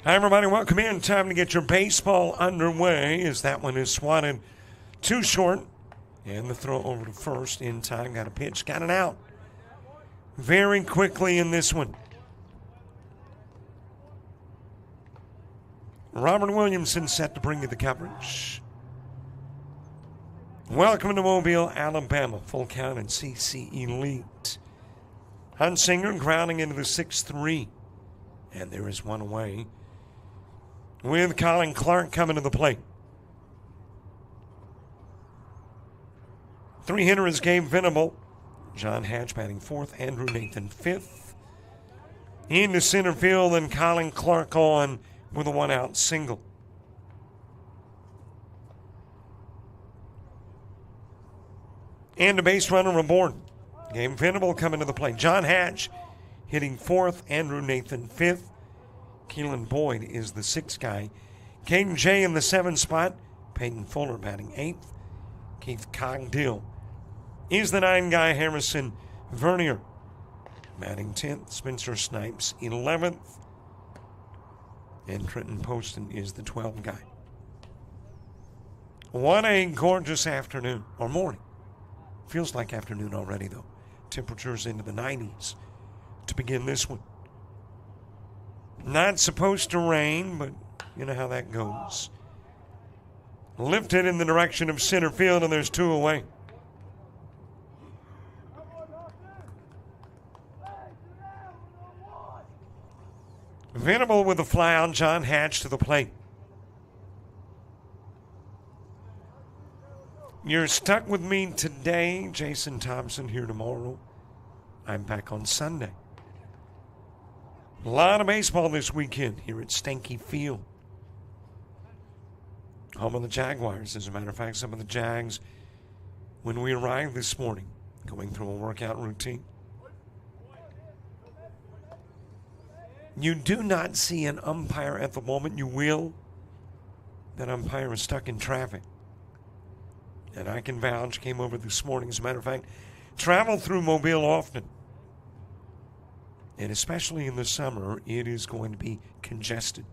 Hi, everybody. Welcome in. Time to get your baseball underway as that one is swatted too short. And the throw over to first in time. Got a pitch. Got it out very quickly in this one. Robert Williamson set to bring you the coverage. Welcome to Mobile, Alabama. Full count and CC Elite. Hunsinger grounding into the 6-3. And there is one away. With Colin Clark coming to the plate. Three-hitter is Gabe Venable. John Hatch batting fourth. Andrew Nathan fifth. Into center field, and Colin Clark on with a one-out single. And a base runner aboard. Gabe Venable coming to the plate. John Hatch hitting fourth. Andrew Nathan fifth. Keelan Boyd is the sixth guy. Caden Jay in the seventh spot. Peyton Fuller batting eighth. Keith Cogdill is the nine guy. Harrison Vernier batting 10th. Spencer Snipes 11th. And Trenton Poston is the 12th guy. What a gorgeous afternoon, or morning. Feels like afternoon already, though. Temperatures into the 90s to begin this one. Not supposed to rain, but you know how that goes. Lifted in the direction of center field, and there's two away. Venable with a fly out. John Hatch to the plate. You're stuck with me today. Jason Thompson here tomorrow. I'm back on Sunday. A lot of baseball this weekend here at Stanky Field. Home of the Jaguars. As a matter of fact, some of the Jags, when we arrived this morning, going through a workout routine. You do not see an umpire at the moment. You will. That umpire is stuck in traffic. And I can vouch, came over this morning. As a matter of fact, travel through Mobile often. And especially in the summer, it is going to be congested.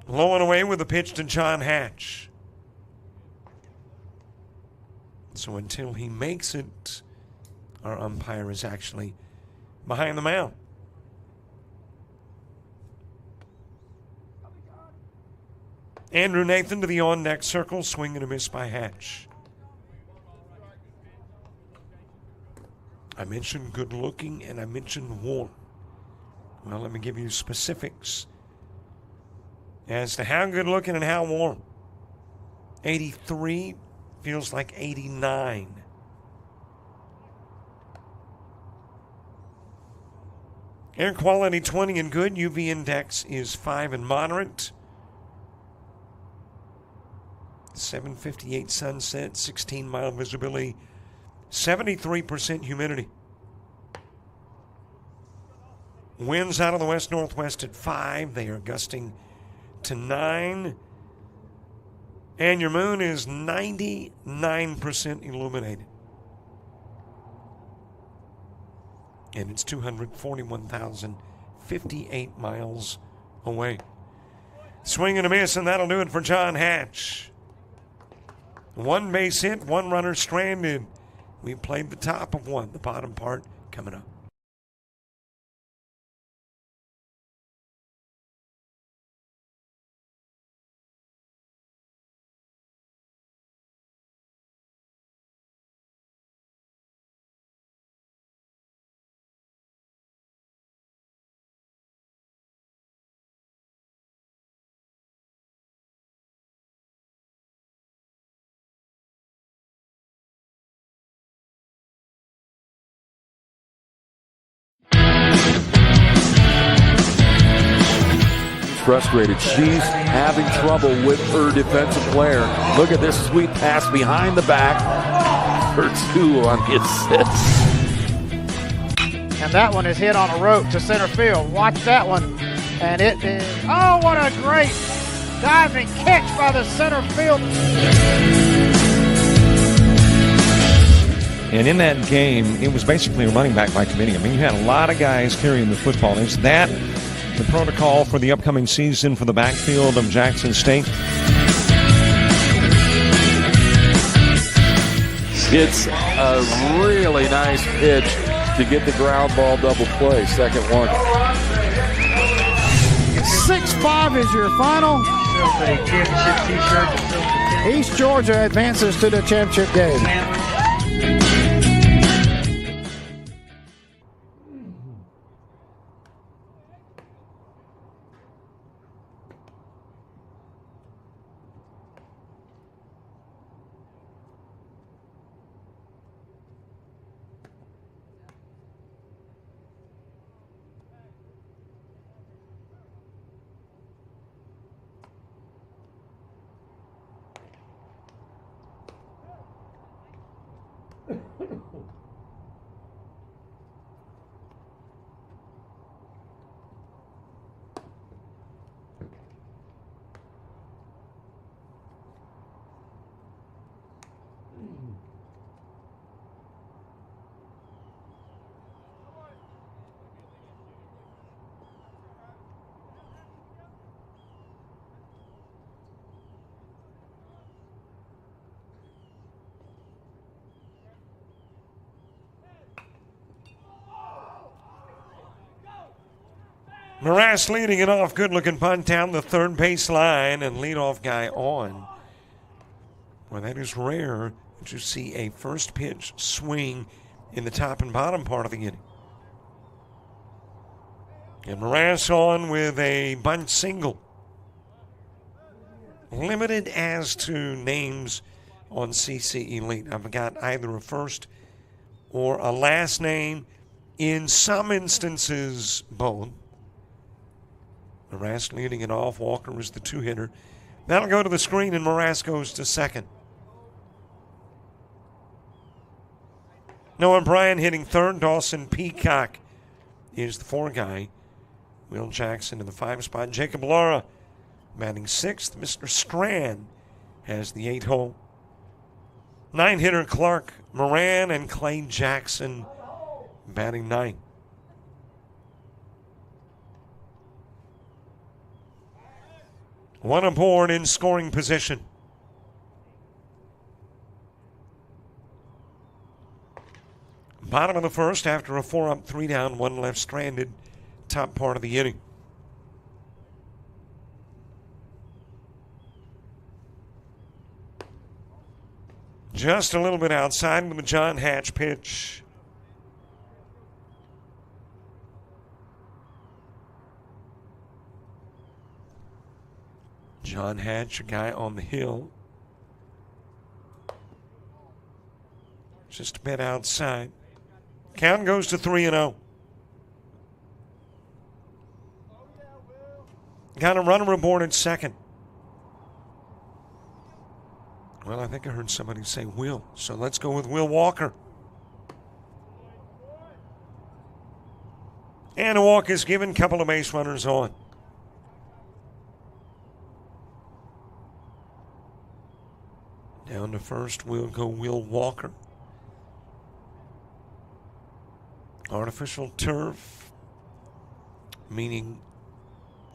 Low and away with a pitch to John Hatch. So until he makes it, our umpire is actually behind the mound. Andrew Nathan to the on-deck circle, swing and a miss by Hatch. I mentioned good looking and I mentioned warm. Well, let me give you specifics as to how good looking and how warm. 83 feels like 89. Air quality 20 and good. UV index is 5 and moderate. 7:58 sunset, 16 mile visibility, 73% humidity. Winds out of the west-northwest at 5. They are gusting to 9. And your moon is 99% illuminated. And it's 241,058 miles away. Swing and a miss, and that'll do it for John Hatch. One base hit, one runner stranded. We played the top of one, the bottom part coming up. Frustrated. She's having trouble with her defensive player. Look at this sweet pass behind the back for 2 on the assist. And that one is hit on a rope to center field. Watch that one. And it is, oh, what a great diving catch by the center field. And in that game, it was basically a running back by committee. I mean, you had a lot of guys carrying the football. It's that the protocol for the upcoming season for the backfield of Jackson State. It's a really nice pitch to get the ground ball double play. Second one. 6-5 is your final. East Georgia advances to the championship game. Morass leading it off. Good-looking punt down the third baseline and leadoff guy on. Well, that is rare to see a first pitch swing in the top and bottom part of the inning. And Morass on with a bunt single. Limited as to names on CC Elite. I've got either a first or a last name. In some instances, both. Morass leading it off. Walker is the two-hitter. That'll go to the screen, and Morass goes to second. Noah Bryan hitting third. Dawson Peacock is the four guy. Will Jackson in the 5 spot. Jacob Lara batting sixth. Mr. Strand has the 8 hole. 9-hitter Clark Moran and Clay Jackson batting 9. One aboard in scoring position. Bottom of the first after a 4-up, 3-down, 1 left stranded, top part of the inning. Just a little bit outside with the John Hatch pitch. John Hatch, a guy on the hill. Just a bit outside. Count goes to 3-0. Got a runner aboard at second. Well, I think I heard somebody say Will, so let's go with Will Walker. And a walk is given, couple of base runners on. Down to first, we'll go Will Walker. Artificial turf, meaning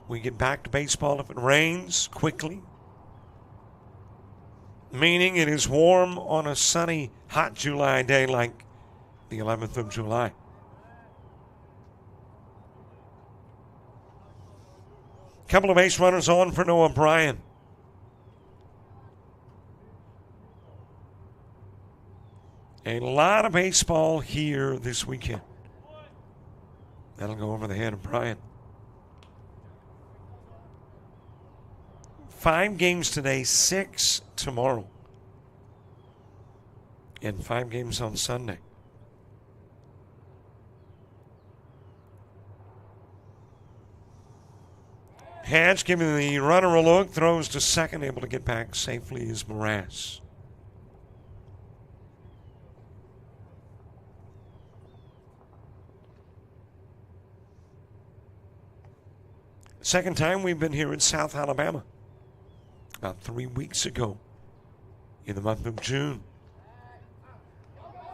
we get back to baseball if it rains quickly. Meaning it is warm on a sunny, hot July day like the 11th of July. Couple of base runners on for Noah Bryan. A lot of baseball here this weekend. That'll go over the head of Bryan. 5 games today, 6 tomorrow. And 5 games on Sunday. Hatch giving the runner a look, throws to second, able to get back safely is Morass. Second time we've been here in South Alabama. About 3 weeks ago in the month of June.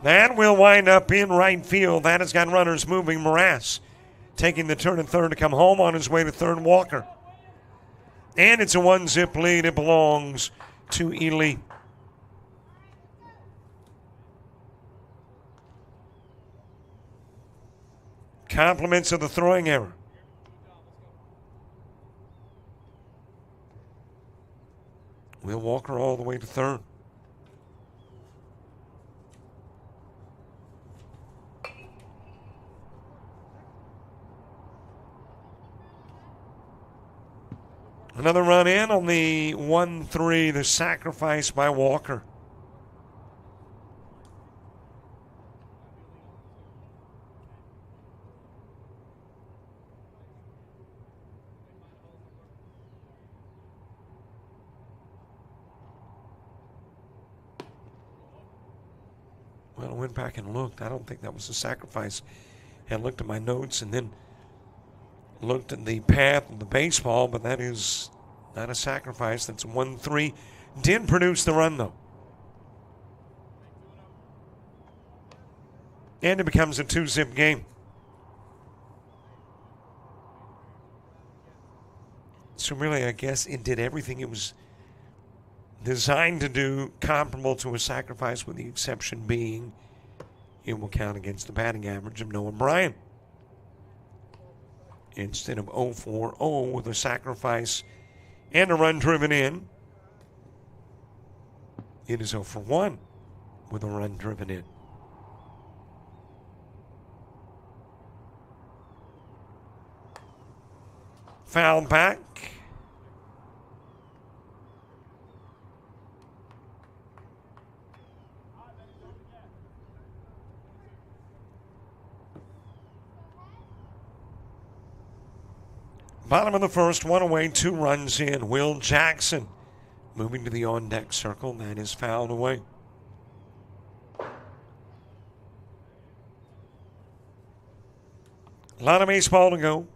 That will wind up in right field. That has got runners moving. Morass taking the turn at third to come home on his way to third, Walker. And it's a 1-zip lead. It belongs to Elite. Compliments of the throwing error. Will Walker all the way to third. Another run in on the 1-3, the sacrifice by Walker. Well, I went back and looked. I don't think that was a sacrifice. I looked at my notes and then looked at the path of the baseball, but that is not a sacrifice. That's a 1-3. Did produce the run, though. And it becomes a 2-zip game. So really, I guess it did everything it was designed to do, comparable to a sacrifice, with the exception being it will count against the batting average of Noah Bryan. Instead of 0-4-0 with a sacrifice and a run driven in, it is 0-for-1 with a run driven in. Foul back. Bottom of the first, one away, 2 runs in. Will Jackson moving to the on-deck circle. That is fouled away. A lot of baseball to go.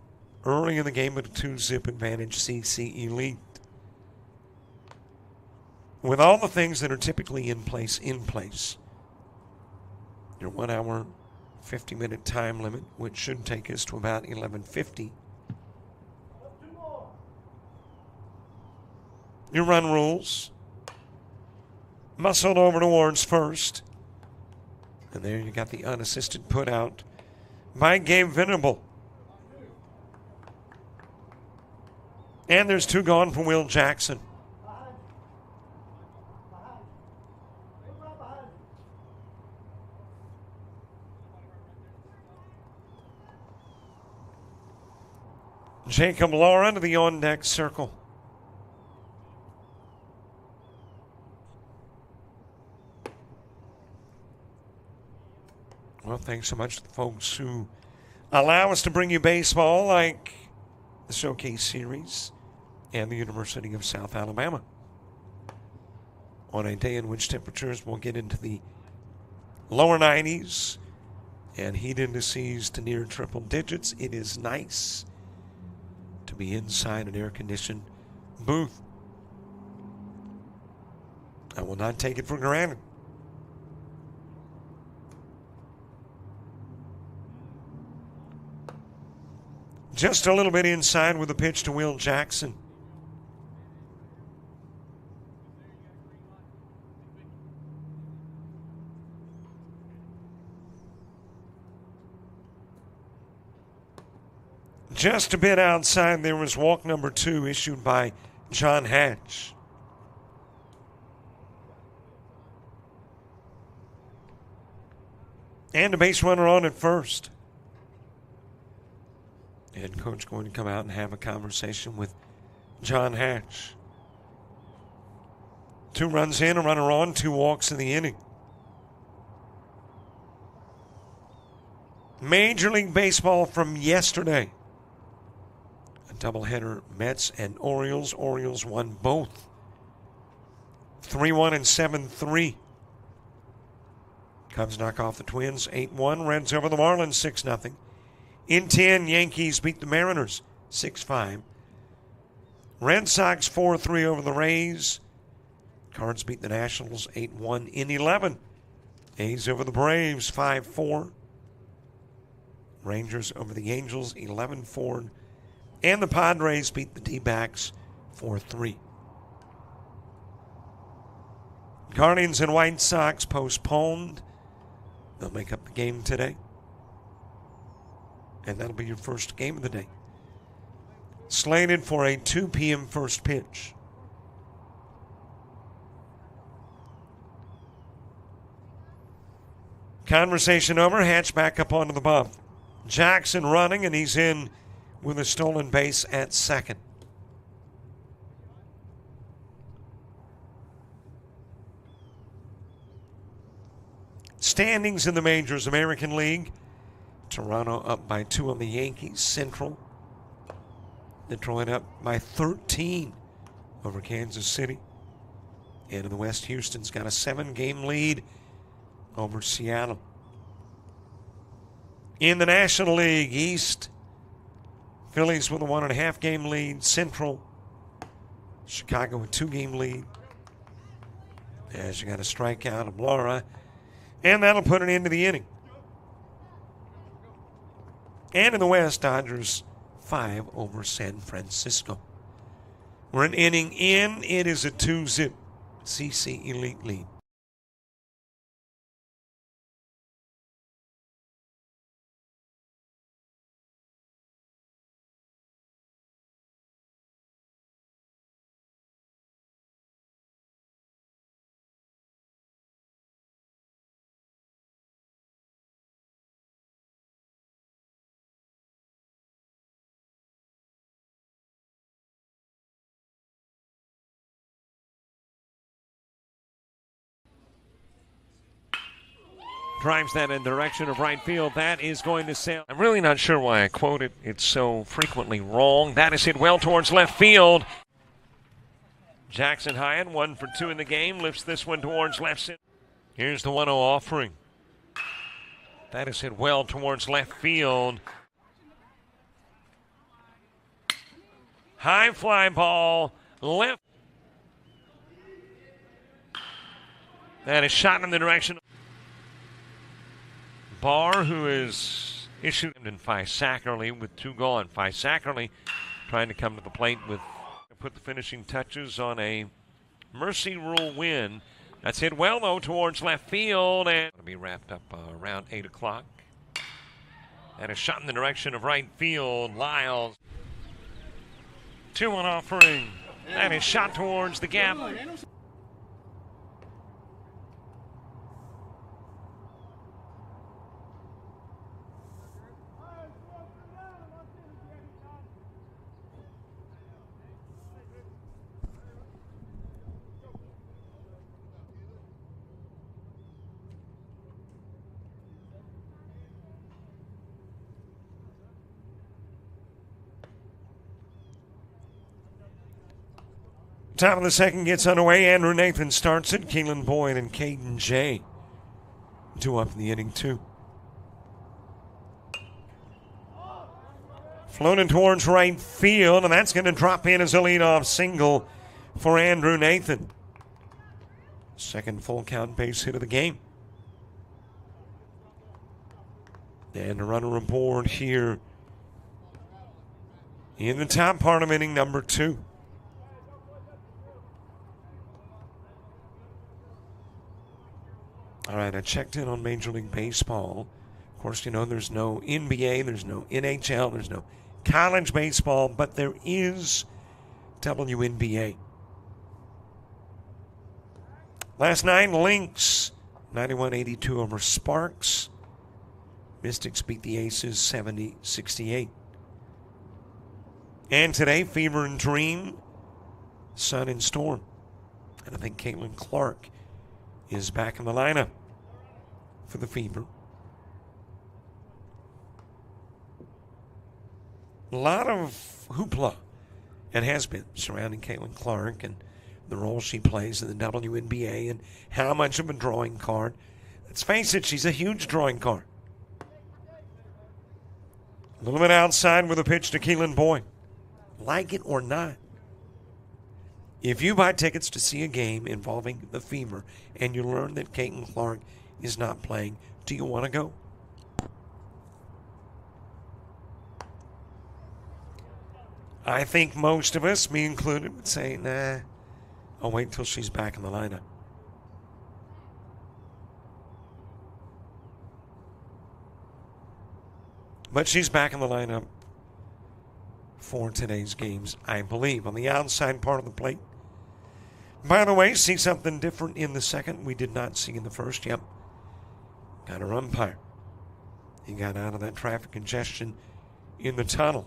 Early in the game with a 2-zip advantage, CC Elite. With all the things that are typically in place. Your 1 hour, 50-minute time limit, which should take us to about 11:50. Your run rules. Muscled over towards first. And there you got the unassisted put out by Gabe Venable. And there's 2 gone for Will Jackson. Jacob Laura to the on-deck circle. Well, thanks so much to the folks who allow us to bring you baseball, like the Showcase Series and the University of South Alabama. On a day in which temperatures will get into the lower 90s and heat indices to near triple digits, it is nice to be inside an air-conditioned booth. I will not take it for granted. Just a little bit inside with a pitch to Will Jackson. Just a bit outside, there was walk number 2 issued by John Hatch. And a base runner on at first. Head coach going to come out and have a conversation with John Hatch. 2 runs in, a runner on, 2 walks in the inning. Major League Baseball from yesterday. A doubleheader, Mets and Orioles. Orioles won both. 3-1 and 7-3. Cubs knock off the Twins 8-1. Reds over the Marlins 6-0. In 10, Yankees beat the Mariners 6-5. Red Sox 4-3 over the Rays. Cards beat the Nationals 8-1. In 11, A's over the Braves 5-4. Rangers over the Angels 11-4. And the Padres beat the D-backs 4-3. Guardians and White Sox postponed. They'll make up the game today. And that'll be your first game of the day. Slated for a 2 p.m. first pitch. Conversation over. Hatch back up onto the bump. Jackson running, and he's in with a stolen base at second. Standings in the majors. American League. Toronto up by 2 on the Yankees. Central. Detroit up by 13 over Kansas City. And in the West, Houston's got a 7-game lead over Seattle. In the National League East, Phillies with a 1.5-game lead. Central, Chicago with 2-game lead. As you got a strikeout of Laura, and that'll put an end to the inning. And in the West, Dodgers 5 over San Francisco. We're an inning in. It is a 2-zip CC Elite lead. Drives that in the direction of right field. That is going to sail. I'm really not sure why I quote it. It's so frequently wrong. That is hit well towards left field. Jackson Hyatt, 1 for 2 in the game, lifts this one towards left center. Here's the 1-0 offering. That is hit well towards left field. High fly ball, left. That is shot in the direction. Barr, who is issued in Sackerly with 2 gone. Sackerly trying to come to the plate with put the finishing touches on a mercy rule win. That's hit well, though, towards left field, and it'll be wrapped up around 8 o'clock. And a shot in the direction of right field. Lyles. 2-1 offering. That is shot towards the gap. Top of the second gets underway. Andrew Nathan starts it. Keelan Boyd and Caden Jay 2 up in the inning, 2. Floating towards right field, and that's going to drop in as a leadoff single for Andrew Nathan. Second full count base hit of the game. And a runner aboard here in the top part of inning number 2. All right, I checked in on Major League Baseball. Of course, you know, there's no NBA, there's no NHL, there's no college baseball, but there is WNBA. Last night, Lynx 91-82 over Sparks. Mystics beat the Aces 70-68. And today, Fever and Dream, Sun and Storm. And I think Caitlin Clark is back in the lineup for the Fever. A lot of hoopla, it has been, surrounding Caitlin Clark and the role she plays in the WNBA and how much of a drawing card. Let's face it, she's a huge drawing card. A little bit outside with a pitch to Keelan Boyd. Like it or not, if you buy tickets to see a game involving the Fever and you learn that Caitlin Clark is not playing, do you want to go? I think most of us, me included, would say, nah, I'll wait until she's back in the lineup. But she's back in the lineup for today's games, I believe. On the outside part of the plate. By the way, see something different in the second we did not see in the first. Yep. Got our umpire. He got out of that traffic congestion in the tunnel.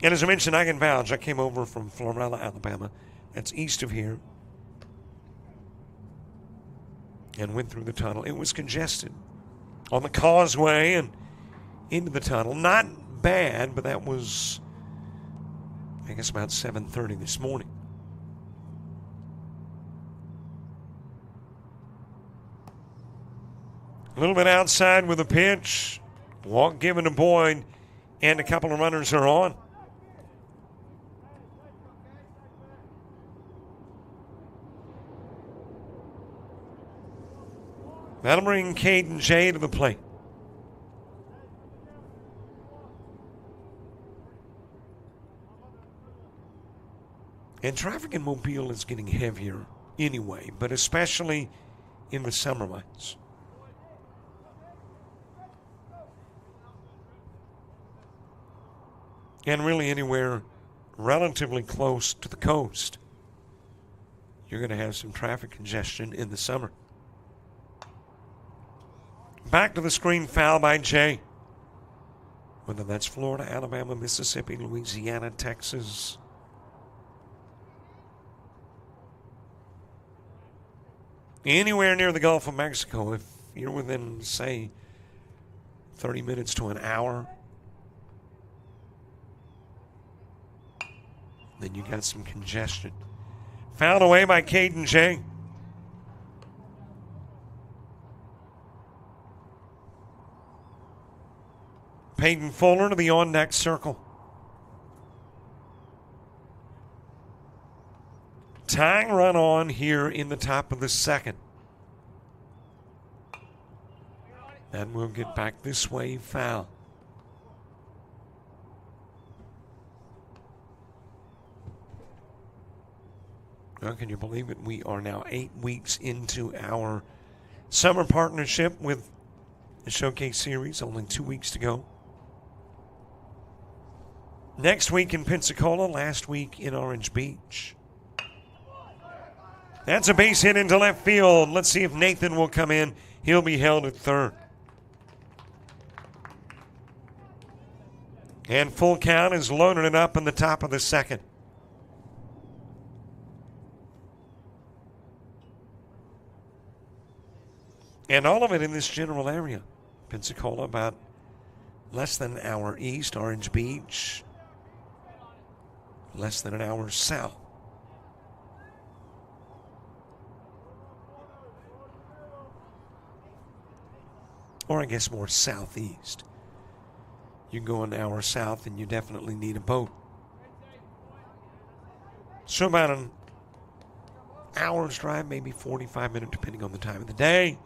And as I mentioned, I can vouch. I came over from Florida, Alabama. That's east of here. And went through the tunnel. It was congested on the causeway and into the tunnel. Not bad, but that was, I guess, about 7:30 this morning. A little bit outside with a pitch. Walk given to Boyd, and a couple of runners are on. That'll bring Caden Jay to the plate. And traffic in Mobile is getting heavier anyway, but especially in the summer months. And really anywhere relatively close to the coast, you're going to have some traffic congestion in the summer. Back to the screen, foul by Jay. Whether that's Florida, Alabama, Mississippi, Louisiana, Texas. Anywhere near the Gulf of Mexico, if you're within, say, 30 minutes to an hour, then you got some congestion. Fouled away by Caden Jay. Peyton Fuller to the on-deck circle. Tying run on here in the top of the second. And we'll get back this way, foul. Well, can you believe it? We are now 8 weeks into our summer partnership with the Showcase Series. Only 2 weeks to go. Next week in Pensacola, last week in Orange Beach. That's a base hit into left field. Let's see if Nathan will come in. He'll be held at third. And full count is loading it up in the top of the second. And all of it in this general area. Pensacola, about less than an hour east. Orange Beach, less than an hour south. Or I guess more southeast. You can go an hour south and you definitely need a boat. So about an hour's drive, maybe 45 minutes, depending on the time of the day,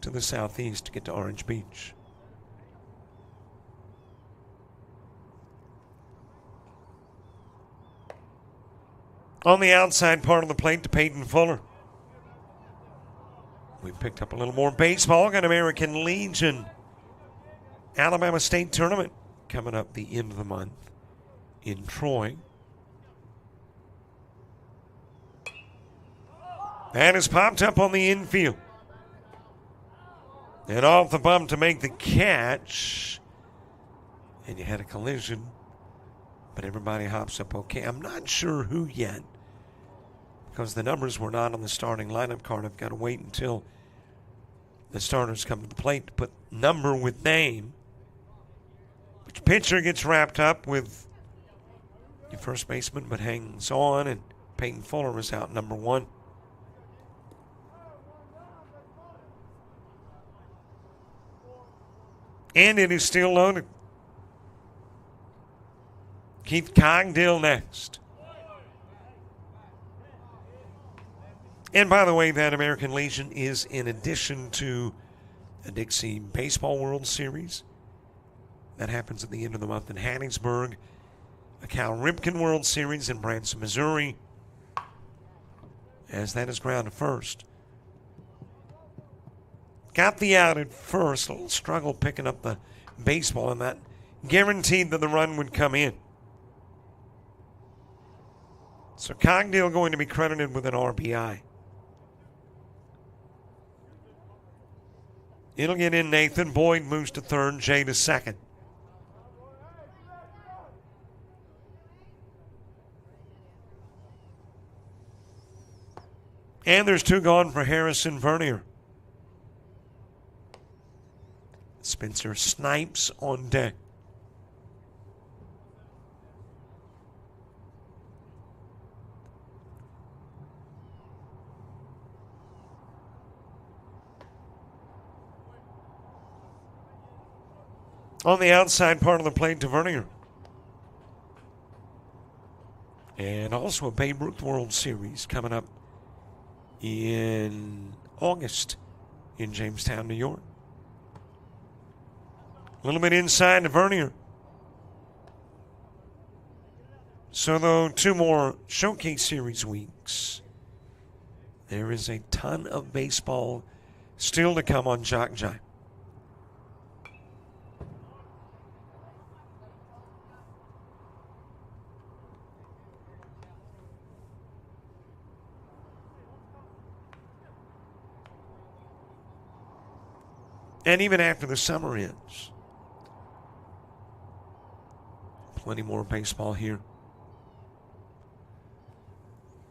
to the southeast to get to Orange Beach. On the outside part of the plate to Peyton Fuller. We picked up a little more baseball. Got American Legion Alabama State Tournament coming up the end of the month in Troy. That is popped up on the infield. And off the bump to make the catch. And you had a collision. But everybody hops up okay. I'm not sure who yet, because the numbers were not on the starting lineup card. I've got to wait until the starters come to the plate to put number with name. Which pitcher gets wrapped up with your first baseman but hangs on, and Peyton Fuller was out number one. And it is still loaded. Keith Cogdill next. And by the way, that American Legion is in addition to a Dixie Baseball World Series. That happens at the end of the month in Hattiesburg. A Cal Ripken World Series in Branson, Missouri, as that is ground to first. Got the out at first. A little struggle picking up the baseball, and that guaranteed that the run would come in. So Cogdill going to be credited with an RBI. It'll get in Nathan. Boyd moves to third. Jay to second. And there's two gone for Harrison Vernier. Spencer Snipes on deck. On the outside part of the plate to Vernier. And also a Babe Ruth World Series coming up in August in Jamestown, New York. A little bit inside to Vernier. So, though, two more Showcase Series weeks. There is a ton of baseball still to come on JockJive. And even after the summer ends, plenty more baseball here.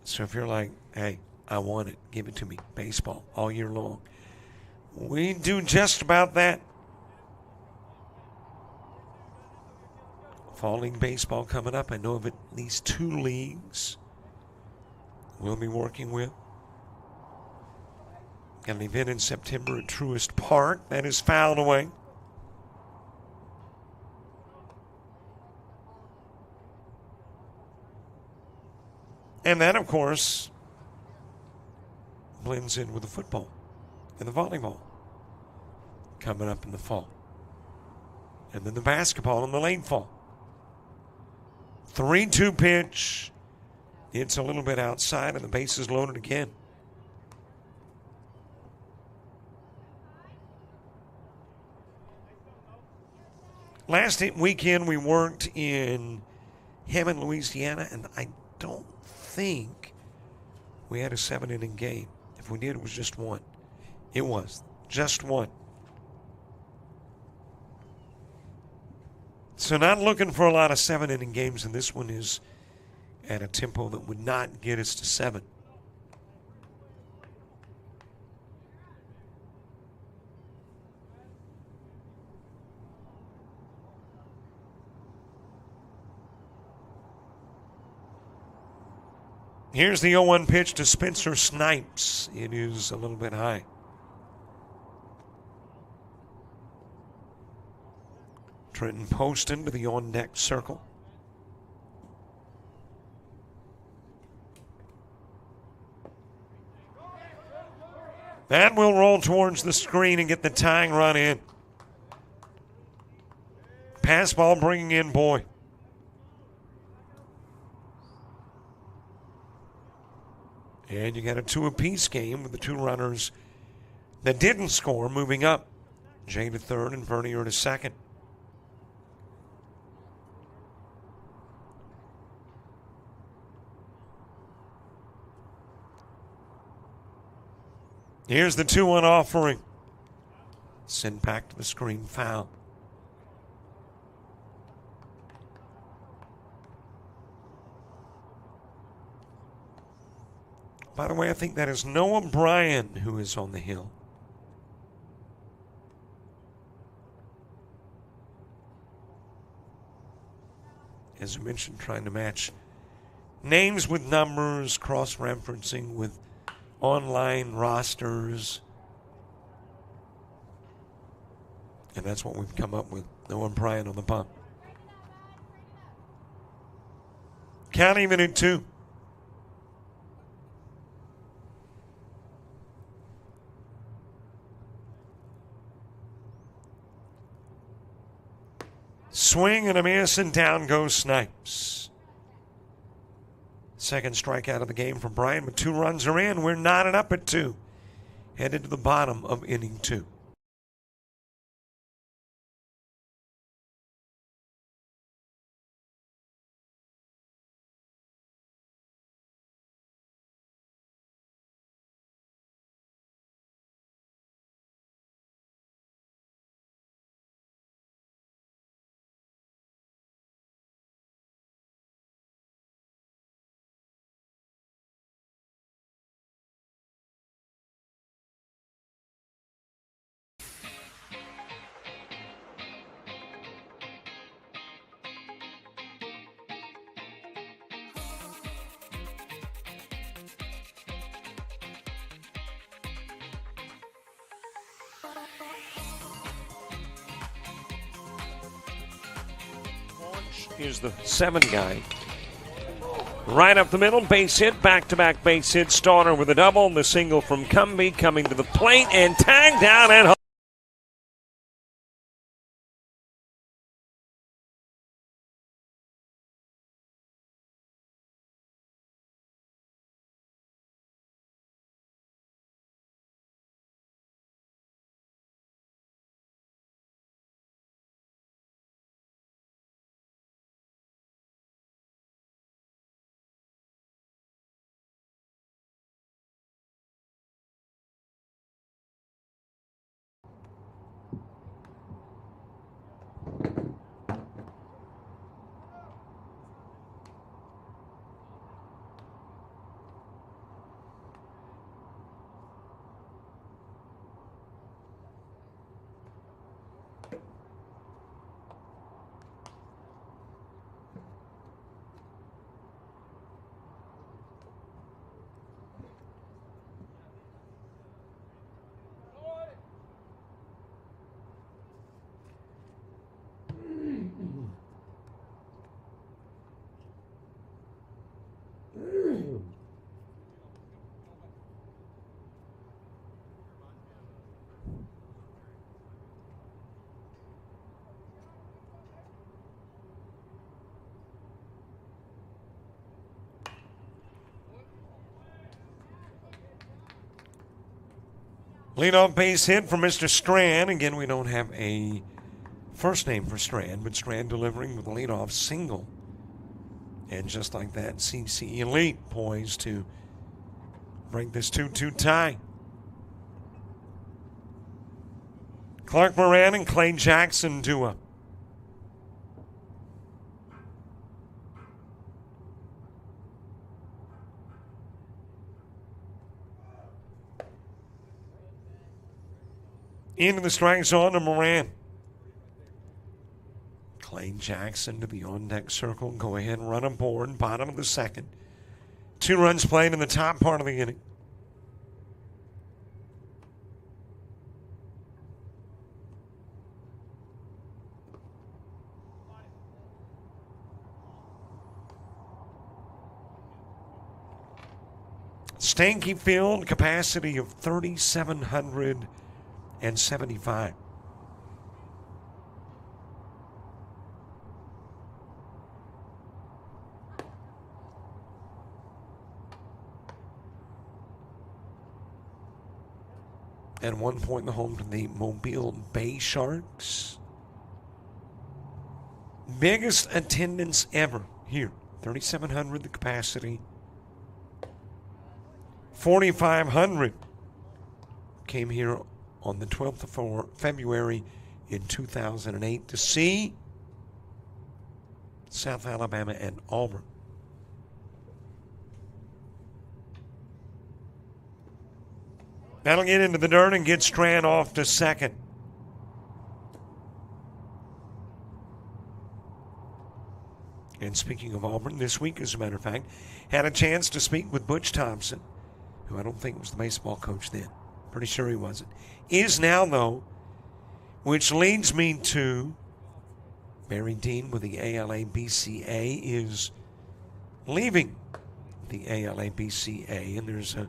So if you're like, hey, I want it, give it to me, baseball all year long, we do just about that. Fall League baseball coming up. I know of at least 2 leagues we'll be working with. Got an event in September at Truist Park. That is fouled away. And that, of course, blends in with the football and the volleyball coming up in the fall. And then the basketball in the late fall. 3-2 pitch. It's a little bit outside, and the base is loaded again. Last weekend, we worked in Hammond, Louisiana, and I don't think we had a 7-inning game. If we did, it was just one. It was just one. So not looking for a lot of 7-inning games, and this one is at a tempo that would not get us to 7. Here's the 0-1 pitch to Spencer Snipes. It is a little bit high. Trenton Poston to the on-deck circle. That will roll towards the screen and get the tying run in. Pass ball bringing in Boyd. And you got a 2-apiece game with the 2 runners that didn't score moving up. Jay to third and Vernier to second. Here's the 2-1 offering. Send back to the screen, foul. By the way, I think that is Noah Bryan who is on the hill. As I mentioned, trying to match names with numbers, cross-referencing with online rosters. And that's what we've come up with. Noah Bryan on the bump. Count even at 2. Swing and a miss, and down goes Snipes. Second strikeout of the game for Bryant, but 2 runs are in. We're knotted up at 2. Headed to the bottom of inning 2. Is the 7 guy. Right up the middle, base hit, back-to-back base hit. Starter with a double, the single from Cumbie coming to the plate and tagged down at home. Leadoff base hit for Mr. Strand. Again, we don't have a first name for Strand, but Strand delivering with a leadoff single. And just like that, CC Elite poised to break this 2-2 tie. Clark Moran and Clay Jackson duo. Into the strike zone to Moran. Clay Jackson to the on-deck circle. Go ahead and run aboard. Bottom of the second. 2 runs played in the top part of the inning. Stanky field, capacity of 3,775. At one point, the home to the Mobile Bay Sharks. Biggest attendance ever here. 3,700 the capacity. 4,500 came here on the 12th of February in 2008 to see South Alabama and Auburn. That'll get into the dirt and get Strand off to second. And speaking of Auburn, this week, as a matter of fact, had a chance to speak with Butch Thompson, who I don't think was the baseball coach then. Pretty sure he wasn't. Is now, though, which leads me to Barry Dean with the ALA-BCA is leaving the ALA-BCA, and there's a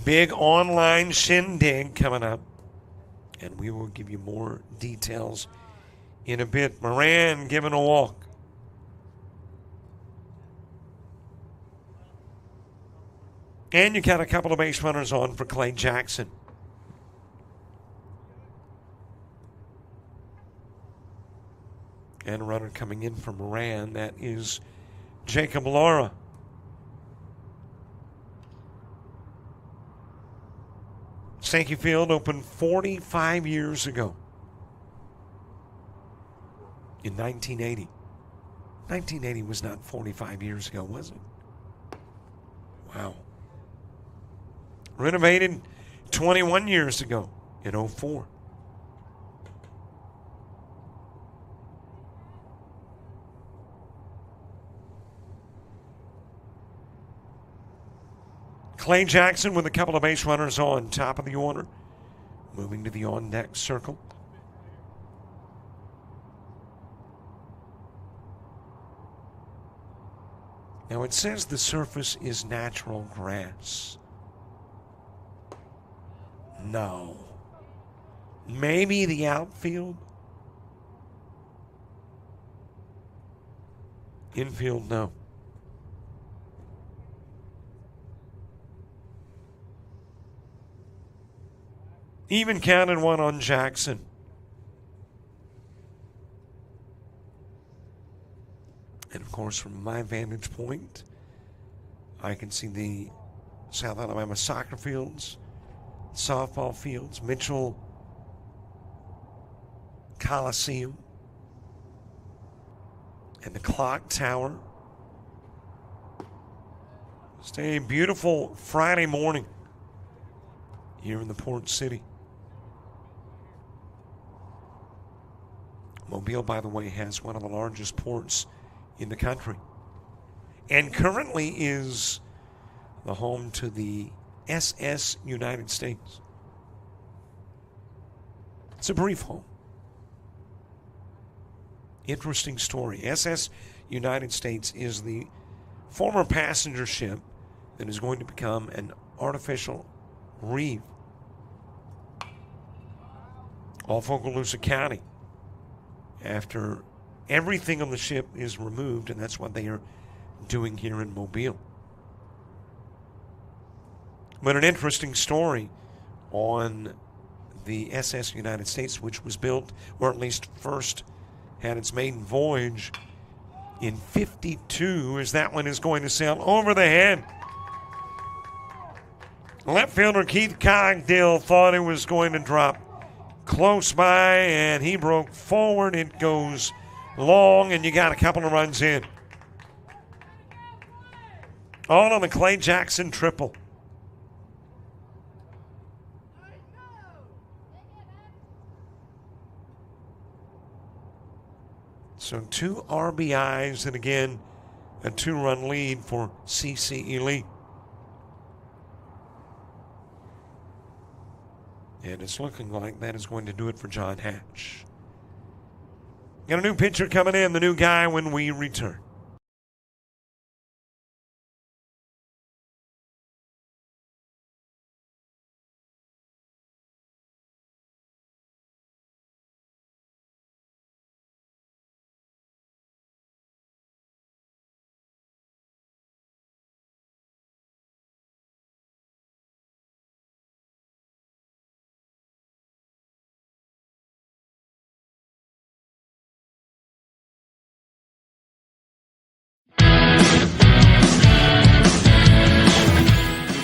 big online shindig coming up, and we will give you more details in a bit. Moran given a walk. And you got a couple of base runners on for Clay Jackson. And a runner coming in for Moran, that is Jacob Lara. Sankey Field opened 45 years ago. In 1980. 1980 was not 45 years ago, was it? Wow. Renovated 21 years ago in 2004. Clay Jackson with a couple of base runners on top of the order. Moving to the on-deck circle. Now it says the surface is natural grass. No. Maybe the outfield? Infield, no. Even counted one on Jackson. And of course, from my vantage point, I can see the South Alabama soccer fields, softball fields, Mitchell Coliseum, and the clock tower. It's a beautiful Friday morning here in the Port City. Mobile, by the way, has one of the largest ports in the country and currently is the home to the SS United States. It's a brief home. Interesting story. SS United States is the former passenger ship that is going to become an artificial reef off Okaloosa County after everything on the ship is removed, and that's what they are doing here in Mobile. But an interesting story on the SS United States, which was built, or at least first had its maiden voyage in 52, as that one is going to sail over the head. Left fielder Keith Cogdill thought it was going to drop close by, and he broke forward. It goes long, and you got a couple of runs in. All on the Clay Jackson triple. So 2 RBIs, and again, a 2-run lead for CC Elite. And it's looking like that is going to do it for John Hatch. Got a new pitcher coming in, the new guy, when we return.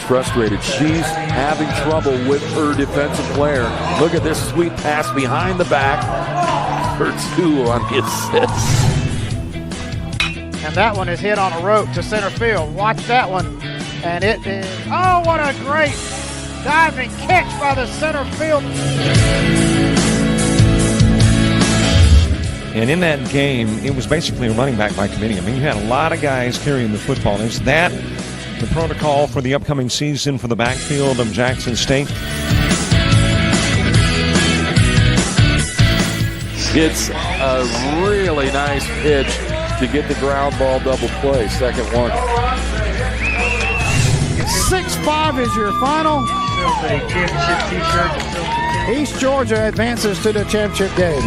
Frustrated. She's having trouble with her defensive player. Look at this sweet pass behind the back for 2 on the assist. And that one is hit on a rope to center field. Watch that one. And it is, oh, what a great diving catch by the center field. And in that game, it was basically a running back by committee. I mean, you had a lot of guys carrying the football. Is that the protocol for the upcoming season for the backfield of Jackson State? It's a really nice pitch to get the ground ball double play. Second one. 6-5 is your final. East Georgia advances to the championship game.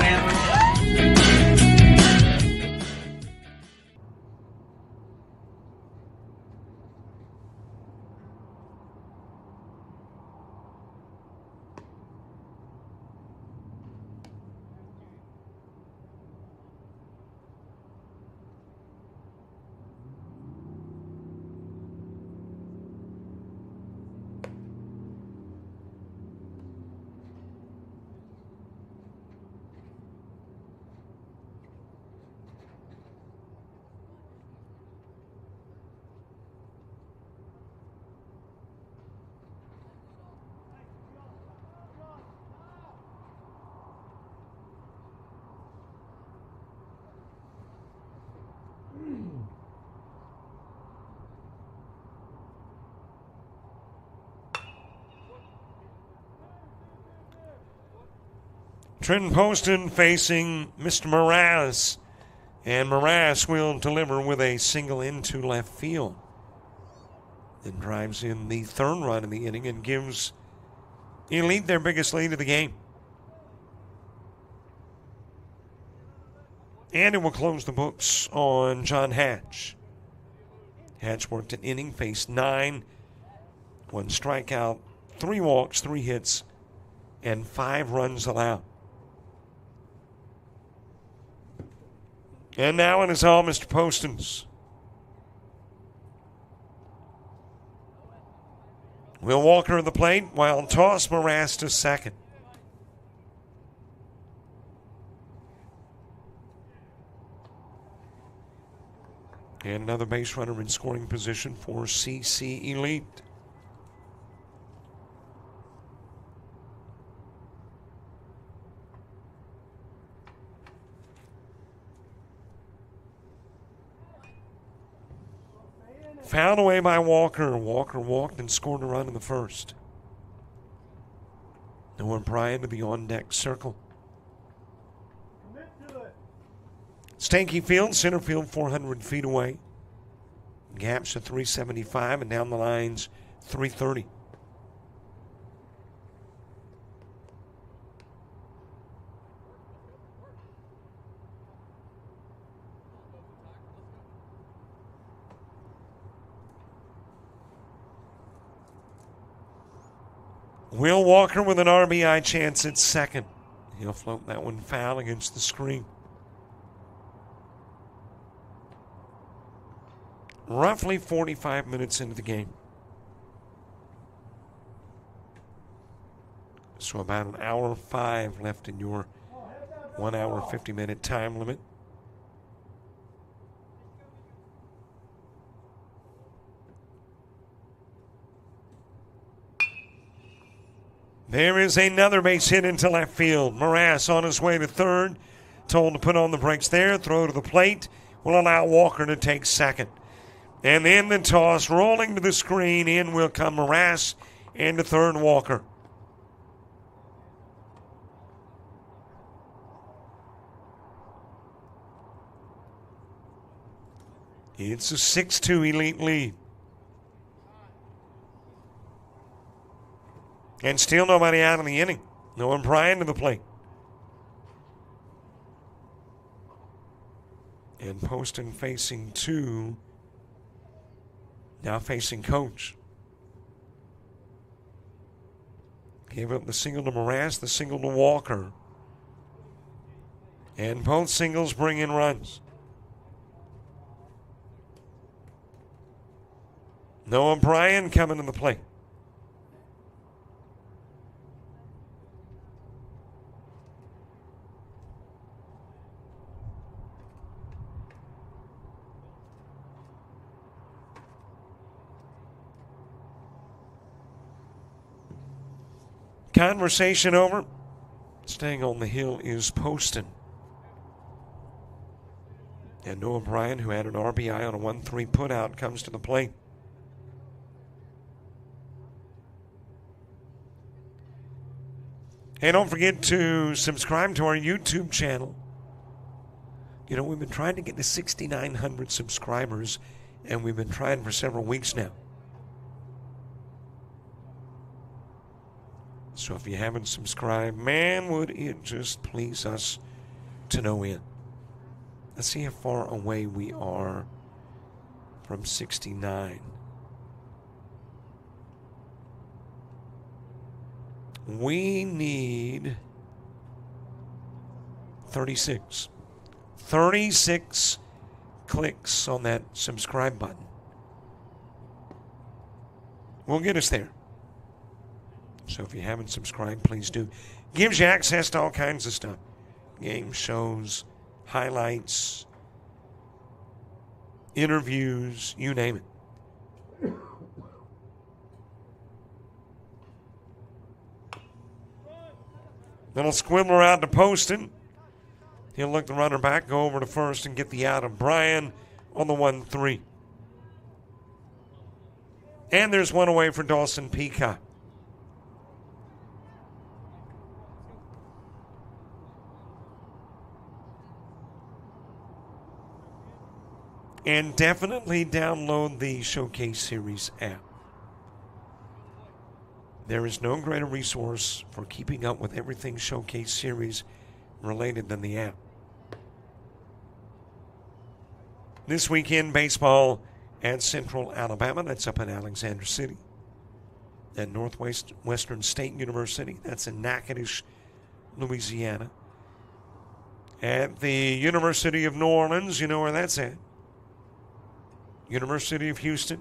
Trenton Poston facing Mr. Mraz. And Mraz will deliver with a single into left field. Then drives in the third run in the inning and gives Elite their biggest lead of the game. And it will close the books on John Hatch. Hatch worked an inning, faced 9, 1 strikeout, 3 walks, 3 hits, and 5 runs allowed. And now it is all Mr. Poston's. Will Walker at the plate while toss Mraz to second. And another base runner in scoring position for CC Elite. Fouled away by Walker. Walker walked and scored a run in the first. Noah Bryan to the on-deck circle. Stanky Field, center field 400 feet away. Gaps at 375 and down the lines 330. Will Walker with an RBI chance at second. He'll float that one foul against the screen. Roughly 45 minutes into the game. So about an hour 5 left in your 1 hour 50-minute time limit. There is another base hit into left field. Mraz on his way to third. Told to put on the brakes there. Throw to the plate. Will allow Walker to take second. And then the toss rolling to the screen. In will come Mraz and to third Walker. It's a 6-2 Elite lead. And still nobody out in the inning. Noah Bryan to the plate. And Poston facing 2. Now facing Coach. Gave up the single to Mraz, the single to Walker. And both singles bring in runs. Noah Bryan coming to the plate. Conversation over. Staying on the hill is Poston. And Noah Bryan, who had an RBI on a 1-3 putout, comes to the plate. Hey, don't forget to subscribe to our YouTube channel. You know, we've been trying to get to 6,900 subscribers, and we've been trying for several weeks now. So if you haven't subscribed, man, would it just please us to no end. Let's see how far away we are from 69. We need 36. 36 clicks on that subscribe button. We'll get us there. So if you haven't subscribed, please do. Gives you access to all kinds of stuff. Game shows, highlights, interviews, you name it. Little squibbler out to Poston. He'll look the runner back, go over to first, and get the out of Bryan on the 1-3. And there's one away for Dawson Peacock. And definitely download the Showcase Series app. There is no greater resource for keeping up with everything Showcase Series related than the app. This weekend, baseball at Central Alabama. That's up in Alexander City. At Northwestern State University. That's in Natchitoches, Louisiana. At the University of New Orleans, you know where that's at. University of Houston.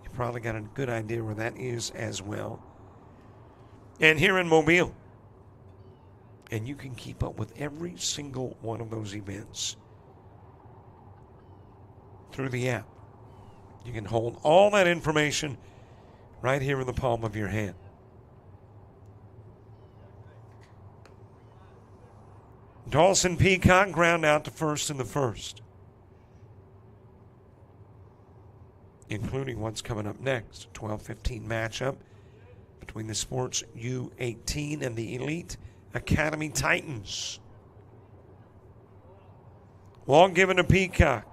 You probably got a good idea where that is as well. And here in Mobile. And you can keep up with every single one of those events through the app. You can hold all that information right here in the palm of your hand. Dawson Peacock ground out to first in the first, including what's coming up next. 12-15 matchup between the Sports U18 and the Elite Academy Titans. Long given to Peacock.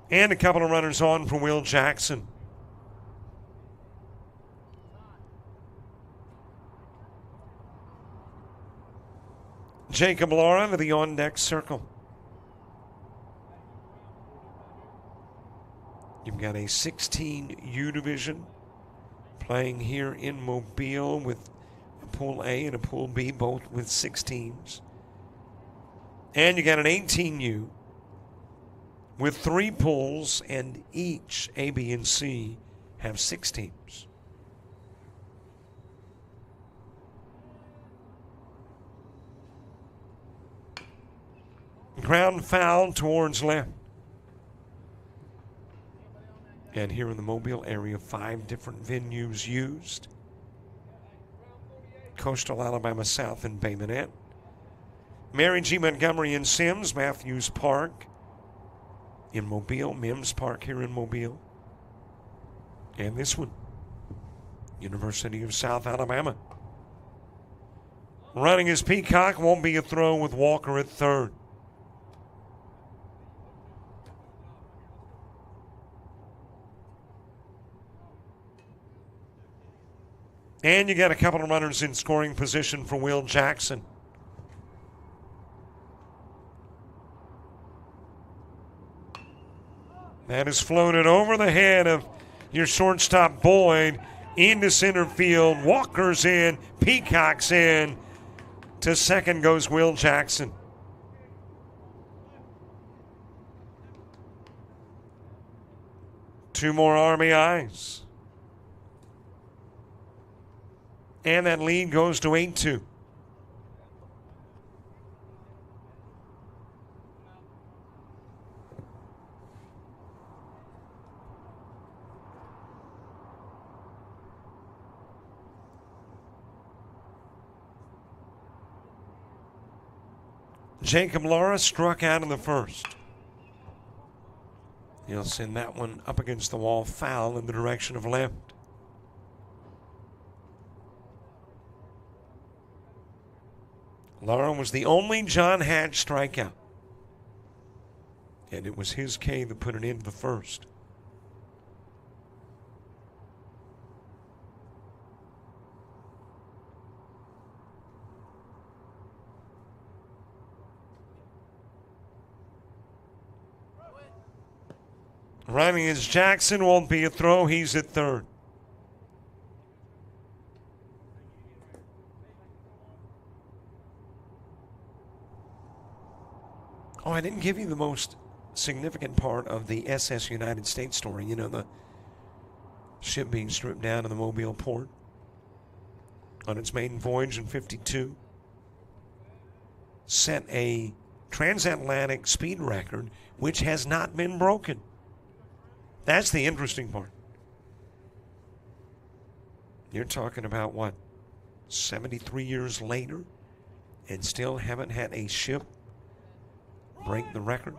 And a couple of runners on for Will Jackson. Jacob Lara to the on-deck circle. You've got a 16U division playing here in Mobile with a Pool A and a Pool B, both with 6 teams. And you got an 18U with 3 pools, and each A, B, and C have 6 teams. Ground foul towards left. And here in the Mobile area, 5 different venues used. Coastal Alabama South and Bay Minette. Mary G. Montgomery and Sims, Matthews Park in Mobile, Mims Park here in Mobile. And this one, University of South Alabama. Running as Peacock, won't be a throw with Walker at third. And you got a couple of runners in scoring position for Will Jackson. That is floated over the head of your shortstop Boyd into center field. Walker's in, Peacock's in. To second goes Will Jackson. Two more RBIs. And that lead goes to 8-2. Jacob Lara struck out in the first. He'll send that one up against the wall, foul in the direction of left. Lara was the only John Hatch strikeout. And it was his K that put it into the first. Running as Jackson, won't be a throw. He's at third. Oh, I didn't give you the most significant part of the SS United States story. You know, the ship being stripped down in the Mobile port on its maiden voyage in '52. Set a transatlantic speed record, which has not been broken. That's the interesting part. You're talking about, what, 73 years later, and still haven't had a ship break the record.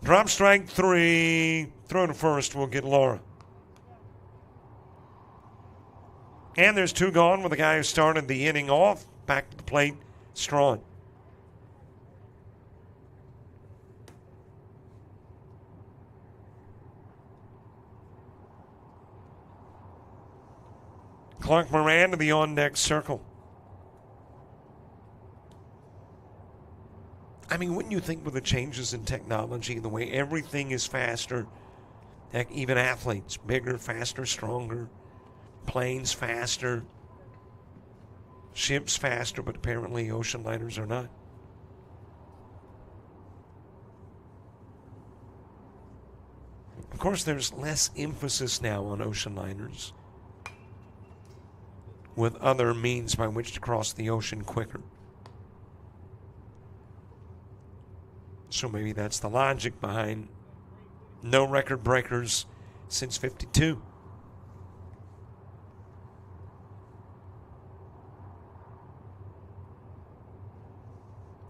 Drop strike 3. Throw to first will get Lara. And there's 2 gone with the guy who started the inning off. Back to the plate, Strawn. Clark Moran to the on-deck circle. I mean, wouldn't you think with the changes in technology, the way everything is faster, heck, even athletes, bigger, faster, stronger, planes faster, ships faster, but apparently ocean liners are not. Of course, there's less emphasis now on ocean liners, with other means by which to cross the ocean quicker. So maybe that's the logic behind no record breakers since '52.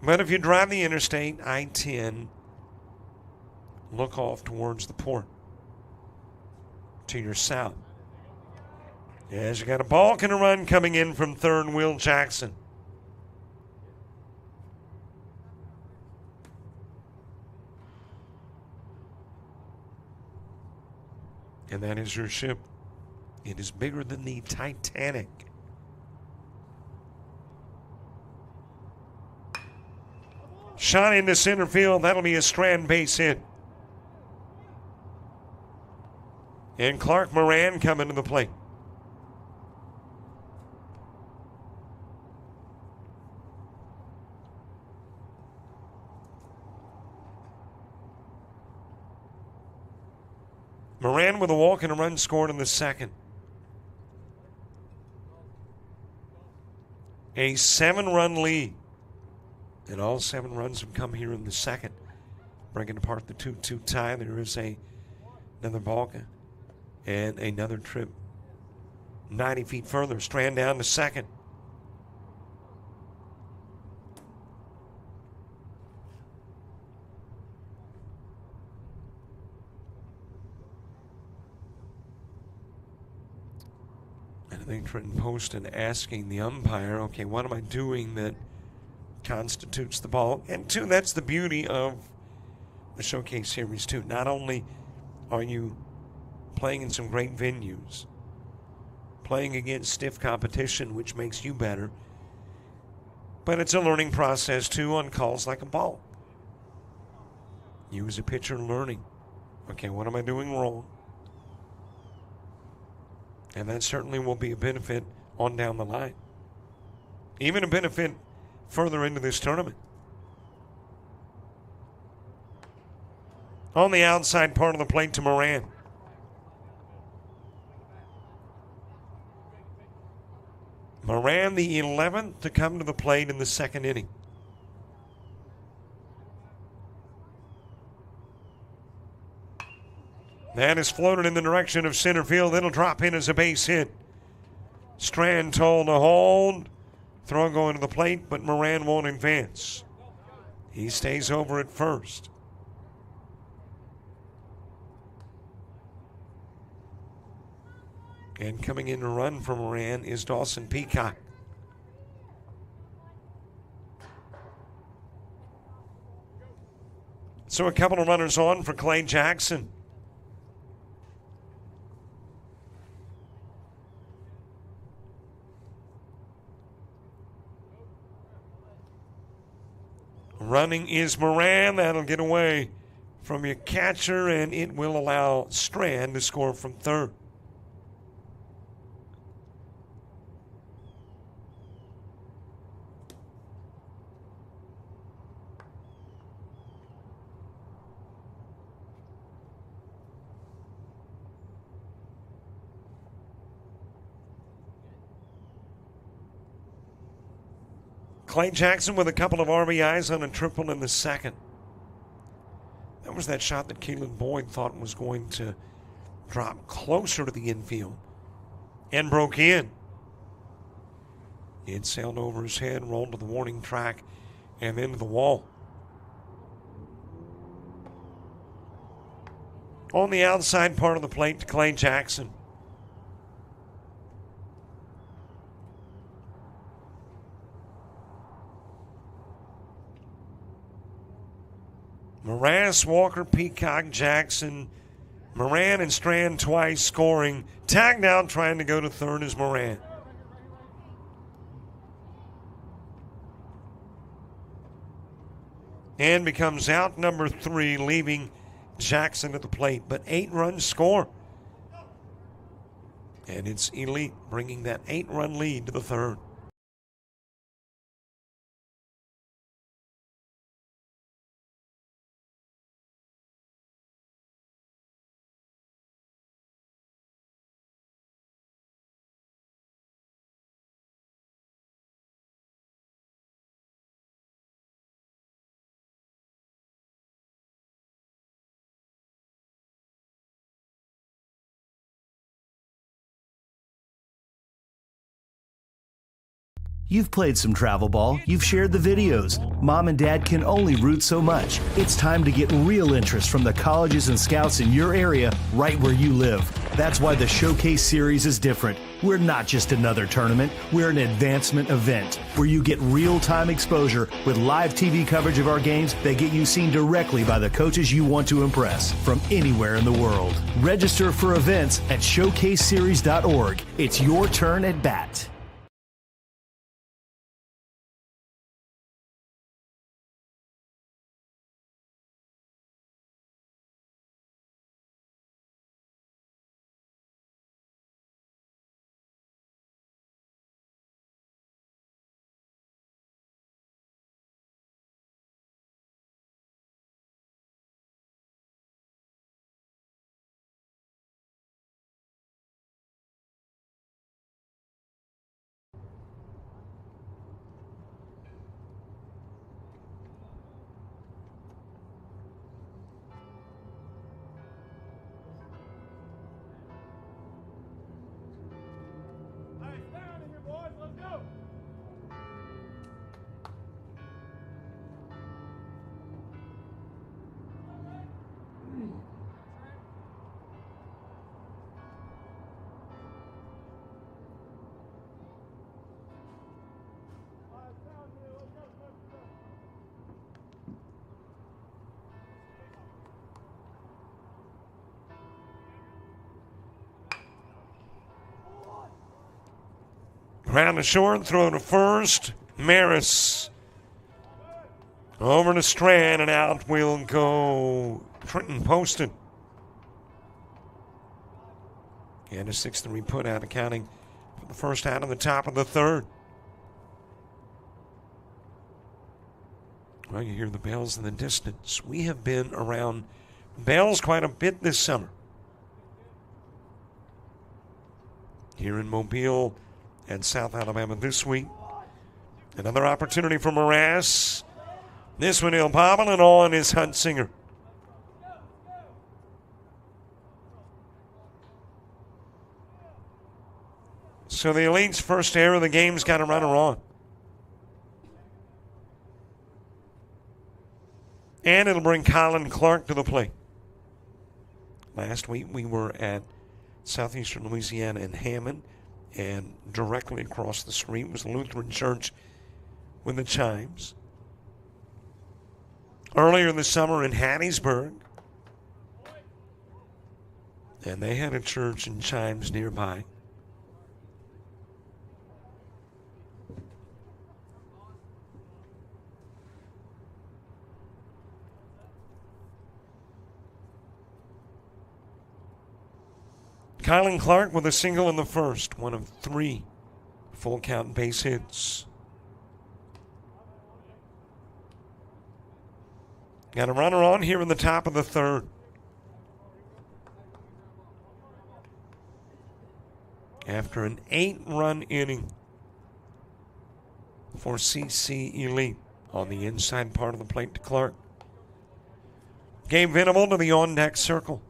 But if you drive the interstate, I-10, look off towards the port to your south. As you got a balk and a run coming in from third, Will Jackson. And that is your ship. It is bigger than the Titanic. Shot into center field. That'll be a Strand base hit. And Clark Moran coming to the plate. Moran with a walk and a run scored in the second. A 7-run lead. And all 7 runs have come here in the second. Breaking apart the 2-2 tie. There is another balk and another trip 90 feet further. Strand down to second. And I think Trenton Poston asking the umpire, okay, what am I doing that constitutes the ball? And two, that's the beauty of the Showcase Series too. Not only are you playing in some great venues, playing against stiff competition, which makes you better, but it's a learning process too on calls like a ball. You as a pitcher learning, okay, what am I doing wrong? And that certainly will be a benefit on down the line. Even a benefit further into this tournament. On the outside part of the plate to Moran. Moran, the 11th to come to the plate in the second inning. That is floated in the direction of center field. It'll drop in as a base hit. Strand told to hold. Throw going to the plate, but Moran won't advance. He stays over at first. And coming in to run for Moran is Dawson Peacock. So a couple of runners on for Clay Jackson. Running is Moran. That'll get away from your catcher, and it will allow Strand to score from third. Clay Jackson with a couple of RBIs on a triple in the second. That was that shot that Keelan Boyd thought was going to drop closer to the infield and broke in. It sailed over his head, rolled to the warning track, and into the wall. On the outside part of the plate to Clay Jackson. Morass, Walker, Peacock, Jackson, Moran, and Strand twice scoring. Tagged out trying to go to third is Moran. And becomes out number 3, leaving Jackson at the plate. But 8-run score. And it's Elite bringing that 8-run lead to the third. You've played some travel ball, you've shared the videos. Mom and Dad can only root so much. It's time to get real interest from the colleges and scouts in your area, right where you live. That's why the Showcase Series is different. We're not just another tournament, we're an advancement event where you get real-time exposure with live TV coverage of our games that get you seen directly by the coaches you want to impress from anywhere in the world. Register for events at showcaseseries.org. It's your turn at bat. Ground to short, throw to first. Maris over to Strand, and out will go Trenton Poston. And a 6-3 put out, accounting for the first out of the top of the third. Well, you hear the bells in the distance. We have been around bells quite a bit this summer. Here in Mobile and South Alabama this week. Another opportunity for Morass. This one he'll bobble, and on is Huntsinger. So the Elite's first error of the game's got a runner on. And it'll bring Colin Clark to the plate. Last week we were at Southeastern Louisiana in Hammond, and directly across the street was a Lutheran church with the chimes. Earlier this summer in Hattiesburg, and they had a church and chimes nearby. Colin Clark with a single in the first, one of 3 full count base hits. Got a runner on here in the top of the third. After an 8-run inning for CC Elite on the inside part of the plate to Clark. Gabe Venable to the on-deck circle.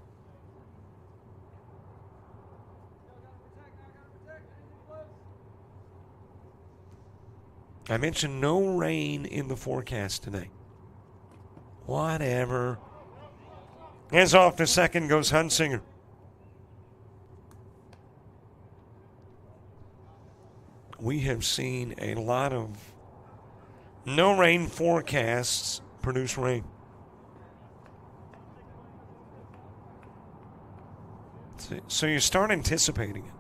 I mentioned no rain in the forecast today. Whatever. Hands off to second goes Huntsinger. We have seen a lot of no rain forecasts produce rain. So you start anticipating it.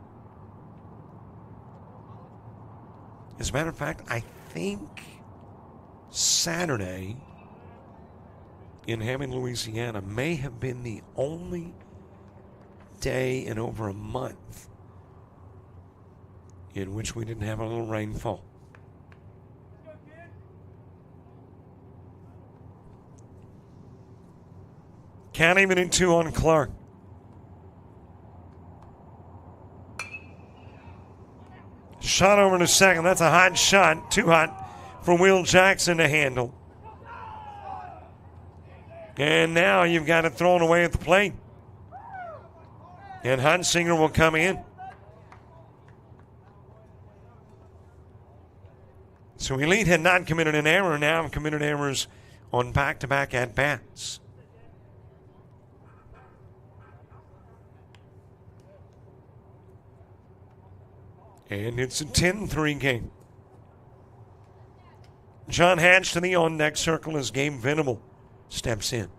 As a matter of fact, I think Saturday in Hammond, Louisiana may have been the only day in over a month in which we didn't have a little rainfall. Count even in 2 on Clark. Shot over to second. That's a hot shot. Too hot for Will Jackson to handle. And now you've got it thrown away at the plate. And Hunsinger will come in. So Elite had not committed an error. Now committed errors on back-to-back at-bats. And it's a 10-3 game. John Hatch to the on-deck circle as Gabe Venable steps in.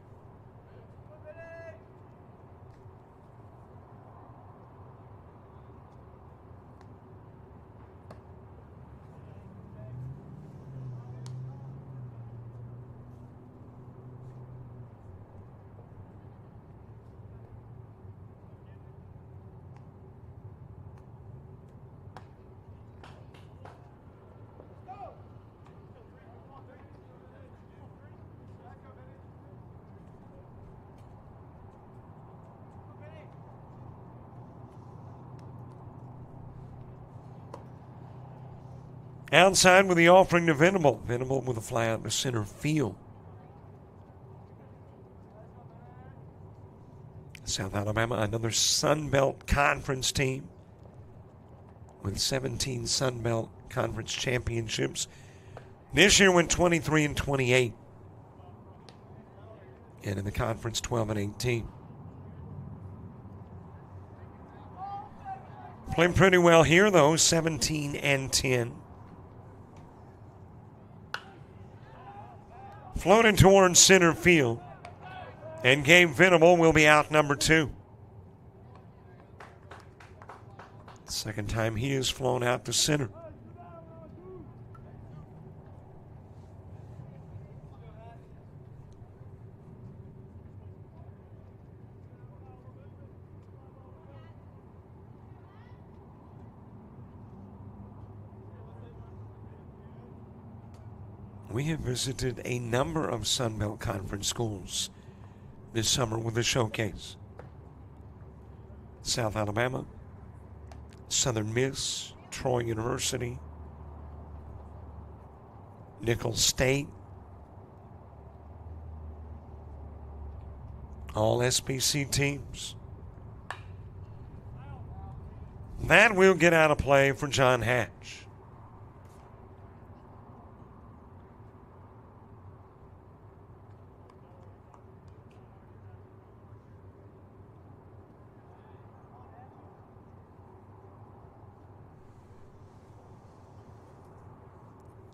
Outside with the offering to Venable. Venable with a fly out to center field. South Alabama, another Sun Belt Conference team with 17 Sun Belt Conference championships. This year went 23-28. And in the conference, 12-18. Playing pretty well here, though, 17-10. Floating towards center field. And Gabe Venable will be out number 2. Second time he has flown out to center. We have visited a number of Sun Belt Conference schools this summer with the showcase. South Alabama, Southern Miss, Troy University, Nicholls State, all SBC teams. That will get out of play for John Hatch.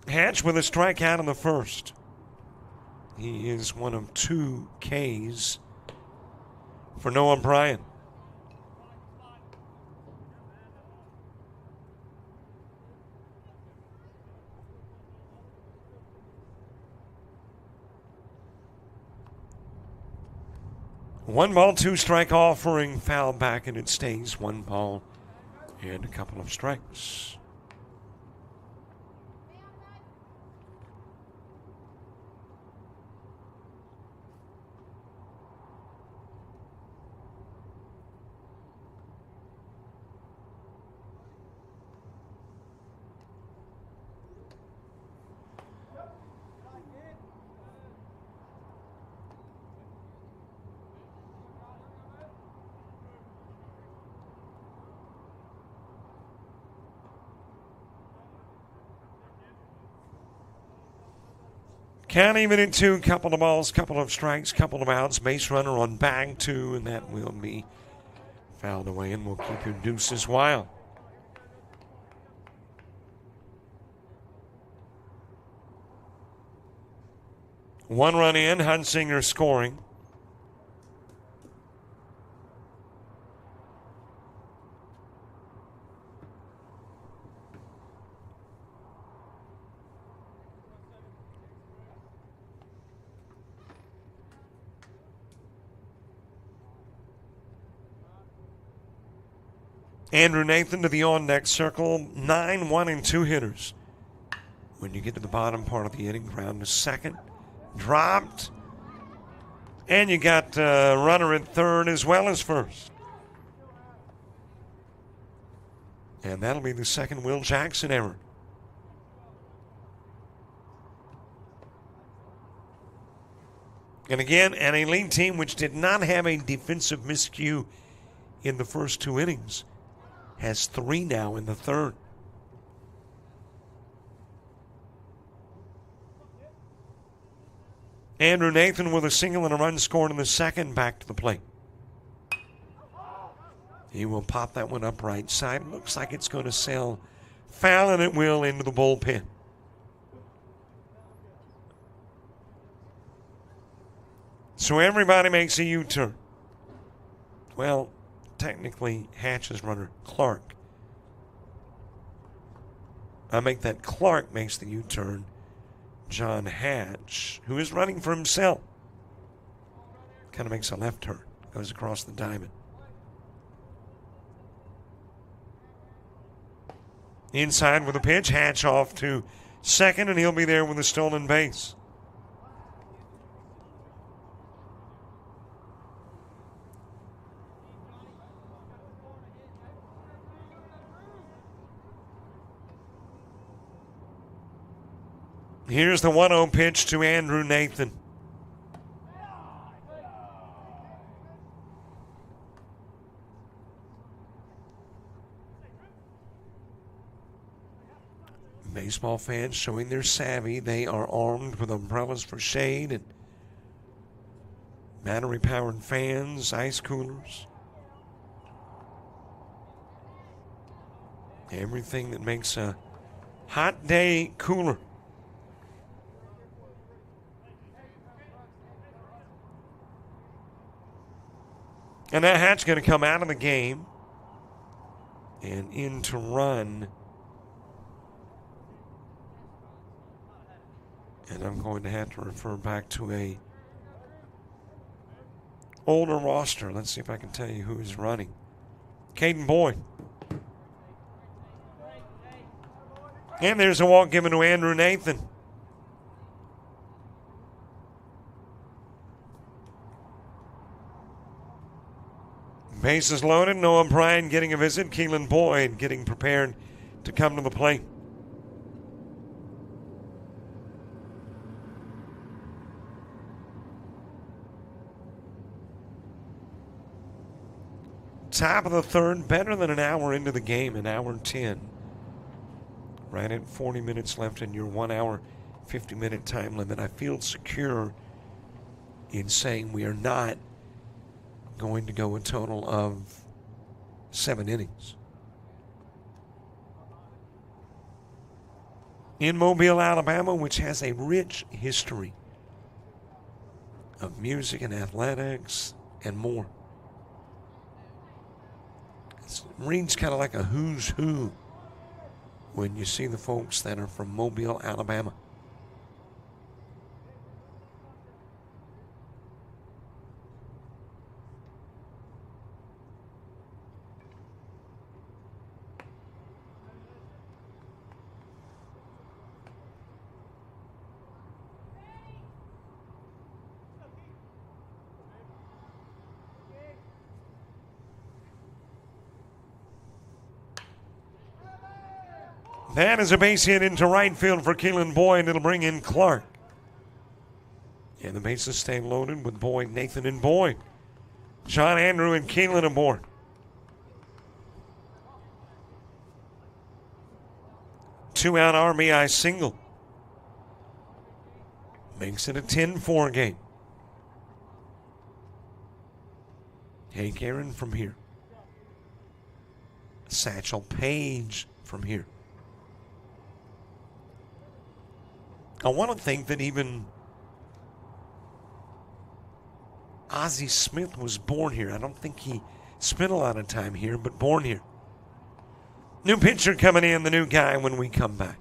Hatch with a strikeout in the first. He is one of 2 Ks for Noah Bryan. One ball, 2 strike offering, foul back, and it stays 1 ball and a couple of strikes. Count even in 2, couple of balls, couple of strikes, couple of outs. Base runner on bag 2, and that will be fouled away, and we'll keep your deuces wild. One run in, Hunsinger scoring. Andrew Nathan to the on-deck circle. 9, 1, and 2 hitters. When you get to the bottom part of the inning, ground to second. Dropped. And you got a runner at third as well as first. And that'll be the second Will Jackson error. And again, an elite team which did not have a defensive miscue in the first 2 innings has 3 now in the third. Andrew Nathan with a single and a run scored in the second, back to the plate. He will pop that one up right side. Looks like it's going to sail foul, and it will into the bullpen. So everybody makes a U-turn. Well, technically, Hatch's runner, Clark. I make that Clark makes the U-turn. John Hatch, who is running for himself, kind of makes a left turn, goes across the diamond. Inside with a pitch, Hatch off to second, and he'll be there with a stolen base. Here's the 1-0 pitch to Andrew Nathan. Baseball fans showing their savvy. They are armed with umbrellas for shade and battery-powered fans, ice coolers. Everything that makes a hot day cooler. And that Hatch going to come out of the game and in to run. And I'm going to have to refer back to a older roster. Let's see if I can tell you who is running. Caden Boyd. And there's a walk given to Andrew Nathan. Bases loaded. Noah Bryan getting a visit. Keelan Boyd getting prepared to come to the plate. Top of the third, better than an hour into the game, an hour and 10. Right at 40 minutes left in your 1 hour, 50-minute time limit. I feel secure in saying we are not going to go a total of 7 innings. In Mobile, Alabama, which has a rich history of music and athletics and more. It reads kind of like a who's who when you see the folks that are from Mobile, Alabama. That is a base hit into right field for Keelan Boyd. It'll bring in Clark. And the bases stay loaded with Boyd, Nathan, and Boyd. John, Andrew, and Keelan aboard. Two-out RBI single. Makes it a 10-4 game. Hank Aaron from here. Satchel Paige from here. I want to think that even Ozzie Smith was born here. I don't think he spent a lot of time here, but born here. New pitcher coming in, the new guy when we come back.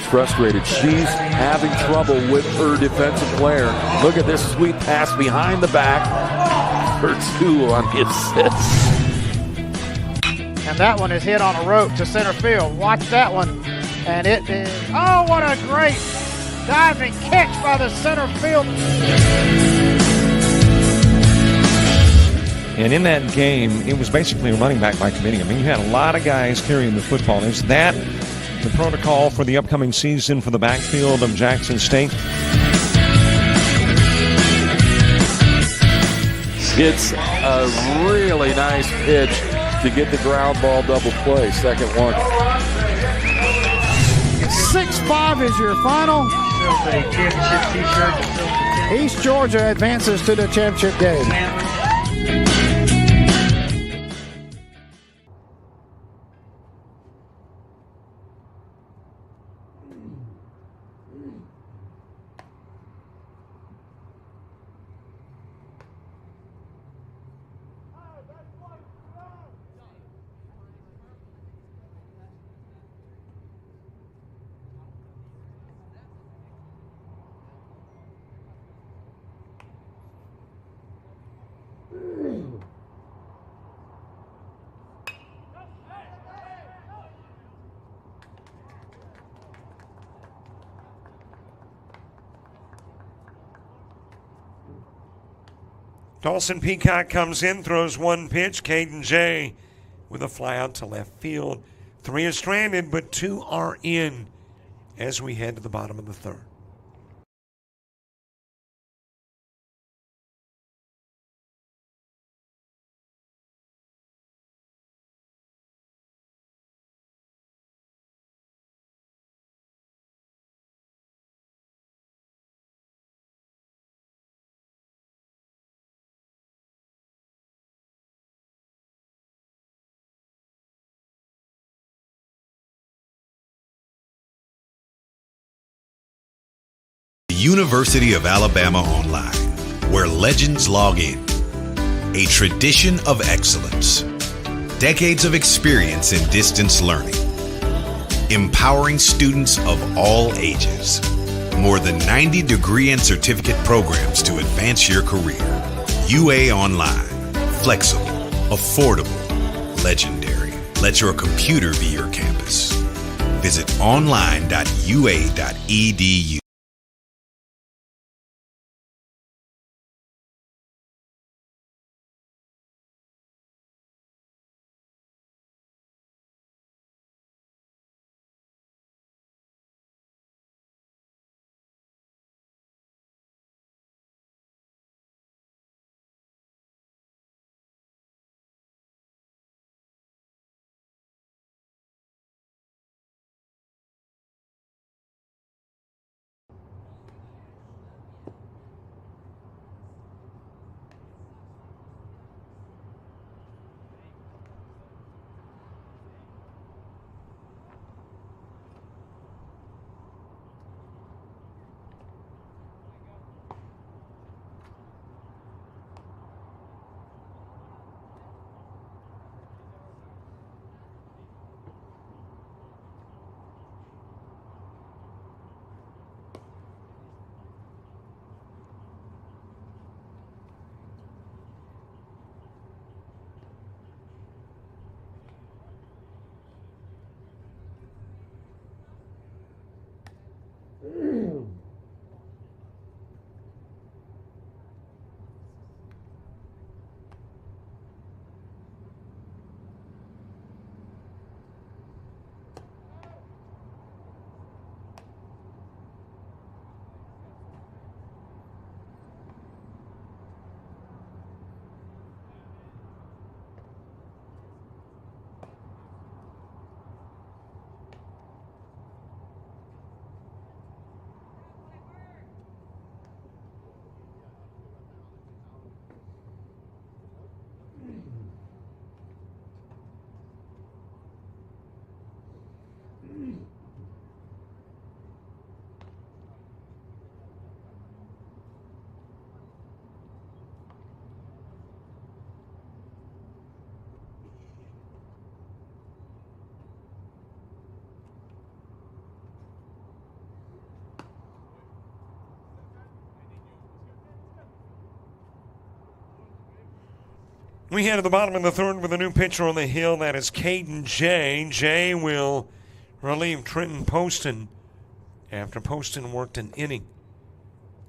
frustrated. She's having trouble with her defensive player. Look at this sweet pass behind the back for 2 on the assist. And that one is hit on a rope to center field. Watch that one. And it is, oh, what a great diving catch by the center field. And in that game, it was basically a running back by committee. I mean, you had a lot of guys carrying the football. Is that the protocol for the upcoming season for the backfield of Jackson State? It's a really nice pitch to get the ground ball double play. Second one. 6-5 is your final. East Georgia advances to the championship game. Dawson Peacock comes in, throws one pitch. Caden J with a fly out to left field. 3 are stranded, but 2 are in as we head to the bottom of the 3rd. University of Alabama Online, where legends log in. A tradition of excellence. Decades of experience in distance learning. Empowering students of all ages. More than 90 degree and certificate programs to advance your career. UA Online. Flexible, affordable, legendary. Let your computer be your campus. Visit online.ua.edu. We head to the bottom of the third with a new pitcher on the hill. That is Caden Jay. Jay will relieve Trenton Poston after Poston worked an inning.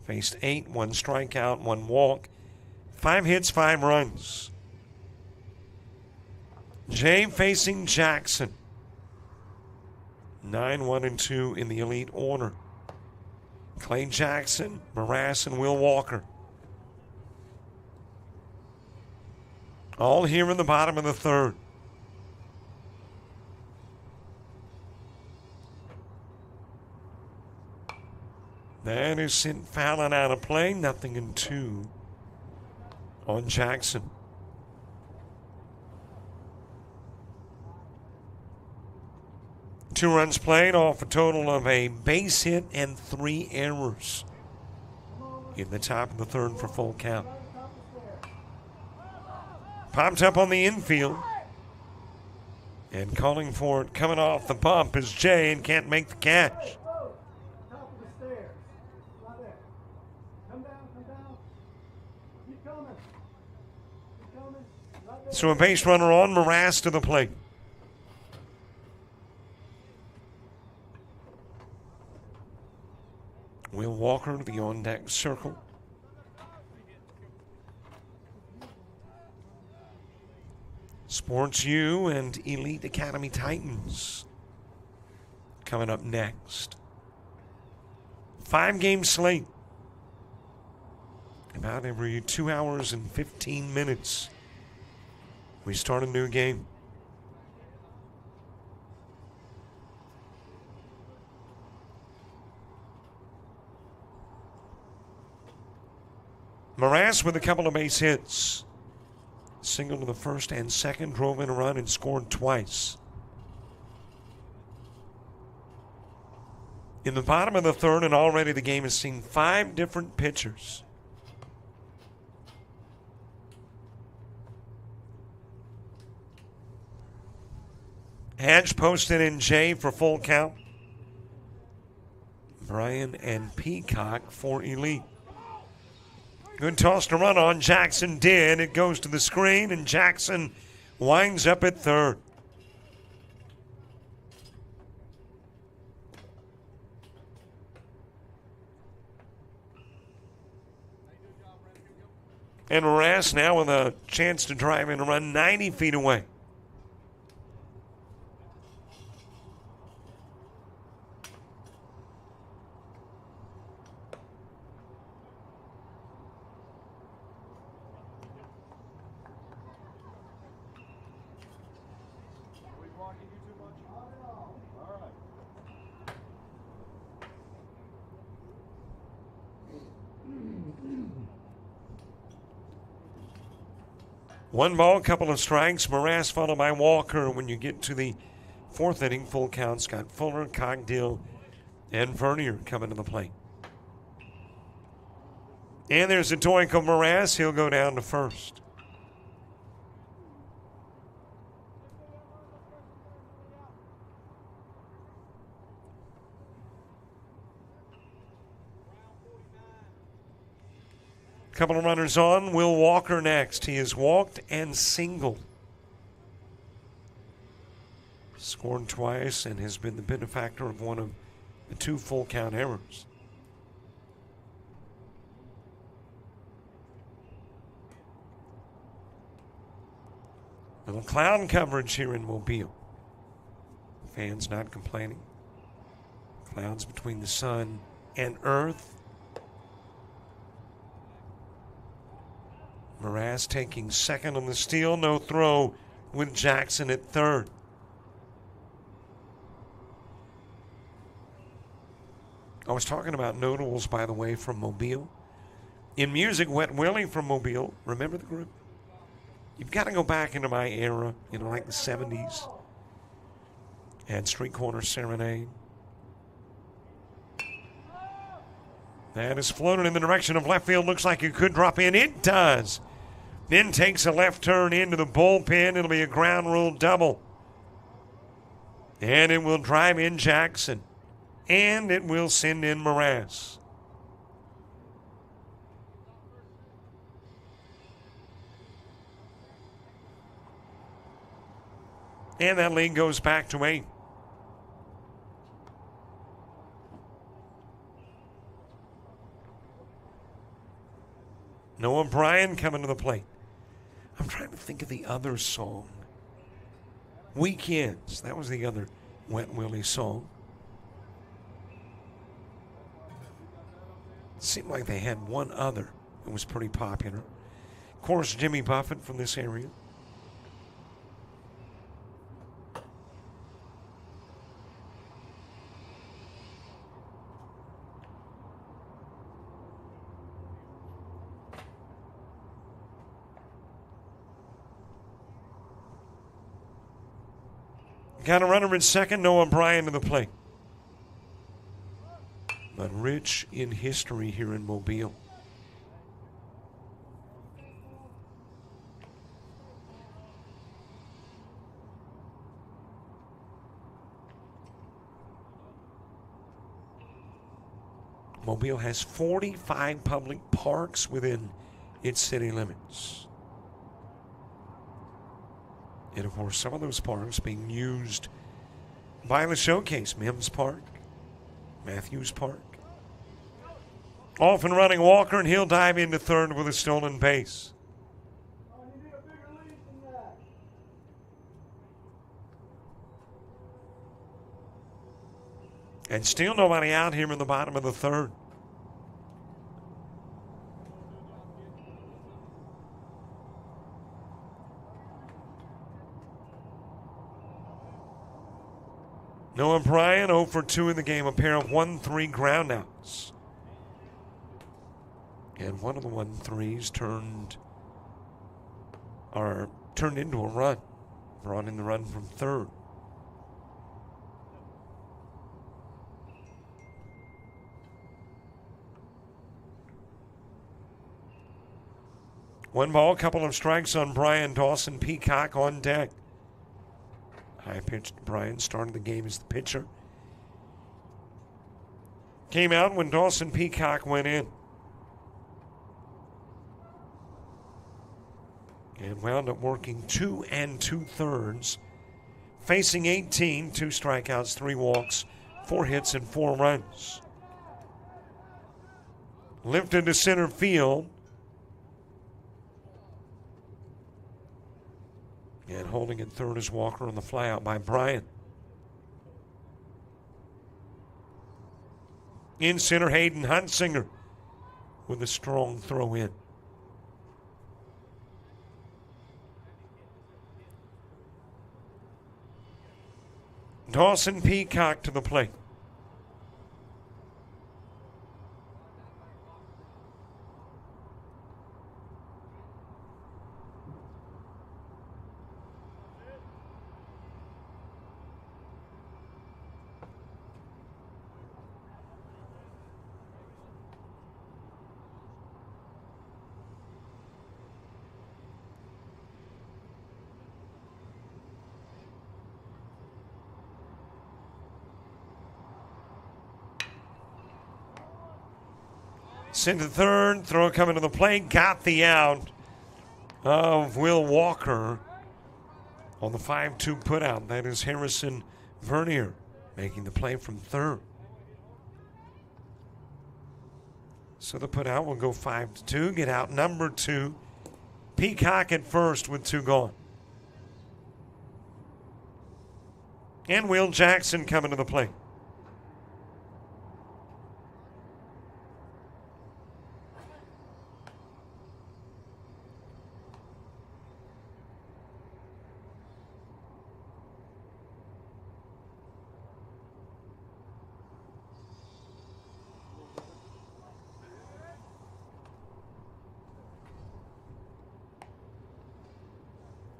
Faced 8, 1 strikeout, 1 walk, 5 hits, 5 runs. Jay facing Jackson. 9-1-2 in the elite order. Clay Jackson, Morass, and Will Walker. All here in the bottom of the third. That is sent fouling out of play. 0-2 on Jackson. Two runs played off a total of a base hit and 3 errors in the top of the third for full count. Popped up on the infield. And calling for it coming off the bump is Jay and can't make the catch. So a base runner on, Morass to the plate. Will Walker to the on-deck circle. Sports U and Elite Academy Titans coming up next. 5-game slate. About every 2 hours and 15 minutes, we start a new game. Morass with a couple of base hits. Single to the first and second, drove in a run and scored twice. In the bottom of the third, and already the game has seen 5 different pitchers. Hatch posted in Jay for full count. Bryan and Peacock for elite. Good toss to run on. Jackson did. It goes to the screen, and Jackson winds up at third. And Morass now with a chance to drive in a run 90 feet away. One ball, couple of strikes. Morass followed by Walker. When you get to the fourth inning, full count. Scott Fuller, Cogdill, and Vernier coming to the plate. And there's a doink of Morass. He'll go down to first. Couple of runners on. Will Walker next. He has walked and singled. Scored twice and has been the benefactor of one of the 2 full count errors. Little cloud coverage here in Mobile. Fans not complaining. Clouds between the sun and earth. Morass taking second on the steal. No throw with Jackson at third. I was talking about notables, by the way, from Mobile. In music, Wet Willie from Mobile. Remember the group? You've got to go back into my era, like the 70s. And Street Corner Serenade. That is floated in the direction of left field. Looks like it could drop in. It does. Then takes a left turn into the bullpen. It'll be a ground rule double. And it will drive in Jackson. And it will send in Morass. And that lead goes back to 8. Noah Bryan coming to the plate. I'm trying to think of the other song. Weekends. That was the other Wet Willie song. It seemed like they had one other that was pretty popular. Of course, Jimmy Buffett from this area. Got a runner in second, Noah Bryan to the plate. But rich in history here in Mobile. Mobile has 45 public parks within its city limits. And of course, some of those parks being used by the showcase. Mims Park, Matthews Park. Off and running Walker, and he'll dive into third with a stolen base. And still nobody out here in the bottom of the third. Noah Bryan 0 for 2 in the game, a pair of 1-3 groundouts. And one of the 1-3s turned into a run. Brought in the run from third. One ball, couple of strikes on Brian. Dawson Peacock on deck. High pitch to Brian, started the game as the pitcher. Came out when Dawson Peacock went in. And wound up working 2 2/3. Facing 18, 2 strikeouts, 3 walks, 4 hits, and 4 runs. Lifted to center field. And holding at third is Walker on the flyout by Bryant. In center, Hayden Hunsinger with a strong throw in. Dawson Peacock to the plate. Sent to third, throw coming to the plate, got the out of Will Walker on the 5-2 putout. That is Harrison Vernier making the play from third. So the putout will go 5-2, get out number 2. Peacock at first with 2 gone. And Will Jackson coming to the plate.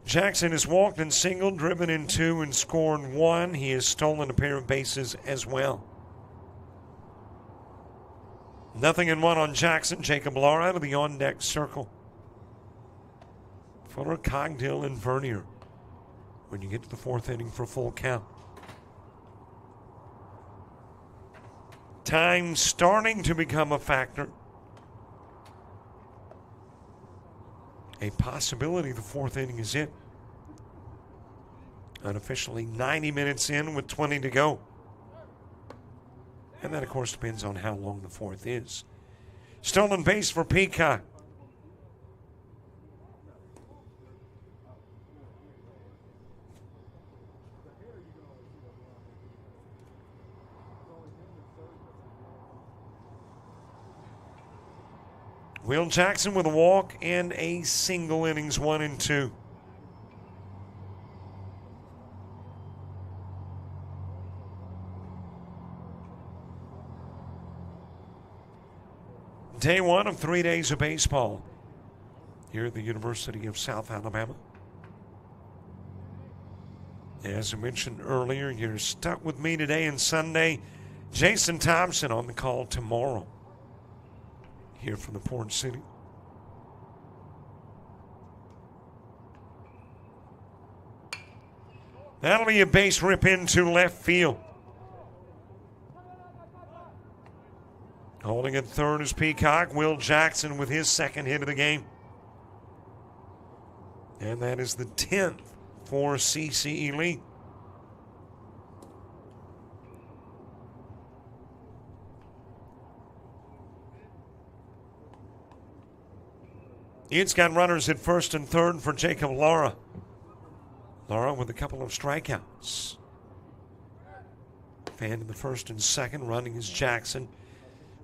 Jackson has walked and singled, driven in 2, and scored 1. He has stolen a pair of bases as well. 0-1 on Jackson. Jacob Lara out of the on-deck circle. Fuller, Cogdill, and Vernier when you get to the 4th inning for full count. Time starting to become a factor. A possibility the 4th inning is it. Unofficially 90 minutes in with 20 to go. And that, of course, depends on how long the fourth is. Stolen base for Peacock. Will Jackson with a walk and a single, innings 1 and 2. Day 1 of 3 days of baseball here at the University of South Alabama. As I mentioned earlier, you're stuck with me today and Sunday. Jason Thompson on the call tomorrow here from the Port City. That'll be a base rip into left field. Holding at third is Peacock. Will Jackson with his second hit of the game. And that is the 10th for CC Elite. It's got runners at first and third for Jacob Lara. Lara with a couple of strikeouts. Fan in the first and second, running is Jackson.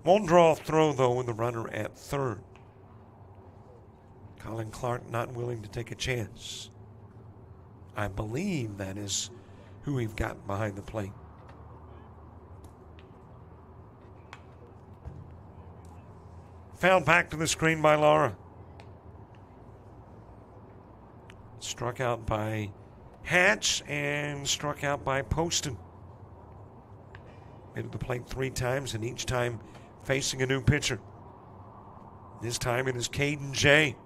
Won't draw a throw, though, with the runner at third. Colin Clark not willing to take a chance. I believe that is who we've got behind the plate. Fouled back to the screen by Lara. Struck out by Hatch and struck out by Poston. Made to the plate 3 times, and each time facing a new pitcher. This time it is Caden J.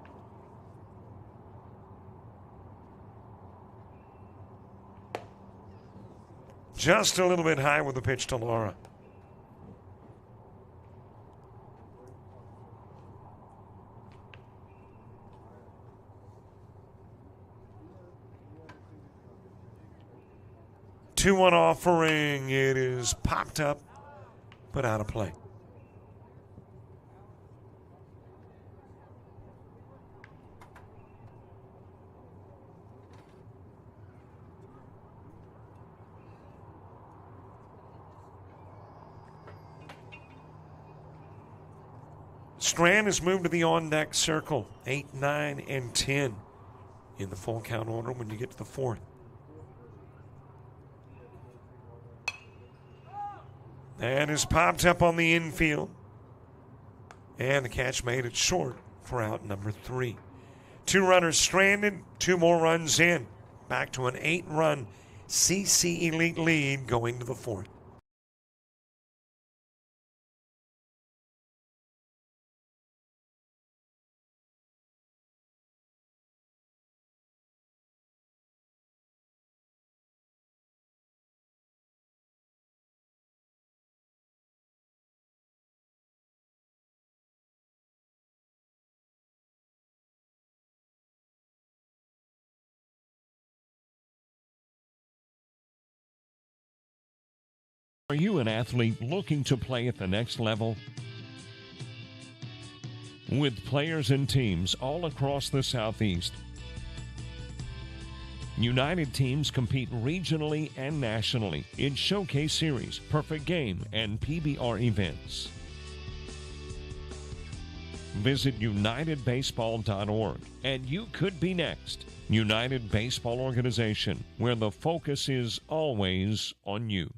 Just a little bit high with the pitch to Lara. Two-one offering. It is popped up, but out of play. Strand has moved to the on-deck circle. 8, 9, and 10 in the full count order when you get to the fourth. That is popped up on the infield. And the catch made it short for out number 3. 2 runners stranded, 2 more runs in. Back to an 8-run CC Elite lead going to the fourth. Are you an athlete looking to play at the next level? With players and teams all across the Southeast, United teams compete regionally and nationally in Showcase Series, Perfect Game, and PBR events. Visit UnitedBaseball.org and you could be next. United Baseball Organization, where the focus is always on you.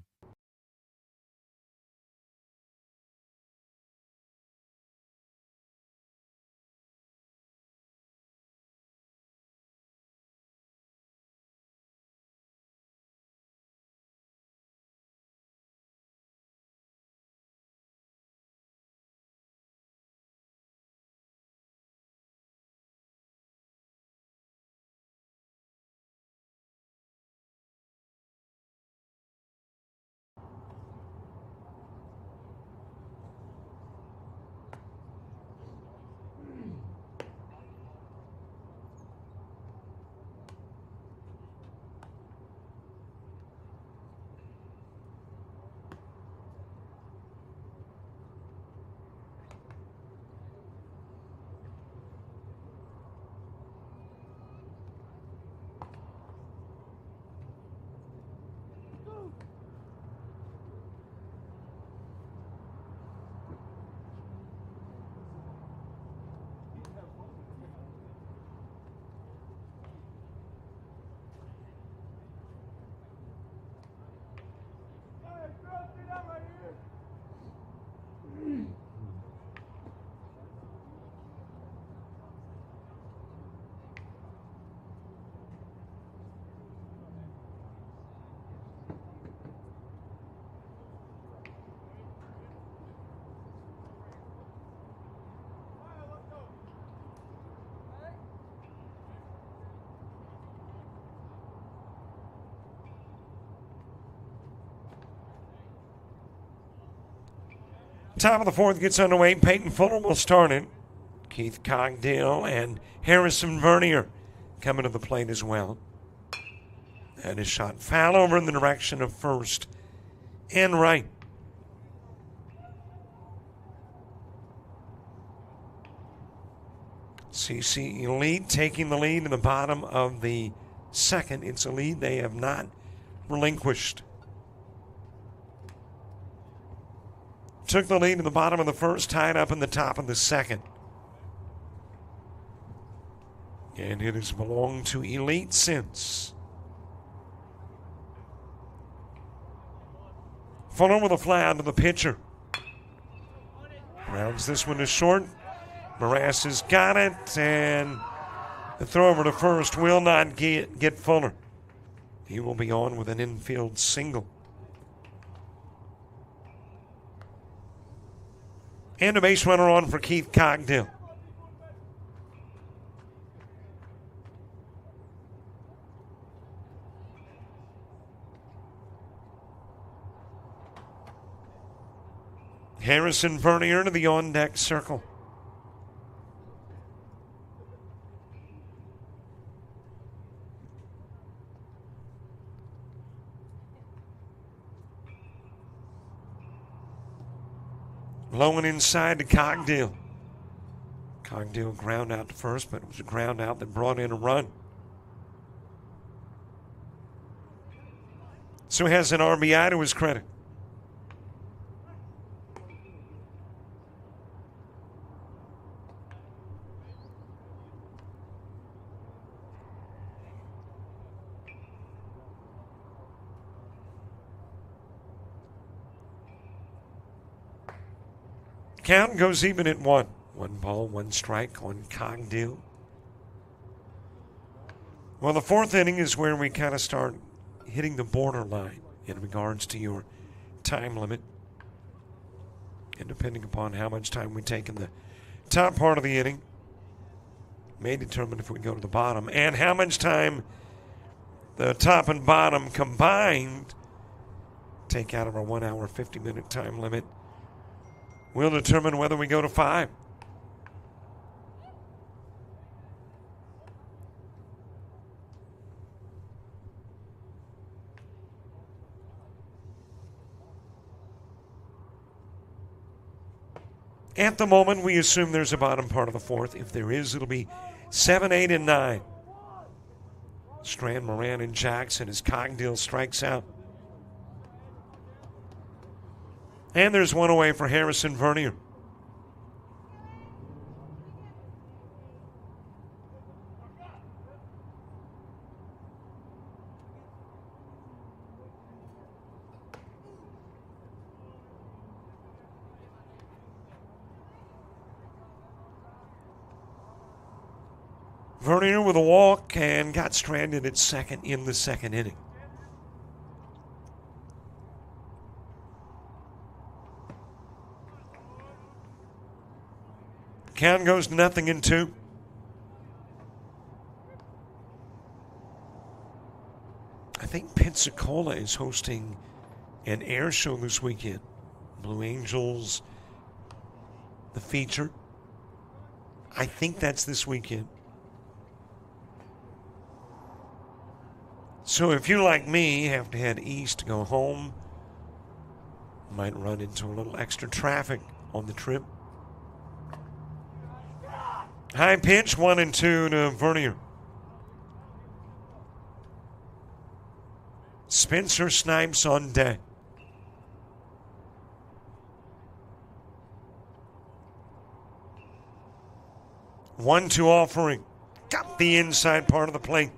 Top of the fourth gets underway. Peyton Fuller will start it. Keith Cogdill and Harrison Vernier coming to the plate as well. And a shot foul over in the direction of first and right. CC Elite taking the lead in the bottom of the second. It's a lead they have not relinquished. Took the lead in the bottom of the first, tied up in the top of the second. And it has belonged to Elite since. Fuller with a fly out to the pitcher. Rounds this one to short. Morass has got it, and the throw over to first will not get Fuller. He will be on with an infield single. And a base runner on for Keith Cogdill. Harrison Vernier to the on-deck circle. Low and inside to Cogdill. Cogdill ground out to first, but it was a ground out that brought in a run. So he has an RBI to his credit. Count goes even at one. 1 ball, 1 strike on Cogdill. Well, the fourth inning is where we kind of start hitting the borderline in regards to your time limit. And depending upon how much time we take in the top part of the inning, may determine if we go to the bottom. And how much time the top and bottom combined take out of our 1 hour, 50-minute time limit will determine whether we go to 5. At the moment, we assume there's a bottom part of the fourth. If there is, it'll be 7, 8, and 9. Strand, Moran, and Jackson as Cogdill strikes out. And there's one away for Harrison Vernier. Vernier with a walk and got stranded at second in the second inning. Count goes to 0-2. I think Pensacola is hosting an air show this weekend. Blue Angels, the feature. I think that's this weekend. So if you, like me, have to head east to go home, might run into a little extra traffic on the trip. High pitch, 1-2 to Vernier. Spencer Snipes on deck. One-two offering. Got the inside part of the plate.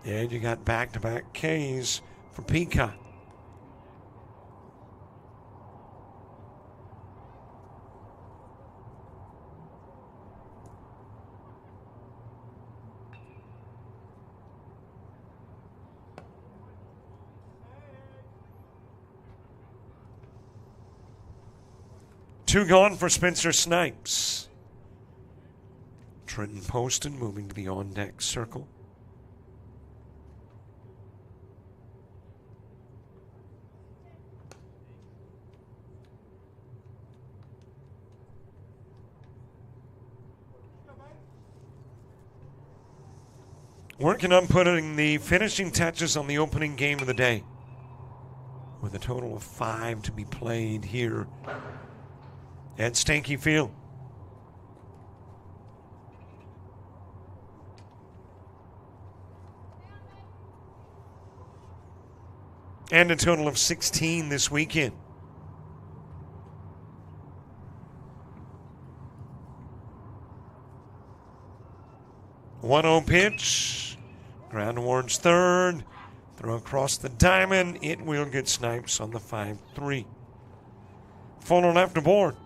And you got back-to-back Ks for Peacock. Two gone for Spencer Snipes. Trenton Poston moving to the on-deck circle. working on putting the finishing touches on the opening game of the day, with a total of 5 to be played here at Stanky Field. And a total of 16 this weekend. 1-0 pitch. Ground towards third. Throw across the diamond. It will get Snipes on the 5-3. Fuller left aboard.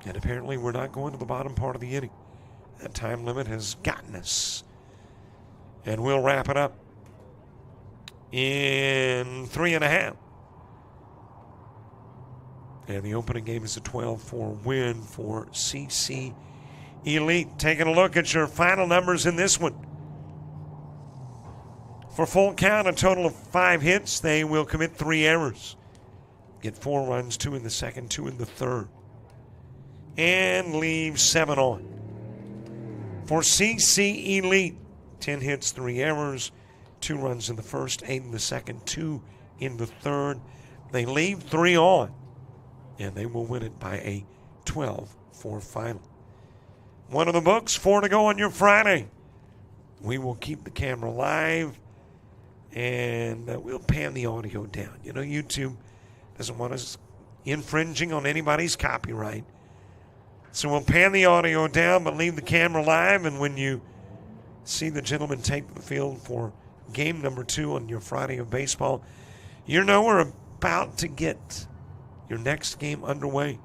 And apparently we're not going to the bottom part of the inning. That time limit has gotten us. And we'll wrap it up in 3.5. And the opening game is a 12-4 win for CC Elite. Taking a look at your final numbers in this one. For full count, a total of 5 hits. They will commit 3 errors. Get 4 runs, 2 in the second, 2 in the third. And leave 7 on. For CC Elite, 10 hits, 3 errors, 2 runs in the first, 8 in the second, 2 in the third. They leave 3 on, and they will win it by a 12-4 final. One of the books, 4 to go on your Friday. We will keep the camera live, and we'll pan the audio down. You know, YouTube doesn't want us infringing on anybody's copyright. So we'll pan the audio down, but leave the camera live, and when you see the gentleman take the field for game number 2 on your Friday of baseball, you know we're about to get your next game underway.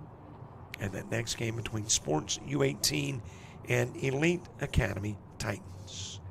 And that next game between Sports U18 and Elite Academy Titans.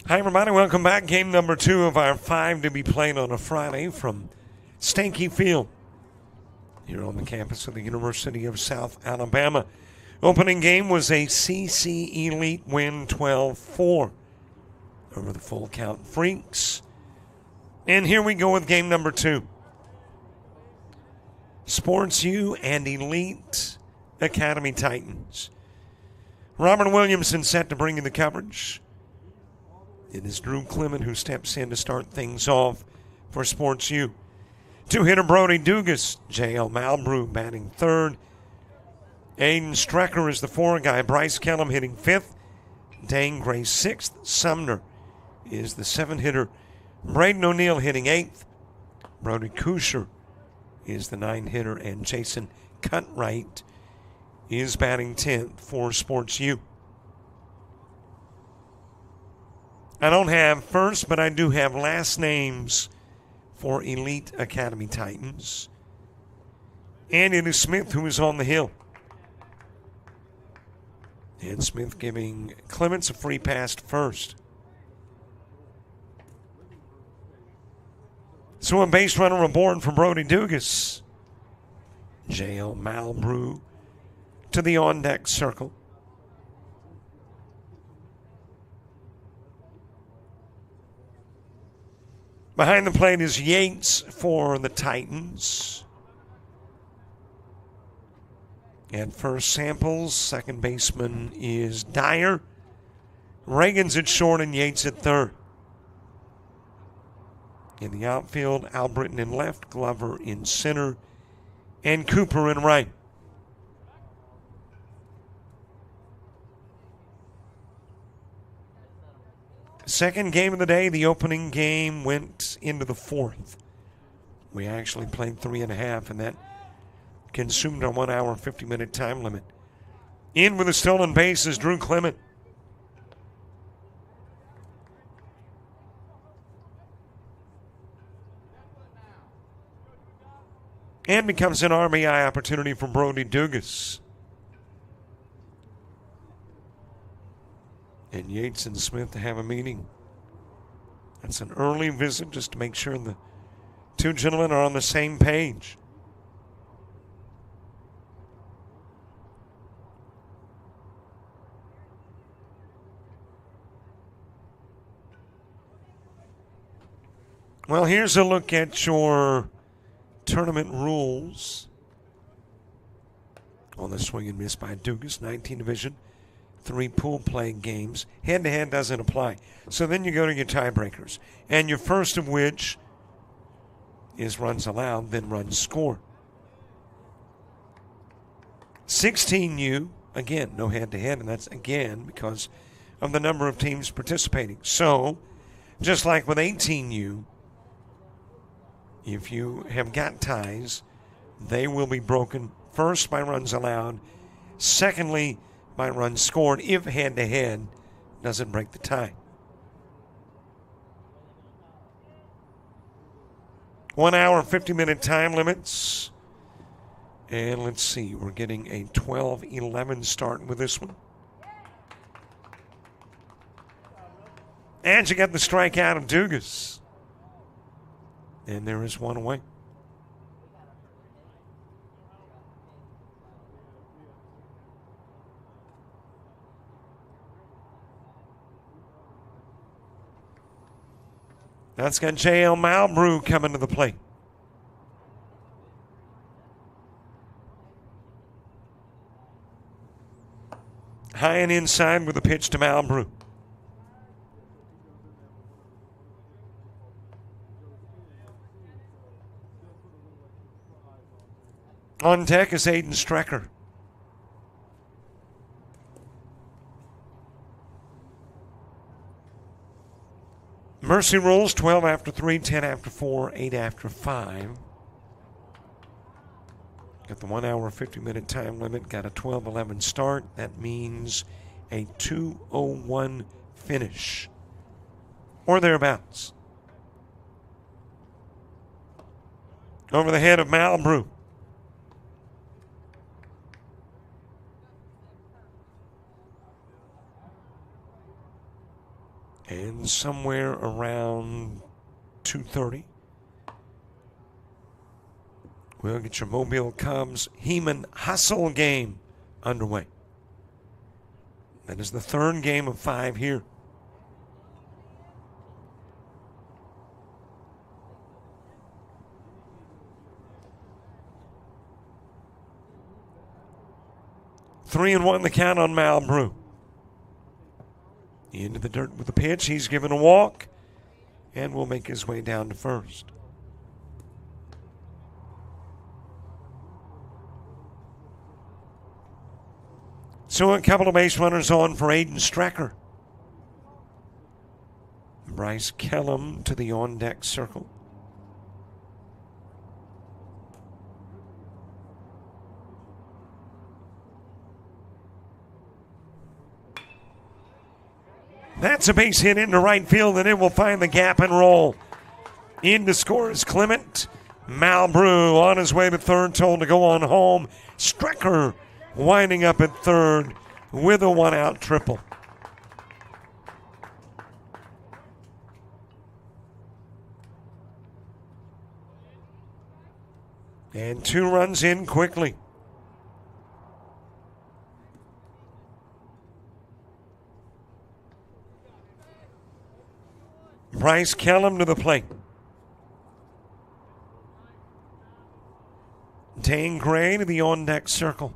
Hi, everybody. Welcome back. Game number 2 of our 5 to be played on a Friday from Stanky Field here on the campus of the University of South Alabama. Opening game was a CC Elite win 12-4 over the Full Count Freaks. And here we go with game number 2. Sports U and Elite Academy Titans. Robert Williamson set to bring in the coverage. It is Drew Clement who steps in to start things off for Sports U. Two-hitter Brody Dugas, J.L. Malbrew batting third. Aiden Strecker is the 4 guy. Bryce Kellum hitting 5th. Dane Gray 6th. Sumner is the 7-hitter. Braden O'Neill hitting 8th. Brody Kusher is the 9-hitter. And Jason Cutright is batting 10th for Sports U. I don't have first, but I do have last names for Elite Academy Titans. And it is Smith who is on the hill. And Smith giving Clements a free pass first. So a base runner aboard for Brody Dugas. J.L. Malbrew to the on-deck circle. Behind the plate is Yates for the Titans. At first samples, second baseman is Dyer. Reagan's at short and Yates at third. In the outfield, Albritton in left, Glover in center, and Cooper in right. Second game of the day, the opening game went into the 4th. We actually played 3.5, and that consumed our 1 hour, 50-minute time limit. In with a stolen base is Drew Clement. And becomes an RBI opportunity for Brody Dugas. And Yates and Smith have a meeting. That's an early visit just to make sure the two gentlemen are on the same page. Well, here's a look at your tournament rules. On the swing and miss by Dugas, 19 division. 3 pool play games. Head-to-head doesn't apply. So then you go to your tiebreakers. And your first of which is runs allowed, then runs scored. 16U, again, no head-to-head, and that's again because of the number of teams participating. So, just like with 18U, if you have got ties, they will be broken first by runs allowed, secondly by runs scored if head-to-head doesn't break the tie. 1 hour, 50-minute time limits. And let's see, we're getting a 12-11 start with this one. And you got the strikeout of Dugas. And there is one away. That's got J.L. Malbrew coming to the plate. High and inside with a pitch to Malbrew. On deck is Aiden Strecker. Mercy rules 12 after 3, 10 after 4, 8 after 5. Got the 1 hour, 50-minute time limit. Got a 12-11 start. That means a 2:01 finish. Or thereabouts. Over the head of Malbrew. And begin somewhere around 2:30. We'll get your Mobile Cubs Heman Hustle game underway. That is the third game of 5 here. Three and 1 the count on Malbrew. Into the dirt with the pitch. He's given a walk and will make his way down to first. So a couple of base runners on for Aiden Strecker. Bryce Kellum to the on-deck circle. That's a base hit into right field, and it will find the gap and roll. In to score is Clement. Malbrew on his way to third, told to go on home. Strecker winding up at third with a one-out triple. And 2 runs in quickly. Bryce Kellum to the plate. Dane Gray to the on-deck circle.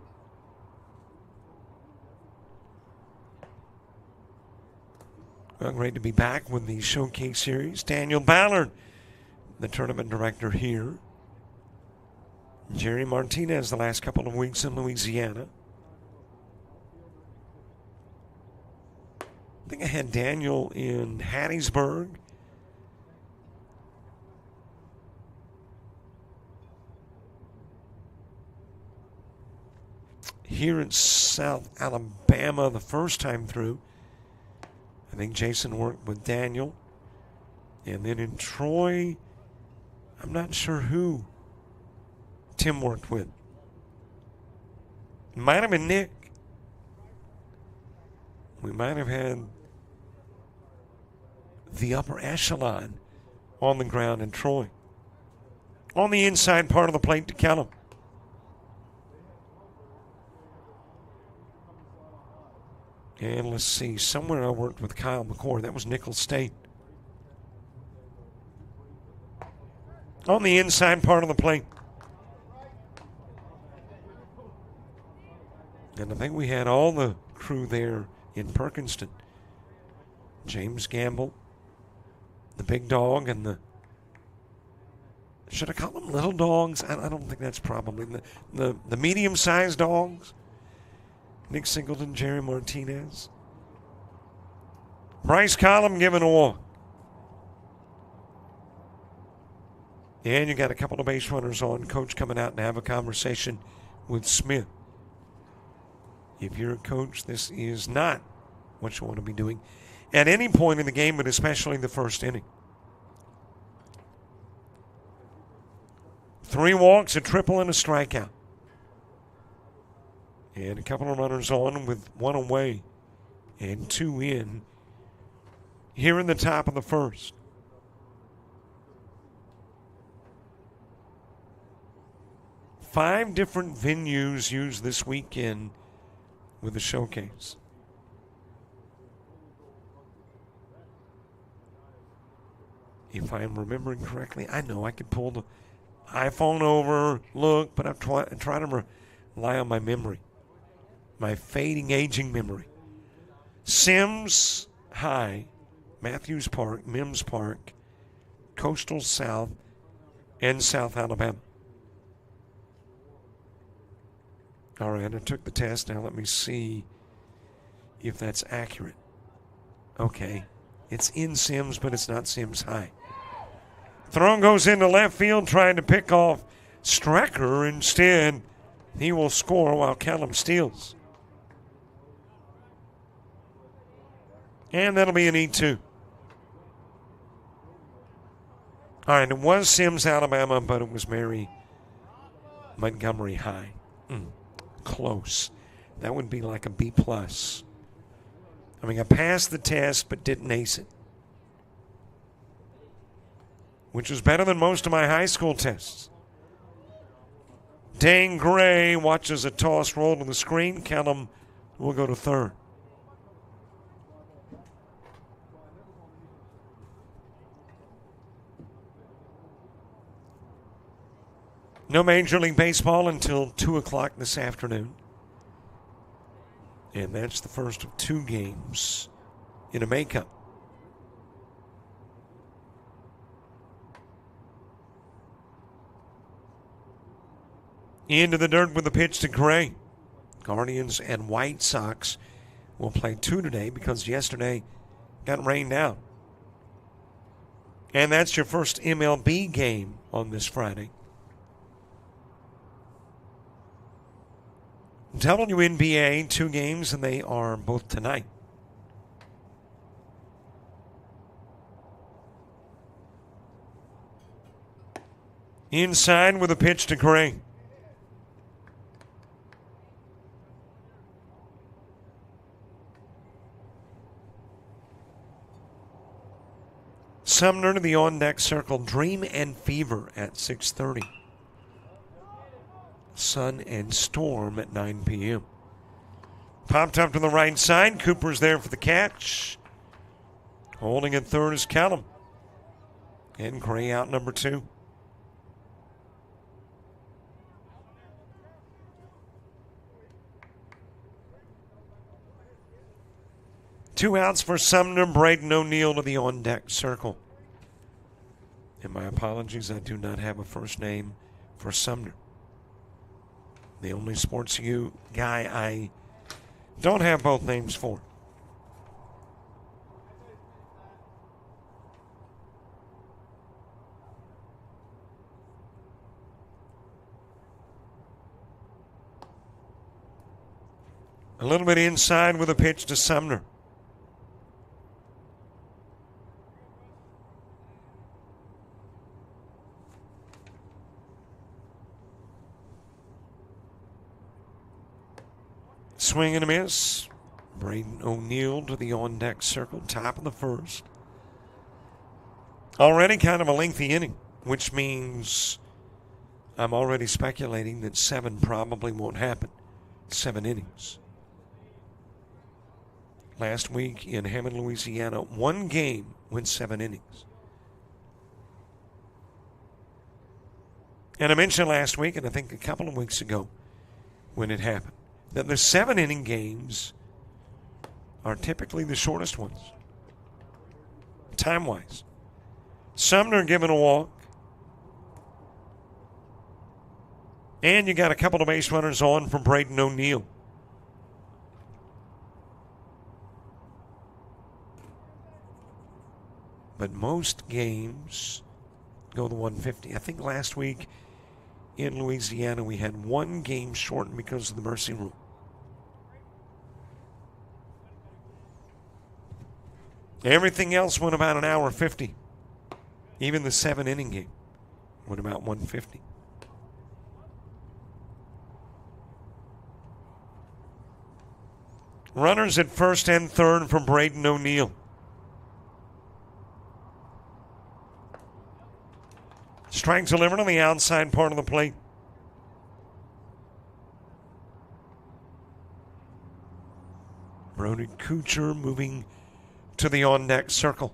Well, great to be back with the Showcase Series. Daniel Ballard, the tournament director here. Jerry Martinez the last couple of weeks in Louisiana. I think I had Daniel in Hattiesburg. Here in South Alabama the first time through. I think Jason worked with Daniel. And then in Troy, I'm not sure who Tim worked with. Might have been Nick. We might have had the upper echelon on the ground in Troy. On the inside part of the plate to Kellum. And let's see, somewhere I worked with Kyle McCord. That was Nicholls State. On the inside part of the plate. And I think we had all the crew there in Perkinston. James Gamble, the big dog, and the... Should I call them little dogs? I don't think that's probably... The medium-sized dogs. Nick Singleton, Jerry Martinez. Bryce Collum giving a walk. And you got a couple of base runners on. Coach coming out and have a conversation with Smith. If you're a coach, this is not what you want to be doing at any point in the game, but especially the first inning. 3 walks, a triple, and a strikeout. And a couple of runners on with 1 away and 2 in here in the top of the first. Five different venues used this weekend with the showcase. If I'm remembering correctly, I know I could pull the iPhone over, look, but I'm trying to rely on my memory. My fading, aging memory. Sims High, Matthews Park, Mims Park, Coastal South, and South Alabama. All right, I took the test. Now let me see if that's accurate. Okay, it's in Sims, but it's not Sims High. Throw goes into left field, trying to pick off Strecker. Instead, he will score while Kellum steals. And that'll be an E2. All right, it was Sims, Alabama, but it was Mary Montgomery High. Close. That would be like a B+. I mean, I passed the test, but didn't ace it. which is better than most of my high school tests. Dane Gray watches a toss roll to the screen. Kellum will go to third. No Major League Baseball until 2 o'clock this afternoon. And that's the first of 2 games in a makeup. Into the dirt with the pitch to Gray. Guardians and White Sox will play 2 today because yesterday got rained out. And that's your first MLB game on this Friday. WNBA, 2 games, and they are both tonight. Inside with a pitch to Gray. Sumner to the on-deck circle. Dream and Fever at 6:30. Sun and Storm at 9 p.m. Popped up to the right side. Cooper's there for the catch. Holding at third is Kellum. And Gray out number 2. Two outs for Sumner. Braden O'Neill to the on-deck circle. And my apologies, I do not have a first name for Sumner. The only Sports U guy I don't have both names for. A little bit inside with a pitch to Sumner. Swing and a miss. Braden O'Neill to the on-deck circle, top of the first. Already kind of a lengthy inning, which means I'm already speculating that 7 probably won't happen. 7 innings. Last week in Hammond, Louisiana, 1 game went 7 innings. And I mentioned last week, and I think a couple of weeks ago when it happened, that the 7-inning games are typically the shortest ones, time-wise. Sumner given a walk. And you got a couple of base runners on from Braden O'Neill. But most games go the 150. I think last week in Louisiana we had 1 game shortened because of the mercy rule. Everything else went about an hour 50. Even the 7-inning game went about 150. Runners at first and third from Braden O'Neill. Strike delivered on the outside part of the plate. Brody Kuchar moving to the on-deck circle.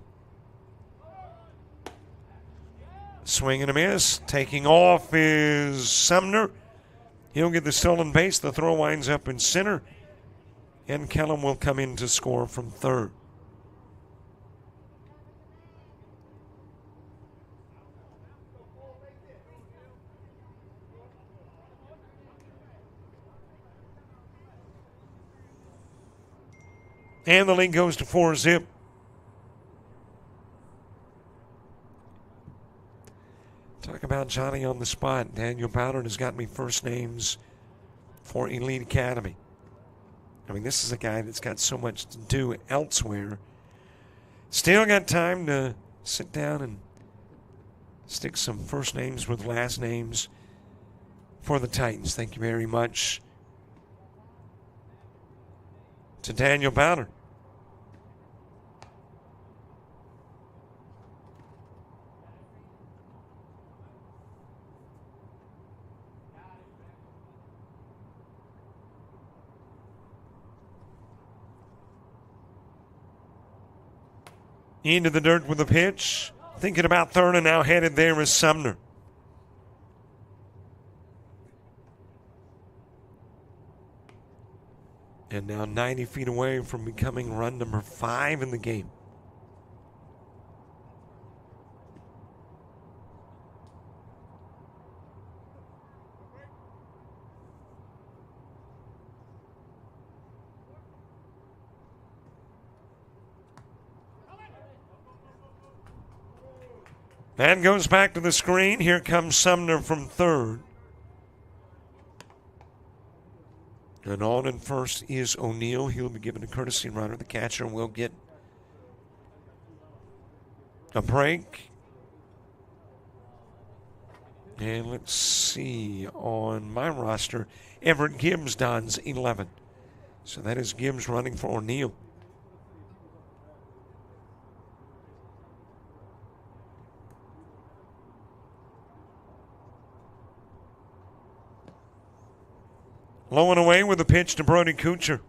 Swing and a miss. Taking off is Sumner. He'll get the stolen base. The throw winds up in center. And Kellum will come in to score from third. And the lead goes to 4-zip. Talk about Johnny on the spot. Daniel Bowden has got me first names for Elite Academy. I mean, this is a guy that's got so much to do elsewhere. Still got time to sit down and stick some first names with last names for the Titans. Thank you very much to Daniel Bowden. Into the dirt with the pitch. Thinking about third, and now headed there is Sumner. And now 90 feet away from becoming run number 5 in the game. And goes back to the screen. Here comes Sumner from third. And on in first is O'Neill. He'll be given a courtesy runner. The catcher will get a break. And let's see, on my roster, Everett Gibbs dons 11. So that is Gibbs running for O'Neill. Low and away with a pitch to Brody Kuchar.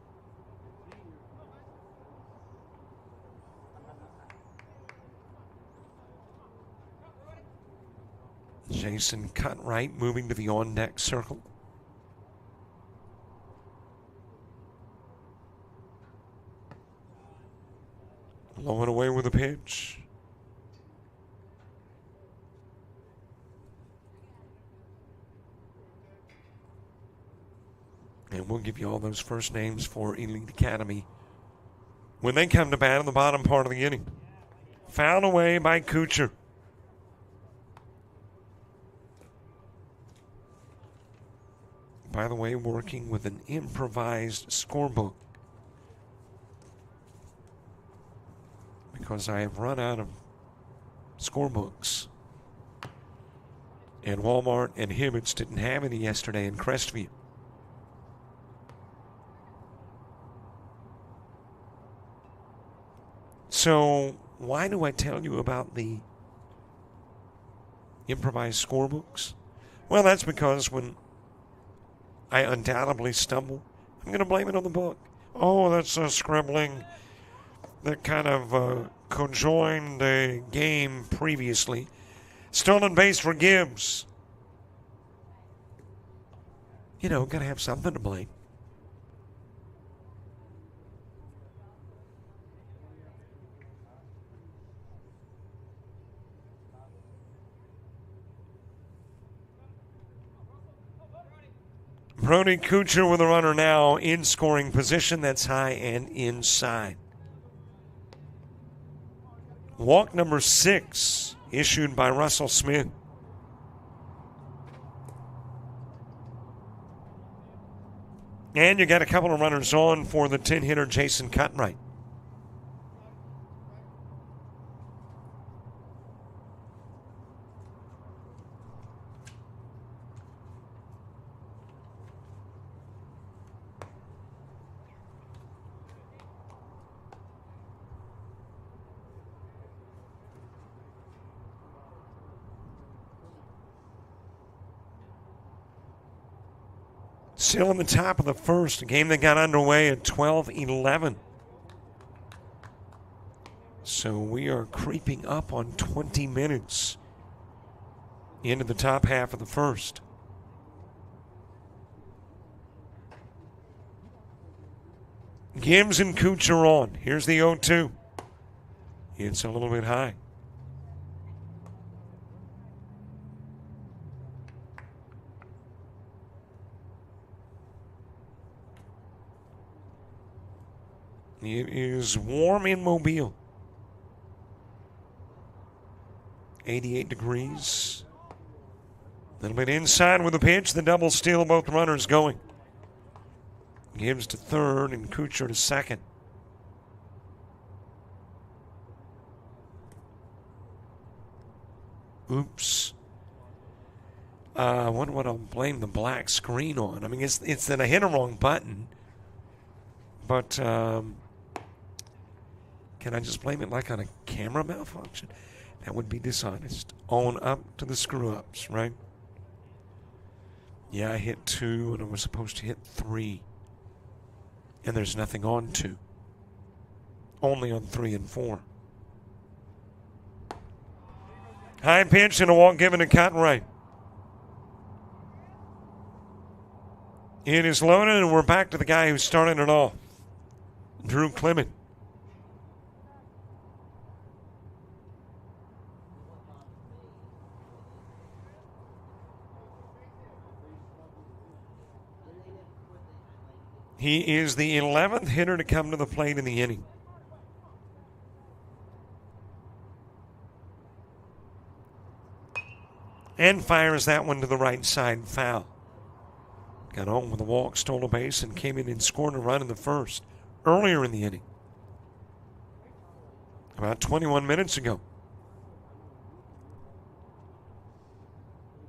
Jason Cutright moving to the on-deck circle. Low and away with a pitch. And we'll give you all those first names for Elite Academy when they come to bat in the bottom part of the inning. Fouled away by Kuchar. By the way, working with an improvised scorebook because I have run out of scorebooks. And Walmart and Hibbett's didn't have any yesterday in Crestview. So why do I tell you about the improvised scorebooks? Well, that's because when I undoubtedly stumble, I'm going to blame it on the book. Oh, that's a scribbling that kind of conjoined a game previously. Stolen base for Gibbs. You know, got to have something to blame. Brody Kuchar with a runner now in scoring position. That's high and inside. Walk number 6 issued by Russell Smith. And you got a couple of runners on for the 10-hitter Jason Cutright. Still in the top of the first, a game that got underway at 12:11. So we are creeping up on 20 minutes into the top half of the first. Gibbs and Kuchar on. Here's the 0-2. It's a little bit high. It is warm in Mobile. 88 degrees. A little bit inside with the pitch. The double steal, both runners going. Gibbs to third and Kuchar to second. Oops. I wonder what I'll blame the black screen on. I mean, it's that I hit a wrong button. But can I just blame it like on a camera malfunction? That would be dishonest. Own up to the screw-ups, right? Yeah, I hit 2 and I was supposed to hit 3. And there's nothing on 2. Only on 3 and 4. High pitch and a walk given to Cottonwright. It is loaded, and we're back to the guy who started it off, Drew Clement. He is the 11th hitter to come to the plate in the inning. And fires that one to the right side, foul. Got home with a walk, stole a base, and came in and scored a run in the first, earlier in the inning. About 21 minutes ago.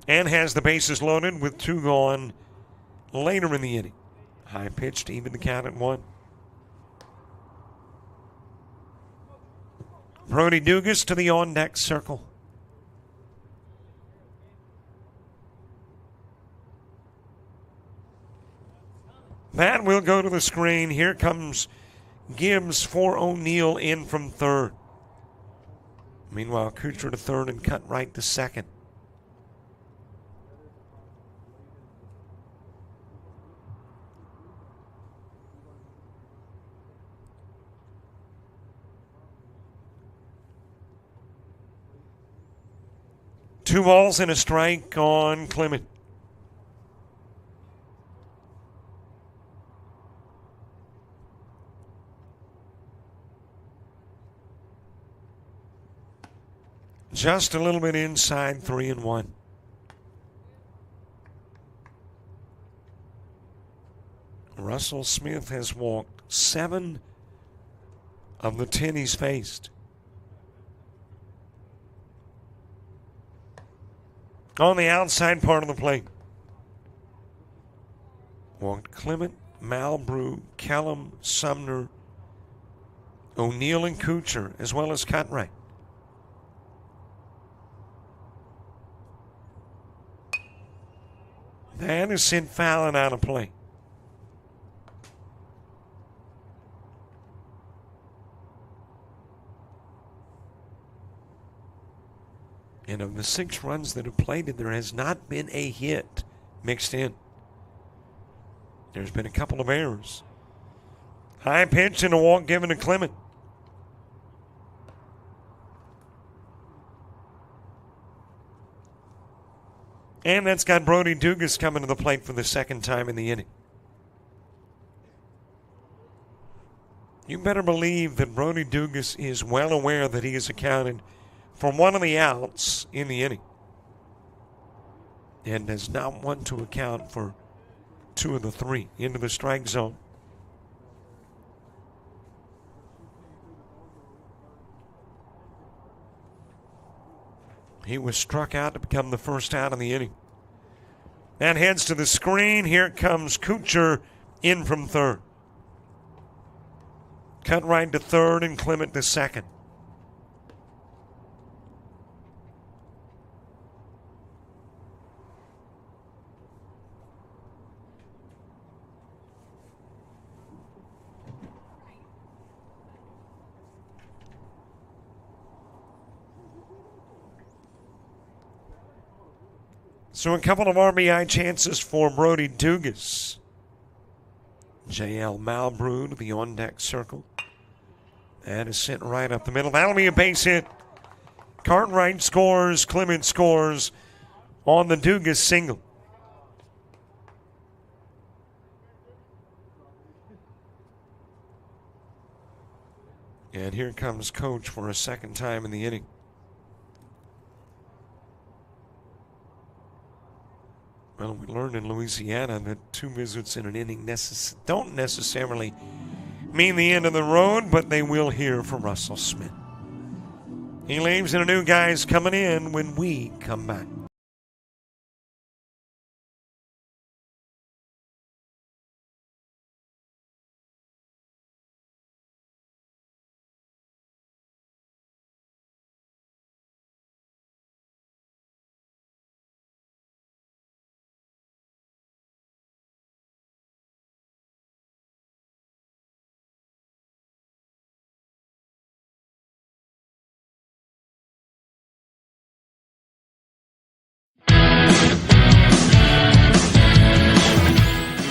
And has the bases loaded with 2 gone later in the inning. High pitch to even the count at 1. Brody Dugas to the on-deck circle. That will go to the screen. Here comes Gibbs for O'Neill in from third. Meanwhile, Kuchar to third and Cottonwright to second. Two balls and a strike on Clement. Just a little bit inside, 3-1. Russell Smith has walked 7 of the 10 he's faced. On the outside part of the plate, walked Clement, Malbrew, Kellum, Sumner, O'Neill, and Kuchar, as well as Cottonwright. That is sent foul and out of play. And of the 6 runs that have plated, there has not been a hit mixed in. There's been a couple of errors. High pitch and a walk given to Clement. And that's got Brody Dugas coming to the plate for the second time in the inning. You better believe that Brody Dugas is well aware that he is accounted for one of the outs in the inning and does not want to account for 2 of the 3 into the strike zone. He was struck out to become the first out of the inning. That heads to the screen. Here comes Kuchar in from third. Cottonwright to third and Clement to second. So a couple of RBI chances for Brody Dugas. J.L. Malbrew to the on-deck circle. That is sent right up the middle. That'll be a base hit. Cartwright scores. Clement scores on the Dugas single. And here comes Coach for a second time in the inning. Well, we learned in Louisiana that 2 visits in an inning don't necessarily mean the end of the road, but they will hear from Russell Smith. He leaves and a new guy's coming in when we come back.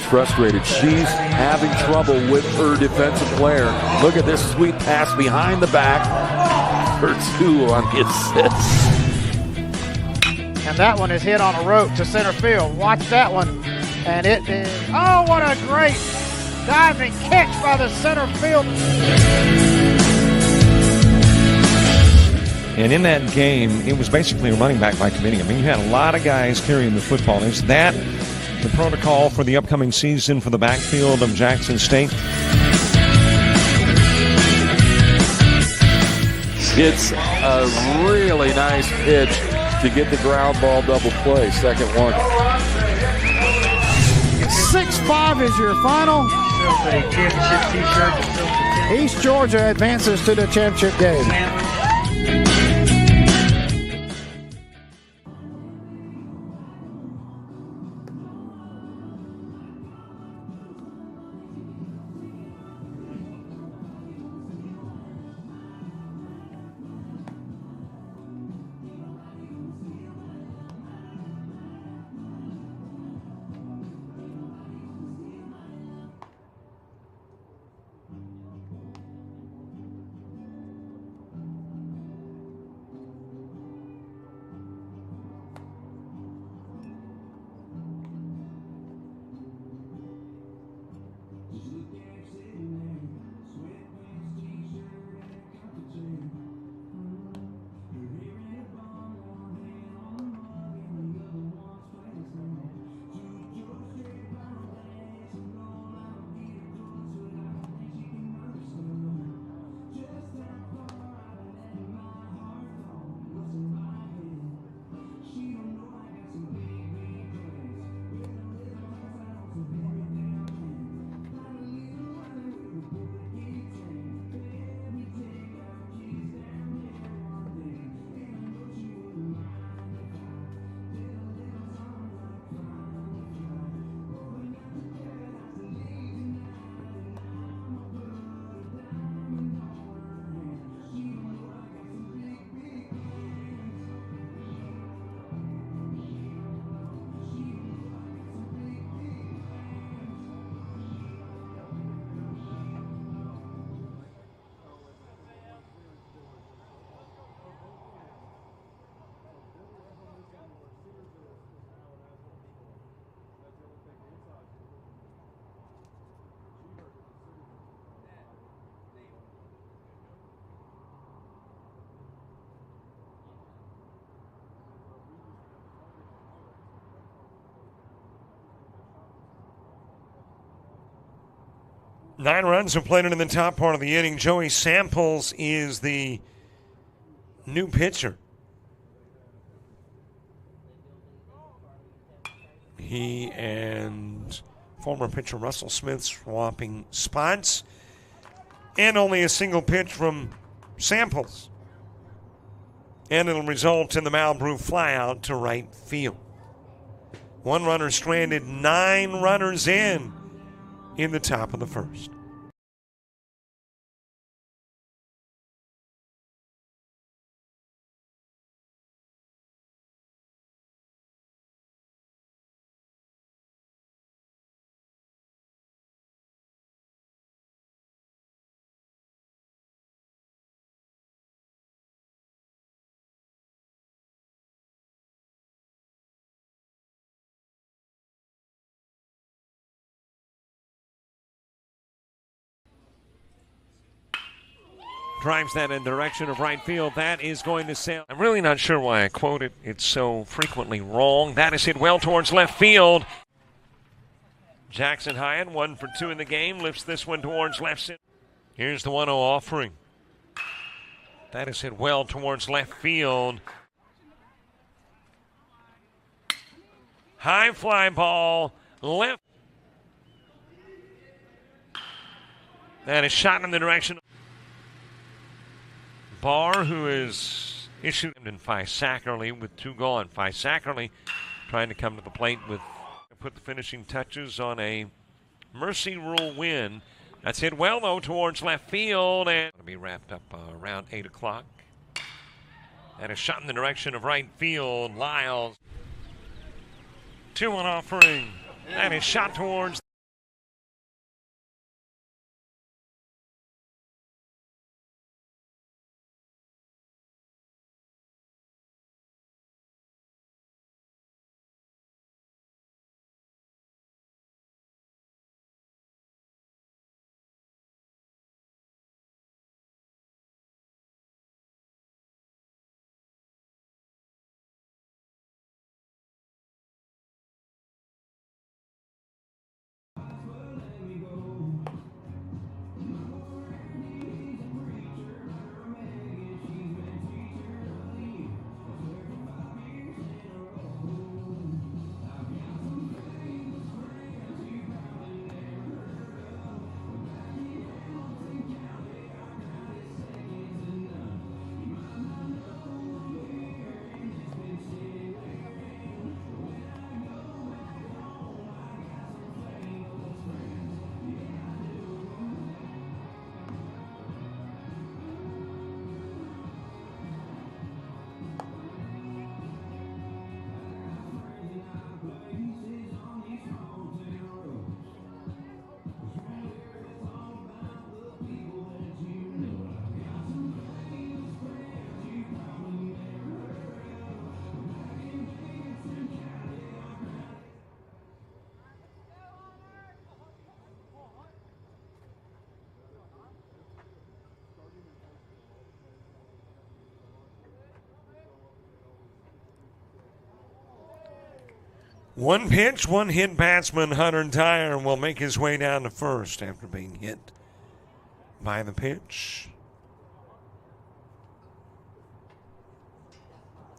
frustrated. She's having trouble with her defensive player. Look at this sweet pass behind the back for 2 on the assist. And that one is hit on a rope to center field. Watch that one. And it is, oh, what a great diving catch by the center field. And in that game, it was basically a running back by committee. I mean, you had a lot of guys carrying the football. Is that the protocol for the upcoming season for the backfield of Jackson State? It's a really nice pitch to get the ground ball double play. Second one. 6-5 is your final. East Georgia advances to the championship game. 9 runs are played in the top part of the inning. Joey Samples is the new pitcher. He and former pitcher Russell Smith swapping spots. And only a single pitch from Samples. And it'll result in the Malbrew flyout to right field. 1 runner stranded, 9 runners in the top of the first. Drives that in the direction of right field. That is going to sail. I'm really not sure why I quote it. It's so frequently wrong. That is hit well towards left field. Jackson Hyatt, 1 for 2 in the game, lifts this one towards left center. Here's the 1-0 offering. That is hit well towards left field. High fly ball, left. That is shot in the direction. Barr, who is issued in Sackerly with 2 gone. Sackerly trying to come to the plate with put the finishing touches on a mercy rule win. That's hit well, though, towards left field, and it'll be wrapped up around 8 o'clock. And a shot in the direction of right field. Lyles. 2-1 offering. And a shot towards One pitch, one hit batsman, Hunter Dyer, will make his way down to first after being hit by the pitch.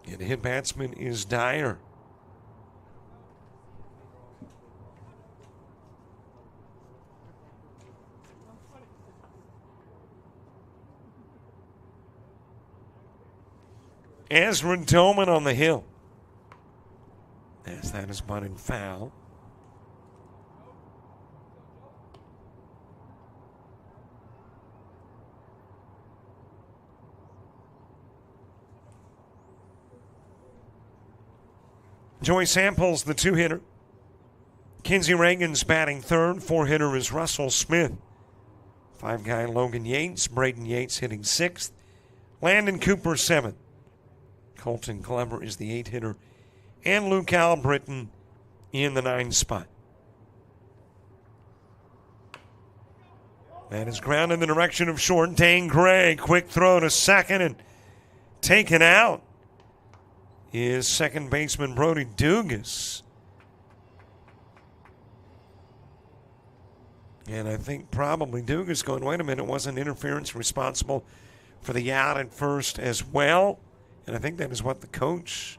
And the hit batsman is Dyer. Ezra Doman on the hill. As that is bunted foul. Joey Samples, the two-hitter. Kinsey Reagan's batting third. Four-hitter is Russell Smith. Five-guy Logan Yates. Braden Yates hitting sixth. Landon Cooper seventh. Colton Glover is the eight-hitter. And Luke Albritton in the ninth spot. That is ground in the direction of short. Dane Gray, quick throw to second and taken out is second baseman Brody Dugas. And I think probably Dugas going, wait a minute, wasn't interference responsible for the out at first as well? And I think that is what the coach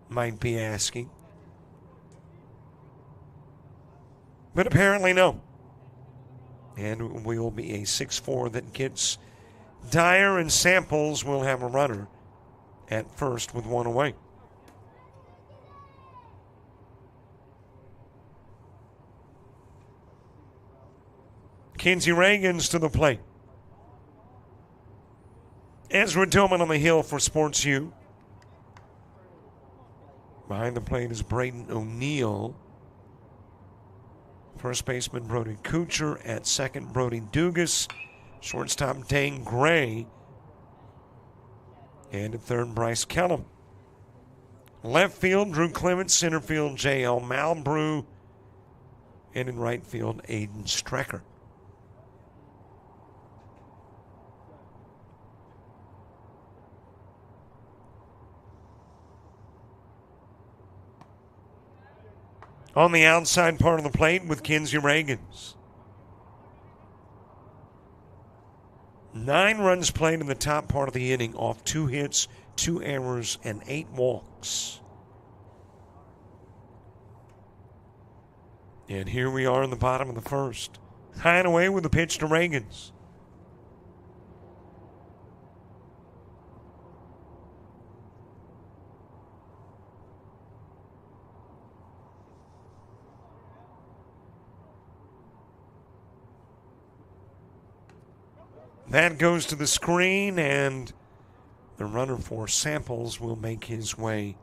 might be asking. But apparently no. And we will be a 6-4 that gets Dyer, and Samples will have a runner at first with one away. Kinsey Reagan's to the plate. Ezra Tillman on the hill for Sports U. Behind the plate is Braden O'Neill. First baseman Brody Kuchar. At second, Brody Dugas. Shortstop Dane Gray. And at third, Bryce Kellum. Left field, Drew Clements. Center field, J.L. Malbrew. And in right field, Aiden Strecker. On the outside part of the plate with Kinsey Reagans. 9 runs played in the top part of the inning off 2 hits, 2 errors, and 8 walks. And here we are in the bottom of the first. High and away with the pitch to Reagans. That goes to the screen, and the runner for Samples will make his way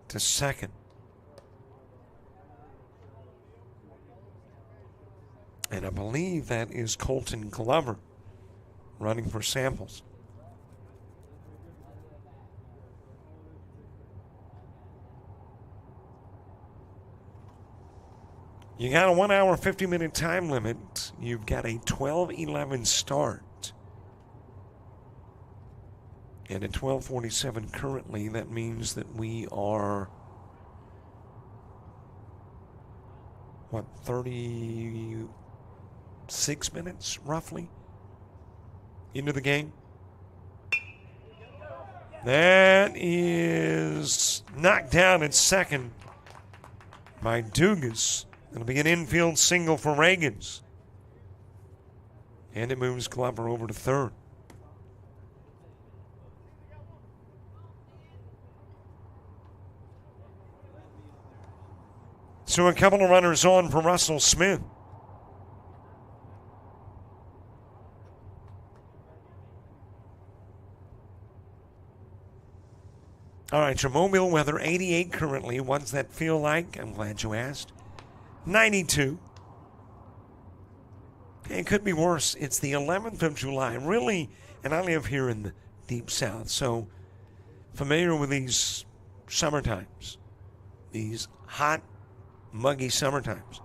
to second. And I believe that is Colton Glover running for Samples. You got a 1 hour, 50-minute time limit. You've got a 12:11 start. And at 12:47 currently, that means that we are, 36 minutes roughly into the game? That is knocked down at second by Dugas. It'll be an infield single for Reagans. And it moves Glover over to third. So a couple of runners on for Russell Smith. All right, your Mobile weather, 88 currently. What's that feel like? I'm glad you asked. 92. It could be worse. It's the 11th of July. Really, and I live here in the deep south, so familiar with these summer times, these hot, muggy summer times.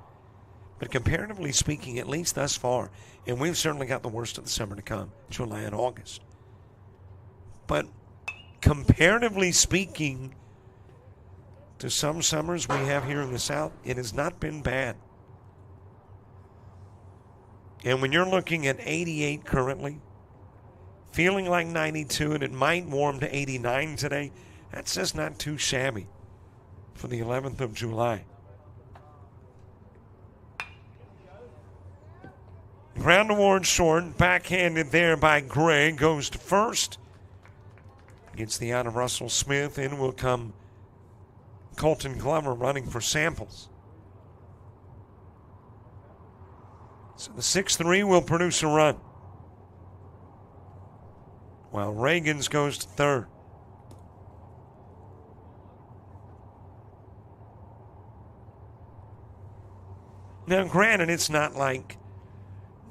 But comparatively speaking, at least thus far, and we've certainly got the worst of the summer to come, July and August. But comparatively speaking to some summers we have here in the South, it has not been bad. And when you're looking at 88 currently, feeling like 92, and it might warm to 89 today, that's just not too shabby for the 11th of July. Ground award short, backhanded there by Gray, goes to first. Gets the out of Russell Smith. In will come Colton Glover running for Samples. So the 6-3 will produce a run, while Reagans goes to third. Now, granted, it's not like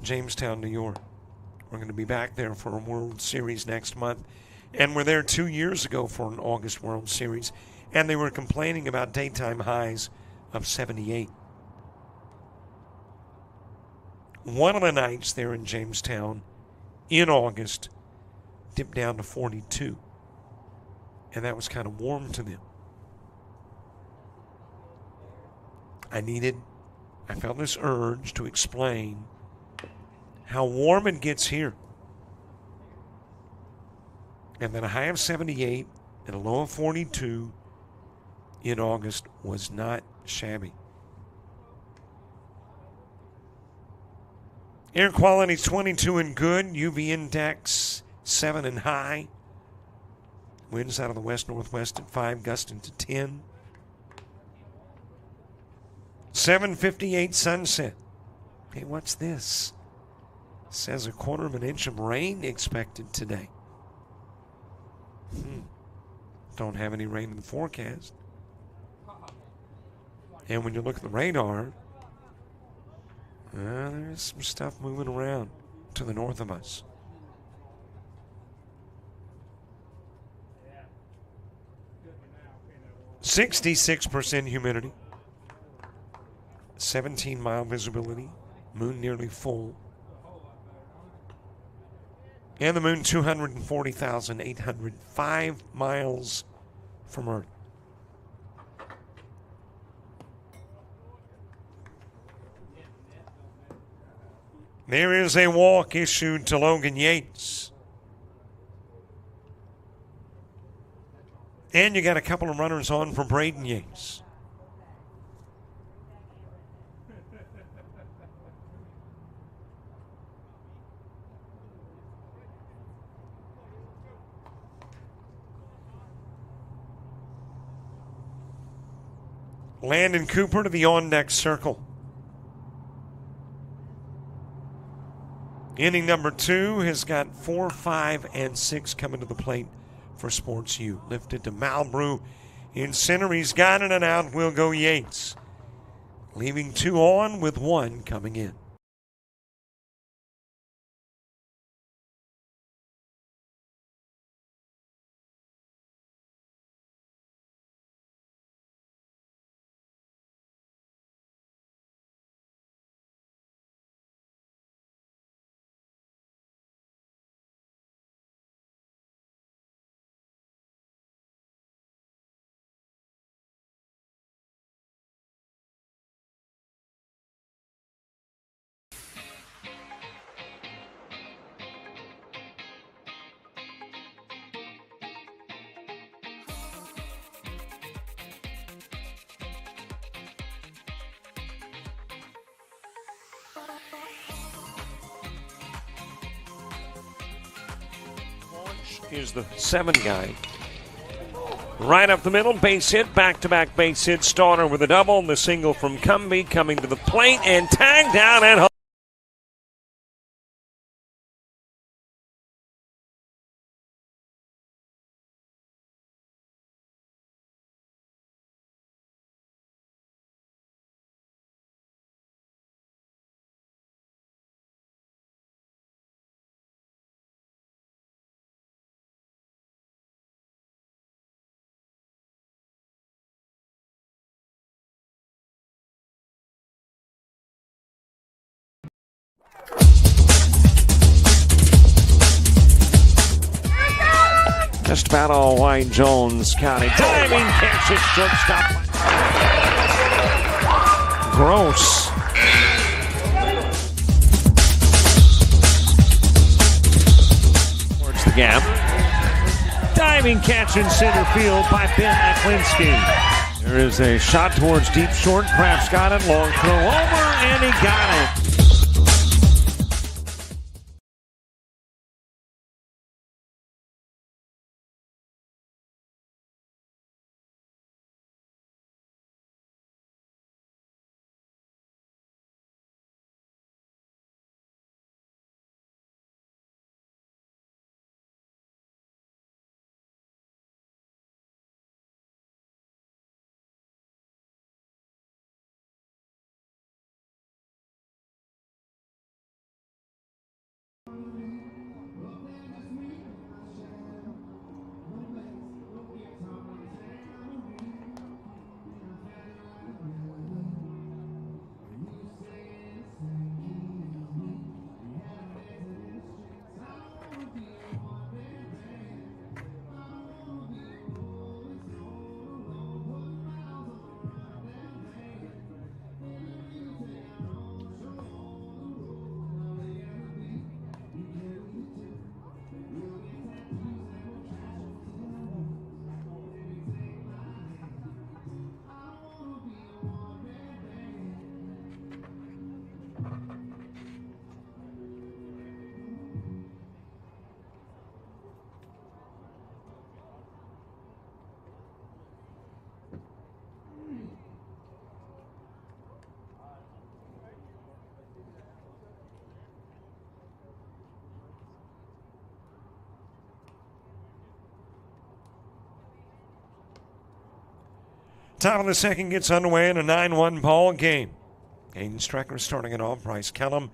Jamestown, New York. We're going to be back there for a World Series next month. And we're there 2 years ago for an August World Series. And they were complaining about daytime highs of 78. One of the nights there in Jamestown in August dipped down to 42. And that was kind of warm to them. I felt this urge to explain how warm it gets here. And that a high of 78 and a low of 42 in August was not shabby. Air quality 22 and good. UV index 7 and high. Winds out of the west-northwest at 5, gusting to 10. 7:58 sunset. Hey, what's this? Says 1/4 inch of rain expected today. Don't have any rain in the forecast. And when you look at the radar, there's some stuff moving around to the north of us. .66% humidity. 17-mile visibility. Moon nearly full. And the moon 240,805 miles from Earth. There is a walk issued to Logan Yates. And you got a couple of runners on for Braden Yates. Landon Cooper to the on-deck circle. Inning number 2 has got 4, 5, and 6 coming to the plate for Sports U. Lifted to Malbrew in center. He's got it, and out will go Yates. Leaving 2 on with 1 coming in. Is the 7 guy. Right up the middle, base hit, back-to-back base hit. Starter with a double, the single from Cumbie coming to the plate and tagged down at home. Just about all White Jones County. Diving catch at shortstop. Gross. Towards the gap. Diving catch in center field by Ben Aklinski. There is a shot towards deep short. Kraft's got it. Long throw over, and he got it. Top of the second gets underway in a 9-1 ball game. Aiden Strecker starting it off. Bryce Kellum,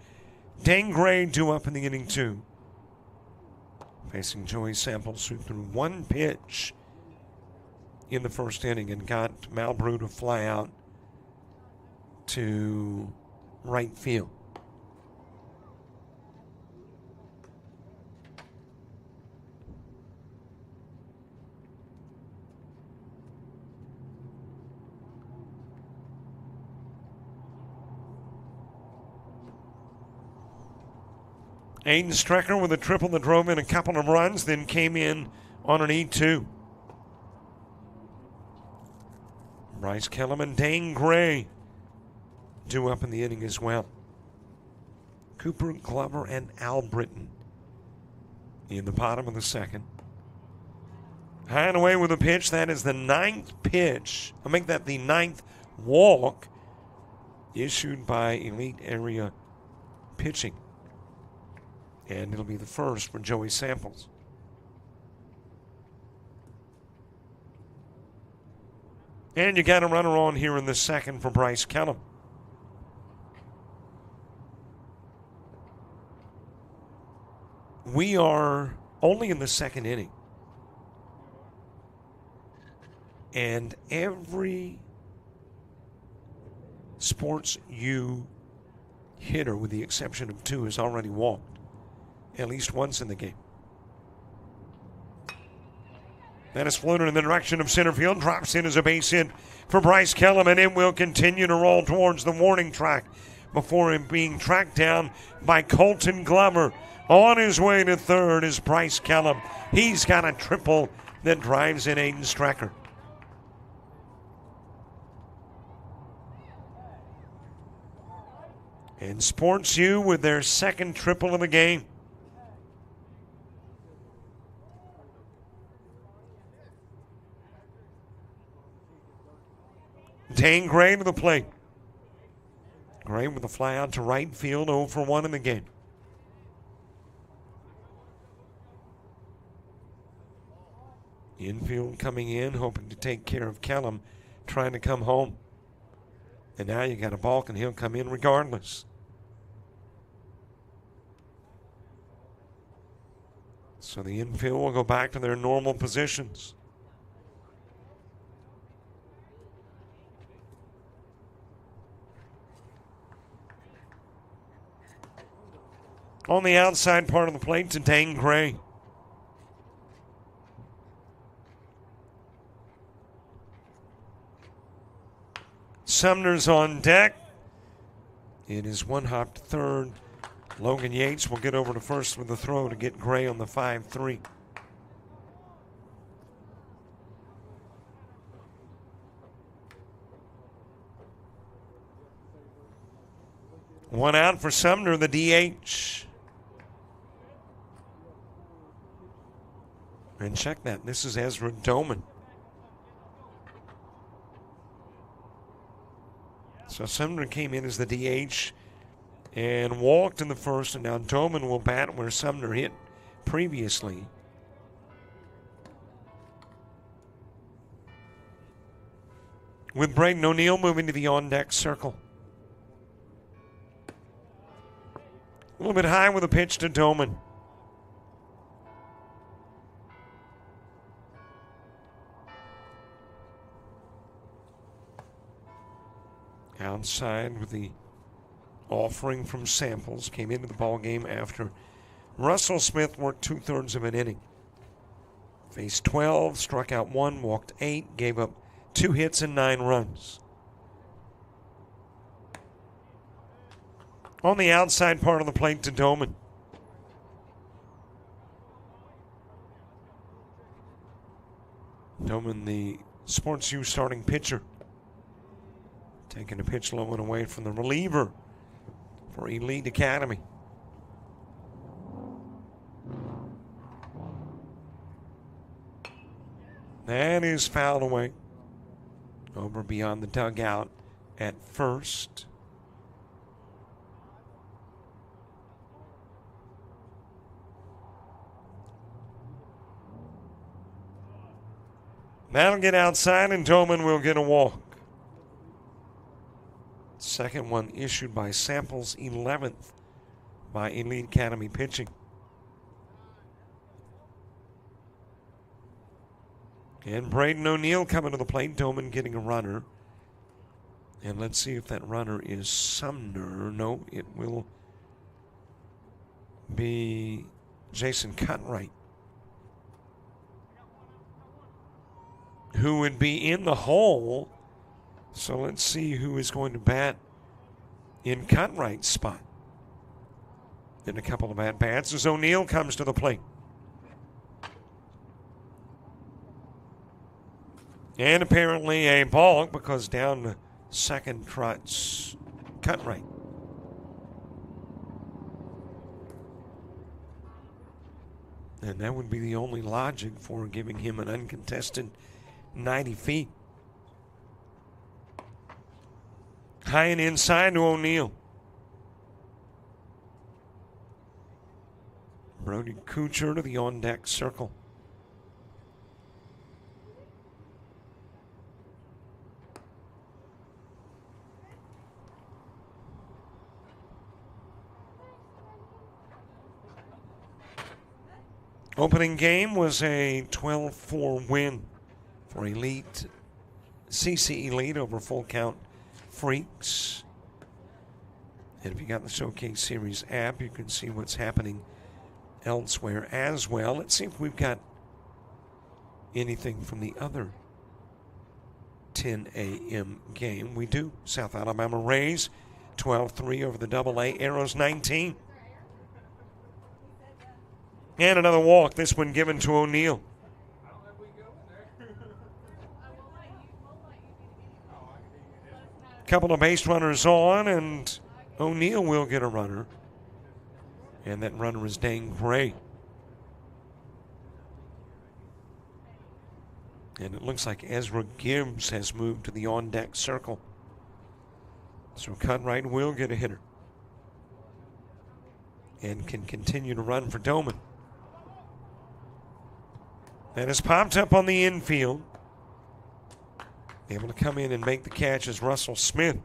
Dane Gray due up in the inning 2. Facing Joey Samples, who threw one pitch in the first inning and got Malbrew to fly out to right field. Aiden Strecker with a triple that drove in a couple of runs, then came in on an E2. Bryce Kellum and Dane Gray due up in the inning as well. Cooper, Glover, and Al Britton in the bottom of the second. High and away with a pitch. That is the 9th pitch. I'll make that the 9th walk issued by Elite Area Pitching. And it'll be the first for Joey Samples. And you got a runner on here in the second for Bryce Kellum. We are only in the second inning. And every Sports U hitter, with the exception of 2, has already walked at least once in the game. That is floated in the direction of center field. Drops in as a base hit for Bryce Kellum, and it will continue to roll towards the warning track before him being tracked down by Colton Glover. On his way to third is Bryce Kellum. He's got a triple that drives in Aiden Strecker. And Sports U with their second triple of the game. Dane Gray to the plate. Gray with a fly out to right field, 0 for 1 in the game. Infield coming in, hoping to take care of Kellum, trying to come home. And now you got a balk, and he'll come in regardless. So the infield will go back to their normal positions. On the outside part of the plate to Dane Gray. Sumner's on deck. It is one hop to third. Logan Yates will get over to first with the throw to get Gray on the 5-3. One out for Sumner, the DH. And check that. This is Ezra Doman. So Sumner came in as the DH and walked in the first, and now Doman will bat where Sumner hit previously. With Braden O'Neill moving to the on-deck circle. A little bit high with a pitch to Doman. Outside with the offering from Samples. Came into the ball game after Russell Smith worked 2/3 of an inning. Faced 12, struck out 1, walked 8, gave up 2 hits and 9 runs. On the outside part of the plate to Doman. Doman, the Sports U starting pitcher. Taking a pitch low and away from the reliever for Elite Academy. That is fouled away. Over beyond the dugout at first. That'll get outside, and Doman will get a walk. Second one issued by Samples, 11th by Elite Academy pitching. And Braden O'Neill coming to the plate. Doman getting a runner. And let's see if that runner is Sumner. No, it will be Jason Cutright, who would be in the hole. So let's see who is going to bat in Cutright's spot. In a couple of at-bats as O'Neill comes to the plate. And apparently a balk because down the second trots Cutright. And that would be the only logic for giving him an uncontested 90 feet. High and inside to O'Neill. Brody Kuchar to the on-deck circle. Opening game was a 12-4 win for Elite, CC Elite over Full Count Freaks. And if you got the Showcase Series app, you can see what's happening elsewhere as well. Let's see if we've got anything from the other 10 a.m. game. We do. South Alabama Rays, 12-3 over the AA Arrows, 19. And another walk, this one given to O'Neill. Couple of base runners on, and O'Neill will get a runner. And that runner is Dane Gray. And it looks like Ezra Gibbs has moved to the on-deck circle. So Cutright will get a hitter. And can continue to run for Doman. That is popped up on the infield. Able to come in and make the catch is Russell Smith.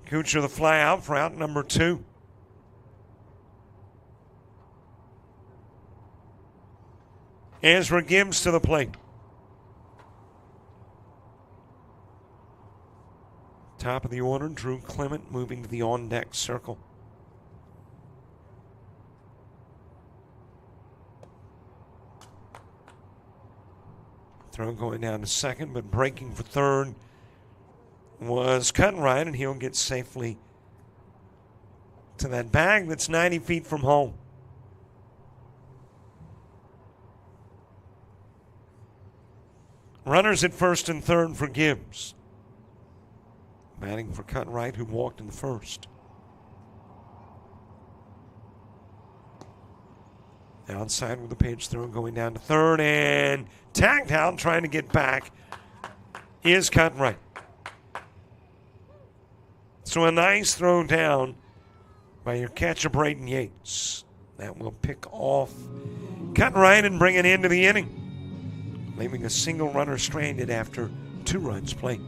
Kuchar the fly out for out number 2. Ezra Gibbs to the plate. Top of the order, Drew Clement moving to the on-deck circle. Throw going down to second, but breaking for third was Cutright, and he'll get safely to that bag that's 90 feet from home. Runners at first and third for Gibbs. Batting for Cutright, who walked in the first. Outside with the pitch, throw going down to third, and tagged out, trying to get back, is Cutright. So a nice throw down by your catcher, Braden Yates. That will pick off Cutright and bring it into the inning, leaving a single runner stranded after 2 runs played.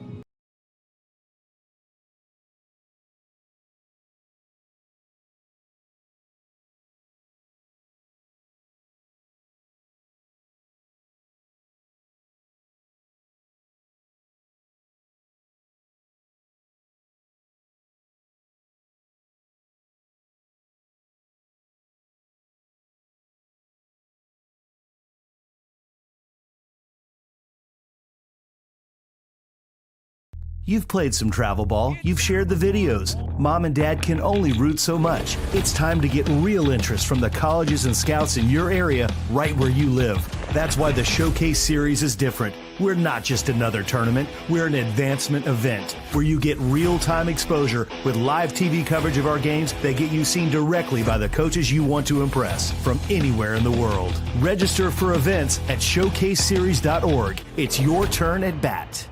You've played some travel ball, you've shared the videos. Mom and Dad can only root so much. It's time to get real interest from the colleges and scouts in your area, right where you live. That's why the Showcase Series is different. We're not just another tournament, we're an advancement event where you get real-time exposure with live TV coverage of our games that get you seen directly by the coaches you want to impress from anywhere in the world. Register for events at showcaseseries.org. It's your turn at bat.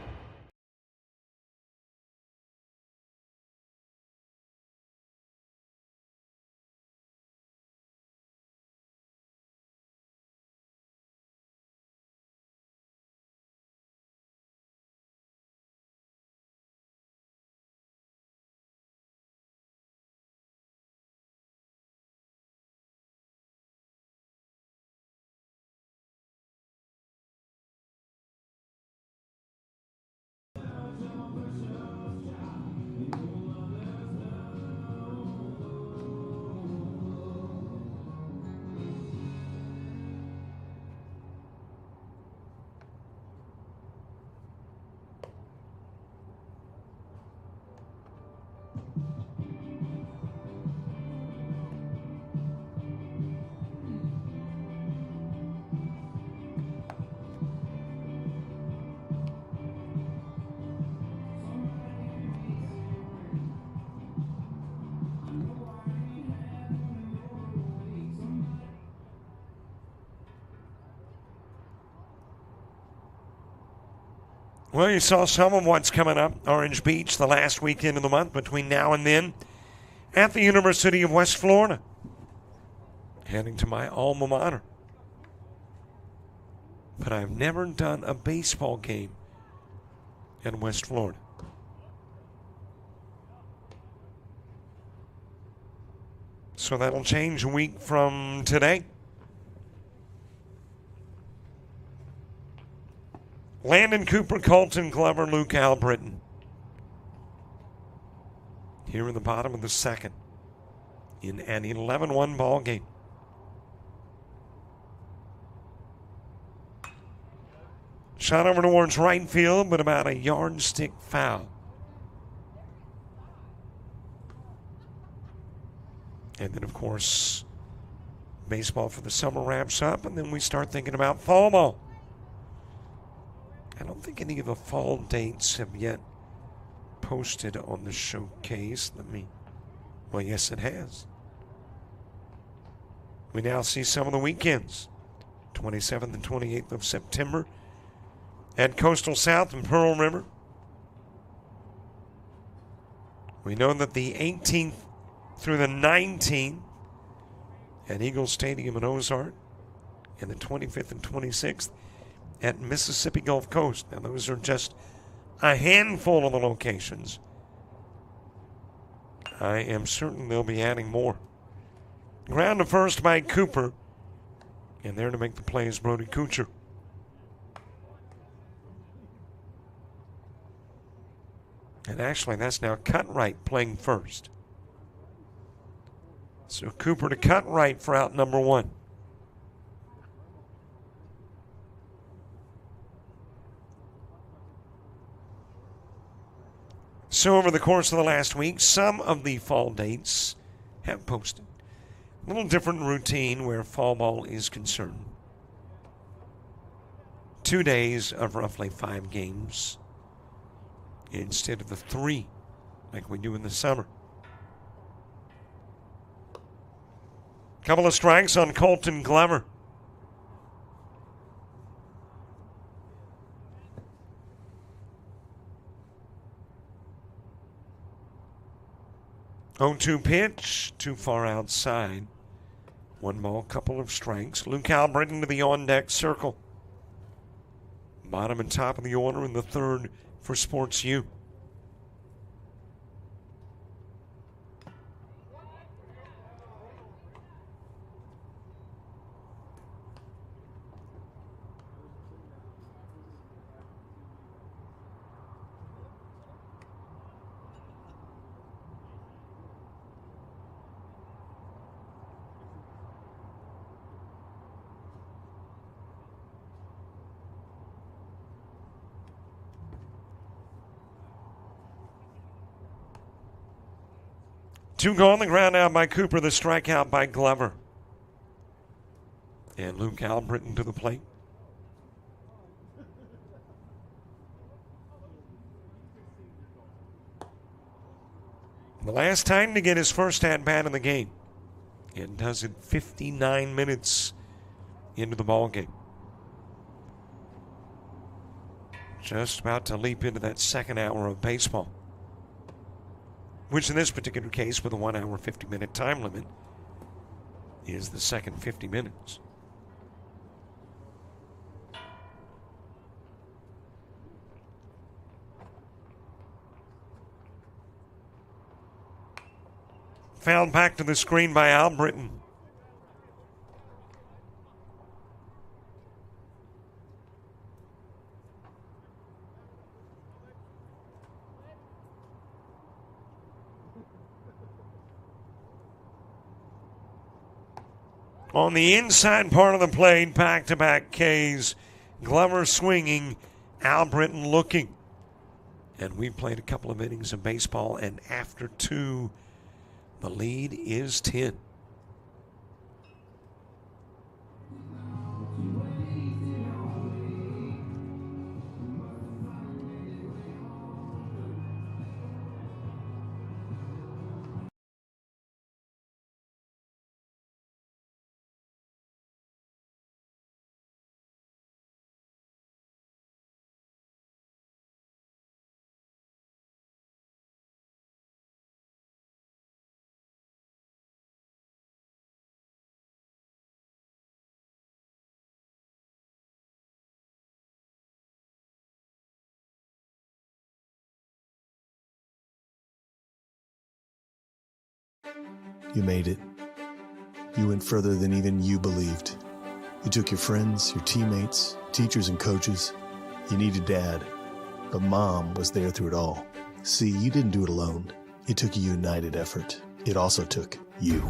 Well, you saw some of what's coming up. Orange Beach, the last weekend of the month between now and then at the University of West Florida. Heading to my alma mater. But I've never done a baseball game in West Florida. So that'll change a week from today. Landon Cooper, Colton Glover, Luke Albritton. Here in the bottom of the second in an 11-1 ball game. Shot over towards right field, but about a yardstick foul. And then, of course, baseball for the summer wraps up, and then we start thinking about fall ball. I don't think any of the fall dates have yet posted on the showcase. Well, yes, it has. We now see some of the weekends. 27th and 28th of September at Coastal South and Pearl River. We know that the 18th through the 19th at Eagle Stadium in Ozark, and the 25th and 26th at Mississippi Gulf Coast. Now, those are just a handful of the locations. I am certain they'll be adding more. Ground to first by Cooper. And there to make the play is Brody Kuchar. And actually, that's now Cutright playing first. So Cooper to Cutright for out number 1. So over the course of the last week, some of the fall dates have posted. A little different routine where fall ball is concerned. 2 days of roughly 5 games instead of the 3 like we do in the summer. Couple of strikes on Colton Glover. Oh, 2 pitch, too far outside. 1 ball, couple of strikes. Luke Albritton to the on-deck circle. Bottom and top of the order in the 3rd for Sports U. Two gone, the ground out by Cooper, the strikeout by Glover. And Luke Albritton to the plate. The last time to get his first at-bat in the game. And does it 59 minutes into the ball game. Just about to leap into that second hour of baseball. Which in this particular case, with a 1 hour, 50-minute time limit, is the second 50 minutes. Fouled back to the screen by Albritton. On the inside part of the plate, back-to-back Ks. Glover swinging, Albritton looking. And we've played a couple of innings of baseball, and after 2, the lead is 10. You made it. You went further than even you believed. You took your friends, your teammates, teachers, and coaches. You needed Dad, but Mom was there through it all. See, you didn't do it alone. It took a united effort. It also took you.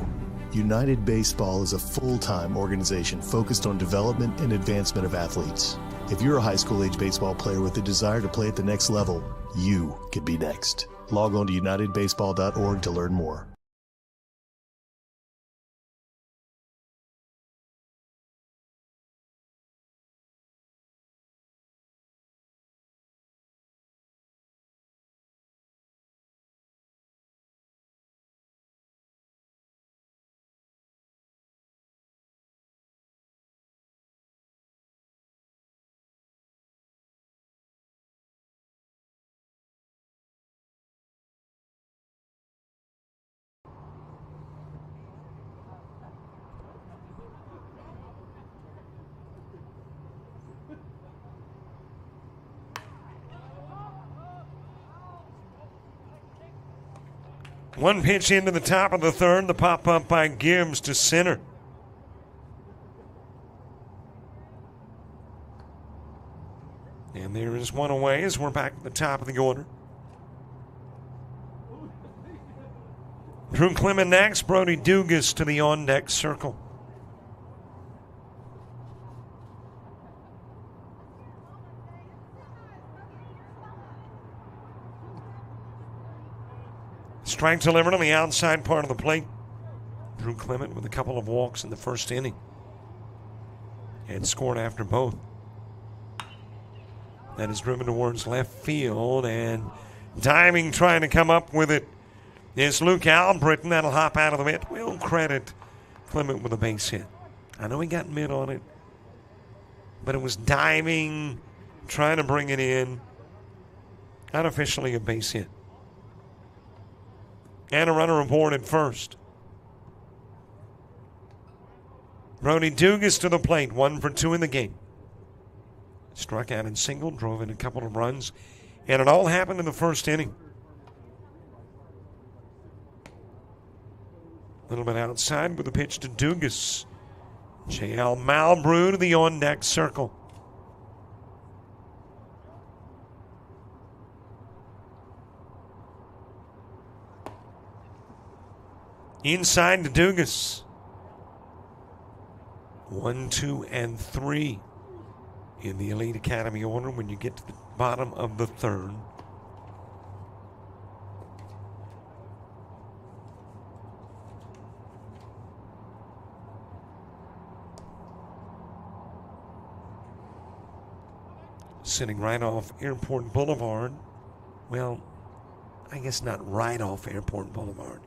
United Baseball is a full-time organization focused on development and advancement of athletes. If you're a high school-age baseball player with a desire to play at the next level, you could be next. Log on to unitedbaseball.org to learn more. One pitch into the top of the 3rd, the pop-up by Gibbs to center. And there is one away as we're back at the top of the order. Drew Clement next, Brody Dugas to the on-deck circle. Strike delivered on the outside part of the plate. Drew Clement with a couple of walks in the first inning and scored after both. That is driven towards left field, and diving, trying to come up with it is Luke Albritton. That'll hop out of the mid. We'll credit Clement with a base hit. I know he got mid on it, but it was diving, trying to bring it in. Unofficially a base hit. And a runner aboard at first. Brody Dugas to the plate, 1 for 2 in the game. Struck out in single, drove in a couple of runs, and it all happened in the first inning. A little bit outside with a pitch to Dugas. J.L. Malbrew to the on-deck circle. Inside to Dugas. 1, 2, and 3 in the Elite Academy order when you get to the bottom of the third. Sitting right off Airport Boulevard. Well, I guess not right off Airport Boulevard.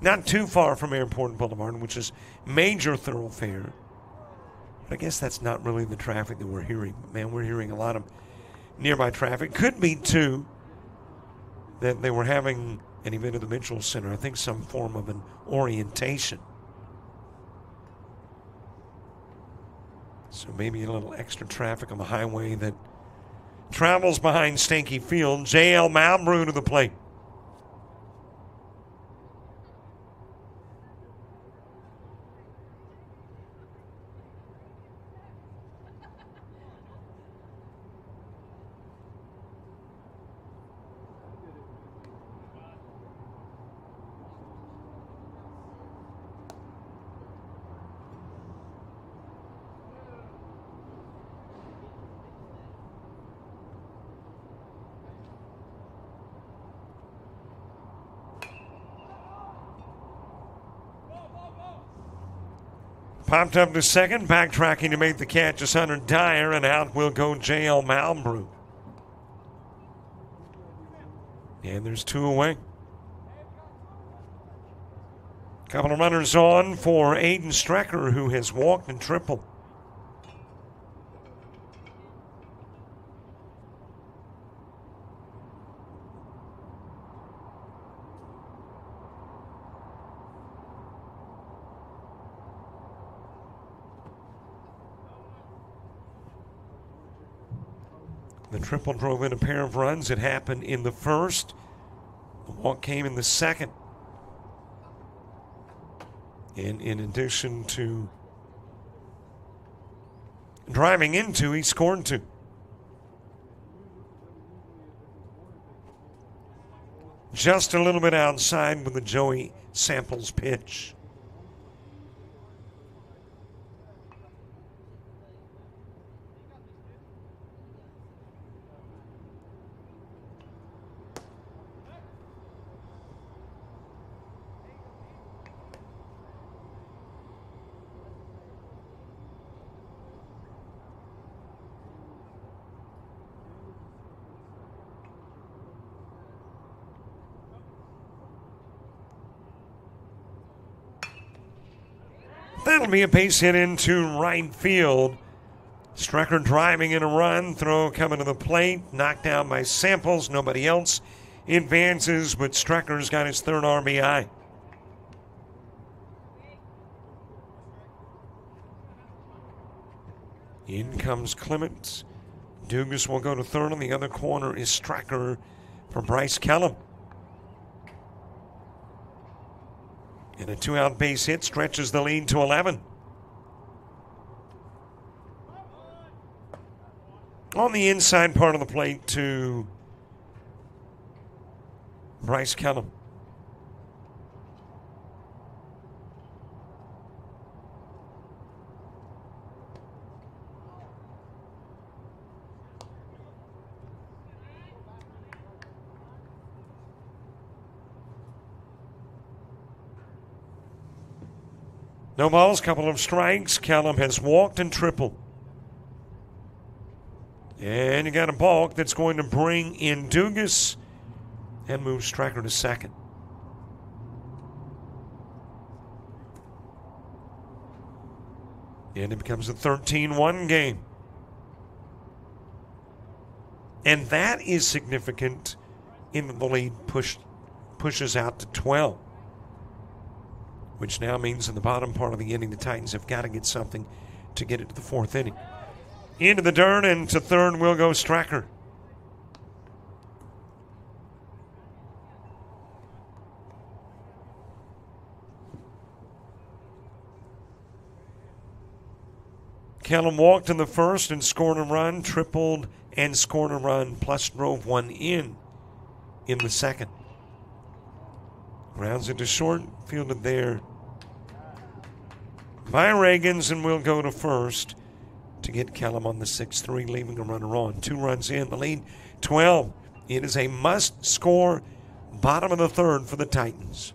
Not too far from Airport Boulevard, which is major thoroughfare. But I guess that's not really the traffic that we're hearing. Man, we're hearing a lot of nearby traffic. Could be, too, that they were having an event at the Mitchell Center. I think some form of an orientation. So maybe a little extra traffic on the highway that travels behind Stanky Field. J.L. Malbrew to the plate. Popped up to second, backtracking to make the catch is Hunter Dyer, and out will go J.L. Malbrew. And there's 2 away. Couple of runners on for Aiden Strecker, who has walked and tripled. The triple drove in a pair of runs. It happened in the first. The walk came in the second. And in addition to driving into, he scored 2. Just a little bit outside with the Joey Samples pitch. That'll be a base hit into right field. Strecker driving in a run. Throw coming to the plate. Knocked down by Samples. Nobody else advances, but Strecker's got his 3rd RBI. In comes Clements. Dugas will go to 3rd. On the other corner is Strecker for Bryce Kellum. And a 2-out base hit stretches the lead to 11. On the inside part of the plate to Bryce Kellum. No balls, couple of strikes. Callum has walked and tripled. And you got a balk that's going to bring in Dugas and move Stracker to second. And it becomes a 13-1 game. And that is significant in that the lead pushes out to 12. Which now means in the bottom part of the inning, the Titans have got to get something to get it to the fourth inning. Into the dirt, and to third will go Stracker. Callum walked in the first and scored a run, tripled and scored a run, plus drove one in the second. Grounds it to short, fielded there by Reagans, and will go to first to get Callum on the 6-3, leaving a runner on. 2 runs in, the lead 12. It is a must-score bottom of the third for the Titans.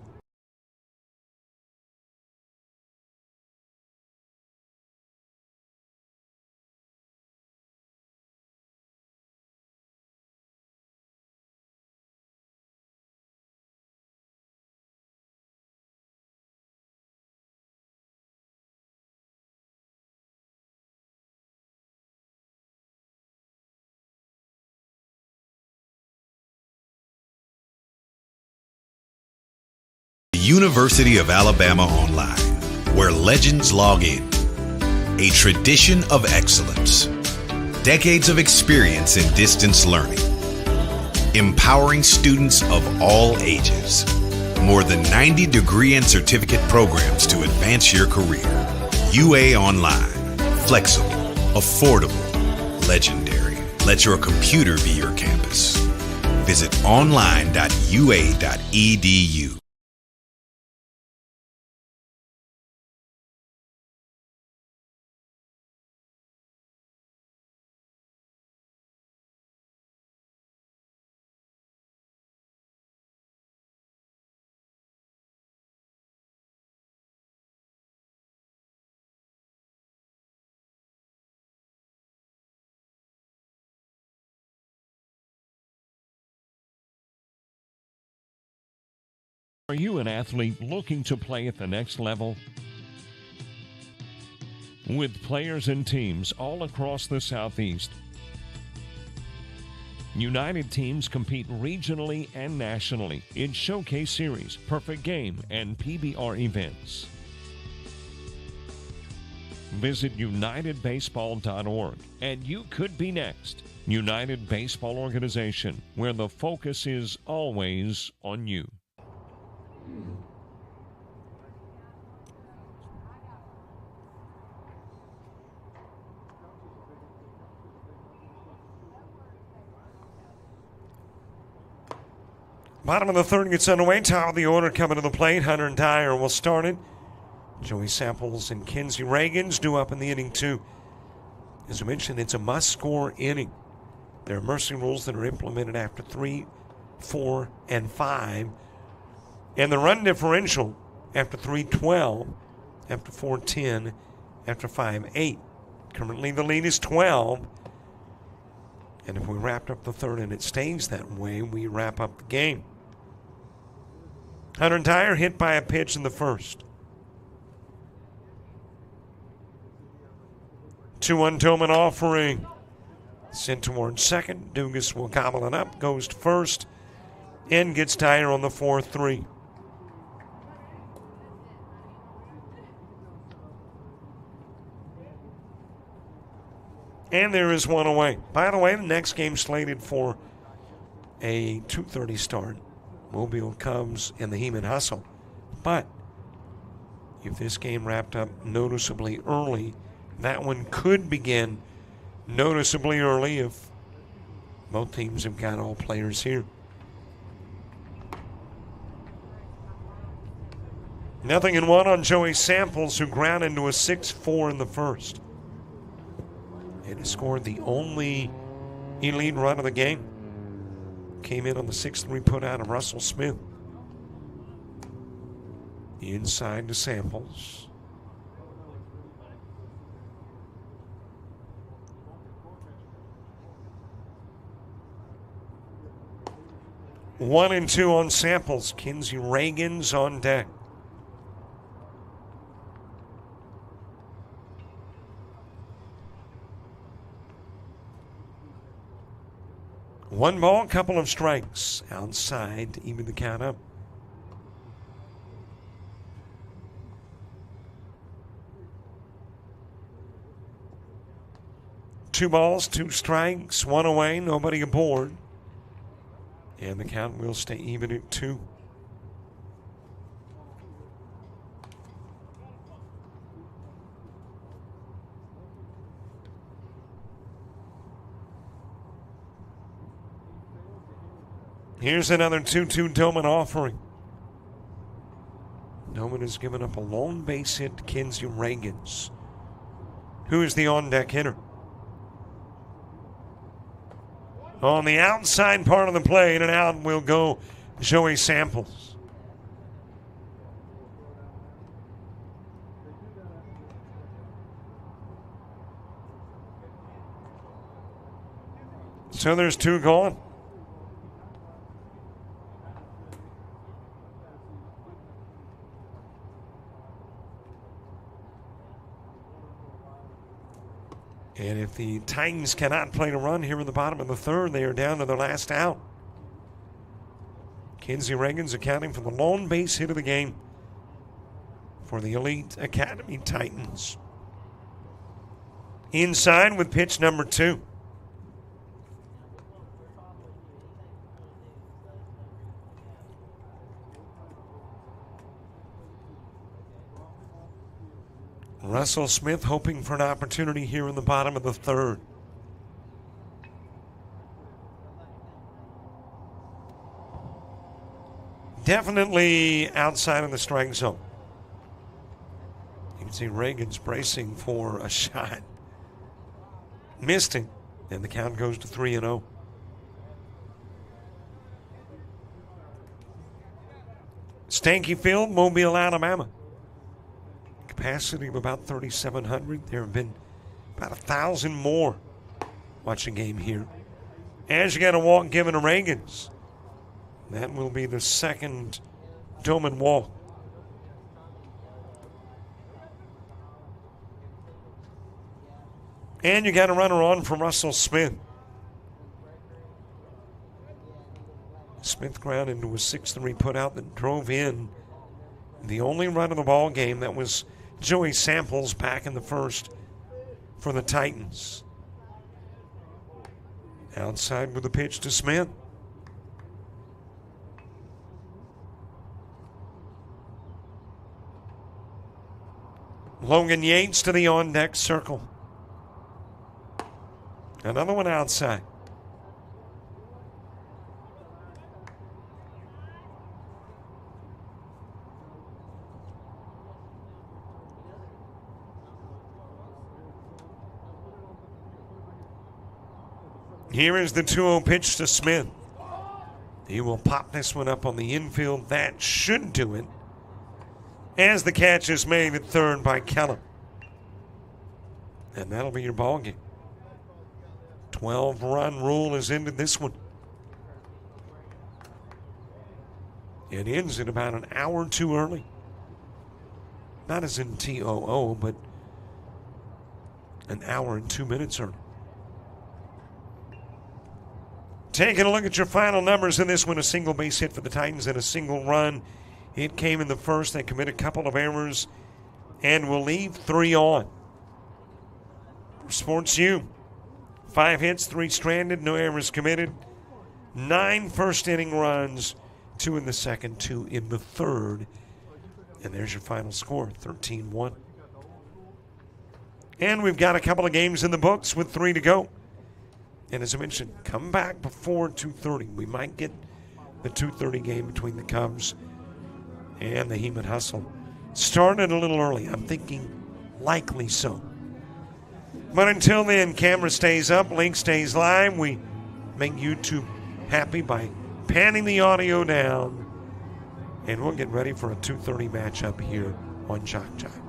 University of Alabama Online, where legends log in. A tradition of excellence. Decades of experience in distance learning. Empowering students of all ages. More than 90 degree and certificate programs to advance your career. UA Online. Flexible, affordable, legendary. Let your computer be your campus. Visit online.ua.edu. Are you an athlete looking to play at the next level? With players and teams all across the Southeast, United teams compete regionally and nationally in Showcase Series, Perfect Game, and PBR events. Visit UnitedBaseball.org and you could be next. United Baseball Organization, where the focus is always on you. Bottom of the third gets underway. Top of the order coming to the plate. Hunter and Dyer will start it. Joey Samples and Kinsey Reagans due up in the inning, too. As I mentioned, it's a must-score inning. There are mercy rules that are implemented after 3, 4, and 5. And the run differential after 3-12, after 4-10, after 5-8. Currently the lead is 12. And if we wrapped up the third and it stays that way, we wrap up the game. Hunter and Dyer hit by a pitch in the first. 2-1 Tillman offering. Sent towards second. Dugas will gobble it up. Goes to first. And gets Dyer on the 4-3. And there is one away. By the way, the next game slated for a 2:30 start. Mobile Cubs and the Heman Hustle. But if this game wrapped up noticeably early, that one could begin noticeably early if both teams have got all players here. 0-1 on Joey Samples, who ground into a 6-4 in the first. And he scored the only elite run of the game. Came in on the 6-3 put out of Russell Smith. Inside to Samples. 1 and 2 on Samples. Kinsey Reagan's on deck. One ball, couple of strikes outside to even the count up. Two balls, two strikes, one away, nobody aboard. And the count will stay even at 2. Here's another 2-2 Doman offering. Doman has given up a lone base hit to Kinsey Reagans, who is the on-deck hitter. On the outside part of the plate, and out will go Joey Samples. So there's 2 gone. And if the Titans cannot play a run here in the bottom of the 3rd, they are down to their last out. Kinsey Reagan's accounting for the lone base hit of the game for the Elite Academy Titans. Inside with pitch number 2. Russell Smith hoping for an opportunity here in the bottom of the 3rd. Definitely outside of the strike zone. You can see Reagan's bracing for a shot. Missed him, and the count goes to 3-0. Stanky Field, Mobile, Alabama. Capacity of about 3,700. There have been about 1,000 more watch a game here. As you got a walk given to Reagans. That will be the 2nd Doman walk. And you got a runner on from Russell Smith. Smith grounded into a 6-3 put out that drove in the only run of the ball game. That was Joey Samples back in the 1st for the Titans. Outside with the pitch to Smith. Logan Yates to the on-deck circle. Another one outside. Here is the 2-0 pitch to Smith. He will pop this one up on the infield. That should do it. As the catch is made at 3rd by Kellum. And that'll be your ball game. 12-run rule has ended this one. It ends in about an hour too early. Not as in TOO, but an hour and 2 minutes early. Taking a look at your final numbers in this one, a single base hit for the Titans and a single run. It came in the 1st. They commit a couple of errors and will leave 3 on. Sports U, 5 hits, 3 stranded, no errors committed. 9 first-inning runs, 2 in the 2nd, 2 in the 3rd. And there's your final score, 13-1. And we've got a couple of games in the books with 3 to go. And as I mentioned, come back before 2:30. We might get the 2:30 game between the Cubs and the Hemet Hustle started a little early. I'm thinking likely so. But until then, camera stays up, link stays live. We make YouTube happy by panning the audio down. And we'll get ready for a 2:30 matchup here on JockJive.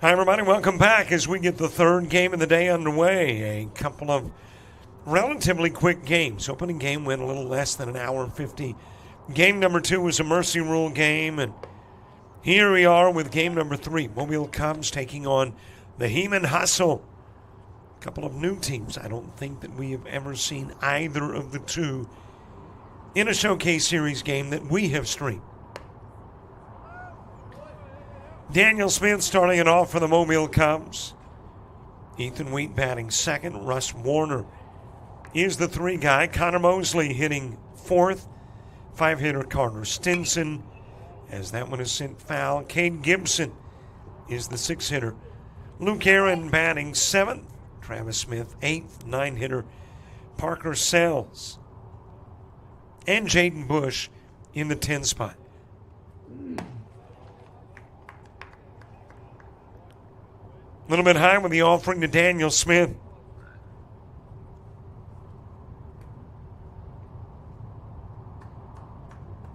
Hi, everybody. Welcome back as we get the third game of the day underway. A couple of relatively quick games. Opening game went a little less than an hour and 50. Game number 2 was a mercy rule game, and here we are with game number 3. Mobile Cubs taking on the Heman Hustle. A couple of new teams. I don't think that we have ever seen either of the two in a Showcase Series game that we have streamed. Daniel Smith starting it off for the Mobile Cubs. Ethan Wheat batting second. Russ Warner is the 3 guy. Connor Mosley hitting 4th. 5-hitter Carter Stinson, as that one is sent foul. Cade Gibson is the 6-hitter. Luke Aaron batting 7th. Travis Smith 8th. 9-hitter Parker Sells. And Jaden Bush in the 10 spot. A little bit high with the offering to Daniel Smith.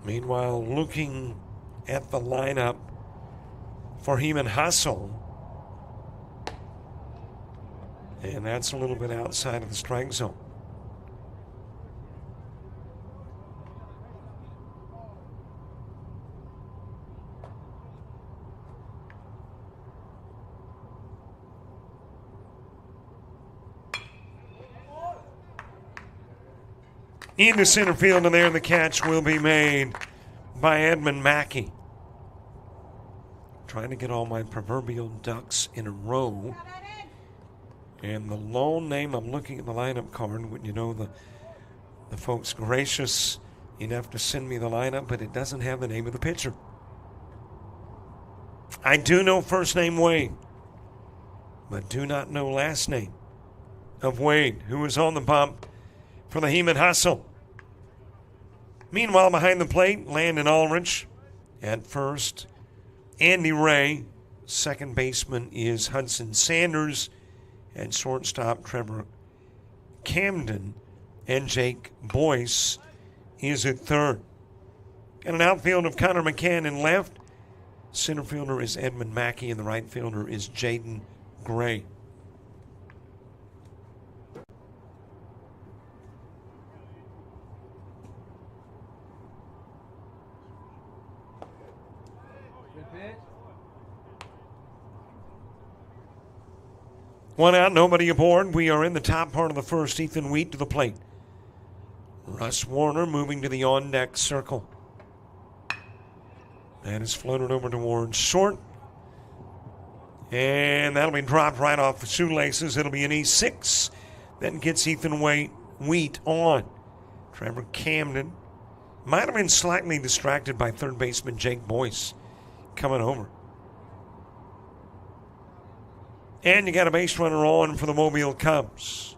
Meanwhile, looking at the lineup for Heman Hustle. And that's a little bit outside of the strike zone. Into center field, and there the catch will be made by Edmund Mackey. Trying to get all my proverbial ducks in a row. And the lone name, I'm looking at the lineup card, when you know the folks gracious enough to send me the lineup, but it doesn't have the name of the pitcher. I do know first name Wade, but do not know last name of Wade, who is on the bump for the Heman Hustle. Meanwhile, behind the plate, Landon Ulrich at first. Andy Ray, second baseman is Hudson Sanders, and shortstop Trevor Camden, and Jake Boyce is at third. And an outfield of Connor McCann in left. Center fielder is Edmund Mackey, and the right fielder is Jaden Gray. One out, nobody aboard. We are in the top part of the first. Ethan Wheat to the plate. Russ Warner moving to the on-deck circle. That is floated over towards short. And that'll be dropped right off the shoelaces. It'll be an E6 that gets Ethan Wheat on. Trevor Camden might have been slightly distracted by third baseman Jake Boyce coming over. And you got a base runner on for the Mobile Cubs.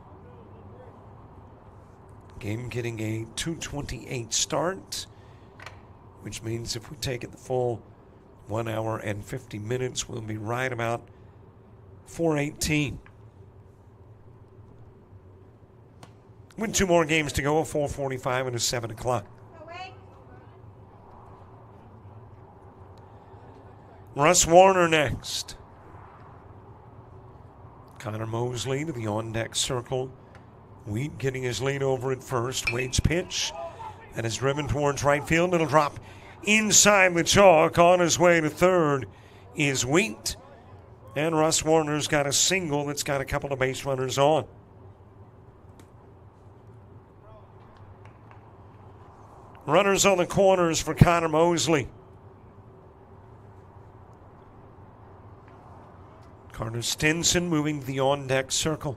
Game getting a 2:28 start, which means if we take it the full 1 hour and 50 minutes, we'll be right about 4:18. With 2 more games to go, a 4:45 and a 7 o'clock. Russ Warner next. Connor Mosley to the on-deck circle. Wheat getting his lead over at first. Wade's pitch that is driven towards right field. It'll drop inside the chalk. On his way to third is Wheat. And Russ Warner's got a single that's got a couple of base runners on. Runners on the corners for Connor Mosley. Carter Stinson moving to the on-deck circle.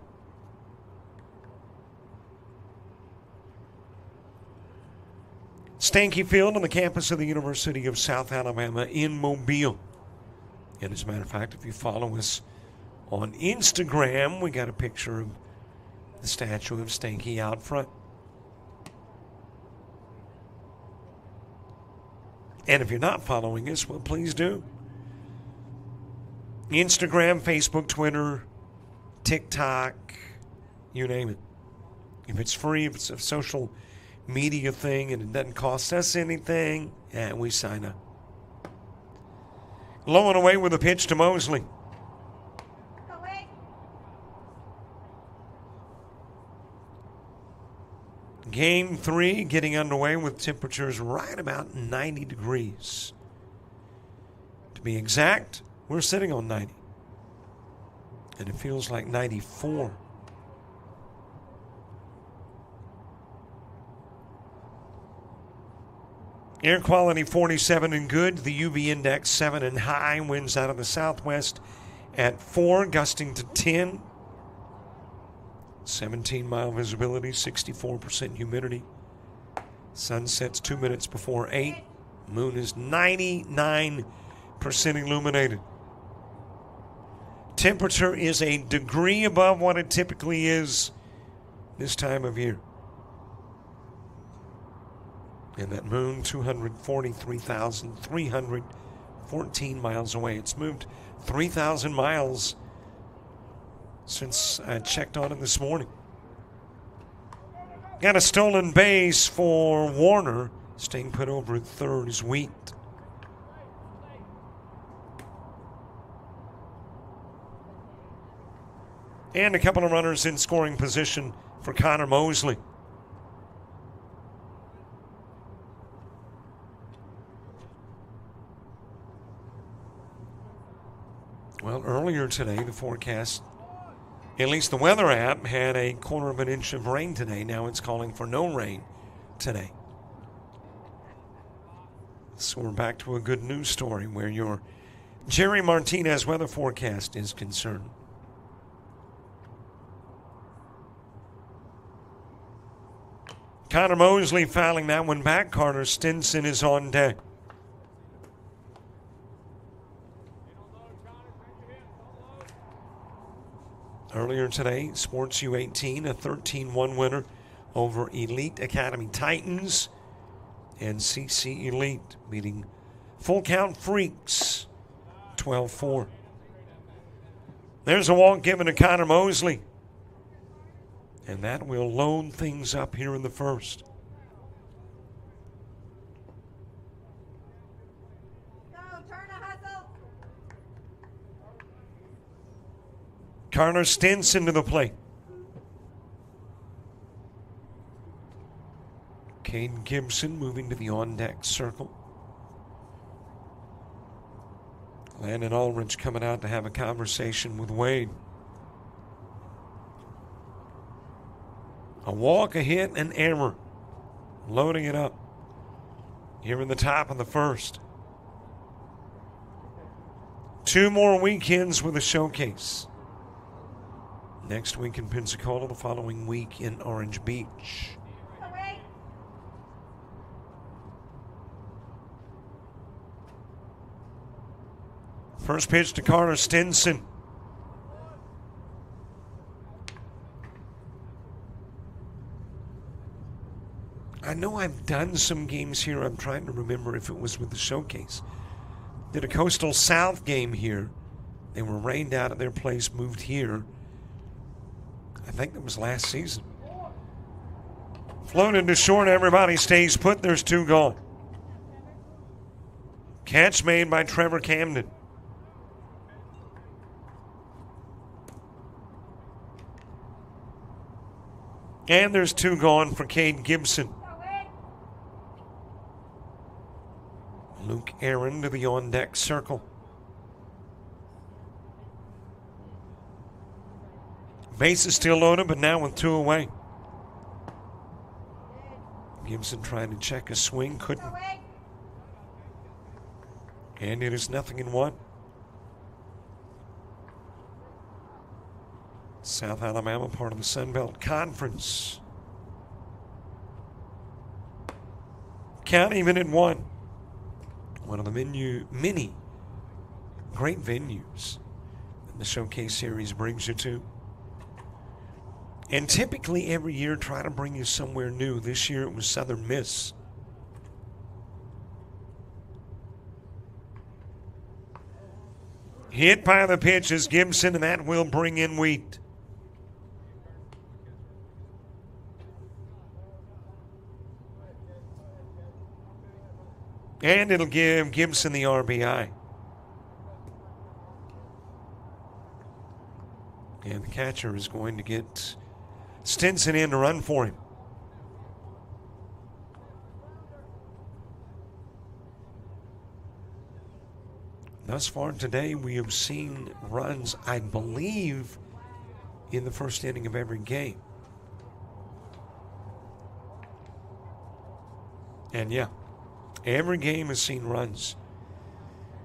Stanky Field on the campus of the University of South Alabama in Mobile. And as a matter of fact, if you follow us On Instagram, we got a picture of the statue of Stanky out front. And if you're not following us, well, please do. Instagram, Facebook, Twitter, TikTok, you name it. If it's free, if it's a social media thing and it doesn't cost us anything, we sign up. Low and away with a pitch to Mosley. Game 3 getting underway with temperatures right about 90 degrees. To be exact, we're sitting on 90. And it feels like 94. Air quality 47 and good. The UV index 7 and high. Winds out of the southwest at 4, gusting to 10. 17-mile visibility, 64% humidity. Sun sets 2 minutes before 8. Moon is 99% illuminated. Temperature is a degree above what it typically is this time of year. And that moon, 243,314 miles away. It's moved 3,000 miles since I checked on it this morning. Got a stolen base for Warner. Staying put over at third is Wheat. And a couple of runners in scoring position for Connor Mosley. Well, earlier today, the forecast, at least the weather app, had a 1/4 of an inch of rain today. Now it's calling for no rain today. So we're back to a good news story where your Jerry Martinez weather forecast is concerned. Connor Mosley fouling that one back. Carter Stinson is on deck. Earlier today, Sports U18, a 13-1 winner over Elite Academy Titans and CC Elite, beating Full Count Freaks 12-4. There's a walk given to Connor Mosley. And that will load things up here in the first. Connor Stinson to the plate. Caden Gibson moving to the on-deck circle. Landon Ulrich coming out to have a conversation with Wade. A walk, a hit, an error. Loading it up here in the top of the first. 2 more weekends with a showcase. Next week in Pensacola, the following week in Orange Beach. First pitch to Carter Stinson. I know I've done some games here. I'm trying to remember if it was with the showcase. Did a Coastal South game here. They were rained out of their place, moved here. I think that was last season. Floated to short, everybody stays put. There's 2 gone. Catch made by Trevor Camden. And there's 2 gone for Cade Gibson. Luke Aaron to the on-deck circle. Base is still loaded, but now with 2 away. Gibson trying to check a swing, couldn't. And it is 0-1. South Alabama, part of the Sun Belt Conference. Count even at 1. One of the many great venues the Showcase Series brings you to. And typically every year try to bring you somewhere new. This year it was Southern Miss. Hit by the pitch is Gibson, and that will bring in Wheat. And it'll give Gibson the RBI. And the catcher is going to get Stinson in to run for him. Thus far today, we have seen runs, I believe, in the first inning of every game. And yeah, every game has seen runs.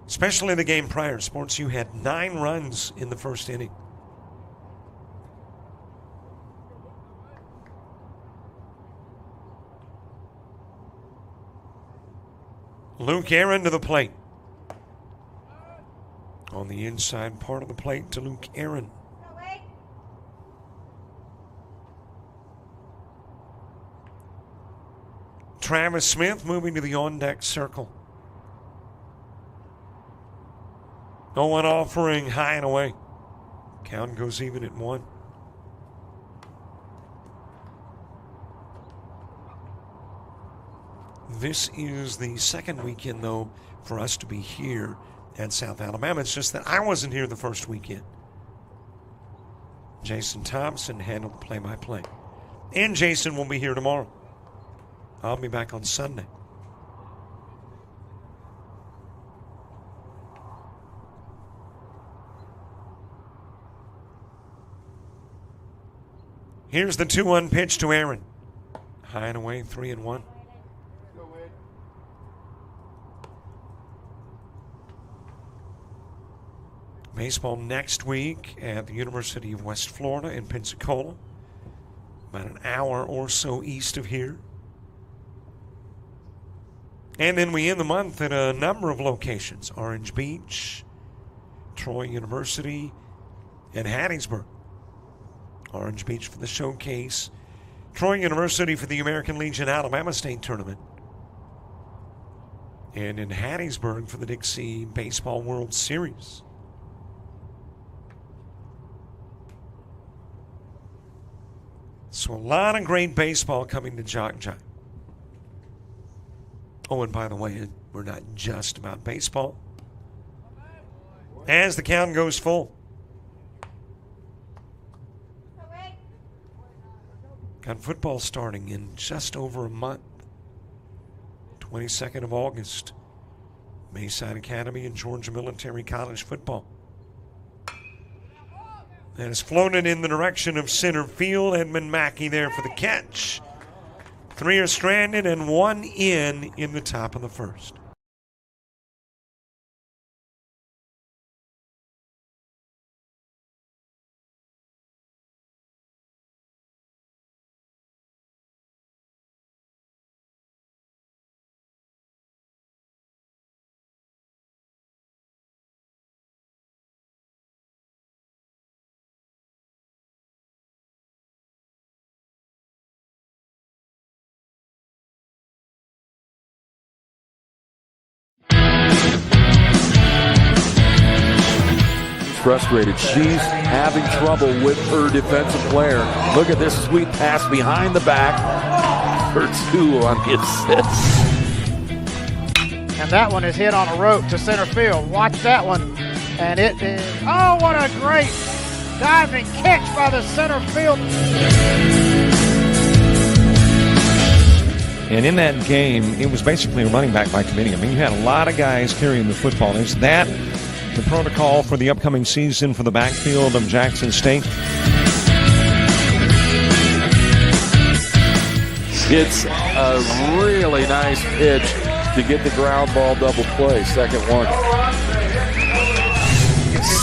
Especially the game prior. Sports U had 9 runs in the first inning. Luke Aaron to the plate. On the inside part of the plate to Luke Aaron. Travis Smith moving to the on-deck circle. No one offering high and away. Count goes even at 1. This is the second weekend, though, for us to be here at South Alabama. It's just that I wasn't here the first weekend. Jason Thompson handled the play-by-play. And Jason will be here tomorrow. I'll be back on Sunday. Here's the 2-1 pitch to Aaron. High and away, 3-1. Baseball next week at the University of West Florida in Pensacola, about an hour or so east of here. And then we end the month at a number of locations: Orange Beach, Troy University, and Hattiesburg. Orange Beach for the Showcase, Troy University for the American Legion Alabama State Tournament, and in Hattiesburg for the Dixie Baseball World Series. So a lot of great baseball coming to JockJive. Oh, and by the way, we're not just about baseball. As the count goes full. Got football starting in just over a month. 22nd of August. Bayside Academy and Georgia Military College football. And it's floated in the direction of center field. Edmund Mackey there for the catch. 3 are stranded and 1 in the top of the first. Frustrated. She's having trouble with her defensive player. Look at this sweet pass behind the back for 2 on the assist. And that one is hit on a rope to center field. Watch that one. And it is, oh, what a great diving catch by the center field. And in that game, it was basically a running back by committee. I mean, you had a lot of guys carrying the football. Is that the protocol for the upcoming season for the backfield of Jackson State? It's a really nice pitch to get the ground ball double play. Second one.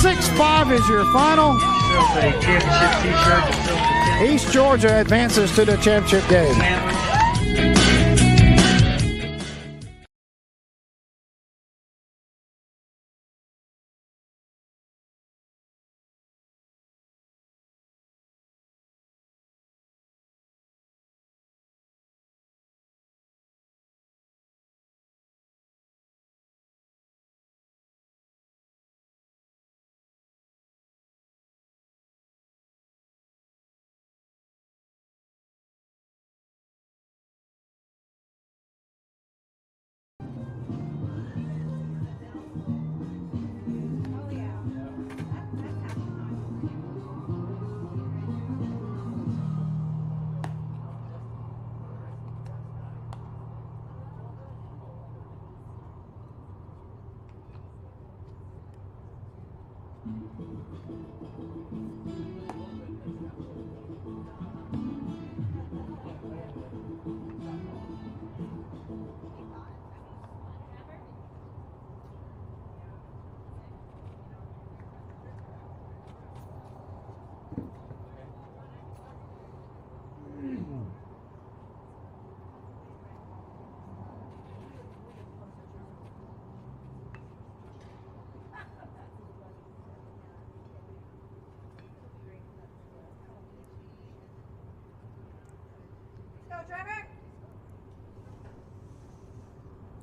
6-5 is your final. East Georgia advances to the championship game.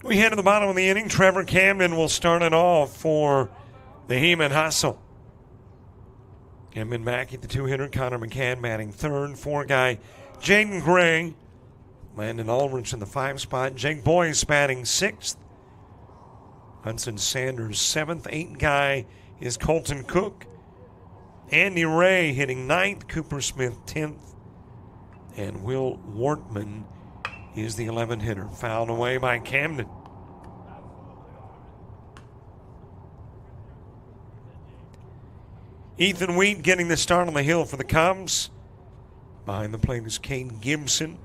We head to the bottom of the inning. Trevor Camden will start it off for the Heman Hustle. Camden back at the two-hitter. Connor McCann batting third. Four-guy Jaden Gray. Landon Ulrich in the five spot. Jake Boyce batting sixth. Hudson Sanders seventh. Eight-guy is Colton Cook. Andy Ray hitting ninth. Cooper Smith 10th. And Will Wortman is the 11 hitter. Fouled away by Camden. Ethan Wheat getting the start on the hill for the Cubs. Behind the plate is Kane Gibson.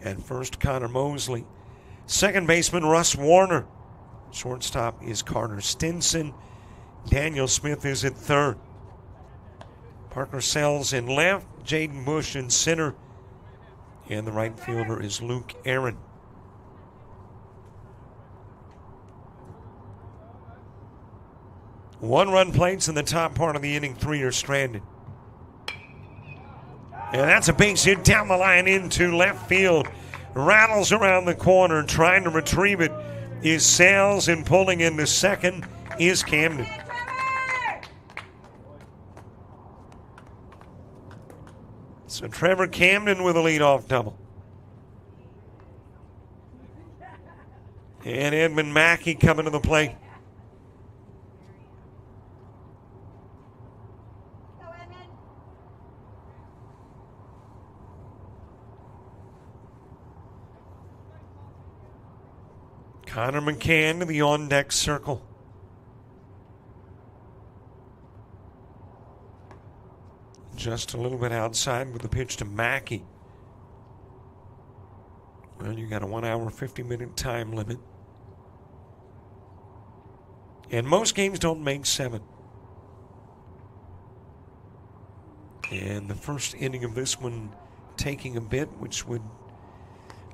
At first, Connor Mosley. Second baseman, Russ Warner. Shortstop is Carter Stinson. Daniel Smith is at third. Parker Sells in left. Jaden Bush in center. And the right fielder is Luke Aaron. One-run plates in the top part of the inning. Three are stranded. And that's a base hit down the line into left field. Rattles around the corner. Trying to retrieve it is Sales, and pulling into second is Camden. So Trevor Camden with a leadoff double. And Edmund Mackey coming to the plate. Connor McCann to the on-deck circle. Just a little bit outside with the pitch to Mackey. Well, you got a 1 hour, 50-minute time limit. And most games don't make 7. And the first inning of this one taking a bit, which would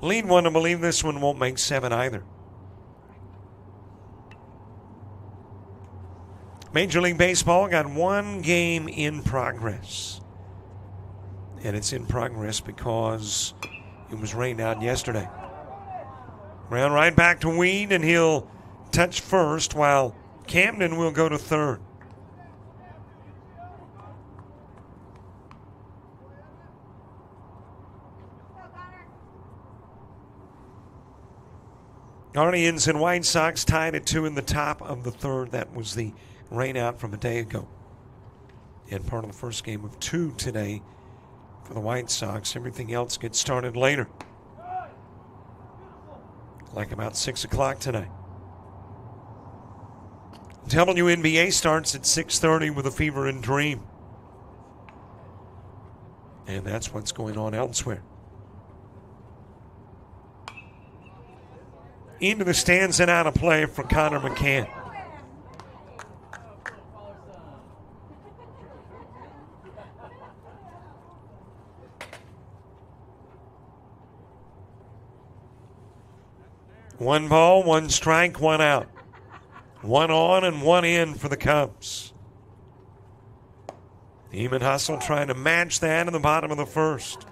lead one to believe this one won't make 7 either. Major League Baseball got one game in progress. And it's in progress because it was rained out yesterday. Round right back to Weed, and he'll touch first while Camden will go to third. Guardians and White Sox tied at 2 in the top of the third. That was the rain out from a day ago. And part of the first game of 2 today for the White Sox. Everything else gets started later. Like about 6 o'clock tonight. WNBA starts at 6:30 with a Fever and Dream. And that's what's going on elsewhere. Into the stands and out of play for Connor McCann. One ball, one strike, one out. One on and one in for the Cubs. Heman Hustle trying to match that in the bottom of the first.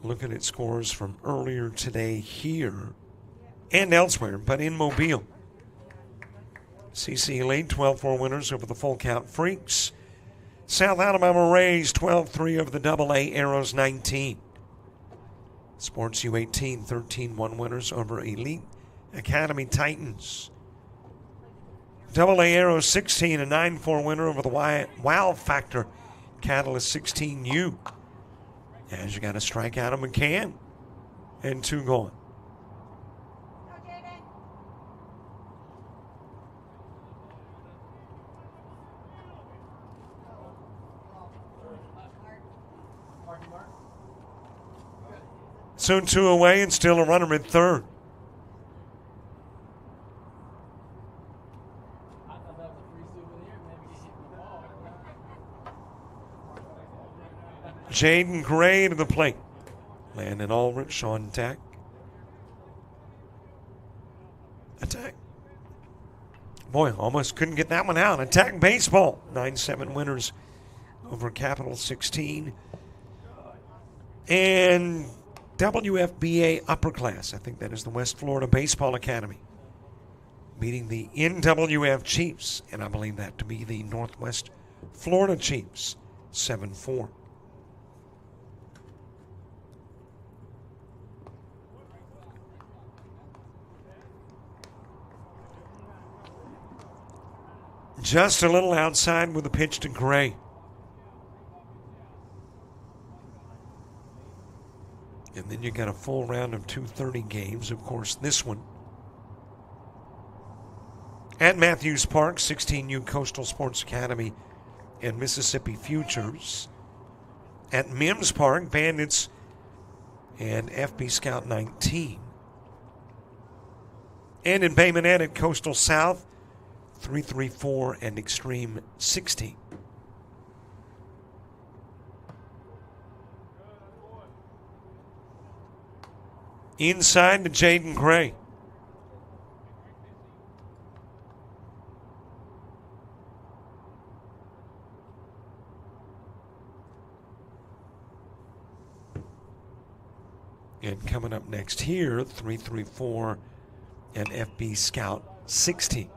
Looking at scores from earlier today here and elsewhere, but in Mobile. CC Elite 12-4 winners over the Full Count Freaks. South Alabama Rays 12-3 over the AA Arrows 19. Sports U18 13-1 winners over Elite Academy Titans. AA Arrows 16 a 9-4 winner over the Wow Factor Catalyst 16U. As you got a strikeout of McCann and 2 gone. So 2 away and still a runner at third. Jaden Gray to the plate. Landon Ulrich on deck. Attack. Boy, almost couldn't get that one out. Attack baseball. 9-7 winners over Capital 16. And WFBA Upper Class. I think that is the West Florida Baseball Academy. Meeting the NWF Chiefs. And I believe that to be the Northwest Florida Chiefs. 7-4. Just a little outside with a pitch to Gray. And then you got a full round of 2:30 games. Of course, this one at Matthews Park, 16U Coastal Sports Academy and Mississippi Futures. At Mims Park, Bandits and FB Scout 19. And in Bay Minette at Coastal South, 334 and Extreme 16. Inside to Jaden Gray. And coming up next here, 334 and FB Scout 16.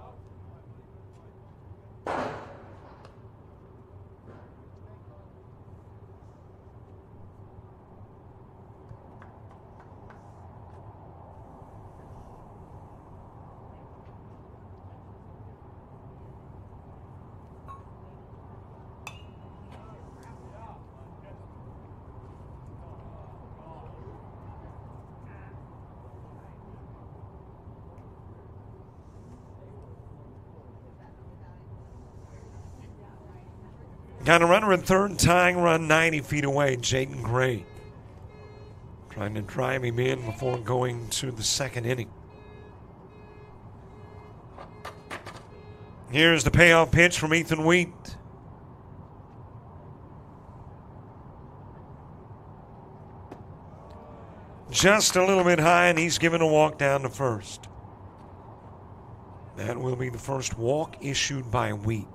Got a runner at third, tying run 90 feet away, Jaden Gray. Trying to drive him in before going to the second inning. Here's the payoff pitch from Ethan Wheat. Just a little bit high, and he's given a walk down to first. That will be the first walk issued by Wheat.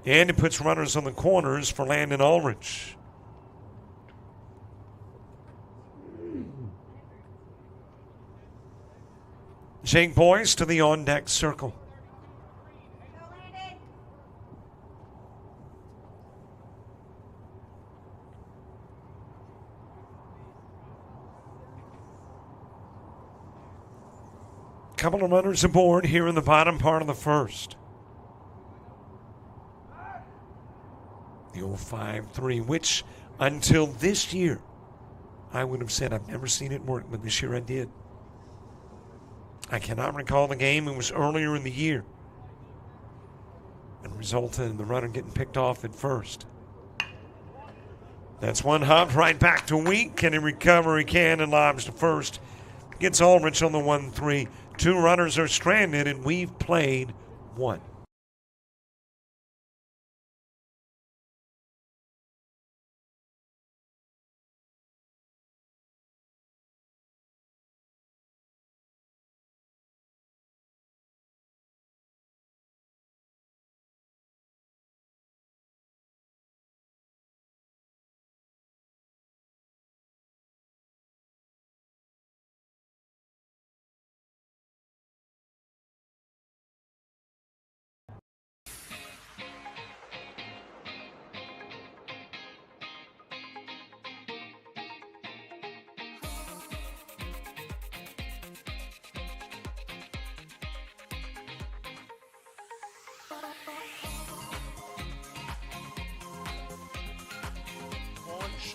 And it puts runners on the corners for Landon Ulrich. Jake Boyce to the on-deck circle. Couple of runners aboard here in the bottom part of the first. The 0-5-3, which until this year, I would have said I've never seen it work, but this year I did. I cannot recall the game. It was earlier in the year and resulted in the runner getting picked off at first. That's one hopped right back to Wheat. Can he recover? He can, and lobs to first. Gets Ulrich on the 1-3. 2 runners are stranded, and we've played 1.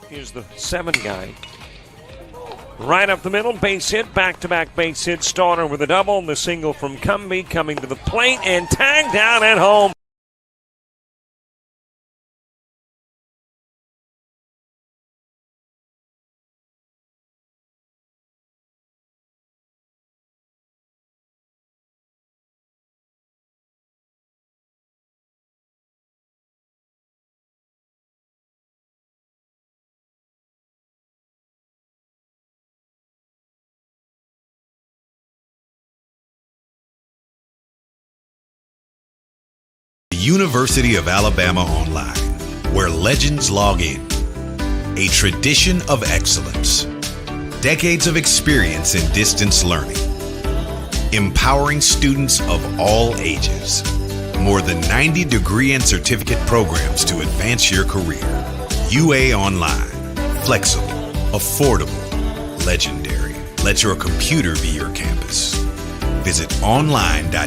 Bush is the 7 guy. Right up the middle, base hit, back-to-back base hit. Starter with a double, the single from Cumbie coming to the plate and tagged down at home. University of Alabama Online, where legends log in. A tradition of excellence. Decades of experience in distance learning. Empowering students of all ages. More than 90 degree and certificate programs to advance your career. UA Online. Flexible, affordable, legendary. Let your computer be your campus. Visit online.ua.edu.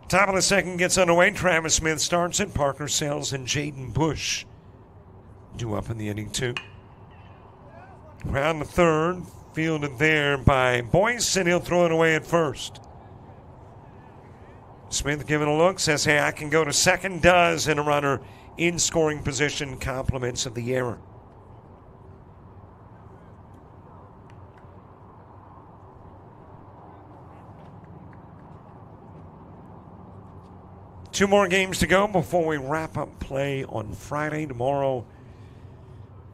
Top of the second gets underway. Travis Smith starts it. Parker Sells and Jaden Bush due up in the inning, too. Round the third, fielded there by Boyce, and he'll throw it away at first. Smith giving a look, says, hey, I can go to second, does, and a runner in scoring position, compliments of the error. Two more games to go before we wrap up play on Friday. Tomorrow,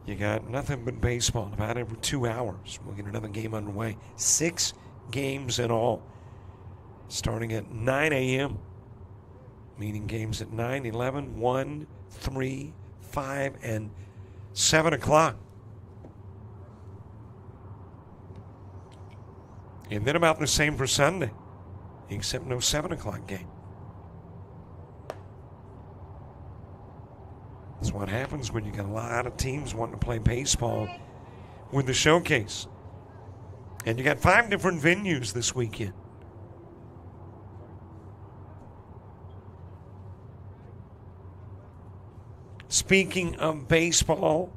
you got nothing but baseball. About every 2 hours, we'll get another game underway. 6 games in all, starting at 9 a.m., meaning games at 9, 11, 1, 3, 5, and 7 o'clock. And then about the same for Sunday, except no 7 o'clock game. That's what happens when you got a lot of teams wanting to play baseball with the showcase. And you got 5 different venues this weekend. Speaking of baseball,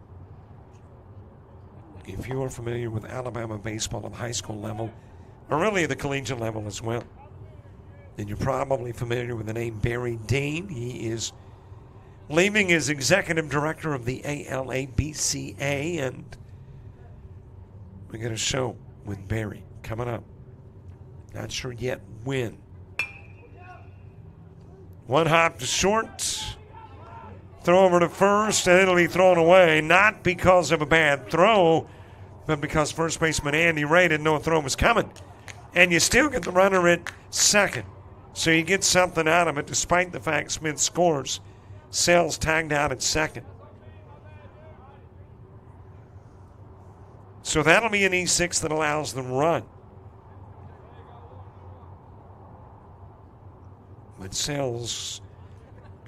if you are familiar with Alabama baseball at the high school level, or really the collegiate level as well, then you're probably familiar with the name Barry Dane. He is leaving as executive director of the ALABCA, and we got a show with Barry coming up. Not sure yet when. One hop to short, throw over to first, and it'll be thrown away, not because of a bad throw, but because first baseman Andy Ray didn't know a throw was coming. And you still get the runner at second, so you get something out of it despite the fact Smith scores. Sells tagged out at second. So that'll be an E6 that allows them run. But Sells,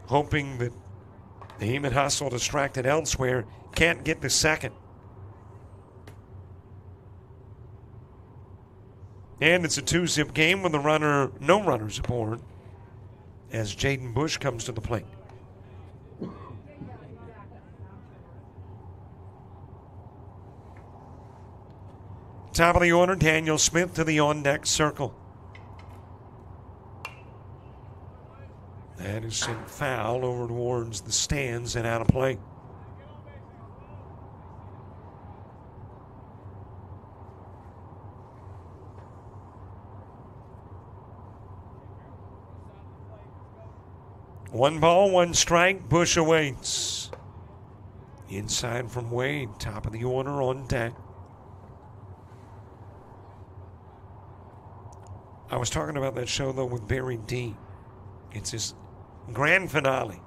hoping that the Heeman hustle distracted elsewhere, can't get to second. And it's a 2-zip game with no runners aboard as Jaden Bush comes to the plate. Top of the order, Daniel Smith to the on-deck circle. That is sent foul over towards the stands and out of play. One ball, one strike. Bush awaits. Inside from Wade, top of the order on deck. I was talking about that show, though, with Barry D. It's his grand finale.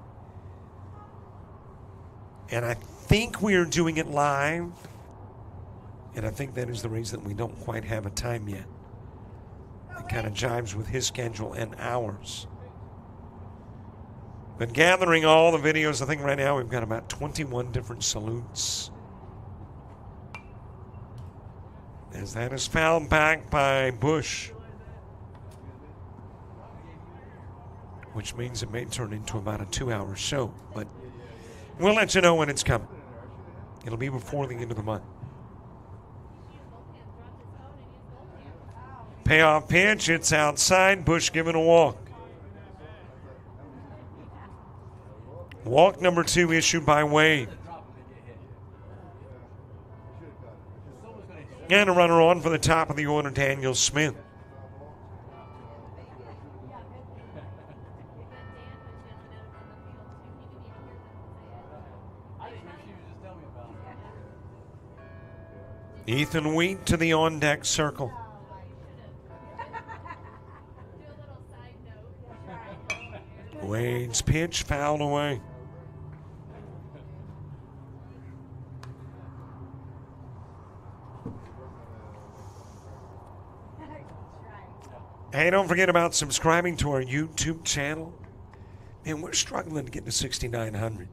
And I think we are doing it live. And I think that is the reason that we don't quite have a time yet. It kind of jives with his schedule and ours. But gathering all the videos, I think right now we've got about 21 different salutes. As that is fouled back by Bush. Which means it may turn into about a 2-hour show. But we'll let you know when it's coming. It'll be before the end of the month. Payoff pitch, it's outside. Bush given a walk. Walk number 2 issued by Wade. And a runner on for the top of the order, Daniel Smith. Ethan Wheat to the on-deck circle. Wade's pitch fouled away. Hey, don't forget about subscribing to our YouTube channel. Man, we're struggling to get to 6,900.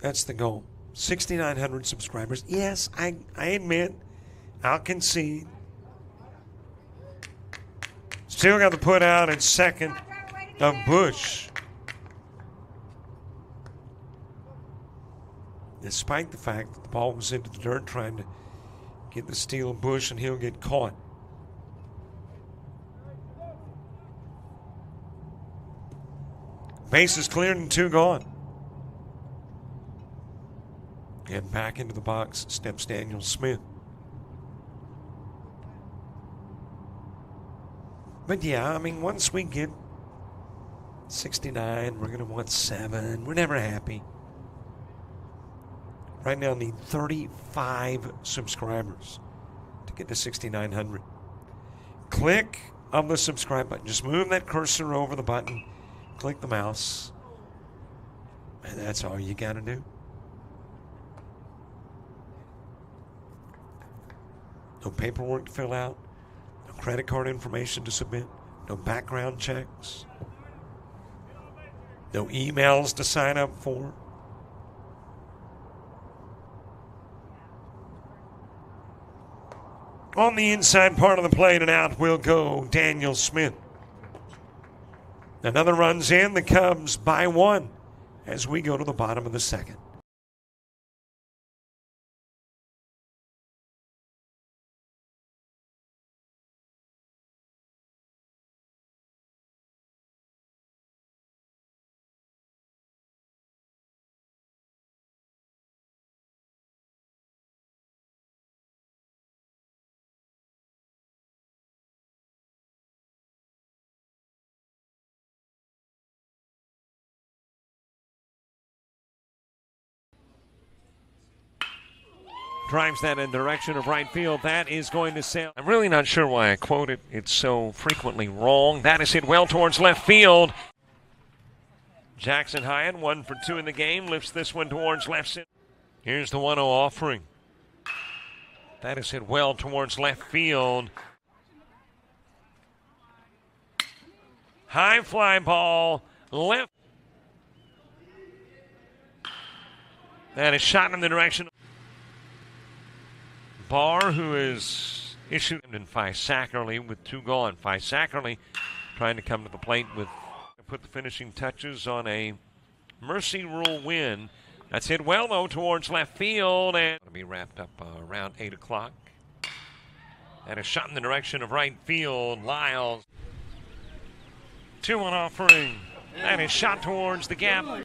That's the goal. 6,900 subscribers. Yes, I admit, I'll concede. Still got to put out at second of Bush. Despite the fact that the ball was into the dirt trying to get the steal of Bush and he'll get caught. Base is cleared and 2 gone. And back into the box steps Daniel Smith. But yeah, I mean, once we get 69, we're going to want 7. We're never happy. Right now, need 35 subscribers to get to 6,900. Click on the subscribe button. Just move that cursor over the button. Click the mouse. And that's all you got to do. No paperwork to fill out. No credit card information to submit. No background checks. No emails to sign up for. On the inside part of the plate and out will go Daniel Smith. Another run's in. The Cubs by 1 as we go to the bottom of the second. Drives that in the direction of right field. That is going to sail. I'm really not sure why I quote it. It's so frequently wrong. That is hit well towards left field. Jackson Hyatt, 1 for 2 in the game, lifts this one towards left center. Here's the 1-0 offering. That is hit well towards left field. High fly ball, left. That is shot in the direction. Barr, who is issued in Sackerly with 2 gone. Sackerly trying to come to the plate with put the finishing touches on a mercy rule win. That's hit well, though, towards left field, and it'll be wrapped up around 8 o'clock. And a shot in the direction of right field. Lyles. 2-1 offering. And a shot towards the gap.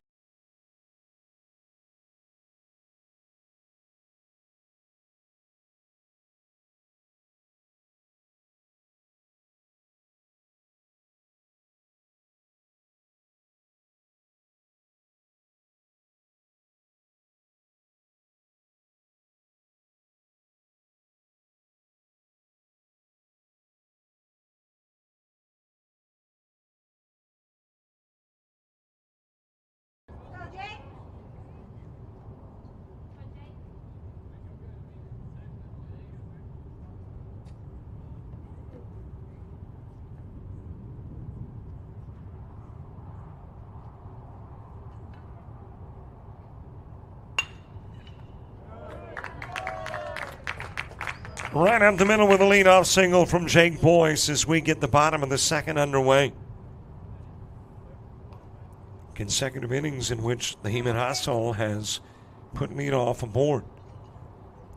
Right up the middle with a leadoff single from Jake Boyce as we get the bottom of the second underway. Consecutive innings in which the Heman Hassel has put leadoff aboard.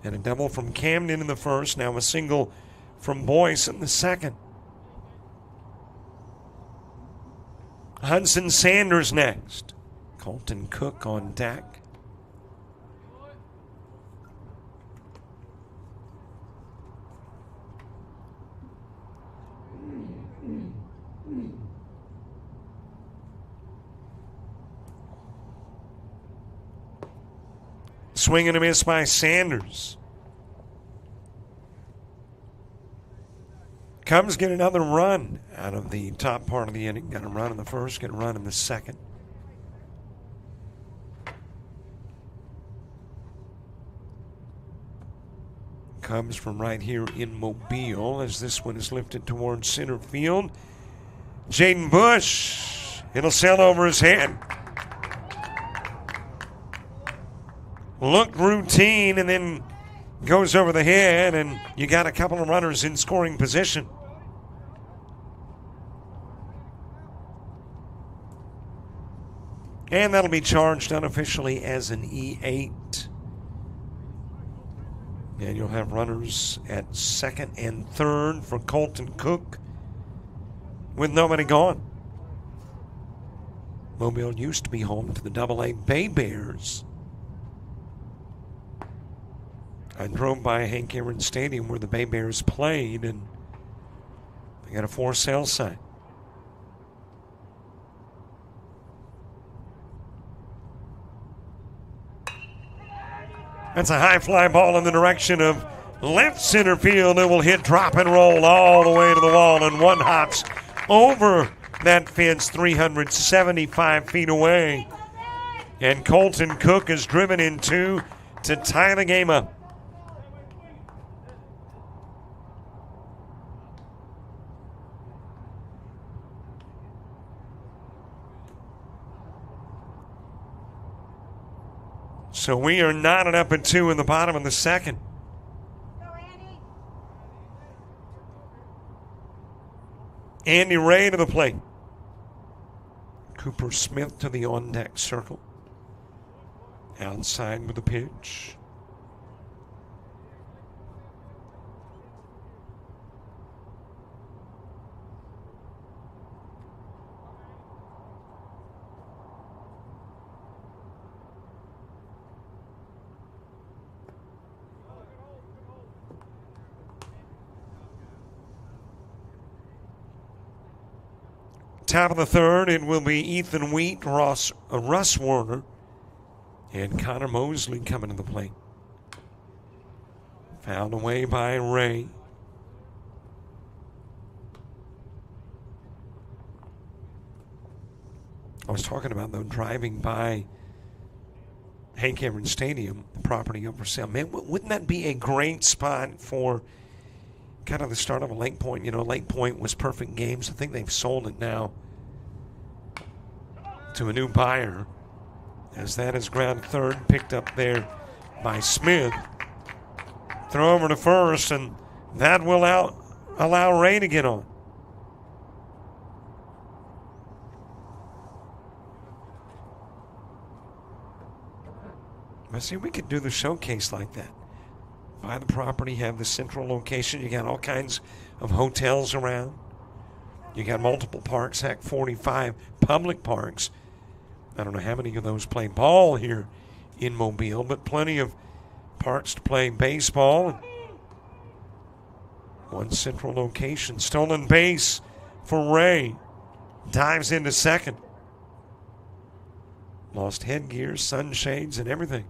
And a double from Camden in the first, now a single from Boyce in the second. Hudson Sanders next. Colton Cook on deck. Swing and a miss by Sanders. Cubs get another run out of the top part of the inning. Got a run in the first, get a run in the second. Cubs from right here in Mobile as this one is lifted towards center field. Jaden Bush, it'll sail over his head. Looked routine and then goes over the head, and you got a couple of runners in scoring position. And that'll be charged unofficially as an E8. And you'll have runners at second and third for Colton Cook with nobody gone. Mobile used to be home to the AA Bay Bears. I drove by Hank Aaron Stadium where the Bay Bears played, and they got a for sale sign. That's a high fly ball in the direction of left center field. It will hit drop and roll all the way to the wall, and one hops over that fence 375 feet away. And Colton Cook is driven in two to tie the game up. So we are knotted up at 2 in the bottom of the second. Andy Ray to the plate. Cooper Smith to the on-deck circle. Outside with the pitch. Top of the third, it will be Ethan Wheat, Russ Werner, and Connor Mosley coming to the plate. Fouled away by Ray. I was talking about, though, driving by Hank Aaron Stadium, the property up for sale. Man, wouldn't that be a great spot for kind of the start of a Lake Point? You know, Lake Point was Perfect Games. I think they've sold it now to a new buyer, as that is ground third, picked up there by Smith. Throw over to first, and that will allow Ray to get on. But see, we could do the showcase like that. Buy the property, have the central location. You got all kinds of hotels around. You got multiple parks, heck, 45 public parks. I don't know how many of those play ball here in Mobile, but plenty of parks to play baseball. One central location. Stolen base for Ray. Dives into second. Lost headgear, sunshades, and everything.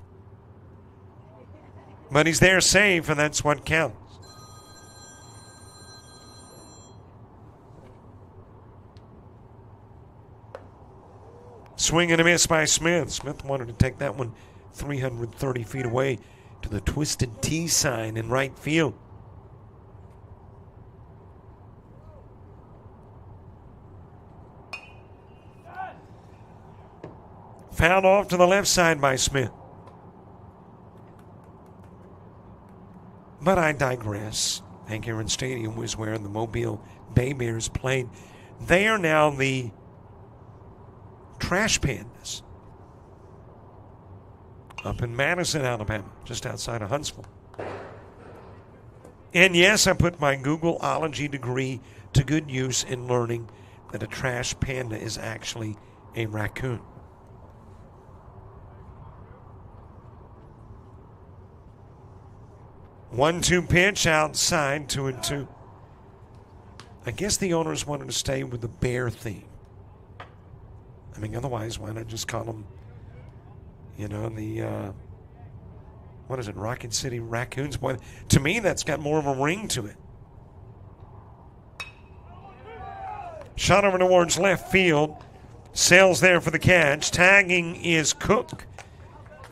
But he's there safe, and that's what counts. Swing and a miss by Smith. Smith wanted to take that one 330 feet away to the Twisted T sign in right field. Fouled off to the left side by Smith. But I digress. Hank Aaron Stadium was where the Mobile Bay Bears played. They are now the Trash Pandas up in Madison, Alabama, just outside of Huntsville. And yes, I put my Googleology degree to good use in learning that a trash panda is actually a raccoon. One-two pitch outside, 2-2. I guess the owners wanted to stay with the bear theme. I mean, otherwise, why not just call them, what is it, Rocket City Raccoons? Boy, to me, that's got more of a ring to it. Shot over towards left field. Sales there for the catch. Tagging is Cook.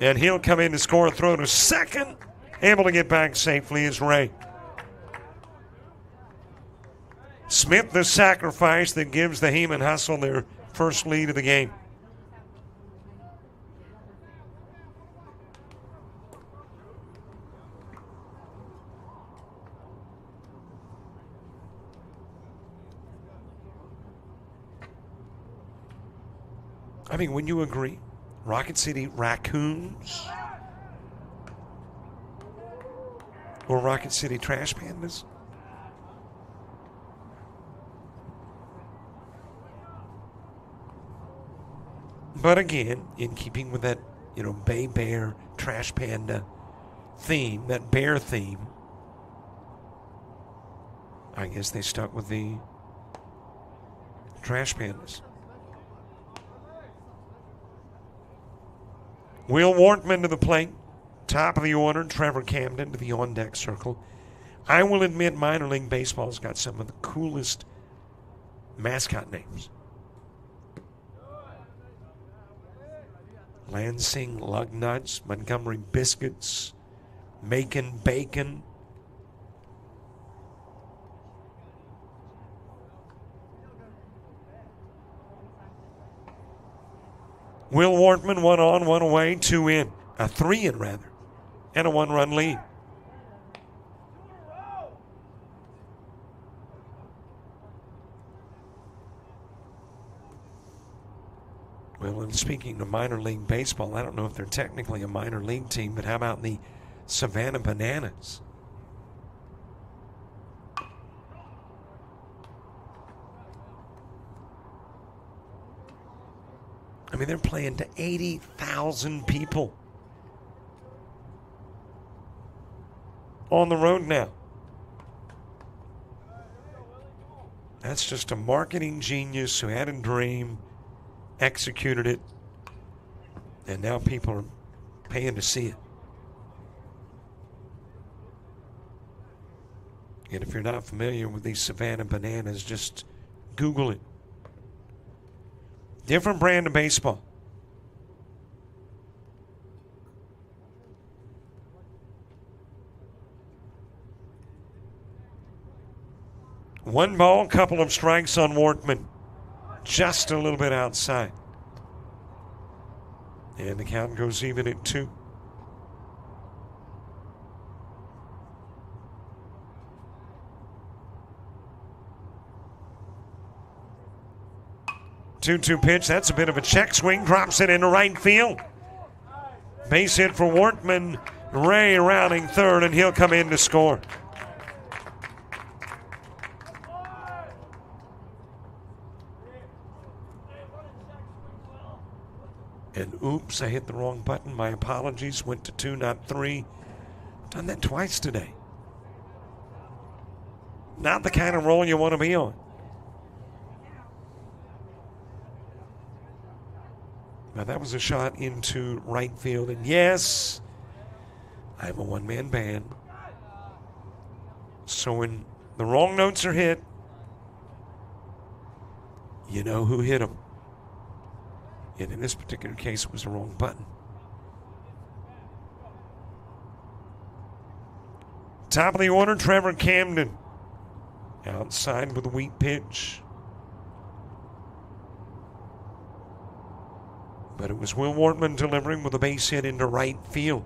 And he'll come in to score a throw to second. Able to get back safely is Ray. Smith, the sacrifice that gives the Heeman Hustle their first lead of the game. I mean, wouldn't you agree? Rocket City Raccoons or Rocket City Trash Pandas? But again, in keeping with that, Bay Bear Trash Panda theme, that bear theme, I guess they stuck with the Trash Pandas. Will Wortman to the plate. Top of the order, Trevor Camden to the on-deck circle. I will admit minor league baseball's got some of the coolest mascot names. Lansing Lugnuts, Montgomery Biscuits, Macon Bacon. Will Wortman, 1 on, 1 away, 2 in. 3 in, rather. And a 1-run lead. Well, and speaking of minor league baseball, I don't know if they're technically a minor league team, but how about the Savannah Bananas? I mean, they're playing to 80,000 people on the road now. That's just a marketing genius who had a dream, executed it, and now people are paying to see it. And if you're not familiar with these Savannah Bananas, just Google it. Different brand of baseball. One ball, couple of strikes on Wortman. Just a little bit outside. And the count goes even at 2. 2-2 pitch. That's a bit of a check swing. Drops it into right field. Base hit for Wortman. Ray rounding third, and he'll come in to score. And oops, I hit the wrong button. My apologies. Went to 2, not 3. Done that twice today. Not the kind of roll you want to be on. Now that was a shot into right field. And yes, I'm a one-man band. So when the wrong notes are hit, you know who hit them. And in this particular case, it was the wrong button. Top of the order, Trevor Camden. Outside with a weak pitch. But it was Will Wortman delivering with a base hit into right field.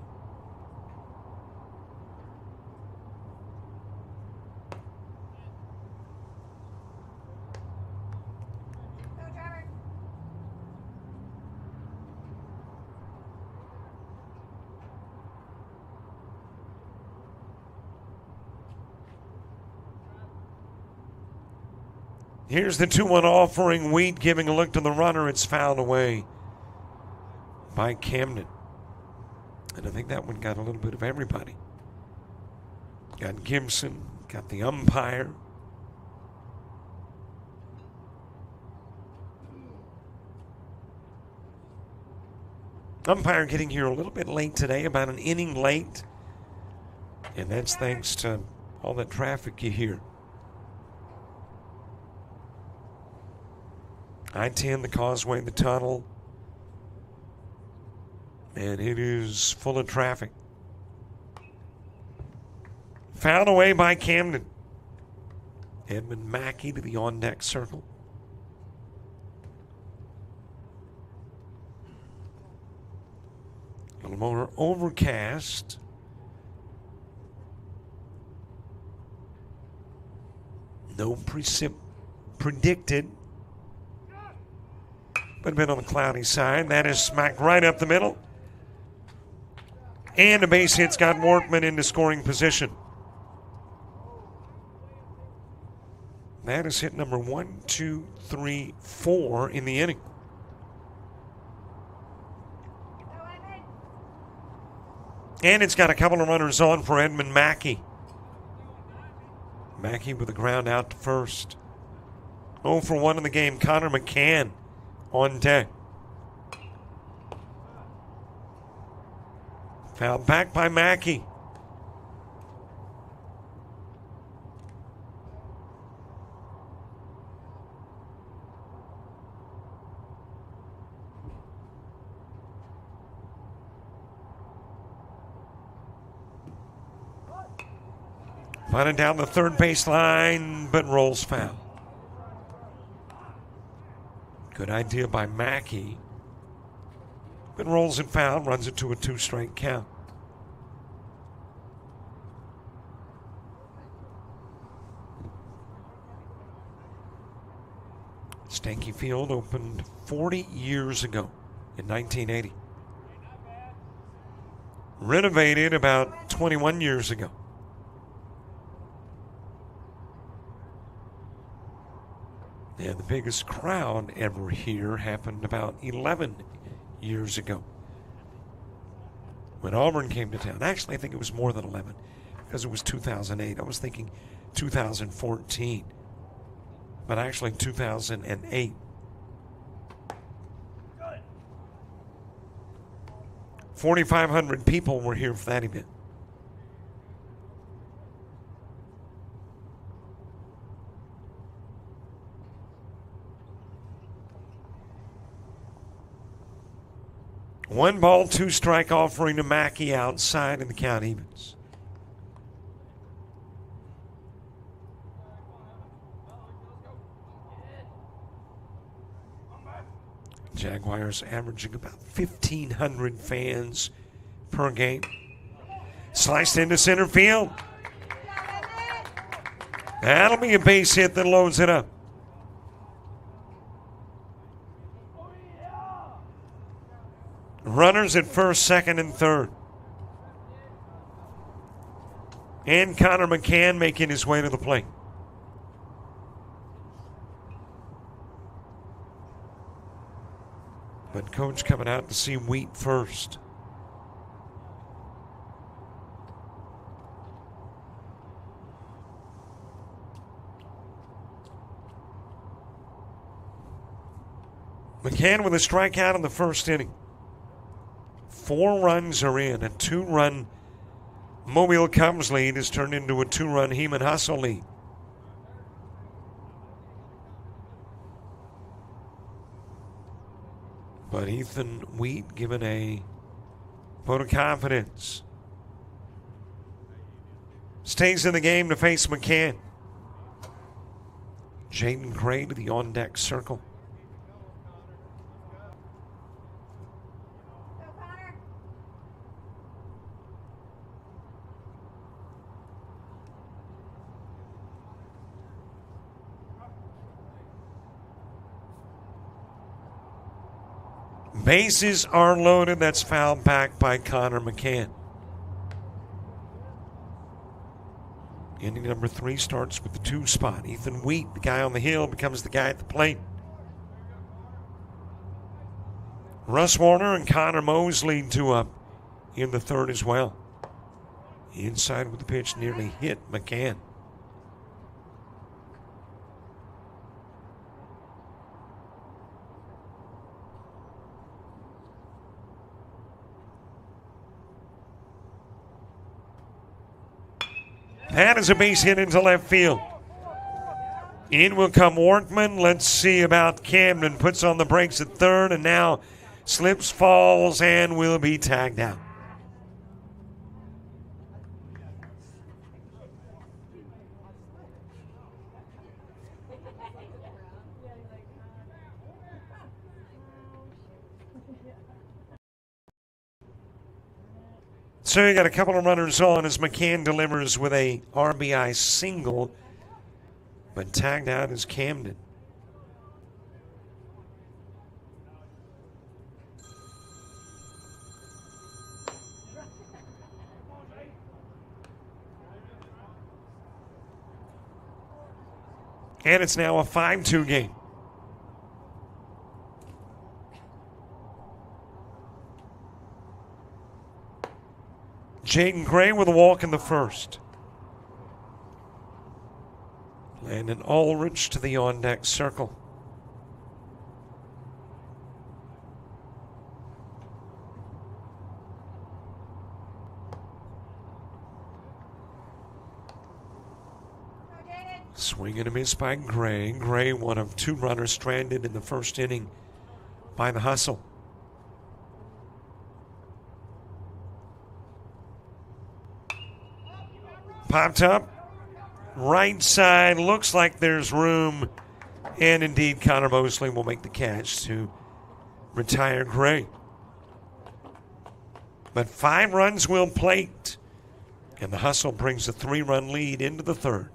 Here's the 2-1 offering. Wheat giving a look to the runner. It's fouled away by Camden. And I think that one got a little bit of everybody. Got Gibson, got the umpire. Umpire getting here a little bit late today, about an inning late. And that's thanks to all that traffic you hear. I-10, the causeway, the tunnel. And it is full of traffic. Fouled away by Camden. Edmund Mackey to the on-deck circle. A little more overcast. No precip predicted. But a bit on the cloudy side. That is smacked right up the middle. And a base hit's got Wortman into scoring position. That is hit number 1, 2, 3, 4 in the inning. And it's got a couple of runners on for Edmund Mackey. Mackey with a ground out to first. 0 for 1 in the game. Connor McCann on deck. Fouled back by Mackey. Running down the third baseline, but rolls foul. Good idea by Mackey. But rolls it foul, runs it to a 2-strike count. Stanky Field opened 40 years ago in 1980. Renovated about 21 years ago. And the biggest crowd ever here happened about 11 years ago when Auburn came to town. Actually, I think it was more than 11 because it was 2008. I was thinking 2014, but actually 2008. Good. 4,500 people were here for that event. One ball, 2-strike offering to Mackey outside, and the count evens. Jaguars averaging about 1,500 fans per game. Sliced into center field. That'll be a base hit that loads it up. Runners at first, second, and third. And Connor McCann making his way to the plate. But coach coming out to see Wheat first. McCann with a strikeout in the first inning. 4 runs are in. A 2-run Mobile Cubs lead has turned into a 2-run Heman Hustle lead. But Ethan Wheat given a vote of confidence. Stays in the game to face McCann. Jaden Gray to the on-deck circle. Bases are loaded. That's fouled back by Connor McCann. Inning number 3 starts with the 2 spot. Ethan Wheat, the guy on the hill, becomes the guy at the plate. Russ Warner and Connor Mose lead 2 up in the 3rd as well. Inside with the pitch nearly hit McCann. That is a base hit into left field. In will come Workman. Let's see about Camden. Puts on the brakes at 3rd and now slips, falls, and will be tagged out. So you got a couple of runners on as McCann delivers with a RBI single, but tagged out is Camden. And it's now a 5-2 game. Jaden Gray with a walk in the first. Landon Ulrich to the on-deck circle. Swing and a miss by Gray. Gray, one of 2 runners stranded in the first inning by the hustle. Popped up. Right side. Looks like there's room. And indeed, Connor Mosley will make the catch to retire Gray. But 5 runs will plate. And the hustle brings a 3-run lead into the 3rd.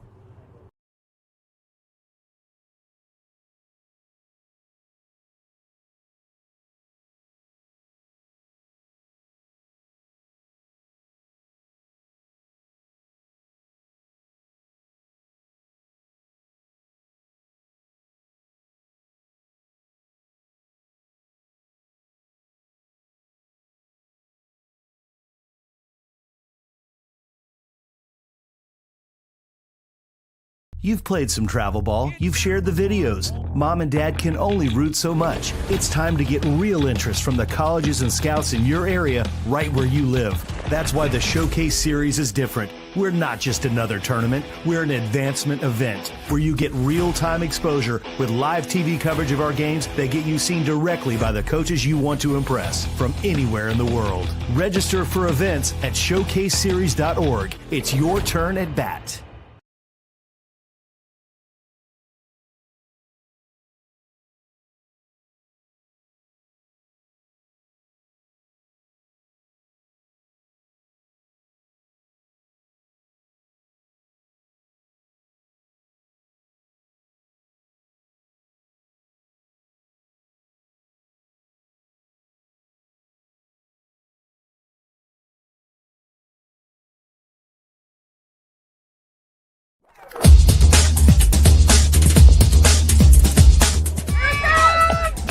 You've played some travel ball, you've shared the videos. Mom and Dad can only root so much. It's time to get real interest from the colleges and scouts in your area right where you live. That's why the Showcase Series is different. We're not just another tournament, we're an advancement event where you get real-time exposure with live TV coverage of our games that get you seen directly by the coaches you want to impress from anywhere in the world. Register for events at showcaseseries.org. It's your turn at bat.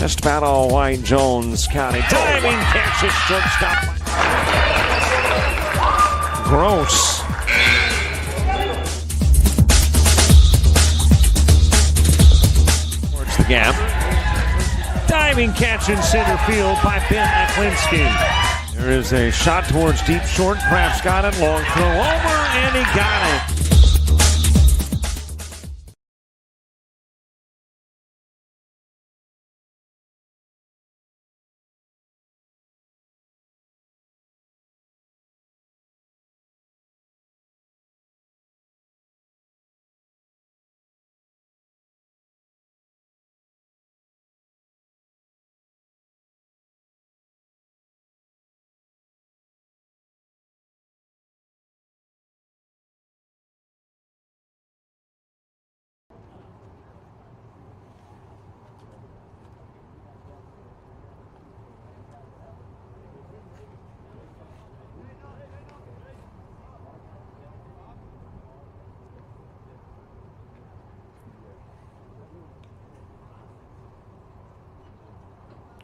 West battle, White Jones County. Diving catch is shortstop. Gross. Towards the gap. Diving catch in center field by Ben Aklinski. There is a shot towards deep short. Kraft's got it. Long throw over, and he got it.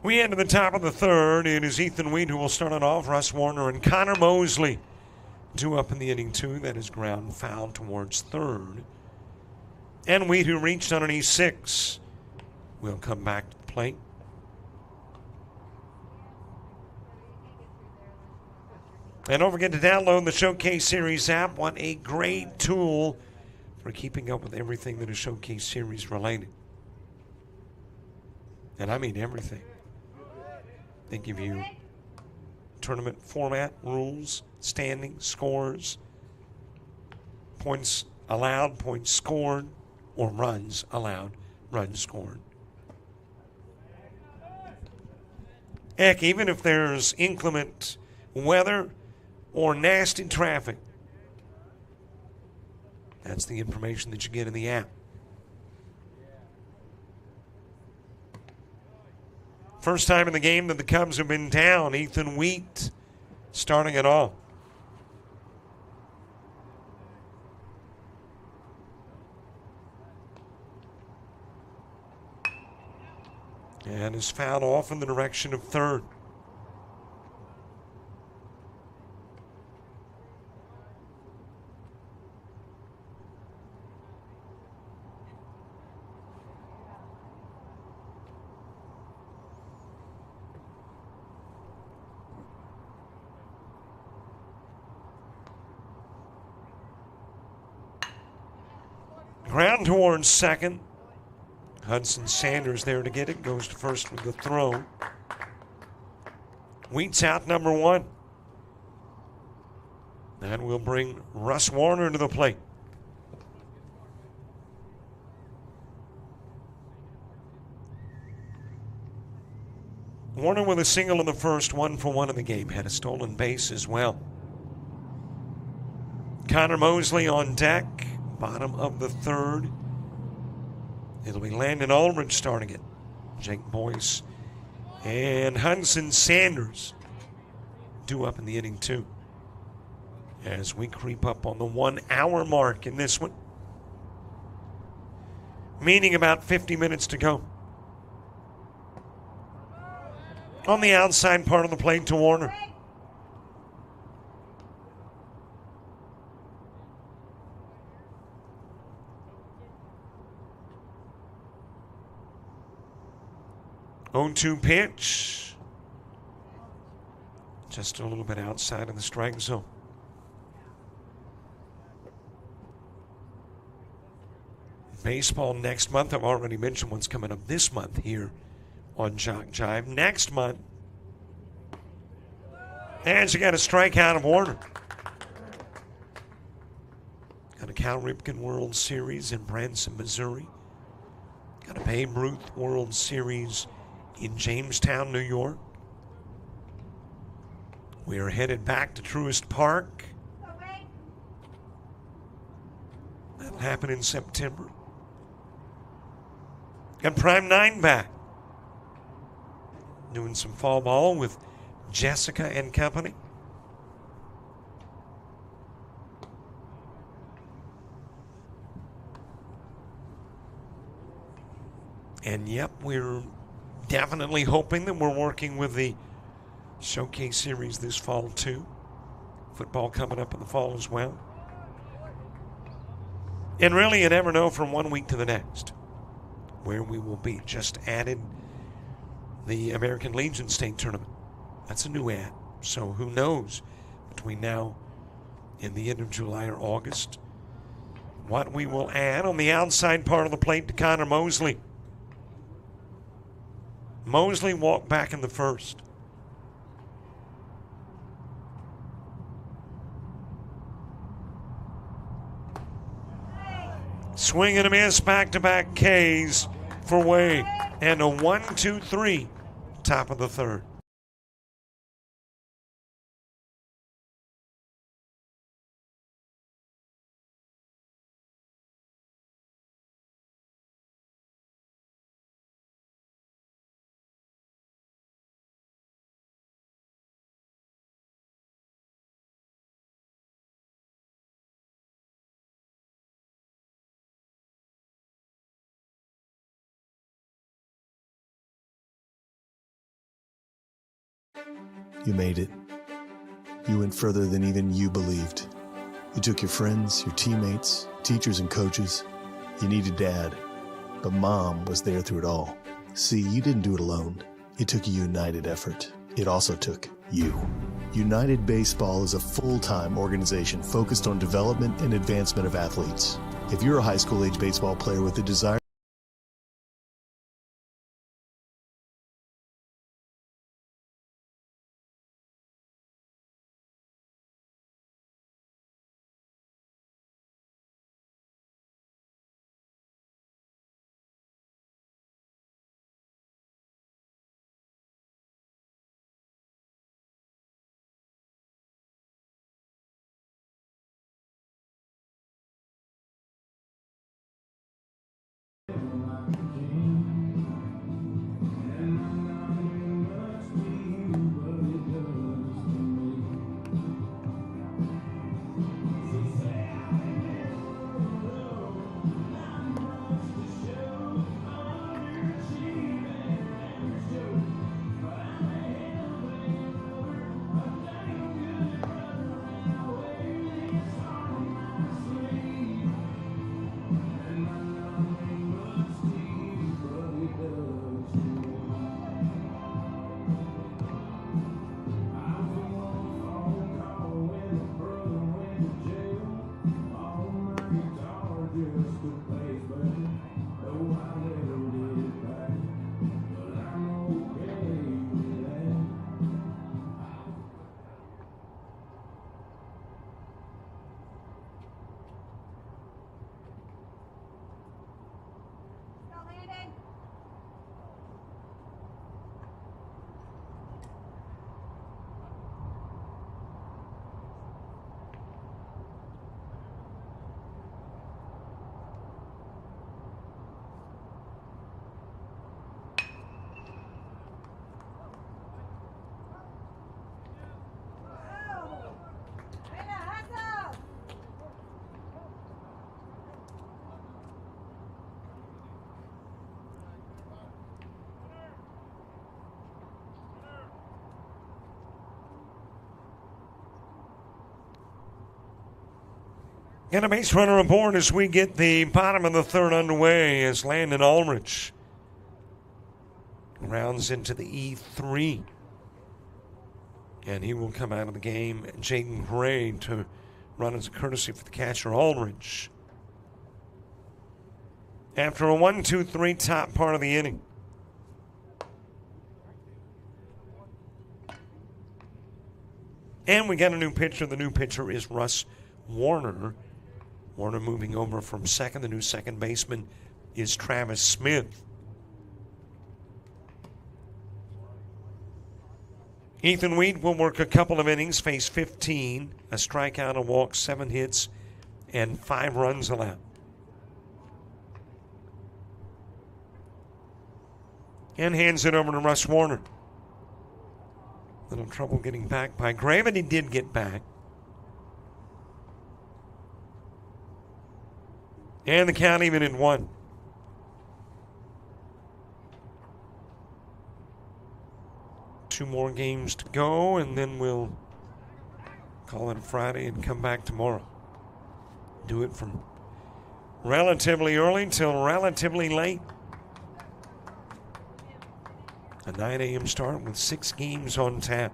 We head to the top of the third. It is Ethan Wheat who will start it off. Russ Warner and Connor Mosley. 2 up in the inning, 2. That is ground foul towards third. And Wheat, who reached underneath 6, will come back to the plate. And don't forget to download the Showcase Series app. What a great tool for keeping up with everything that is Showcase Series related. And I mean everything. They give you tournament format, rules, standings, scores, points allowed, points scored, or runs allowed, runs scored. Heck, even if there's inclement weather or nasty traffic, that's the information that you get in the app. First time in the game that the Cubs have been down. Ethan Wheat starting it off. And is fouled off in the direction of third. Ground towards second. Hudson Sanders there to get it. Goes to first with the throw. Wheat's out number 1. That will bring Russ Warner to the plate. Warner with a single in the first, 1 for 1 in the game. Had a stolen base as well. Connor Mosley on deck. Bottom of the third. It'll be Landon Aldridge starting it. Jake Boyce and Hudson Sanders due up in the inning 2. As we creep up on the 1 hour mark in this one. Meaning about 50 minutes to go. On the outside part of the plate to Warner. Oh, 0-2 pitch. Just a little bit outside of the strike zone. Baseball next month. I've already mentioned what's coming up this month here on JockJive. Next month. And you got a strikeout of Warner. Got a Cal Ripken World Series in Branson, Missouri. Got a Babe Ruth World Series in Jamestown, New York. We are headed back to Truist Park. That'll happen in September. Got Prime 9 back. Doing some fall ball with Jessica and company. And yep, we're Definitely hoping that we're working with the Showcase Series this fall, too. Football coming up in the fall as well. And really, you never know from one week to the next where we will be. Just added the American Legion State Tournament. That's a new ad. So who knows between now and the end of July or August what we will add on the outside part of the plate to Connor Mosley. Mosley walked back in the first. Swing and a miss, back-to-back Ks for Way. And a 1-2-3, top of the third. You made it. You went further than even you believed. You took your friends, your teammates, teachers, and coaches. You needed Dad, but Mom was there through it all. See, you didn't do it alone. It took a united effort. It also took you. United Baseball is a full-time organization focused on development and advancement of athletes. If you're a high school-age baseball player with a desire And a base runner aboard as we get the bottom of the third underway as Landon Ulrich rounds into the E3. And he will come out of the game. Jaden Gray to run as a courtesy for the catcher, Ulrich. After a 1-2-3 top part of the inning. And we got a new pitcher. The new pitcher is Russ Warner. Warner moving over from second. The new second baseman is Travis Smith. Ethan Weed will work a couple of innings, face 15, a strikeout, a walk, 7 hits, and 5 runs allowed. And hands it over to Russ Warner. Little trouble getting back by Gray, but he did get back. And the count even at 1. 2 more games to go, and then we'll call it a Friday and come back tomorrow. Do it from relatively early till relatively late. A 9 a.m. start with 6 games on tap.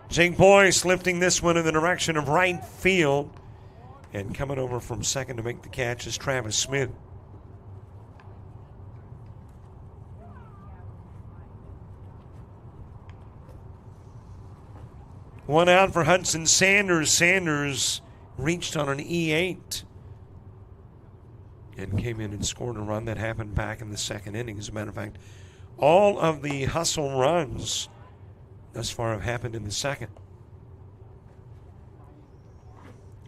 Jake Boyce lifting this one in the direction of right field. And coming over from second to make the catch is Travis Smith. One out for Hudson Sanders. Sanders reached on an E8 and came in and scored a run that happened back in the second inning. As a matter of fact, all of the hustle runs thus far have happened in the second.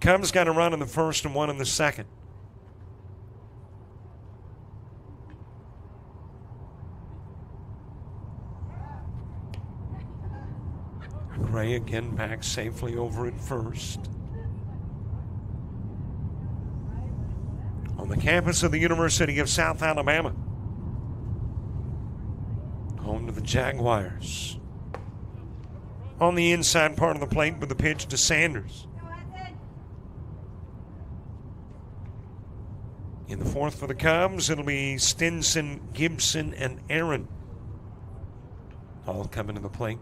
Cubs got a run in the first and one in the second. Gray again back safely over at first. On the campus of the University of South Alabama. Home to the Jaguars. On the inside part of the plate with the pitch to Sanders. In the fourth for the Cubs, it'll be Stinson, Gibson, and Aaron. All coming to the plate.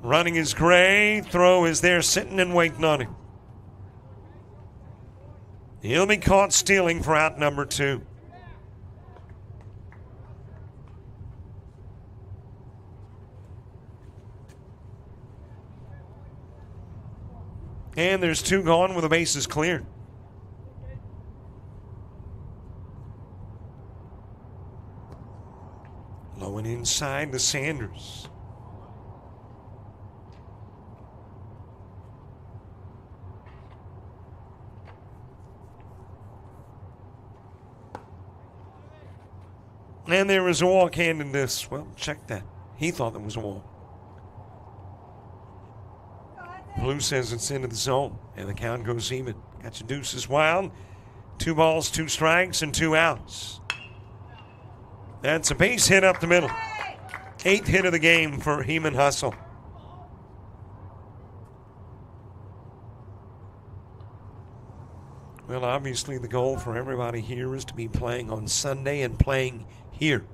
Running is Gray. Throw is there sitting and waiting on him. He'll be caught stealing for out number 2. And there's 2 gone with the bases cleared. Low and inside to Sanders. And there was a walk handed this. Well, check that. He thought there was a walk. Blue says it's into the zone, and the count goes even. Got your deuces wild. 2 balls, 2 strikes, and 2 outs. That's a base hit up the middle. 8th hit of the game for Heman Hustle. Well, obviously the goal for everybody here is to be playing on Sunday and playing here.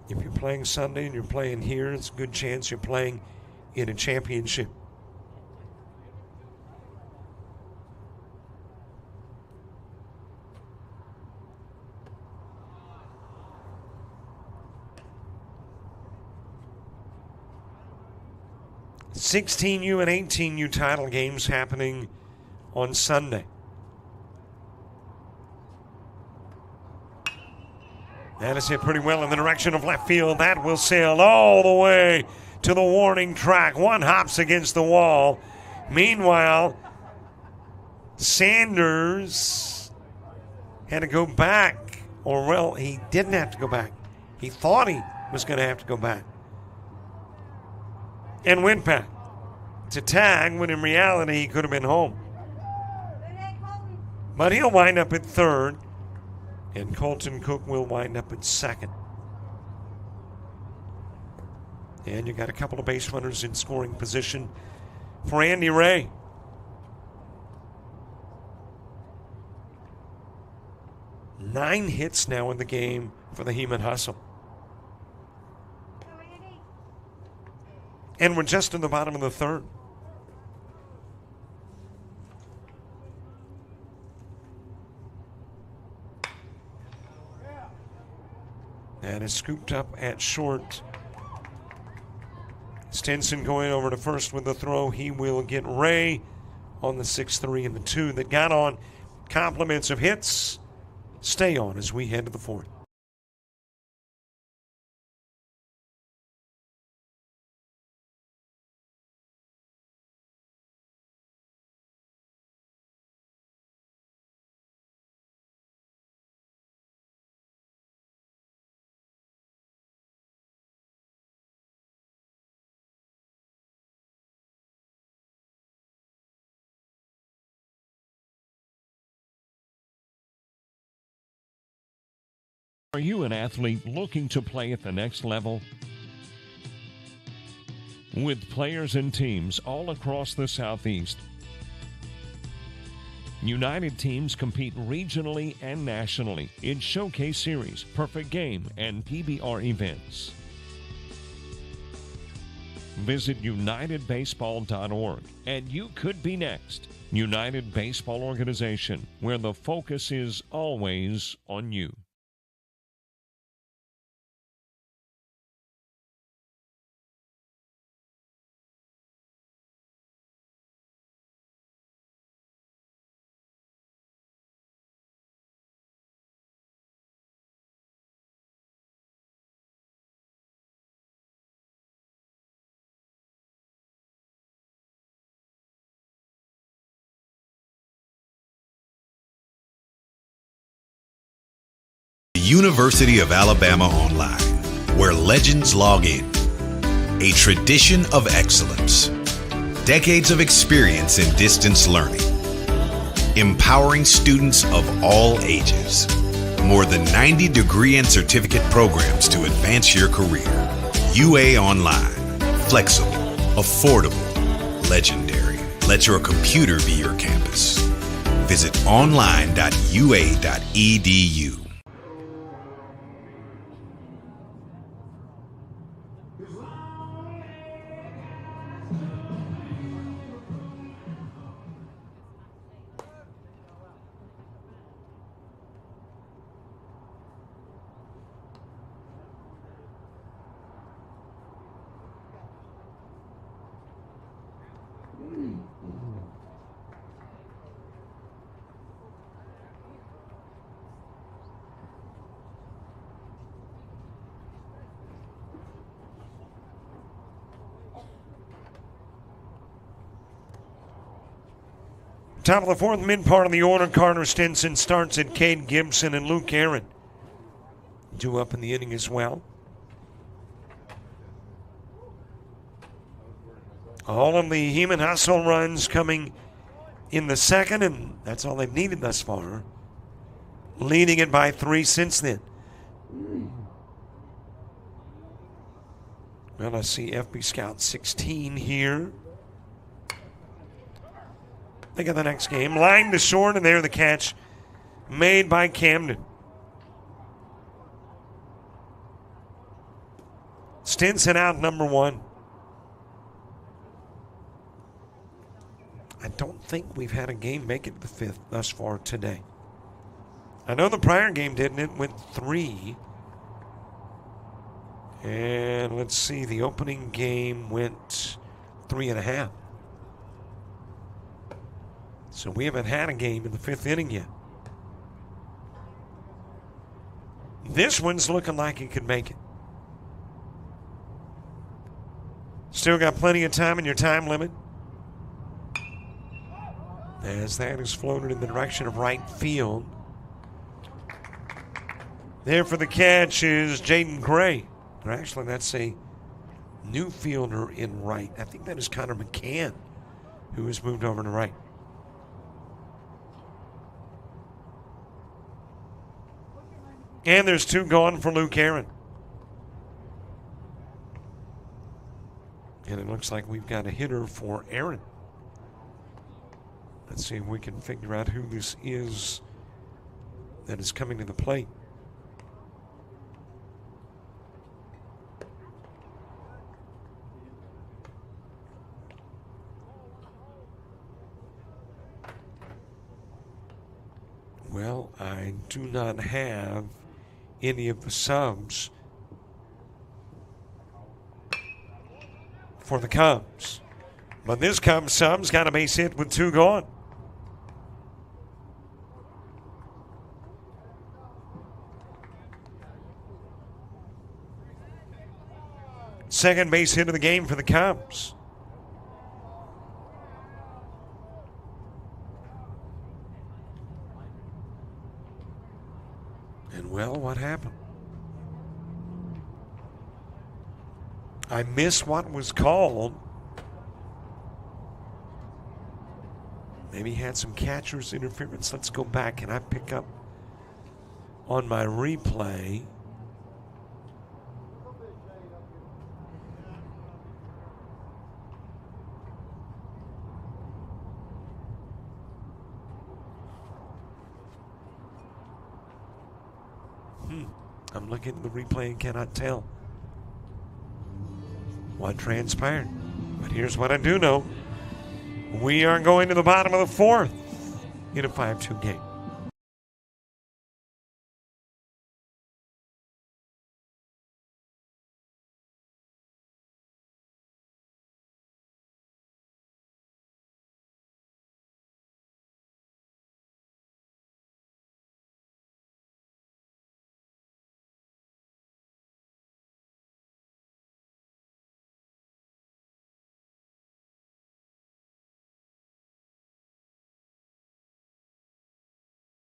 If you're playing Sunday and you're playing here, it's a good chance you're playing in a championship. $16U and $18U title games happening on Sunday. That is hit pretty well in the direction of left field. That will sail all the way to the warning track. 1 hops against the wall. Meanwhile, Sanders had to go back. Or, well, he didn't have to go back. He thought he was going to have to go back. And went back to tag when in reality he could have been home. But he'll wind up at third, and Colton Cook will wind up at second. And you got a couple of base runners in scoring position for Andy Ray. Nine hits now in the game for the Heman Hustle. And we're just in the bottom of the third. That is scooped up at short. Stinson going over to first with the throw. He will get Ray on the 6-3 and the 2 that got on. Compliments of hits. Stay on as we head to the fourth. Are you an athlete looking to play at the next level? With players and teams all across the Southeast, United teams compete regionally and nationally in Showcase Series, Perfect Game, and PBR events. Visit UnitedBaseball.org and you could be next. United Baseball Organization, where the focus is always on you. University of Alabama Online, where legends log in. A tradition of excellence. Decades of experience in distance learning. Empowering students of all ages. More than 90 degree and certificate programs to advance your career. UA Online. Flexible, affordable, legendary. Let your computer be your campus. Visit online.ua.edu. Top of the fourth, mid part of the order, Carter Stinson starts at Cade Gibson and Luke Aaron. Two up in the inning as well. All of the Heeman hustle runs coming in the second, and that's all they've needed thus far. Leading it by 3 since then. Well, I see FB Scout 16 here. Think of the next game. Line to short, and there the catch made by Camden. Stinson out number 1. I don't think we've had a game make it to the 5th thus far today. I know the prior game didn't. It went 3. And let's see, the opening game went 3.5. So we haven't had a game in the 5th inning yet. This one's looking like it could make it. Still got plenty of time in your time limit. As that is floated in the direction of right field. There for the catch is Jaden Gray. Or actually, that's a new fielder in right. I think that is Connor McCann, who has moved over to right. And there's 2 gone for Luke Aaron. And it looks like we've got a hitter for Aaron. Let's see if we can figure out who this is that is coming to the plate. Well, I do not have any of the subs for the Cubs. But this Cubs sub's got a base hit with 2 gone. Second base hit of the game for the Cubs. And well, what happened? I missed what was called. Maybe he had some catcher's interference. Let's go back. Can I pick up on my replay. I'm looking at the replay and cannot tell what transpired. But here's what I do know. We are going to the bottom of the fourth in a 5-2 game.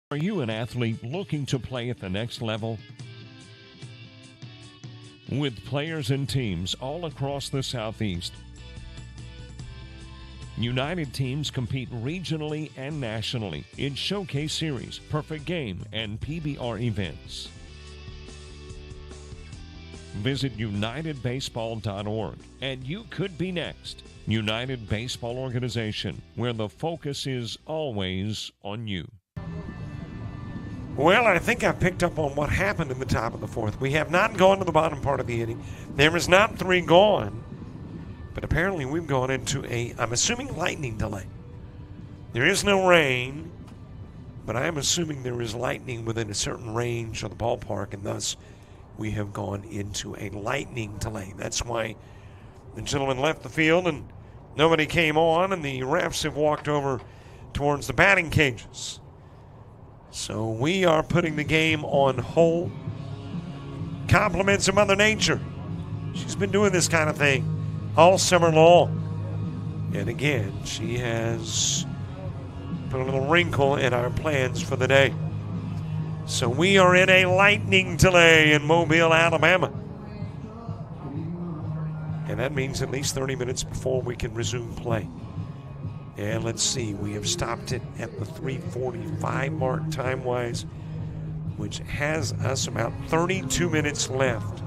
Are you an athlete looking to play at the next level? With players and teams all across the Southeast, United teams compete regionally and nationally in Showcase Series, Perfect Game, and PBR events. Visit unitedbaseball.org and you could be next. United Baseball Organization, where the focus is always on you. Well, I think I picked up on what happened in the top of the fourth. We have not gone to the bottom part of the inning. There is not 3 gone, but apparently we've gone into I'm assuming, lightning delay. There is no rain, but I am assuming there is lightning within a certain range of the ballpark, and thus we have gone into a lightning delay. That's why the gentleman left the field and nobody came on, and the refs have walked over towards the batting cages. So we are putting the game on hold. Compliments of Mother Nature. She's been doing this kind of thing all summer long. And again, she has put a little wrinkle in our plans for the day. So we are in a lightning delay in Mobile, Alabama. And that means at least 30 minutes before we can resume play. And let's see, we have stopped it at the 3:45 mark time-wise, which has us about 32 minutes left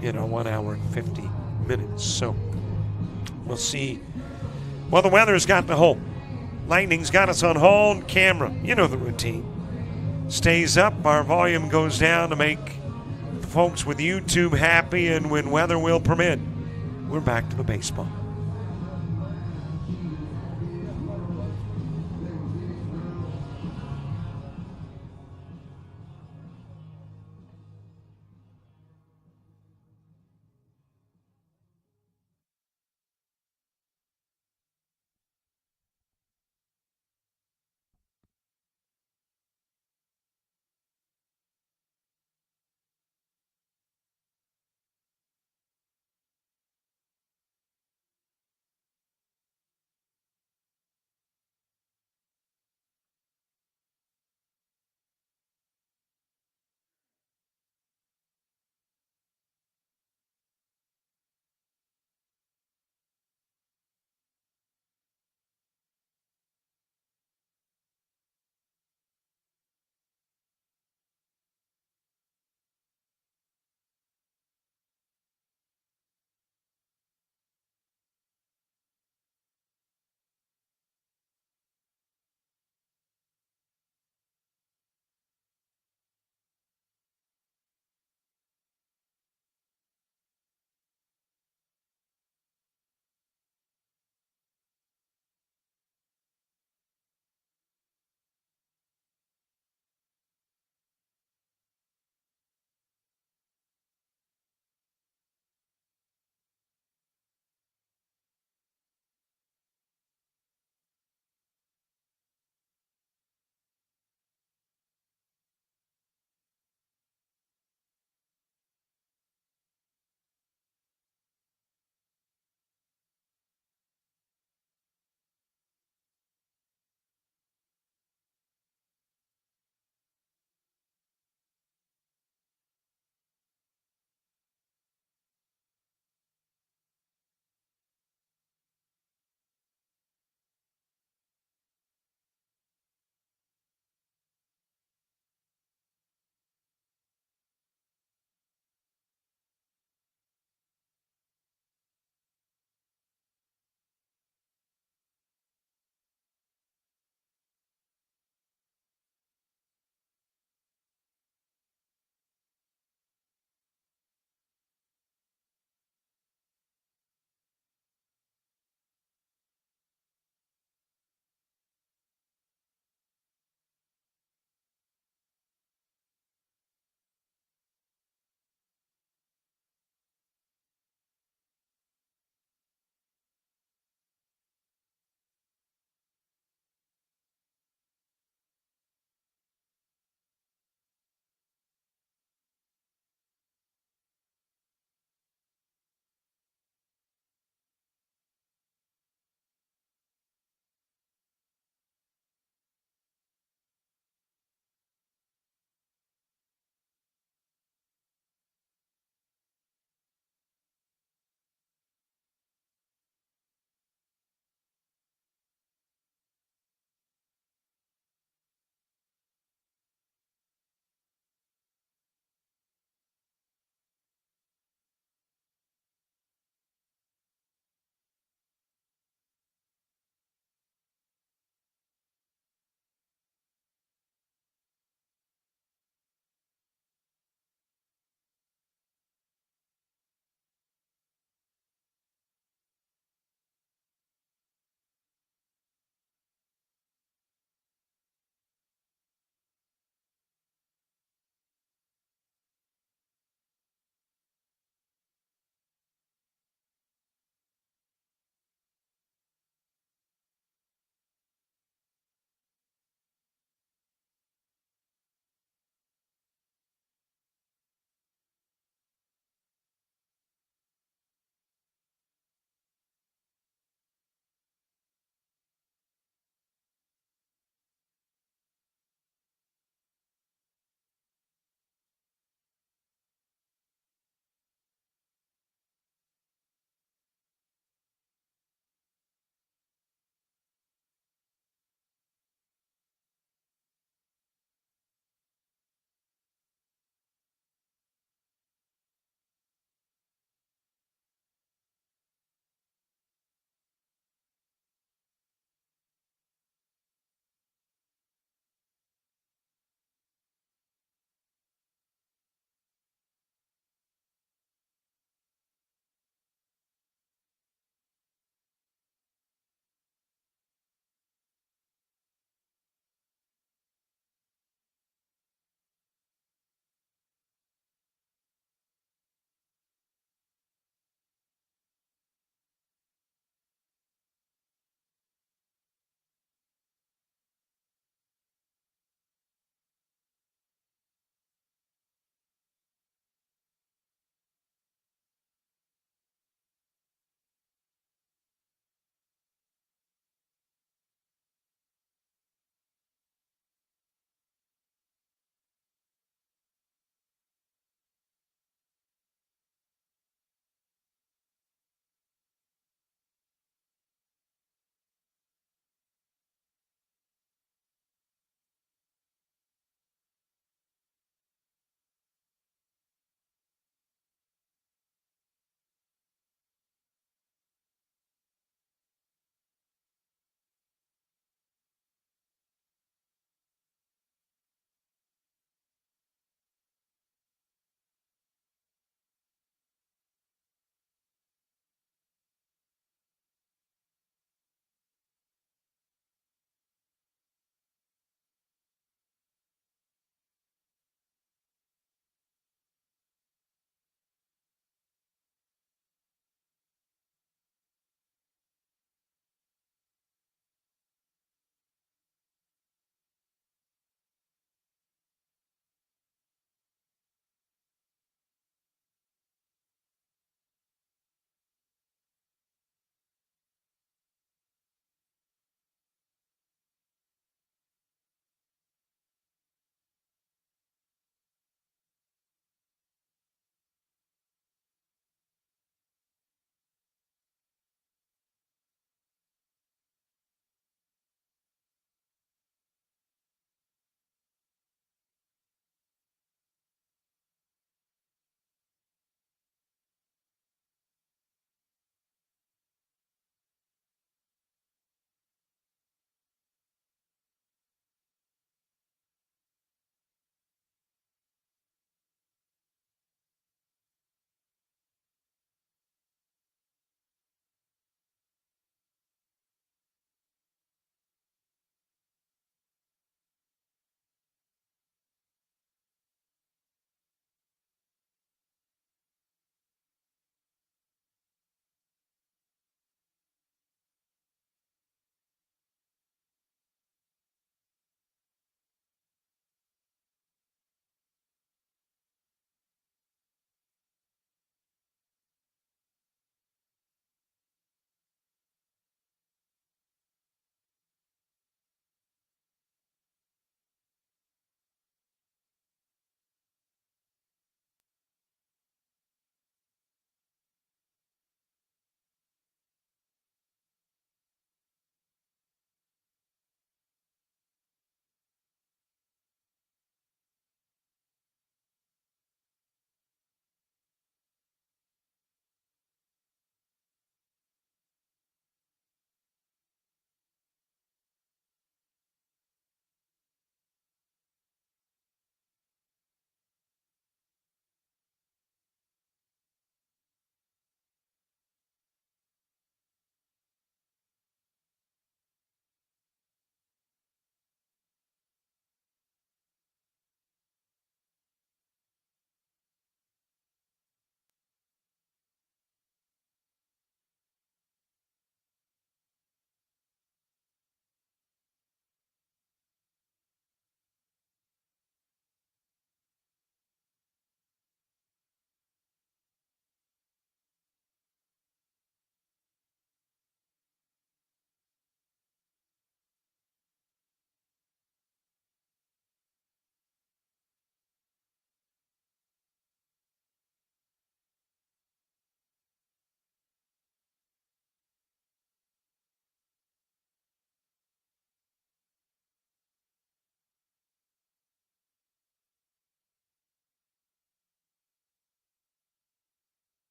in our 1 hour and 50 minutes. So we'll see. Well, the weather's got the hold. Lightning's got us on hold. Camera, you know the routine. Stays up, our volume goes down to make the folks with YouTube happy, and when weather will permit, we're back to the baseball.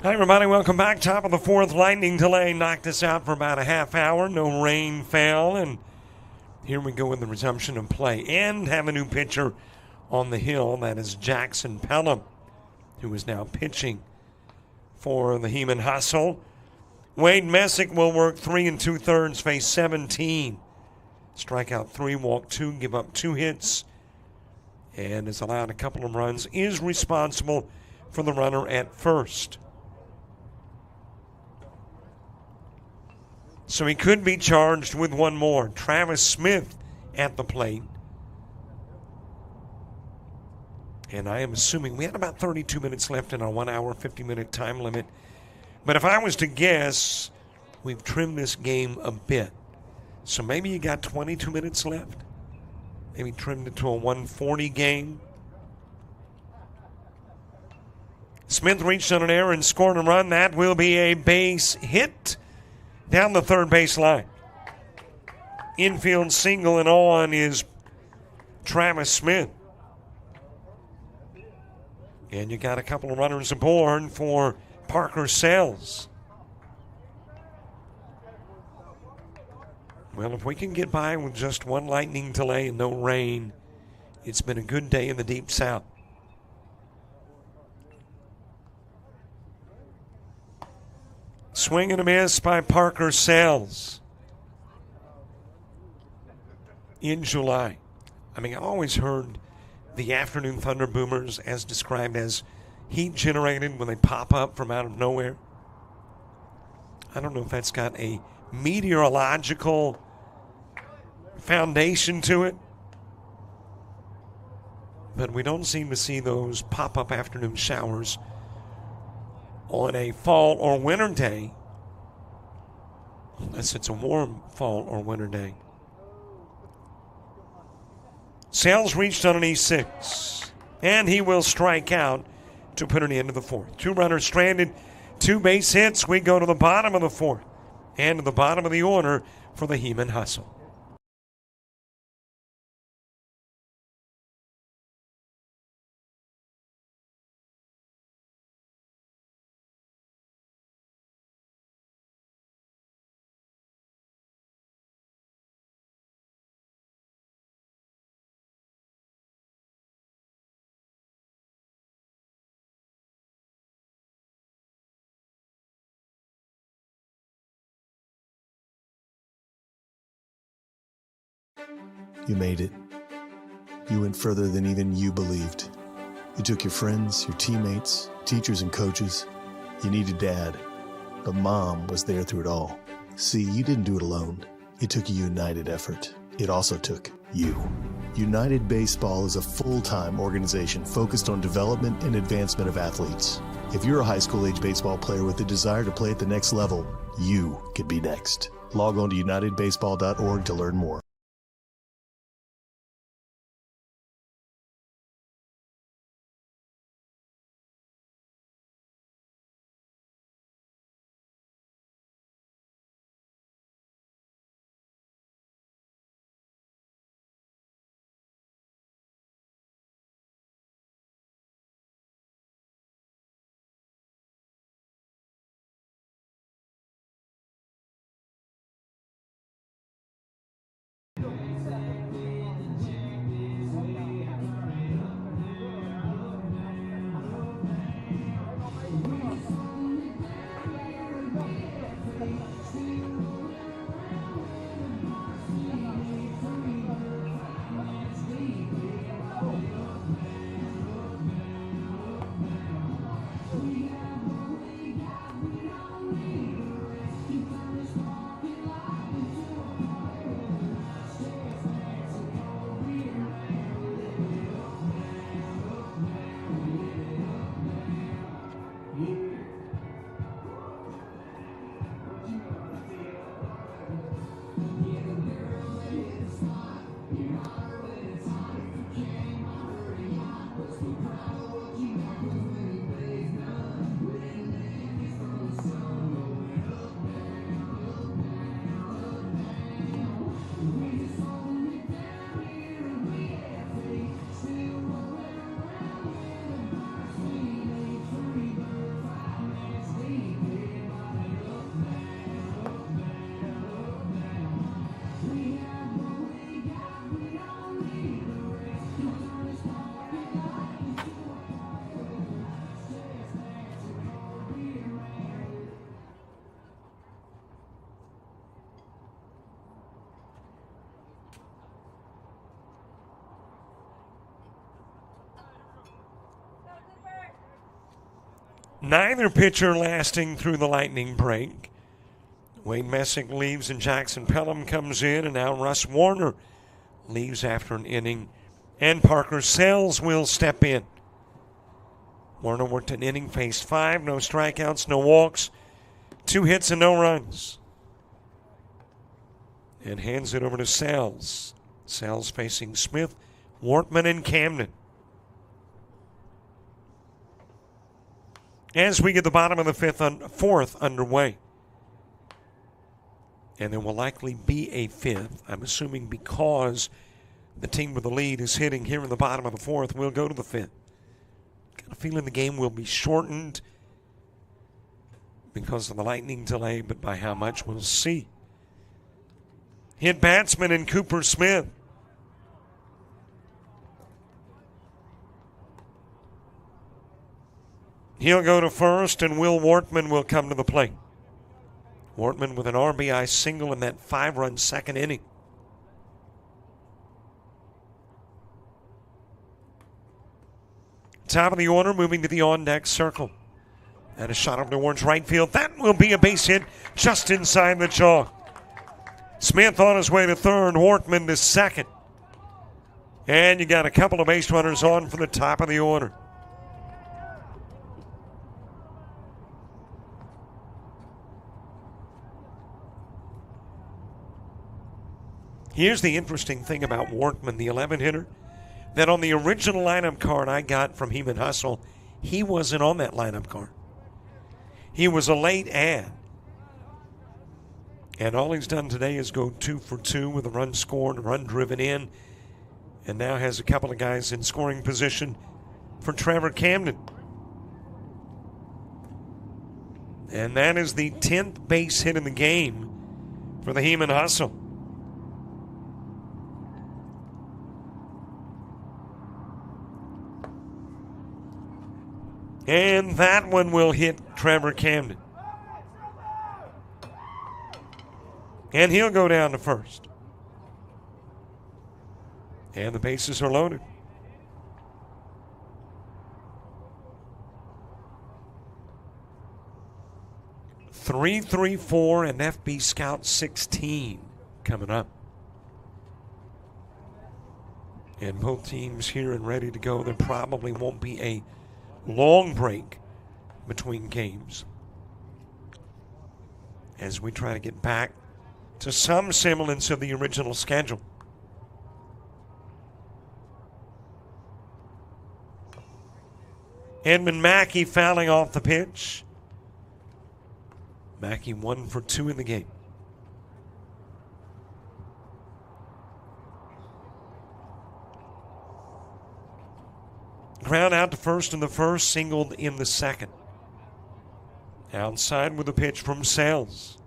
Hi, everybody. Welcome back. Top of the fourth. Lightning delay knocked us out for about a half hour. No rain fell. And here we go with the resumption of play. And have a new pitcher on the hill. That is Jackson Pelham, who is now pitching for the Heman Hustle. Wade Messick will work 3 2/3, face 17. Strikeout 3, walk 2, give up 2 hits, and has allowed a couple of runs. Is responsible for the runner at first. So he could be charged with one more. Travis Smith at the plate. And I am assuming we had about 32 minutes left in our 1 hour, 50-minute time limit. But if I was to guess, we've trimmed this game a bit. So maybe you got 22 minutes left. Maybe trimmed it to a 140 game. Smith reached on an error and scored a run. That will be a base hit down the third base line. Infield single and on is Travis Smith. And you got a couple of runners aboard for Parker Sells. Well, if we can get by with just one lightning delay and no rain, it's been a good day in the Deep South. Swing and a miss by Parker Sells in July. I mean, I always heard the afternoon thunder boomers as described as heat generated when they pop up from out of nowhere. I don't know if that's got a meteorological foundation to it, but we don't seem to see those pop-up afternoon showers on a fall or winter day, unless it's a warm fall or winter day. Sales reached on an E6, and he will strike out to put an end to the fourth. 2 runners stranded, 2 base hits. We go to the bottom of the fourth and to the bottom of the order for the Heman Hustle. You made it. You went further than even you believed. You took your friends, your teammates, teachers, and coaches. You needed Dad, but Mom was there through it all. See, you didn't do it alone. It took a united effort. It also took you. United Baseball is a full-time organization focused on development and advancement of athletes. If you're a high school-age baseball player with a desire to play at the next level, you could be next. Log on to unitedbaseball.org to learn more. Neither pitcher lasting through the lightning break. Wade Messick leaves and Jackson Pelham comes in, and now Russ Warner leaves after an inning, and Parker Sells will step in. Warner worked an inning, faced 5, no strikeouts, no walks, 2 hits and no runs. And hands it over to Sells. Sells facing Smith, Wortman, and Camden. As we get the bottom of the fourth underway. And there will likely be a 5th. I'm assuming because the team with the lead is hitting here in the bottom of the 4th, we'll go to the 5th. Got a feeling the game will be shortened because of the lightning delay, but by how much we'll see. Hit batsman in Cooper Smith. He'll go to first, and Will Wortman will come to the plate. Wortman with an RBI single in that 5-run second inning. Top of the order, moving to the on-deck circle. And a shot up towards right field. That will be a base hit just inside the chalk. Smith on his way to third, Wortman to second. And you got a couple of base runners on for the top of the order. Here's the interesting thing about Wortman, the 11-hitter, that on the original lineup card I got from Heman Hustle, he wasn't on that lineup card. He was a late add. And all he's done today is go 2 for 2 with a run scored, a run driven in, and now has a couple of guys in scoring position for Trevor Camden. And that is the 10th base hit in the game for the Heman Hustle. And that one will hit Trevor Camden. And he'll go down to first. And the bases are loaded. 3-3-4 and FB Scout 16 coming up. And both teams here and ready to go. There probably won't be a long break between games as we try to get back to some semblance of the original schedule. Edmund Mackey fouling off the pitch. Mackey 1 for 2 in the game. Ground out to first in the first, singled in the second. Outside with a pitch from Sells.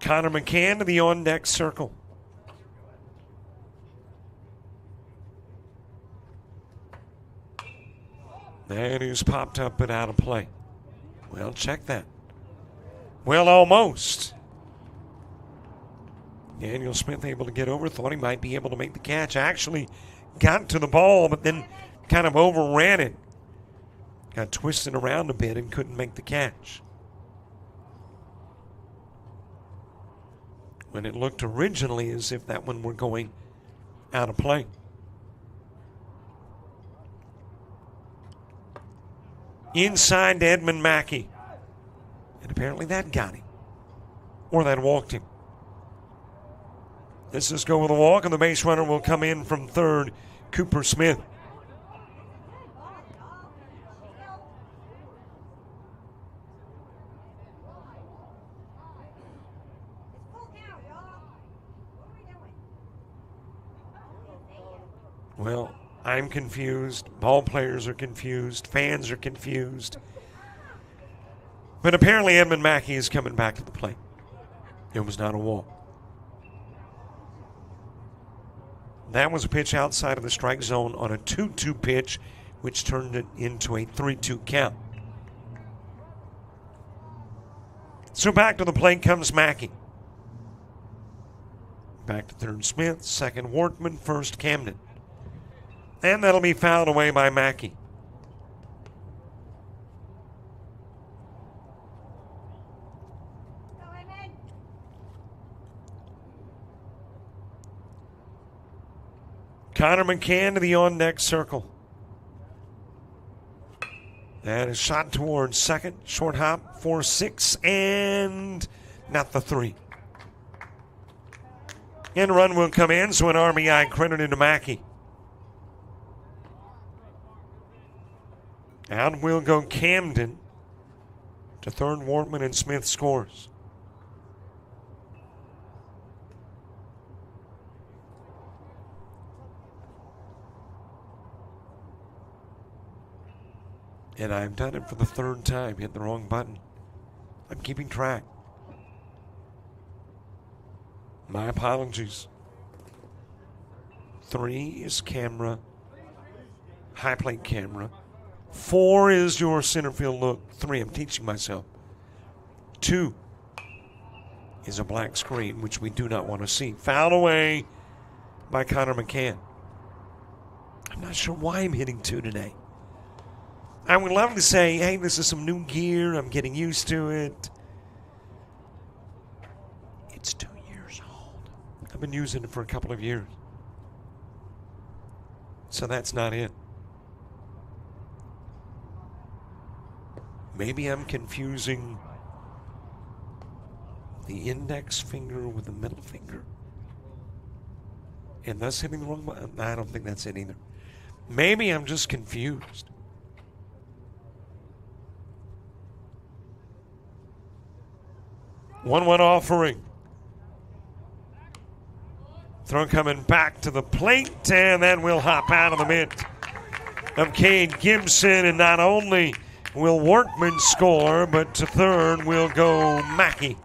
Connor McCann to the on-deck circle. That is popped up but out of play. Well, check that. Well, almost. Daniel Smith able to get over, thought he might be able to make the catch. Actually got to the ball, but then kind of overran it. Got twisted around a bit and couldn't make the catch. When it looked originally as if that one were going out of play. Inside to Edmund Mackey. And apparently that got him. Or that walked him. Let's just go with a walk, and the base runner will come in from third, Cooper Smith. Well, I'm confused. Ball players are confused. Fans are confused. But apparently Edmund Mackey is coming back to the plate. It was not a walk. That was a pitch outside of the strike zone on a 2-2 pitch, which turned it into a 3-2 count. So back to the plate comes Mackey. Back to third Smith, second Wortman, first Camden. And that'll be fouled away by Mackey. Connor McCann to the on-deck circle. And a shot towards second. Short hop, 4-6, and not the 3. And a run will come in, so an RBI credited to Mackey. Out will go Camden. To third, Wortman and Smith scores. And I've done it for the 3rd time. Hit the wrong button. I'm keeping track. My apologies. 3 is camera. High plate camera. 4 is your center field look. 3, I'm teaching myself. 2 is a black screen, which we do not want to see. Fouled away by Connor McCann. I'm not sure why I'm hitting 2 today. I would love to say, hey, this is some new gear. I'm getting used to it. It's 2 years old. I've been using it for a couple of years. So that's not it. Maybe I'm confusing the index finger with the middle finger. And thus hitting the wrong button. I don't think that's it either. Maybe I'm just confused. One offering. Throw coming back to the plate, and then we'll hop out of the mitt of Cade Gibson. And not only will Workman score, but to third will go Mackey.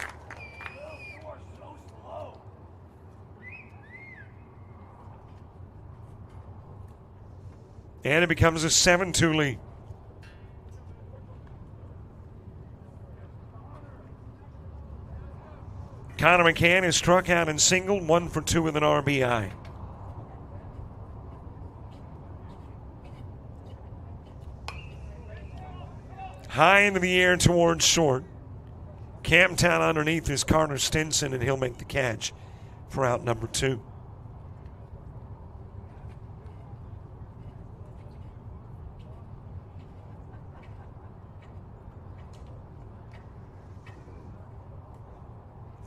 And it becomes a 7-2 lead. Connor McCann is struck out and singled, 1 for 2 with an RBI. High into the air towards short. Camptown underneath is Carter Stinson, and he'll make the catch for out number 2.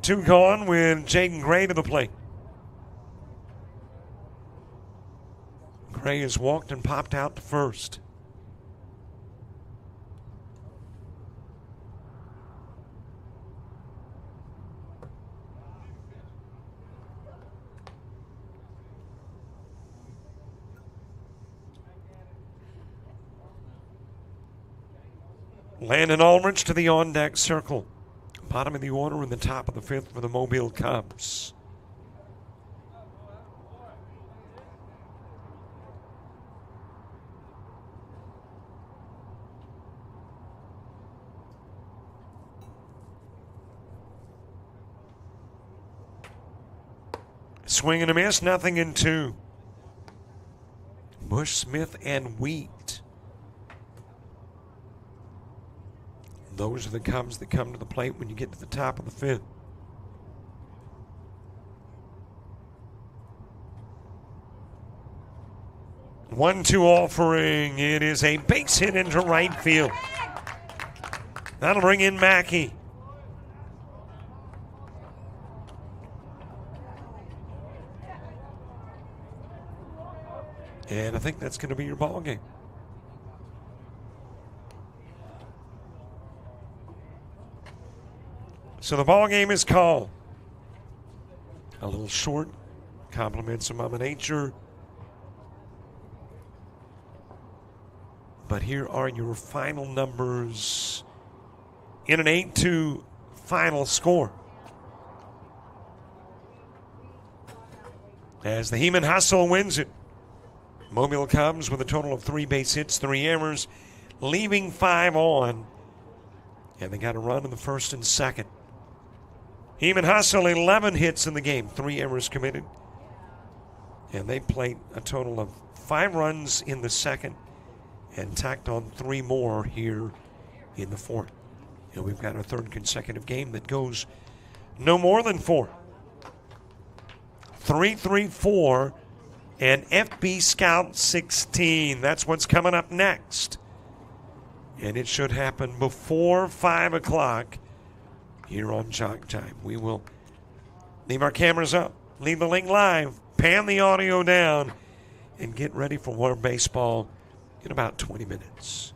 Two gone with Jaden Gray to the plate. Gray has walked and popped out to first. Landon Aldrich to the on-deck circle. Bottom of the order in the top of the 5th for the Mobile Cubs. Swing and a miss, nothing in 2. Bush, Smith, and Wheat. Those are the Cubs that come to the plate when you get to the top of the 5th. One-two offering. It is a base hit into right field. That'll bring in Mackey. And I think that's going to be your ball game. So the ball game is called. A little short. Compliments of Mama Nature. But here are your final numbers in an 8-2 final score. As the Heeman Hustle wins it. Mobile Cubs with a total of 3 base hits, 3 errors, leaving 5 on. And they got a run in the 1st and 2nd. Heeman Hustle, 11 hits in the game, 3 errors committed. And they played a total of 5 runs in the second and tacked on 3 more here in the fourth. And we've got a third consecutive game that goes no more than 4. 3-3-4 and FB Scout 16. That's what's coming up next. And it should happen before 5 o'clock here on JockJive. We will leave our cameras up, leave the link live, pan the audio down, and get ready for more baseball in about 20 minutes.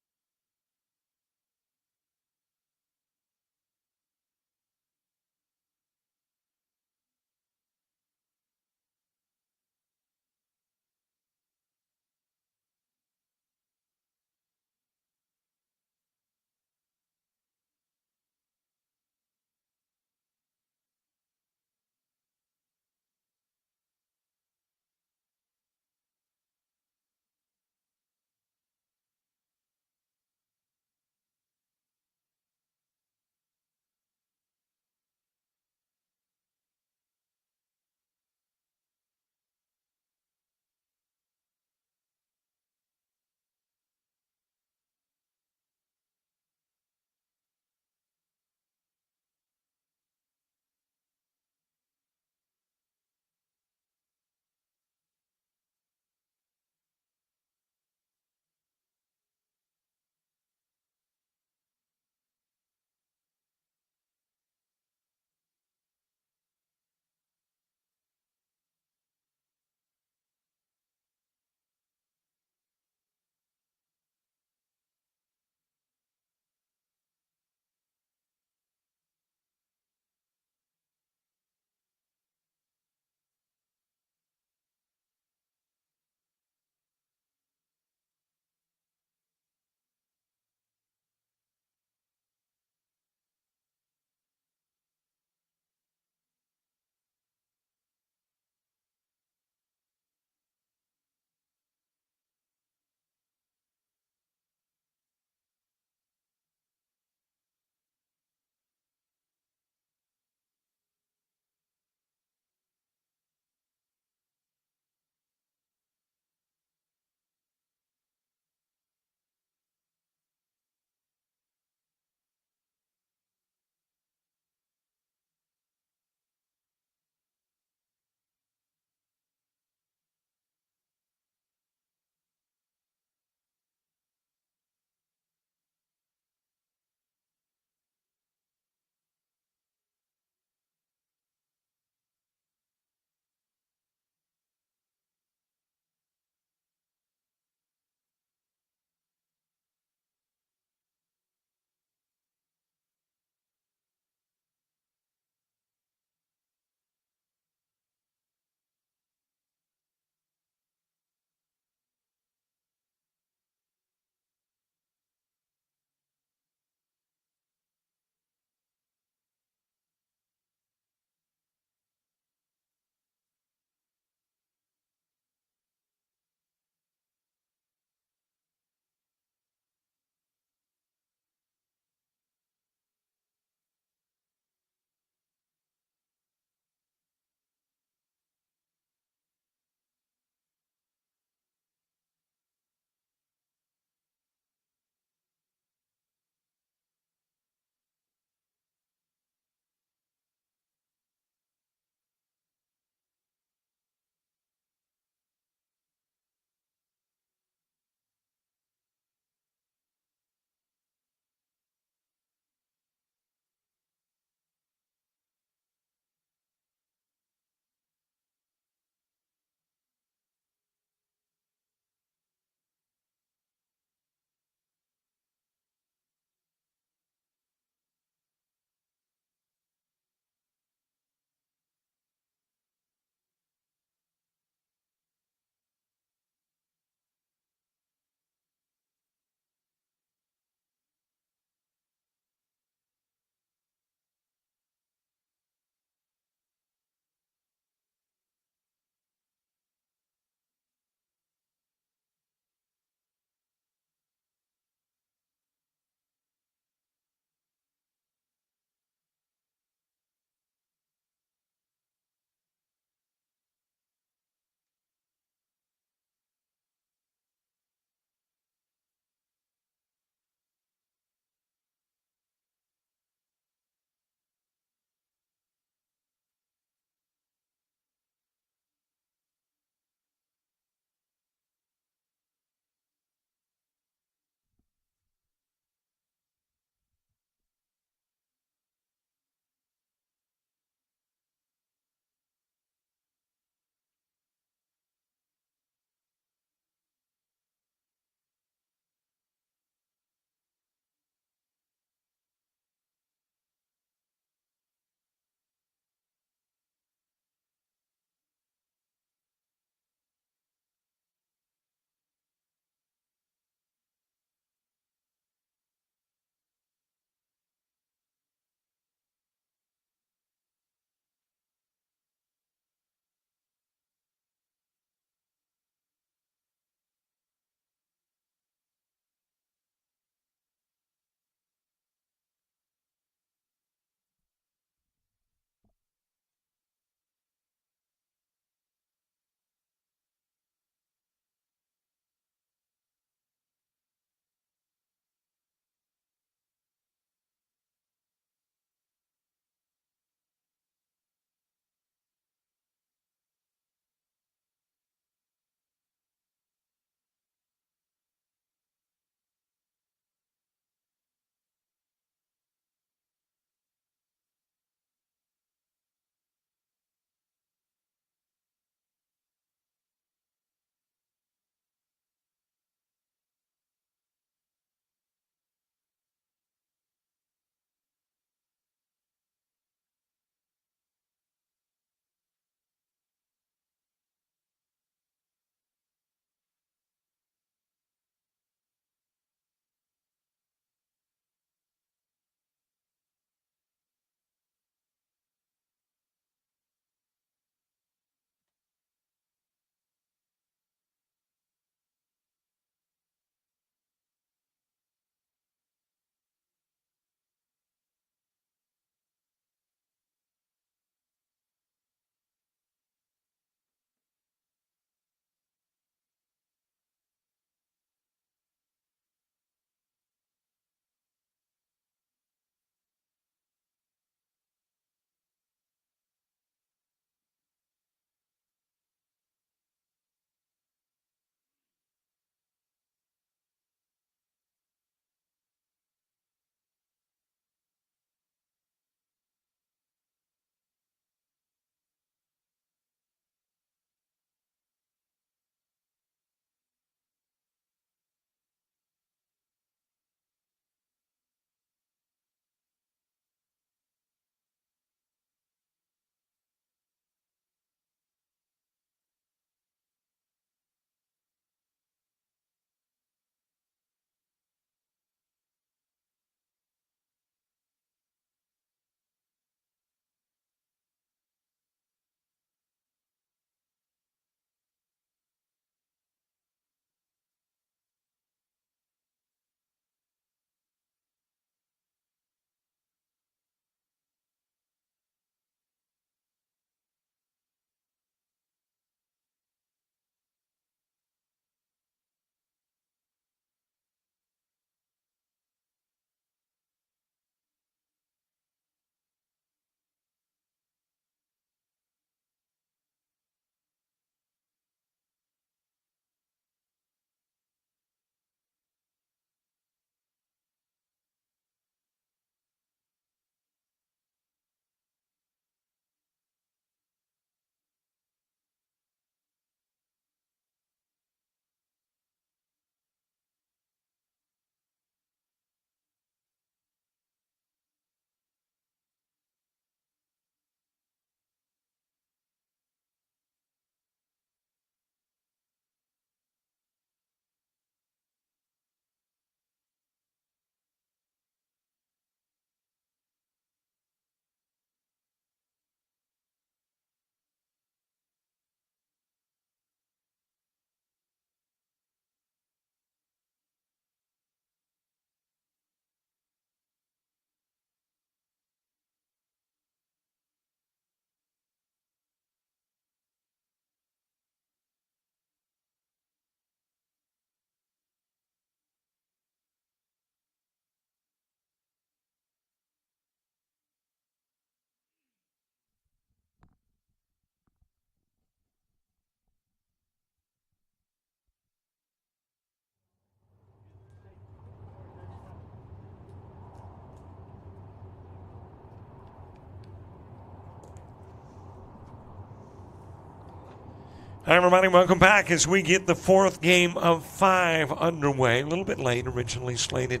Hi, everybody. Welcome back as we get the fourth game of 5 underway. A little bit late, originally slated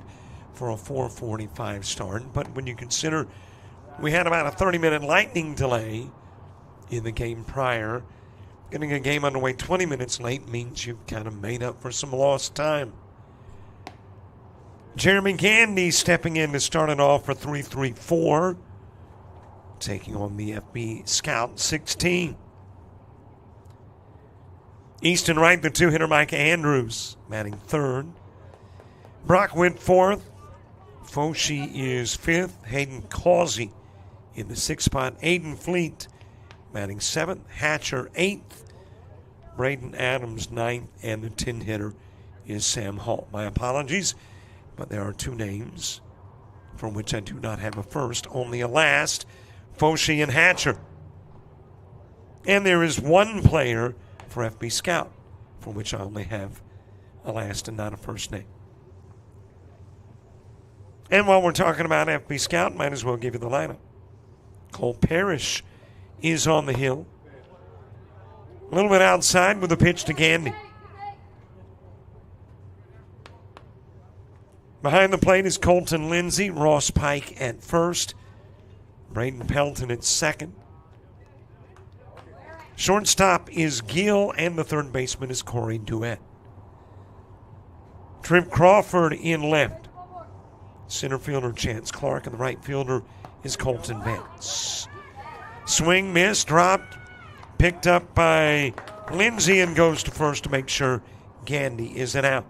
for a 4:45 start. But when you consider we had about a 30-minute lightning delay in the game prior, getting a game underway 20 minutes late means you've kind of made up for some lost time. Jeremy Gandy stepping in to start it off for 3-3-4, taking on the FB Scout 16. Easton Wright, the two-hitter, Micah Andrews, batting third. Brock Witt fourth. Foshee is fifth. Hayden Causey in the sixth spot. Aiden Fleet batting seventh. Hatcher eighth. Braden Adams ninth. And the 10-hitter is Sam Hall. My apologies, but there are two names for which I do not have a first, only a last. Foshee and Hatcher. And there is one player for FB Scout, for which I only have a last and not a first name. And while we're talking about FB Scout, might as well give you the lineup. Cole Parrish is on the hill. A little bit outside with a pitch to Gandy. Behind the plate is Colton Lindsay, Ross Pike at first, Braden Pelton at second. Shortstop is Gill, and the third baseman is Corey Duet. Trip Crawford in left. Center fielder Chance Clark, and the right fielder is Colton Vance. Swing, miss, dropped, picked up by Lindsay, and goes to first to make sure Gandy isn't out.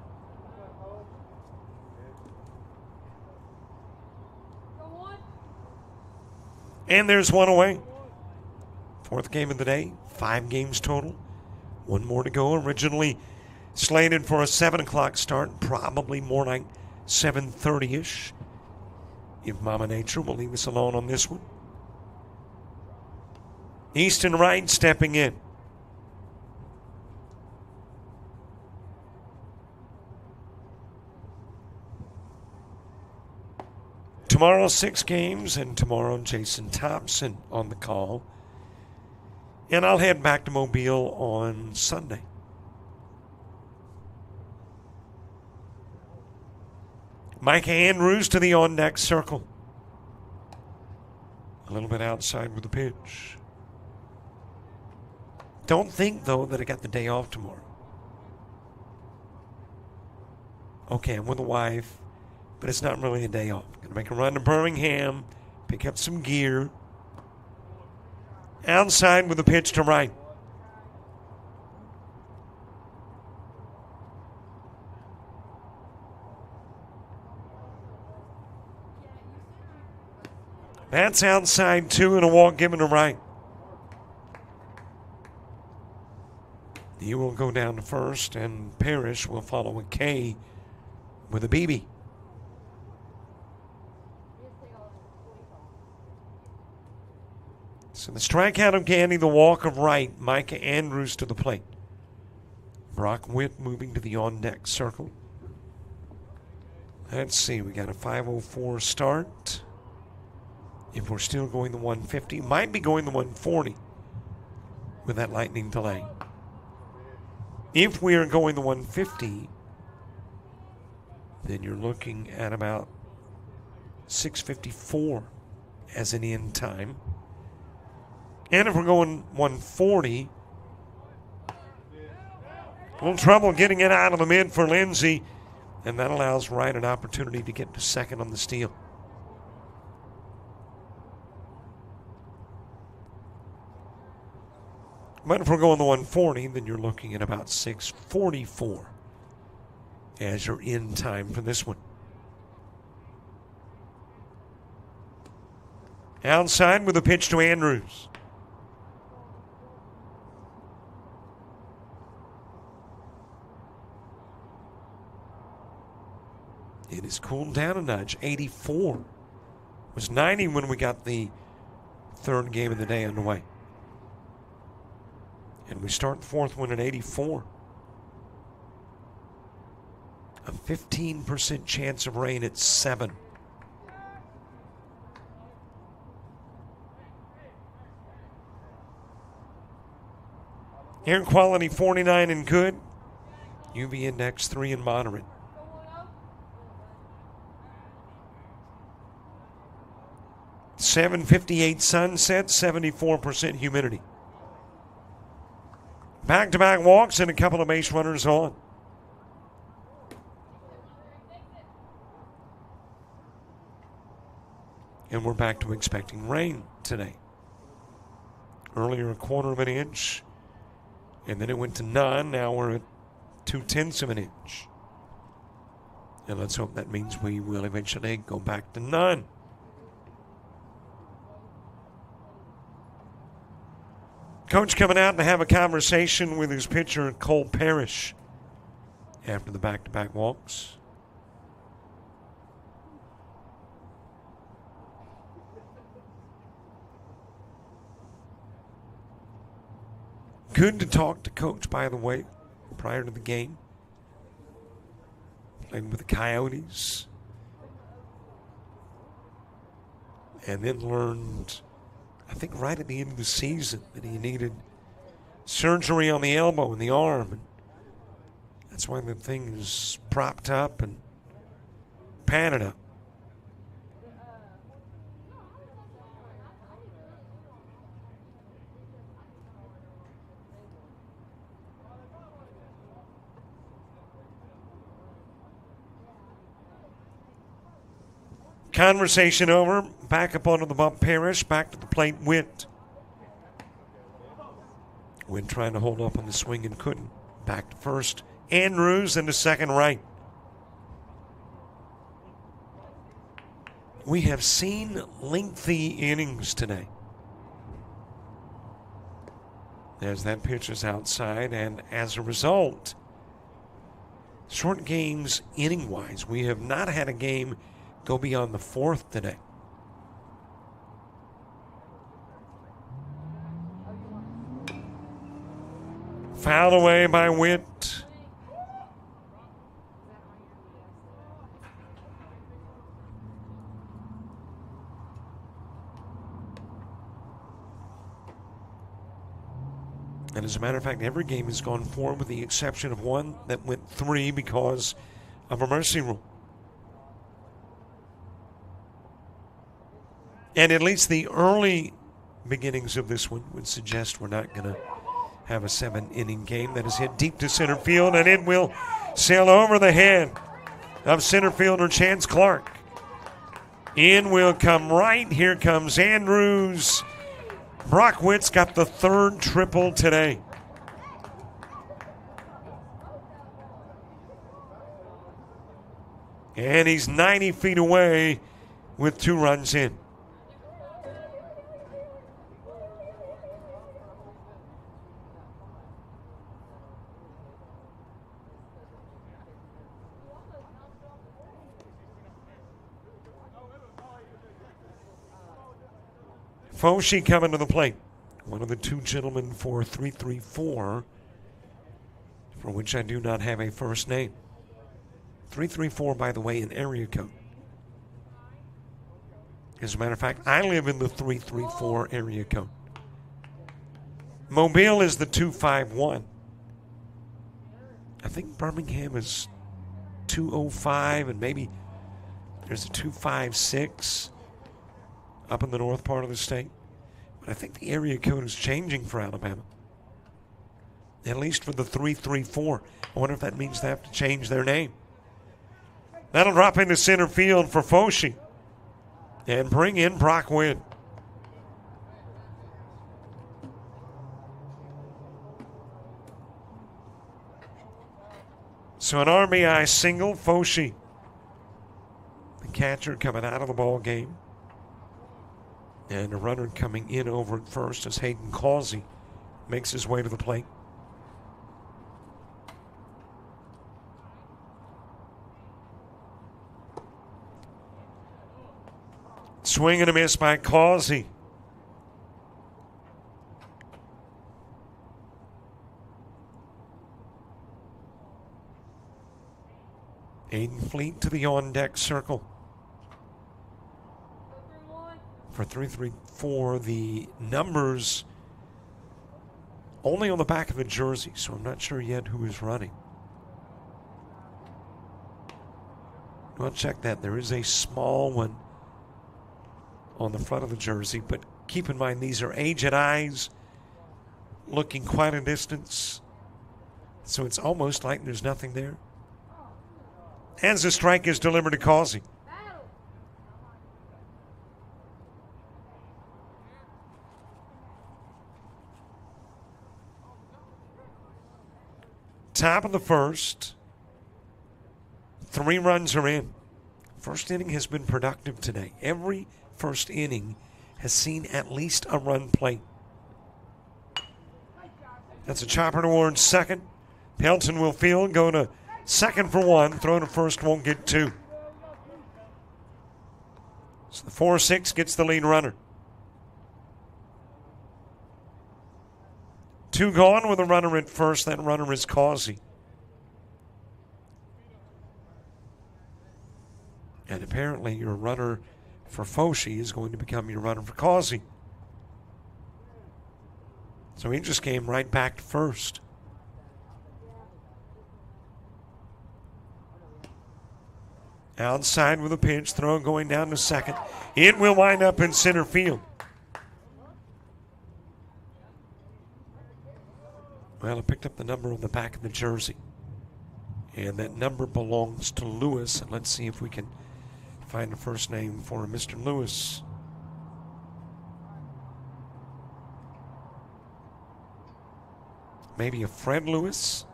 And there's one away. Fourth game of the day, 5 games total. One more to go. Originally slated for a 7 o'clock start, probably more like 7:30-ish, if Mama Nature will leave us alone on this one. Easton Wright stepping in. Tomorrow, 6 games, and tomorrow Jason Thompson on the call. And I'll head back to Mobile on Sunday. Micah Andrews to the on-deck circle. A little bit outside with the pitch. Don't think, though, that I got the day off tomorrow. Okay, I'm with the wife, but it's not really a day off. Going to make a run to Birmingham, pick up some gear. Outside with a pitch to right. That's outside 2 and a walk given to right. He will go down to first, and Parrish will follow a K with a BB. So the strikeout of Gandy, the walk of right, Micah Andrews to the plate. Brock Witt moving to the on-deck circle. Let's see, we got a 5:04 start. If we're still going the 150, might be going the 140 with that lightning delay. If we are going the 150, then you're looking at about 6:54 as an end time. And if we're going 140, a little trouble getting it out of the mid for Lindsay, and that allows Wright an opportunity to get to second on the steal. But if we're going the 140, then you're looking at about 6:44 as your end time for this one. Outside with a pitch to Andrews. It has cooled down a nudge. 84. It was 90 when we got the third game of the day underway. And we start the fourth one at 84. A 15% chance of rain at 7. Air quality 49 and good. UV index 3 and moderate. .58 sunset, 74% humidity. Back-to-back walks and a couple of base runners on. And we're back to expecting rain today. Earlier, 1/4 of an inch, and then it went to none. Now we're at 2/10 of an inch. And let's hope that means we will eventually go back to none. Coach coming out to have a conversation with his pitcher, Cole Parrish, after the back-to-back walks. Good to talk to Coach, by the way, prior to the game. Played with the Coyotes. And then learned, I think right at the end of the season, that he needed surgery on the elbow and the arm. And that's why the thing is propped up and padded up. Conversation over. Back up onto the bump, Parrish. Back to the plate, Witt. Witt trying to hold up on the swing and couldn't. Back to first. Andrews into second, right. We have seen lengthy innings today. As that pitch is outside, and as a result, short games inning-wise. We have not had a game go beyond the 4th today. Fouled away by Witt. And as a matter of fact, every game has gone 4 with the exception of one that went 3 because of a mercy rule. And at least the early beginnings of this one would suggest we're not going to have a 7-inning game that is hit deep to center field, and it will sail over the head of center fielder Chance Clark. In will come right. Here comes Andrews. Brock Witt's got the 3rd triple today. And he's 90 feet away with 2 runs in. Foshi coming to the plate. One of the 2 gentlemen for 334, for which I do not have a first name. 334, by the way, in area code. As a matter of fact, I live in the 334 area code. Mobile is the 251. I think Birmingham is 205, and maybe there's a 256 up in the north part of the state. But I think the area code is changing for Alabama. At least for the 334. I wonder if that means they have to change their name. That'll drop into center field for Foshi. And bring in Brock Witt. So an RBI single, Foshi, the catcher, coming out of the ball game. And a runner coming in over at first as Hayden Causey makes his way to the plate. Swing and a miss by Causey. Aiden Fleet to the on-deck circle. For 334, the numbers Only on the back of the jersey, so I'm not sure yet who is running. Well, check that. There is a small one on the front of the jersey, but keep in mind these are aged eyes looking quite a distance, so it's almost like there's nothing there. As the strike is delivered to Causey. Top of the first. 3 runs are in. First inning has been productive today. Every first inning has seen at least a run plate. That's a chopper towards second. Pelton will field, go to second for 1. Throw to first, won't get 2. So the 4-6 gets the lead runner. 2 gone with a runner at first. That runner is Causey. And apparently your runner for Foce is going to become your runner for Causey. So he just came right back to first. Outside with a pitch, throw going down to second. It will wind up in center field. Well, I picked up the number on the back of the jersey. And that number belongs to Lewis. And let's see if we can find a first name for Mr. Lewis. Maybe a Fred Lewis.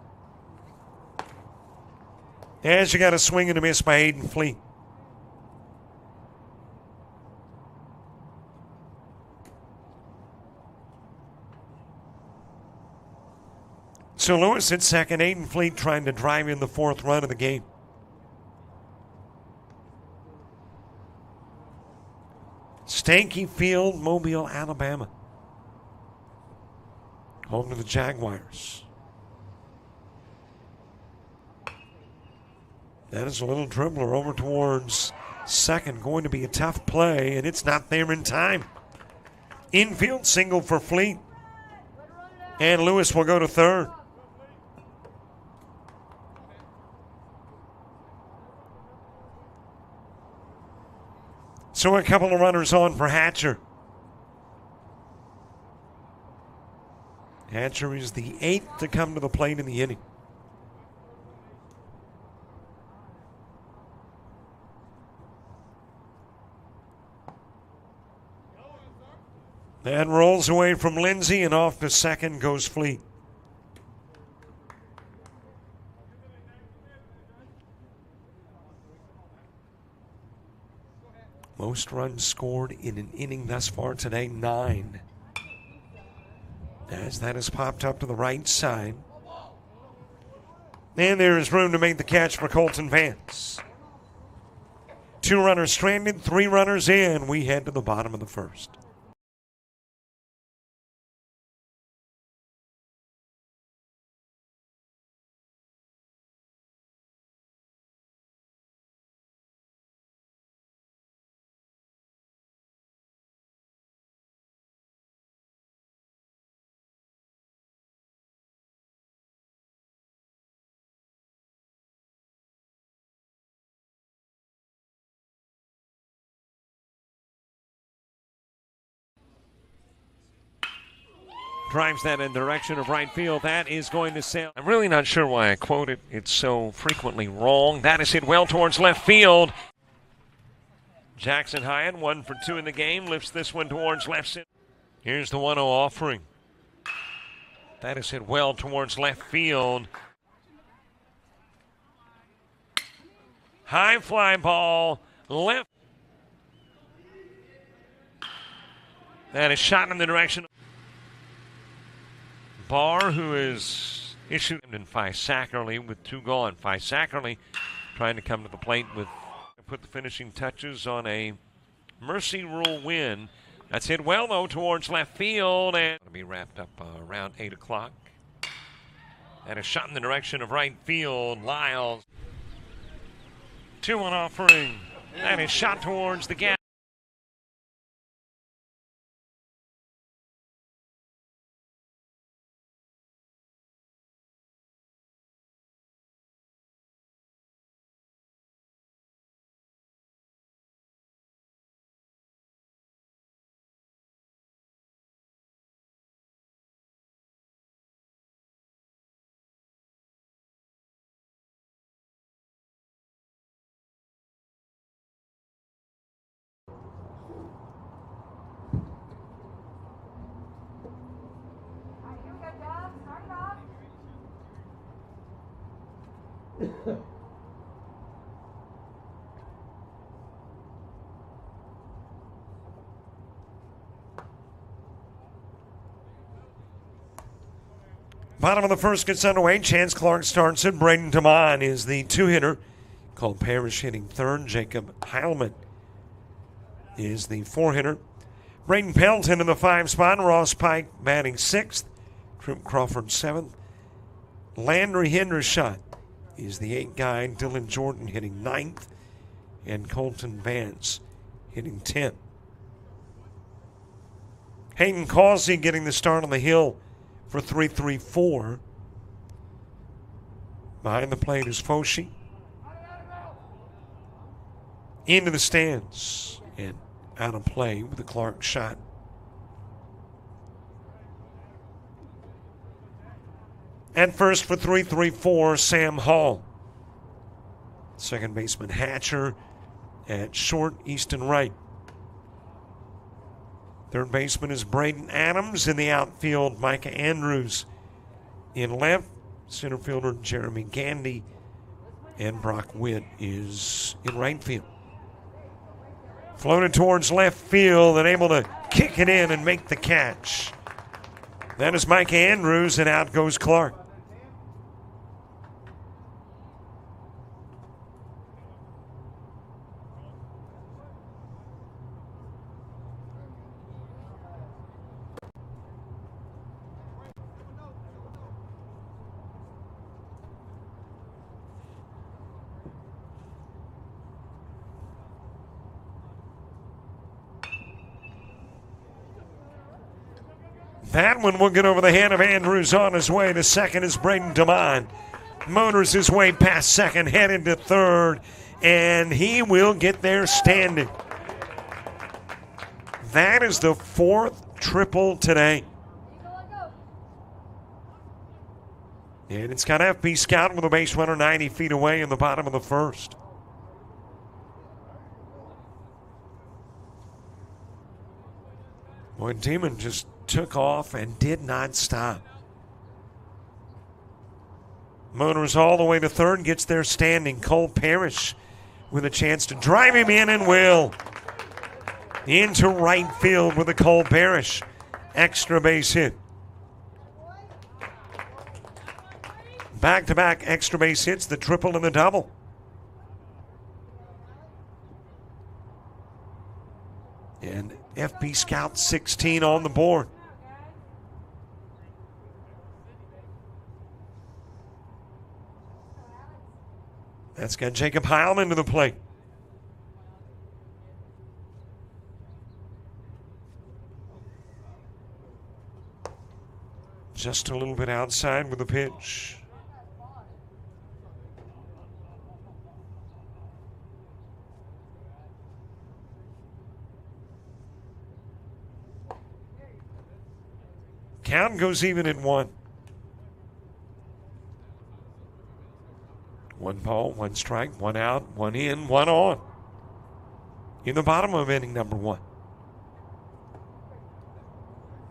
As you got a swing and a miss by Aiden Fleet. So Lewis at second, Aiden Fleet trying to drive in the 4th run of the game. Stanky Field, Mobile, Alabama. Home to the Jaguars. That is a little dribbler over towards second. Going to be a tough play, and it's not there in time. Infield single for Fleet. And Lewis will go to third. So a couple of runners on for Hatcher. Hatcher is the 8th to come to the plate in the inning. That rolls away from Lindsay, and off to second goes Fleet. Most runs scored in an inning thus far today, 9. As that has popped up to the right side. And there is room to make the catch for Colton Vance. 2 runners stranded, 3 runners in. We head to the bottom of the first. Drives that in the direction of right field. That is going to sail. I'm really not sure why I quote it. It's so frequently wrong. That is hit well towards left field. Jackson Hyatt, 1 for 2 in the game, lifts this one towards left center. Here's the 1-0 offering. That is hit well towards left field. High fly ball, left. That is shot in the direction. Barr, who is issued in Sackerly with 2 gone. Sackerly trying to come to the plate with put the finishing touches on a mercy rule win. That's hit well, though, towards left field, and it'll be wrapped up around 8 o'clock. And a shot in the direction of right field. Lyles. 2-1 offering. That is shot towards the gap. Bottom of the first gets underway. Chance Clark starts it. Braden Damon is the two-hitter. Cole Parrish hitting third. Jacob Heilman is the four-hitter. Braden Pelton in the 5 spot. Ross Pike batting 6th. Troop Crawford 7th. Landry Hendershot is the 8th guy. Dylan Jordan hitting 9th. And Colton Vance hitting 10th. Hayden Causey getting the start on the hill for 3-3-4. Behind the plate is Foshi. Into the stands and out of play with the Clark shot. At first for 3-3-4, Sam Hall. Second baseman Hatcher at short, Easton Wright. Third baseman is Braden Adams. In the outfield, Micah Andrews. In left, center fielder Jeremy Gandy. And Brock Witt is in right field. Floated towards left field and able to kick it in and make the catch. That is Micah Andrews, and out goes Clark. That one will get over the head of Andrews on his way to second is Braden Damon. Motors his way past second, headed to third, and he will get there standing. That is the 4th triple today. And it's got FP Scout with a base runner 90 feet away in the bottom of the first. Boy, Demon just took off and did not stop. Motors all the way to third, gets there standing. Cole Parrish with a chance to drive him in and will. Into right field with a Cole Parrish extra base hit. Back-to-back extra base hits, the triple and the double. And FP Scout 16 on the board. That's got Jacob Heilman to the plate. Just a little bit outside with the pitch. Count goes even at 1. 1 ball, 1 strike, 1 out, 1 in, 1 on. In the bottom of inning number 1.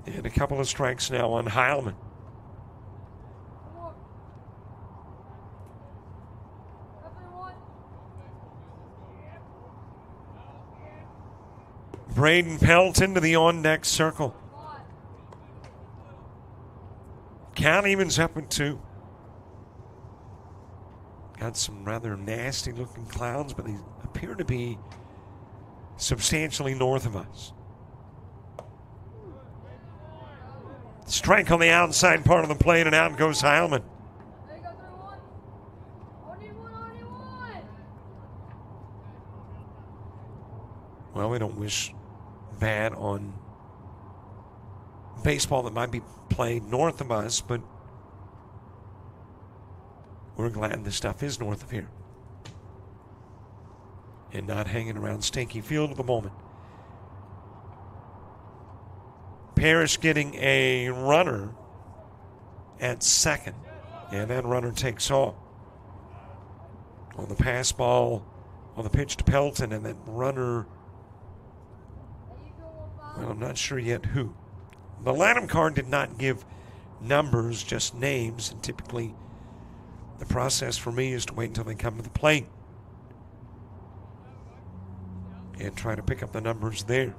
And a couple of strikes now on Heilman. Braden Pelton to the on-deck circle. Count evens up at 2. Got some rather nasty looking clouds, but they appear to be substantially north of us. Strike on the outside part of the plate, and out goes Heilman. Well, we don't wish bad on baseball that might be played north of us, but we're glad this stuff is north of here and not hanging around Stanky Field at the moment. Parrish getting a runner at second, and that runner takes off on the pass ball, on the pitch to Pelton, and that runner, well, I'm not sure yet who. The Lanham card did not give numbers, just names, and typically The process for me is to wait until they come to the plate and try to pick up the numbers there.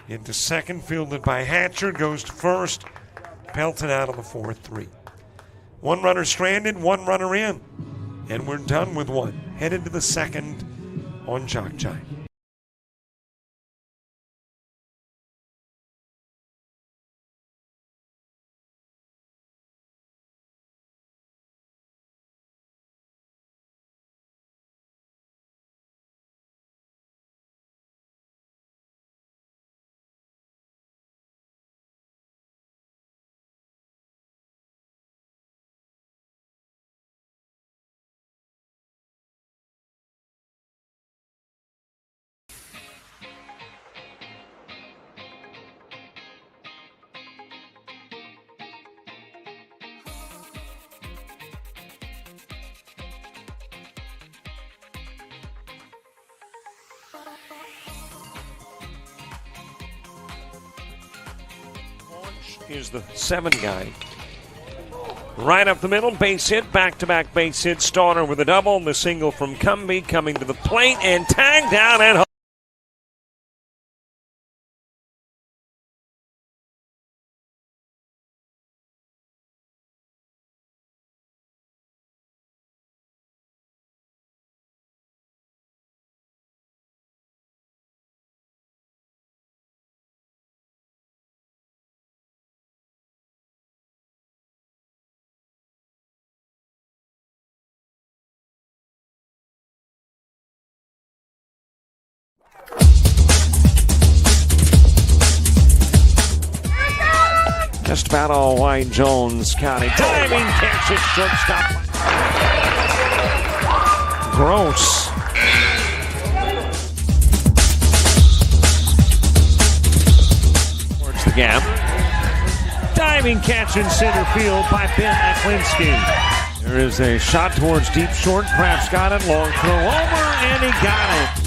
Into second, fielded by Hatcher, goes to first, pelted out of the 4-3. One runner stranded, one runner in, and we're done with one. Headed to the second on JockJive. Is the 7 guy. Right up the middle, base hit, back-to-back base hit. Starter with a double. The single from Cumbie coming to the plate and tagged down at home. Just about all White Jones County. Diving catch at shortstop. Gross. Towards the gap. Diving catch in center field by Ben Aklinski. There is a shot towards deep short. Kraft's got it. Long throw over, and he got it.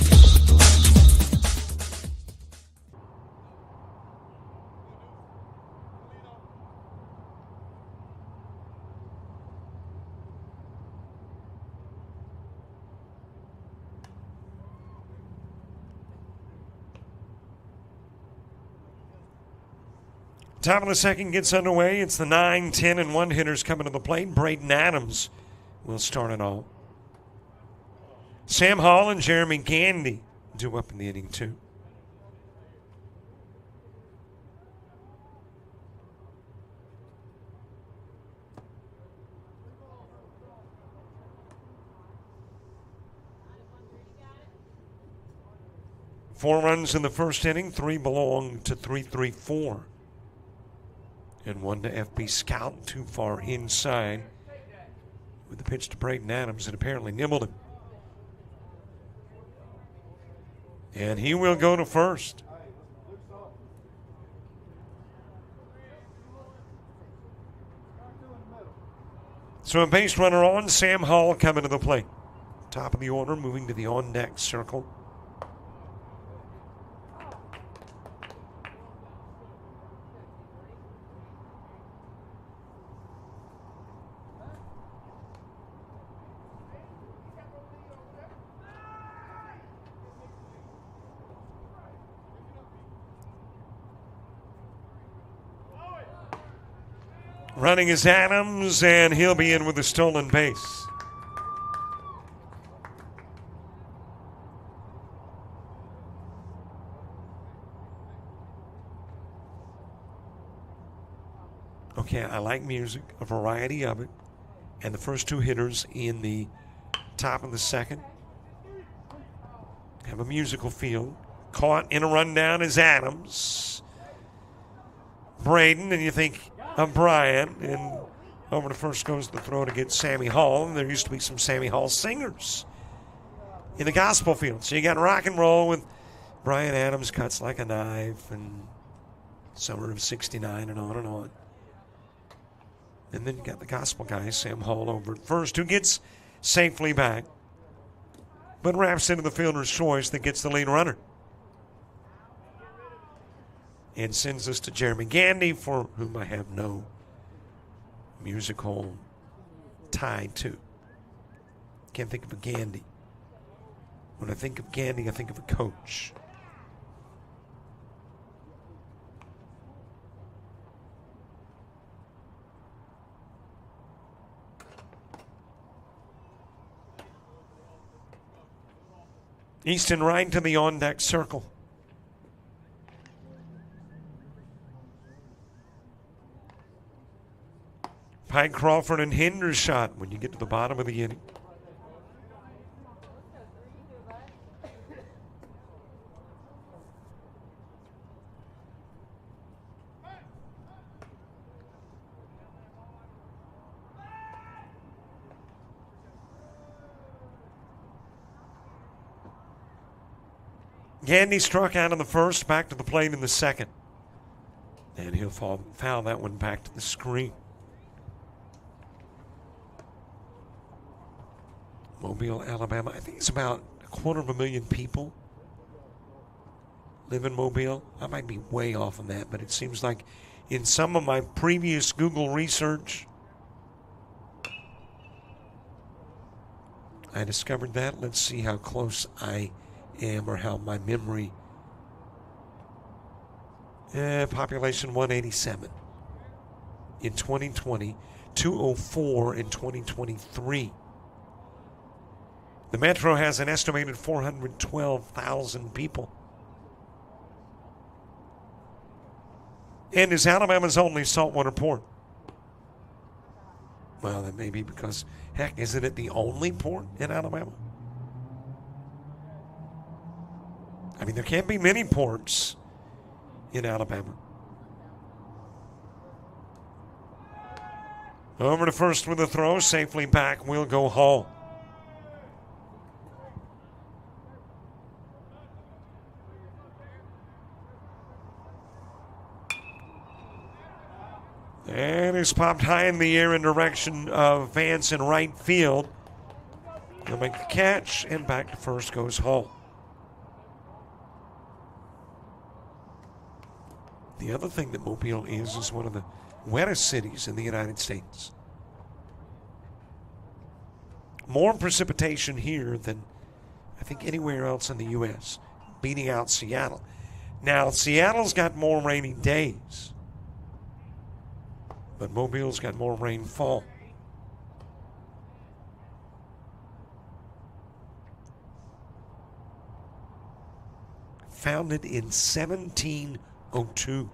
Top of the second gets underway. It's the 9, 10, and 1 hitters coming to the plate. Braden Adams will start it all. Sam Hall and Jeremy Gandy due up in the inning, too. Four runs in the first inning. 3 belong to 3-3-4. And 1 to FB Scout, too far inside. With the pitch to Braden Adams, it apparently nibbled him. And he will go to first. So a base runner on, Sam Hall coming to the plate. Top of the order, moving to the on-deck circle. Running is Adams, and he'll be in with a stolen base. Okay, I like music, a variety of it. And the first 2 hitters in the top of the second have a musical feel. Caught in a rundown is Adams. Braden, and you think of Brian, and over to first goes the throw to get Sammy Hall, and there used to be some Sammy Hall singers in the gospel field. So you got rock and roll with Brian Adams, Cuts Like a Knife, and Summer of '69, and on and on. And then you got the gospel guy, Sam Hall, over at first, who gets safely back, but wraps into the fielder's choice that gets the lead runner. and sends us to Jeremy Gandy, for whom I have no musical tie to. Can't think of a Gandy. When I think of Gandy, I think of a coach. Easton right to the on-deck circle. Pike, Crawford, and Hendershot when you get to the bottom of the inning. Gandy struck out in the first, back to the plate in the second. And he'll foul that one back to the screen. Mobile, Alabama. I think it's about 250,000 people live in Mobile. I might be way off on that, but it seems like in some of my previous Google research, I discovered that. Let's see how close I am or how my memory. Population 187 in 2020, 204 in 2023. The metro has an estimated 412,000 people. And is Alabama's only saltwater port. Well, that may be because, heck, isn't it the only port in Alabama? I mean, there can't be many ports in Alabama. Over to first with a throw, safely back, will go Hall. And it's popped high in the air in direction of Vance in right field. He'll make the catch, and back to first goes Hall. The other thing that Mobile is one of the wettest cities in the United States. More precipitation here than I think anywhere else in the U.S., beating out Seattle. Now, Seattle's got more rainy days, but Mobile's got more rainfall. Founded in 1702.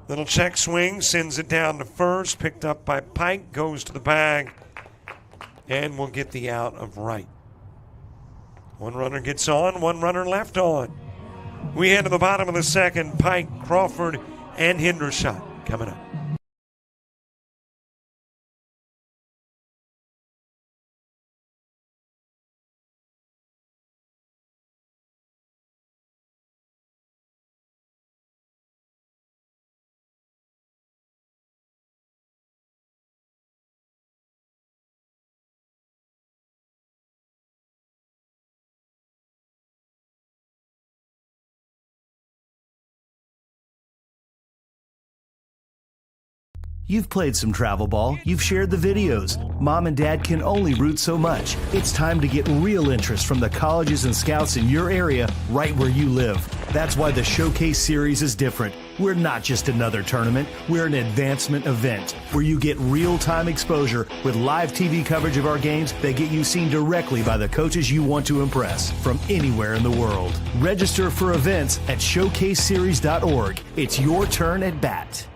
Little check swing, sends it down to first, picked up by Pike, goes to the bag, and will get the out of right. One runner gets on, one runner left on. We head to the bottom of the second. Pike, Crawford, and Hendershot coming up. You've played some travel ball, you've shared the videos. Mom and Dad can only root so much. It's time to get real interest from the colleges and scouts in your area, right where you live. That's why the Showcase Series is different. We're not just another tournament, we're an advancement event where you get real-time exposure with live TV coverage of our games that get you seen directly by the coaches you want to impress from anywhere in the world. Register for events at showcaseseries.org. It's your turn at bat.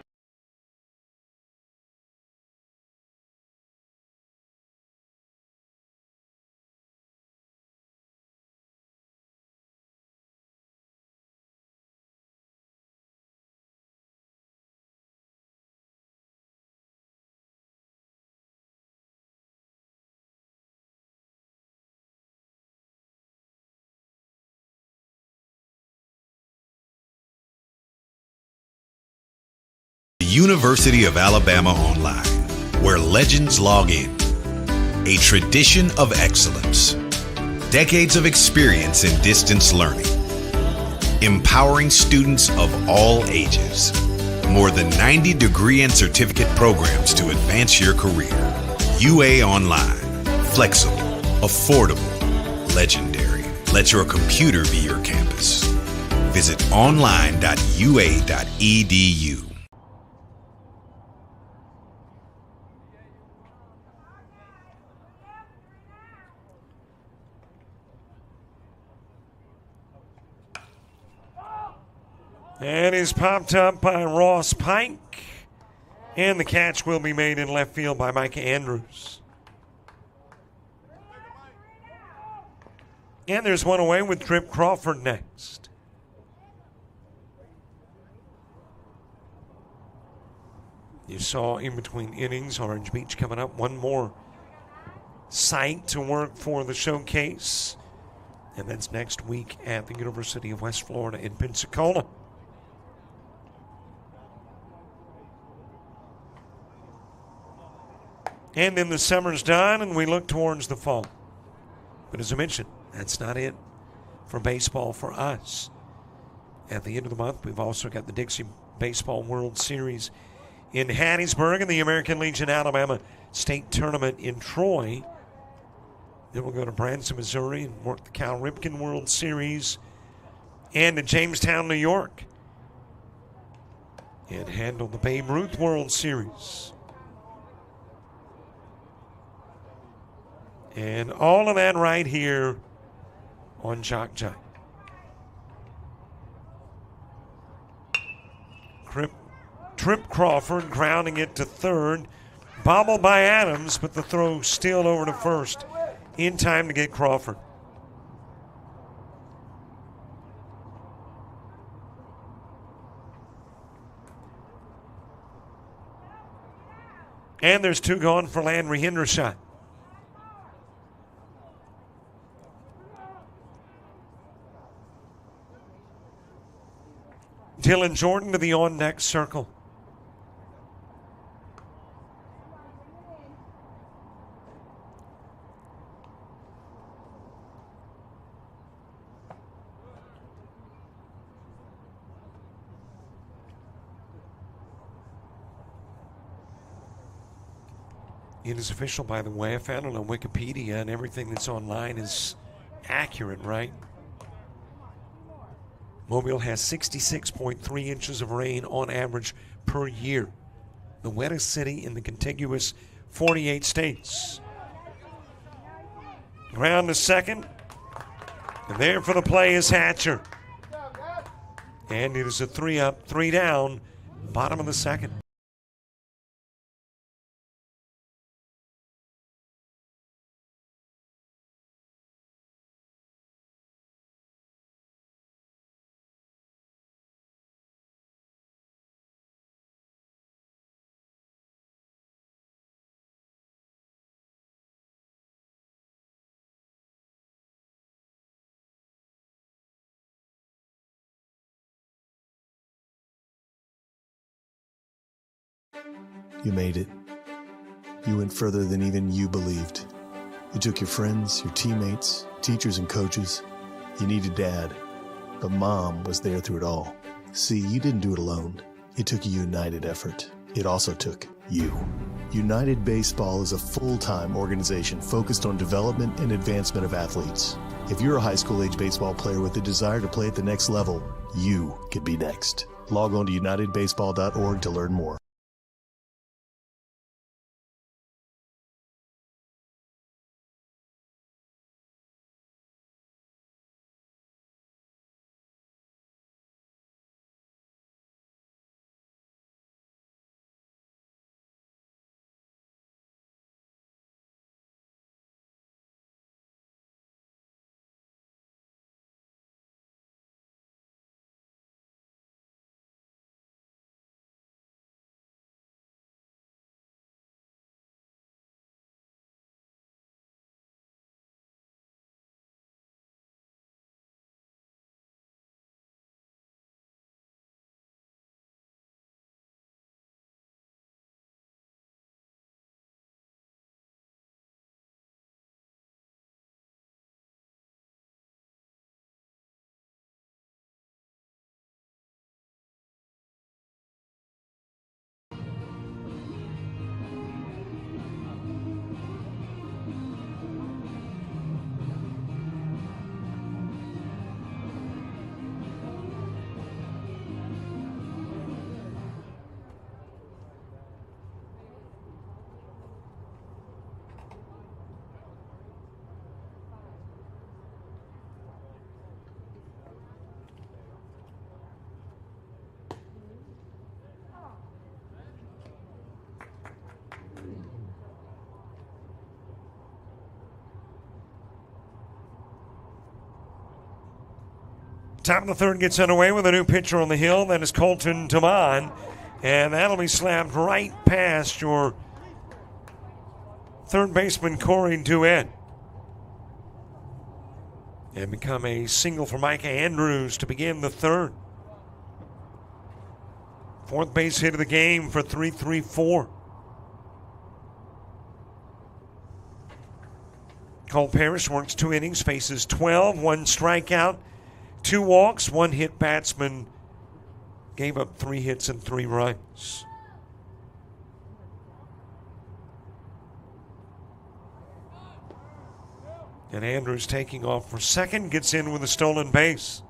University of Alabama Online, where legends log in. A tradition of excellence. Decades of experience in distance learning. Empowering students of all ages. More than 90 degree and certificate programs to advance your career. UA Online. Flexible, affordable, legendary. Let your computer be your campus. Visit online.ua.edu. And is popped up by Ross Pike. And the catch will be made in left field by Micah Andrews. And there's one away with Trip Crawford next. You saw in between innings, Orange Beach coming up. One more site to work for the showcase. And that's next week at the University of West Florida in Pensacola. And then the summer's done, and we look towards the fall. But as I mentioned, that's not it for baseball for us. At the end of the month, we've also got the Dixie Baseball World Series in Hattiesburg and the American Legion Alabama State Tournament in Troy. Then we'll go to Branson, Missouri, and work the Cal Ripken World Series, and to Jamestown, New York, and handle the Babe Ruth World Series. And all of that right here on JockJive. Trip Crawford grounding it to third. Bobbled by Adams, but the throw still over to first in time to get Crawford. And there's two gone for Landry Hendershot. Dylan Jordan to the on-deck circle. It is official, by the way. I found it on Wikipedia, and everything that's online is accurate, right? Mobile has 66.3 inches of rain on average per year. The wettest city in the contiguous 48 states. Ground to second. And there for the play is Hatcher. And it is a 3-up, 3 down, bottom of the second. You made it. You went further than even you believed. You took your friends, your teammates, teachers, and coaches. You needed Dad, but Mom was there through it all. See, you didn't do it alone. It took a united effort. It also took you. United Baseball is a full-time organization focused on development and advancement of athletes. If you're a high school-age baseball player with a desire to play at the next level, you could be next. Log on to unitedbaseball.org to learn more. Top of the third gets underway with a new pitcher on the hill. That is Colton Taman. And that'll be slapped right past your third baseman, Corey Duet. And become a single for Micah Andrews to begin the third. Fourth base hit of the game for 3-3-4. Cole Parrish works 2 innings, faces 12, 1 strikeout, 2 walks, 1 hit batsman. Gave up 3 hits and 3 runs. And Andrews taking off for second, gets in with a stolen base.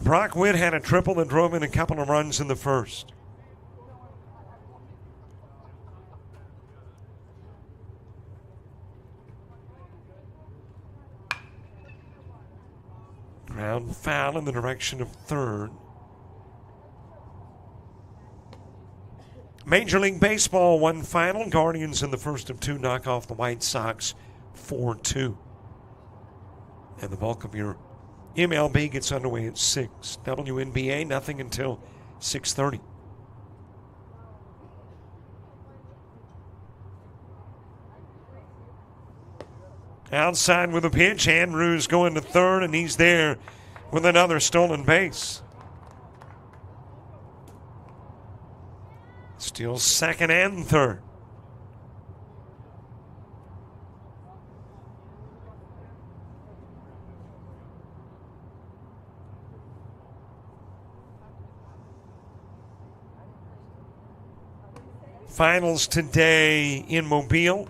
Brock Witt had a triple that drove in a couple of runs in the first. Ground foul in the direction of third. Major League Baseball, 1 final. Guardians in the first of 2 knock off the White Sox 4-2. And the bulk of your MLB gets underway at 6. WNBA, nothing until 6:30. Outside with a pitch. Andrews going to third, and he's there with another stolen base. Still second and third. Finals today in Mobile.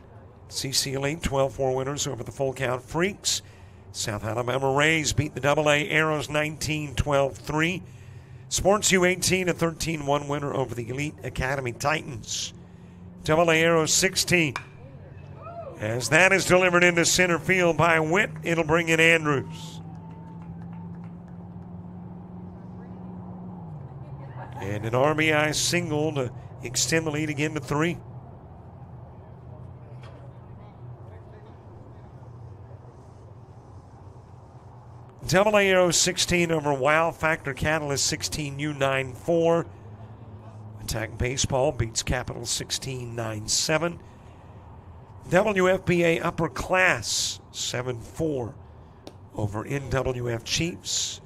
CC Elite 12-4 winners over the Full Count Freaks. South Alabama Rays beat the AA Arrows 19-12-3. Sports U18 a 13-1 winner over the Elite Academy Titans. AA Arrows 16. As that is delivered into center field by Witt, it'll bring in Andrews. And an RBI single to extend the lead again to 3. AA Arrows 16 over Wow Factor Catalyst 16U94. Attack Baseball beats Capital 16-9-7. WFBA Upper Class 7-4 over NWF Chiefs.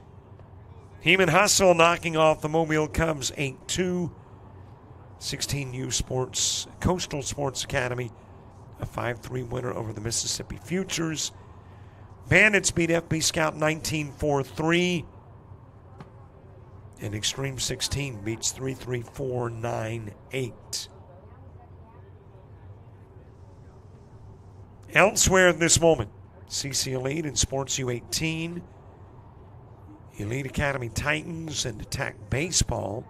Heman Hustle knocking off the Mobile Cubs 8-2. 16U Sports, Coastal Sports Academy, a 5-3 winner over the Mississippi Futures. Bandits beat FB Scout 19-4-3. And Extreme 16 beats 3-3-4-9-8. Elsewhere at this moment, CC Elite and Sports U18, Elite Academy Titans and Attack Baseball,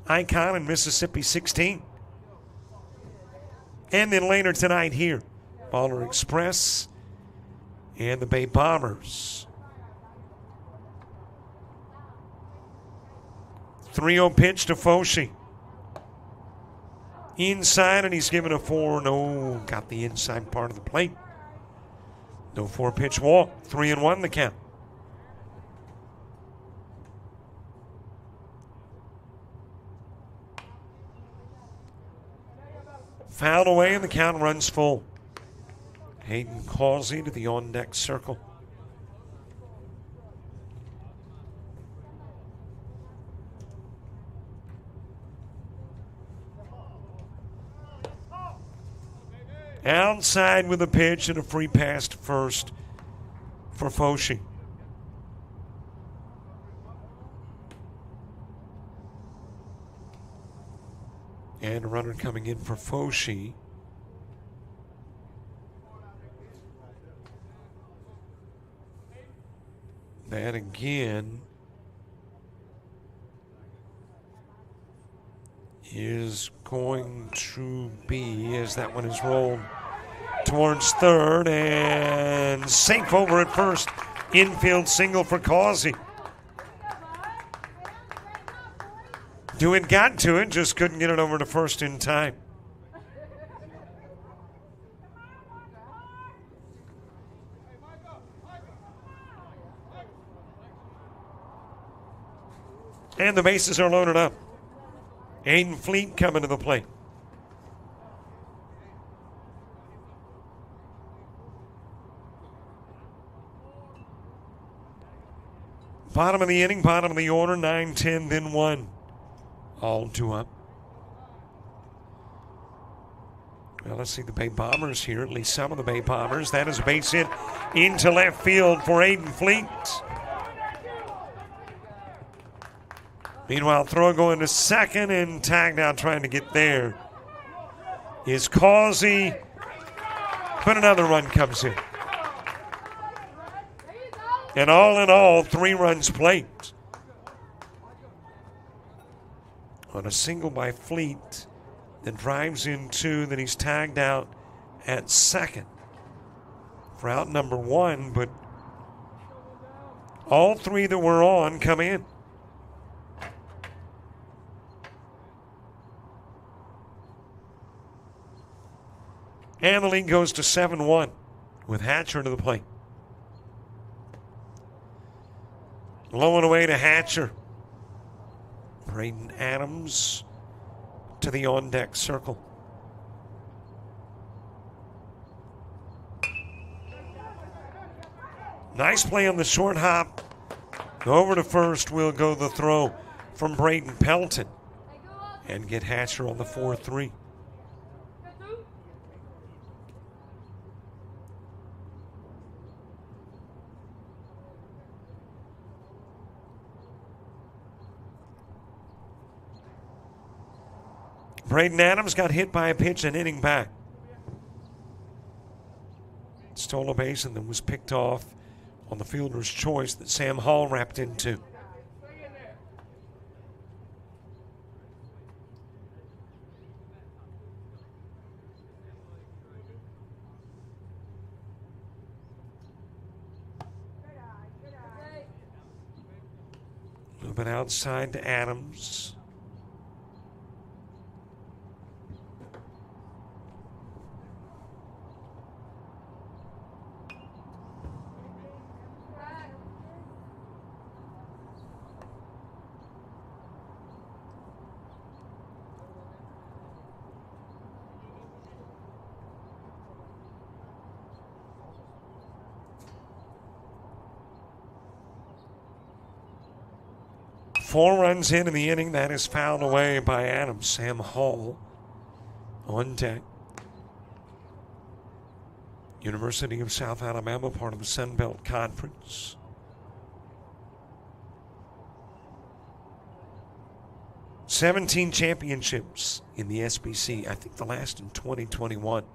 Icon and Mississippi 16. And then later tonight here, Baller Express and the Bay Bombers. 3-0 pitch to Foshi. Inside, and he's given a 4. No, got the inside part of the plate. No 4-pitch walk. 3-1 the count. Fouled away, and the count runs full. Hayden Causey to the on-deck circle. Outside with a pitch and a free pass to first for Foshi. And a runner coming in for Foshi. That again is going to be, as that one is rolled towards third, and safe over at first. Infield single for Causey. Dewitt got to it, just couldn't get it over to first in time. And the bases are loaded up. Aiden Fleet coming to the plate. Bottom of the inning, bottom of the order, 9-10, then 1. All 2 up. Well, let's see the Bay Bombers here, at least some of the Bay Bombers. That is a base hit into left field for Aiden Fleet. Meanwhile, throw going to second and tagged out trying to get there is Causey. But another run comes in. And all in all, 3 runs played. On a single by Fleet that drives in 2, then he's tagged out at second for out number 1, but all 3 that were on come in. And the lead goes to 7-1 with Hatcher to the plate. Low and away to Hatcher. Braden Adams to the on-deck circle. Nice play on the short hop. Over to first will go the throw from Braden Pelton. And get Hatcher on the 4-3. Braden Adams got hit by a pitch an inning back. Stole a base and then was picked off on the fielder's choice that Sam Hall wrapped into. A little bit outside to Adams. Four runs in the inning. That is fouled away by Adams. Sam Hall on deck. University of South Alabama, part of the Sun Belt Conference. "17 championships in the SBC. I think the last in 2021.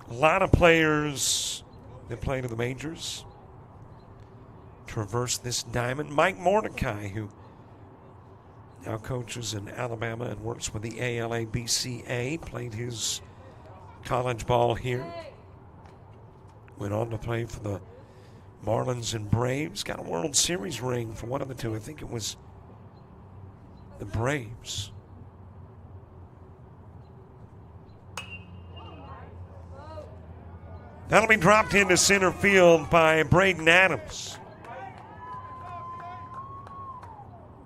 A lot of players that play to the majors traverse this diamond. Mike Mordecai, who now coaches in Alabama and works with the ALA-BCA, played his college ball here. Went on to play for the Marlins and Braves. Got a World Series ring for one of the two. I think it was the Braves. That'll be dropped into center field by Braden Adams.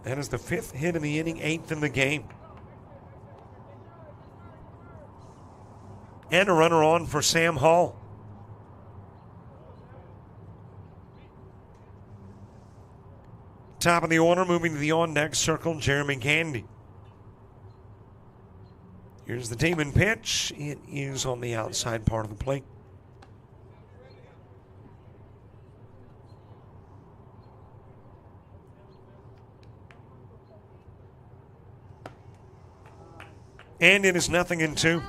That is the 5th hit in the inning, 8th in the game. And a runner on for Sam Hall. Top of the order, moving to the on-deck circle, Jeremy Gandy. Here's the demon pitch. It is on the outside part of the plate. And it is 0-2.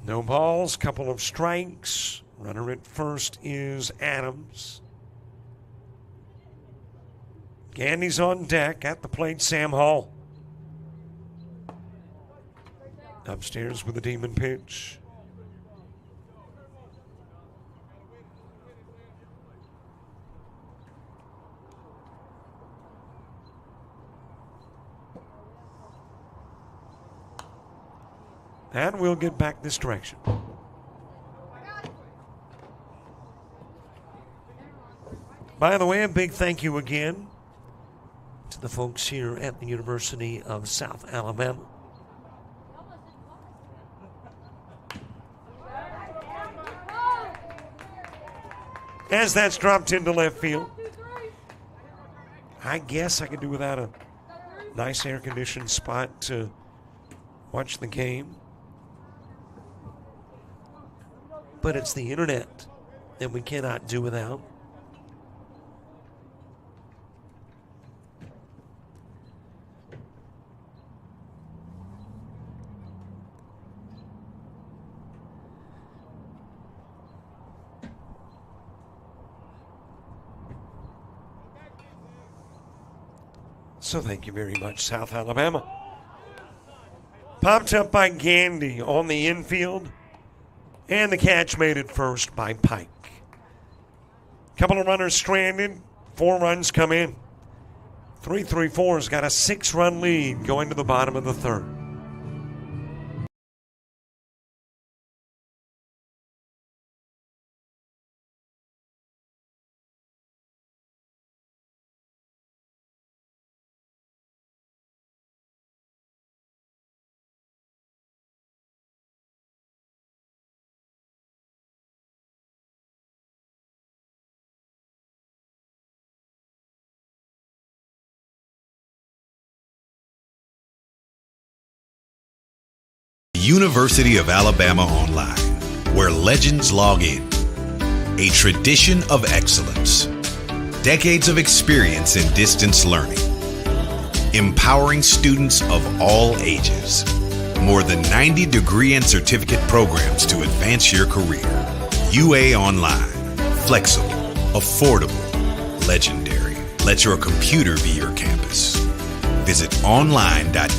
No balls, couple of strikes. Runner at first is Adams. Gandy's on deck. At the plate, Sam Hall. Upstairs with the demon pitch. And we'll get back this direction. By the way, a big thank you again to the folks here at the University of South Alabama. As that's dropped into left field. I guess I could do without a nice air-conditioned spot to watch the game. But it's the internet that we cannot do without. So thank you very much, South Alabama. Popped up by Gandy on the infield. And the catch made at first by Pike. Couple of runners stranded. 4 runs come in. 3-3-4's got a 6-run lead going to the bottom of the third. University of Alabama Online, where legends log in. A tradition of excellence. Decades of experience in distance learning. Empowering students of all ages. More than 90 degree and certificate programs to advance your career. UA Online. Flexible, affordable, legendary. Let your computer be your campus. Visit online.ua.edu.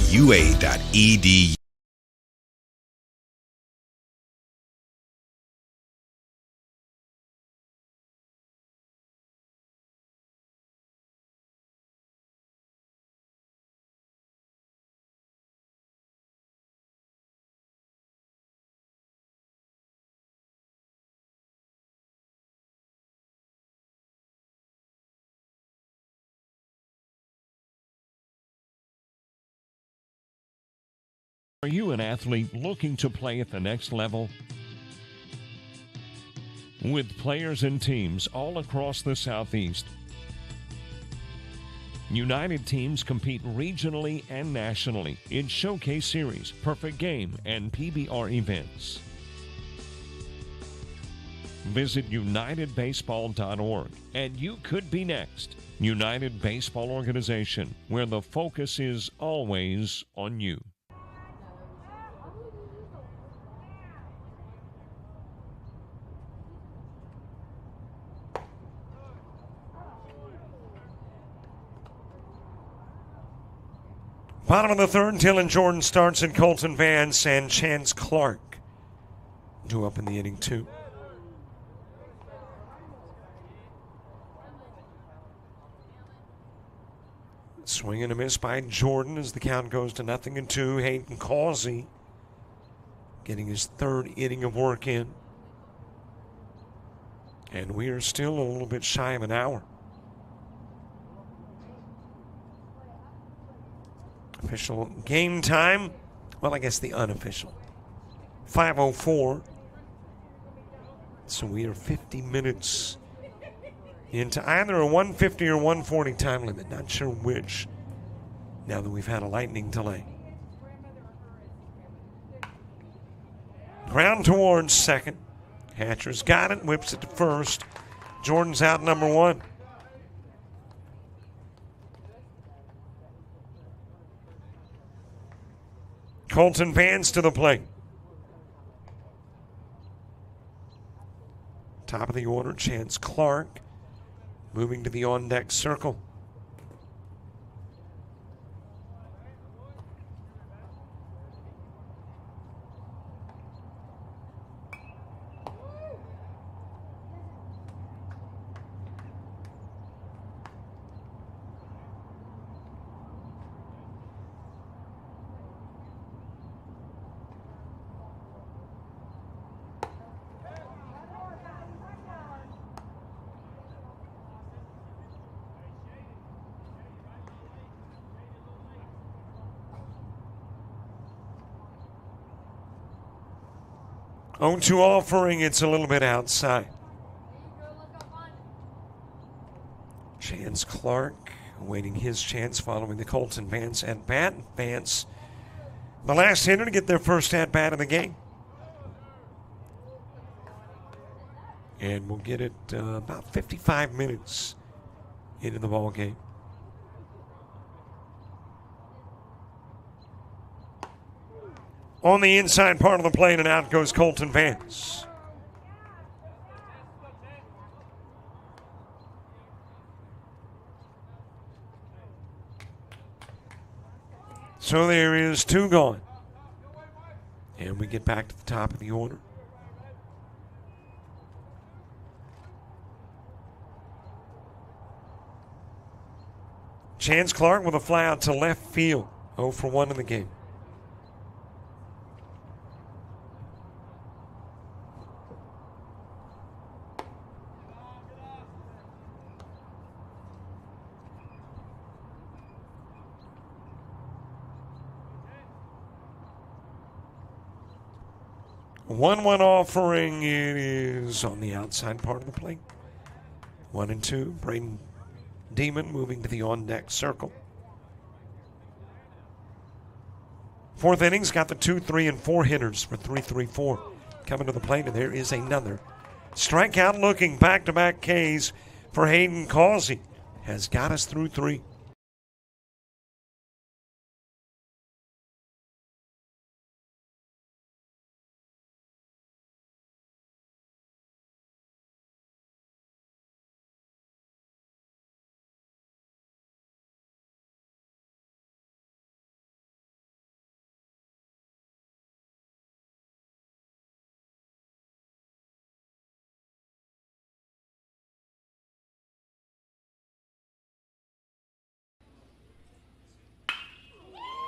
Are you an athlete looking to play at the next level? With players and teams all across the Southeast, United teams compete regionally and nationally in Showcase Series, Perfect Game, and PBR events. Visit UnitedBaseball.org and you could be next. United Baseball Organization, where the focus is always on you. Bottom of the third, Dylan Jordan starts and Colton Vance and Chance Clark due up in the inning, too. Swing and a miss by Jordan as the count goes to 0-2. Hayden Causey getting his 3rd inning of work in. And we are still a little bit shy of an hour. Official game time. Well, I guess the unofficial. 5:04. So we are 50 minutes into either a 150 or 140 time limit. Not sure which, now that we've had a lightning delay. Ground towards second. Hatcher's got it, whips it to first. Jordan's out number 1. Colton Vance to the plate. Top of the order, Chance Clark moving to the on-deck circle. 0-2 offering, it's a little bit outside. Chance Clark awaiting his chance following the Colton Vance at bat. Vance, the last hitter to get their first at bat of the game. And we'll get it about 55 minutes into the ball game. On the inside part of the plate, and out goes Colton Vance. So there is 2 gone. And we get back to the top of the order. Chance Clark with a fly out to left field. 0 for 1 in the game. A 1-1 offering. It is on the outside part of the plate. 1-2. Braden Demon moving to the on-deck circle. 4th inning's got the 2, 3, and 4 hitters for 3-3-4 coming to the plate, and there is another strikeout looking back-to-back Ks for Hayden Causey. Has got us through 3.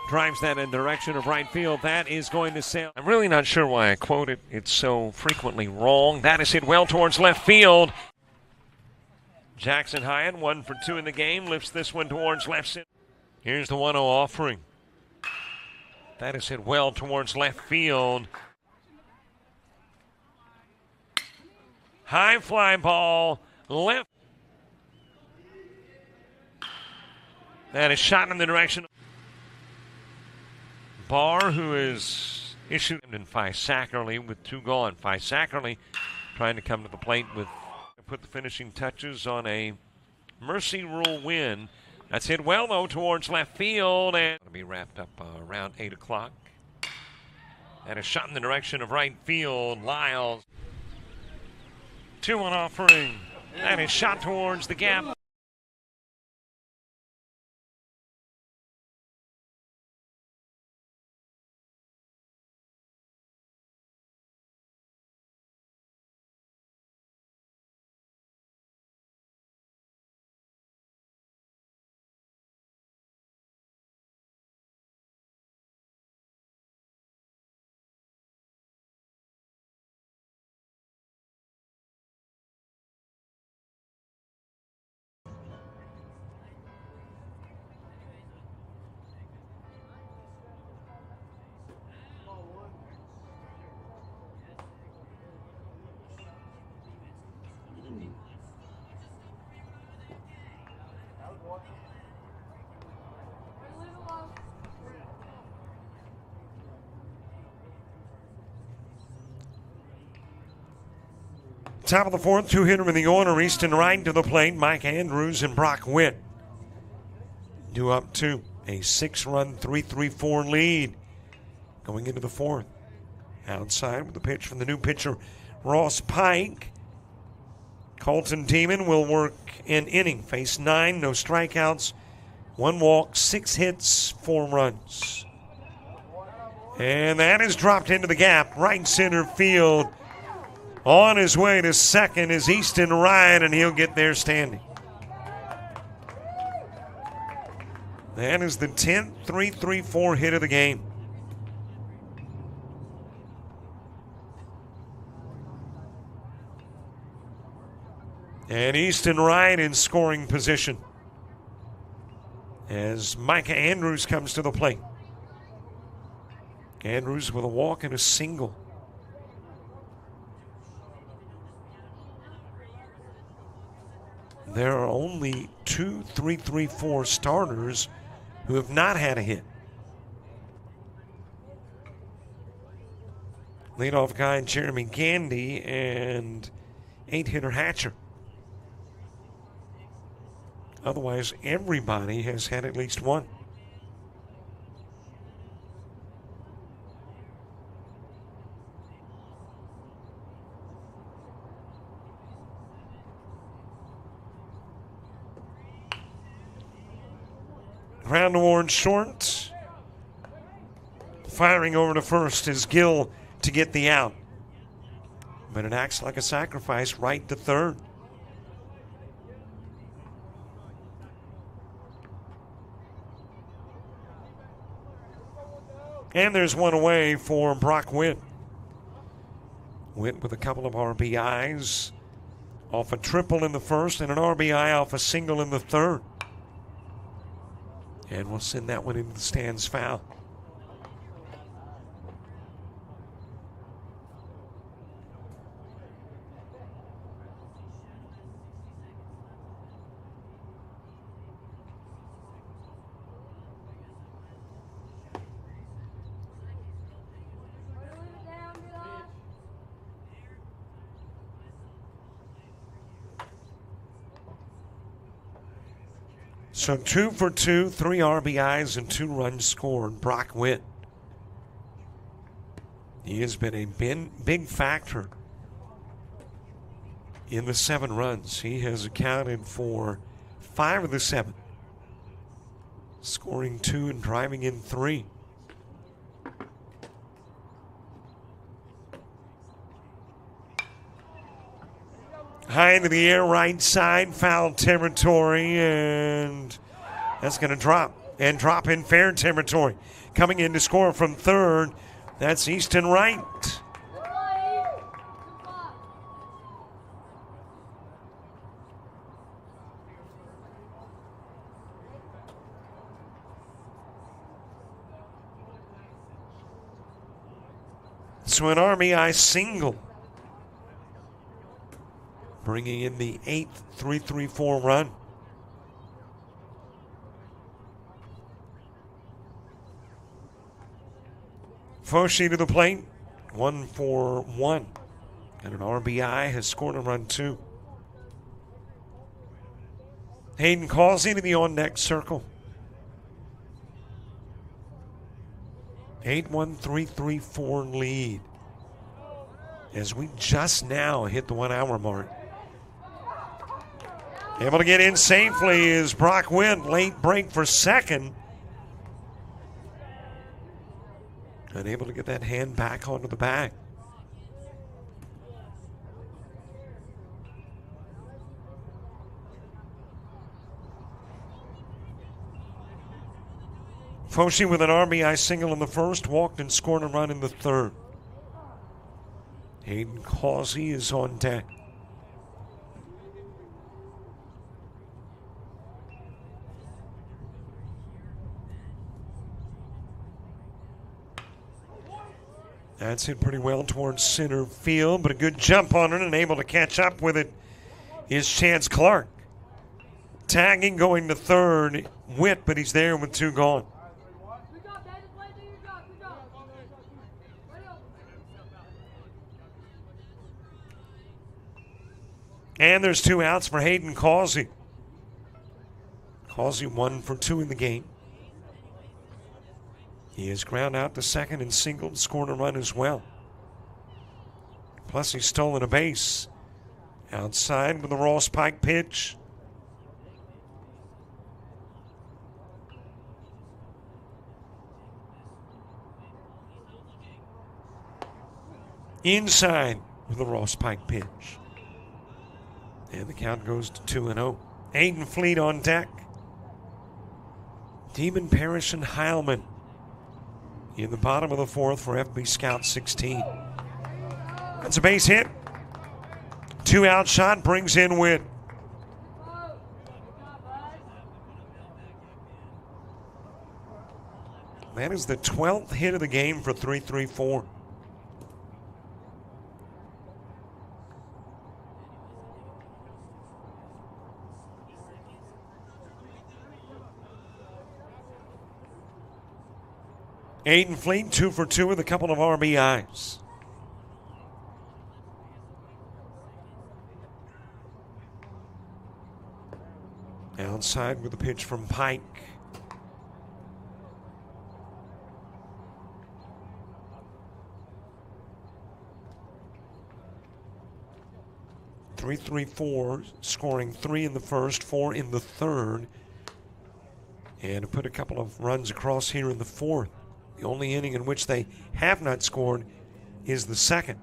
Drives that in the direction of right field. That is going to sail. I'm really not sure why I quote it. It's so frequently wrong. That is hit well towards left field. Jackson Hyatt, 1 for 2 in the game, lifts this one towards left center. Here's the 1-0 offering. That is hit well towards left field. High fly ball, left. That is shot in the direction. Barr, who is issued in Sackerly with 2 gone. Sackerly trying to come to the plate with put the finishing touches on a mercy rule win. That's hit well, though, towards left field, and it'll be wrapped up around 8 o'clock. And a shot in the direction of right field. Lyles. 2-1 offering. That is shot towards the gap. Top of the 4th, 2-hitter in the order. Easton Wright to the plate. Mike Andrews and Brock Witt due up to a 6-run, 3-3-4 lead going into the 4th. Outside with the pitch from the new pitcher, Ross Pike. Colton Demon will work an inning. Face 9, no strikeouts, 1 walk, 6 hits, 4 runs. And that is dropped into the gap, right center field. On his way to second is Easton Wright, and he'll get there standing. That is the 10th 3-3-4 hit of the game. And Easton Wright in scoring position as Micah Andrews comes to the plate. Andrews with a walk and a single. there are only 2 3-3-4 starters who have not had a hit. Leadoff guy Jeremy Gandy and 8-hitter Hatcher. Otherwise, everybody has had at least one. Ground award short. Firing over to first is Gill to get the out. But it acts like a sacrifice right to third. And there's one away for Brock Witt. Witt with a couple of RBIs off a triple in the first and an RBI off a single in the third. And we'll send that one into the stands foul. So 2 for 2, 3 RBIs and 2 runs scored. Brock Witt. He has been a big factor in the 7 runs. He has accounted for 5 of the 7, scoring 2 and driving in 3. High into the air, right side, foul territory, and that's going to drop. And drop in fair territory. Coming in to score from third, that's Easton Wright. So an RBI single, bringing in the 8th 3-3-4 run. Foshi to the plate, 1 for 1. And an RBI, has scored a run too. Hayden Causey to the on-deck circle. 8-1-3-3-4 lead, as we just now hit the 1 hour mark. Able to get in safely is Brock Witt. Late break for second. Unable to get that hand back onto the bag. Foshi with an RBI single in the first, walked and scored a run in the third. Hayden Causey is on deck. That's hit pretty well towards center field, but a good jump on it and able to catch up with it is Chance Clark. Tagging going to third, Witt, but he's there with 2 gone. And there's 2 outs for Hayden Causey. Causey 1 for 2 in the game. He has ground out to second and singled, scored a run as well. Plus he's stolen a base. Outside with the Ross Pike pitch. Inside with the Ross Pike pitch. And the count goes to 2-0. Aiden Fleet on deck. Demon Parrish and Heilman in the bottom of the 4th for FB Scout 16. That's a base hit. 2 out shot brings in Witt. That is the 12th hit of the game for 3-3-4. Aiden Fleet, 2 for 2 with a couple of RBIs. Outside with a pitch from Pike. .334, scoring 3 in the first, 4 in the third, and put a couple of runs across here in the fourth. The only inning in which they have not scored is the second.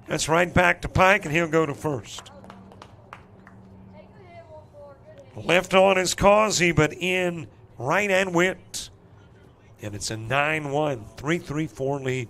That's right back to Pike, and he'll go to first. Left on is Causey, but in right and Witt. And it's a 9-1, 3-3-4 lead.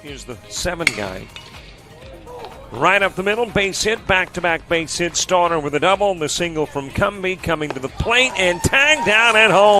Here's the 7 guy. Right up the middle, base hit, back-to-back base hit. Starter with a double. The single from Cumbie coming to the plate and tagged down at home.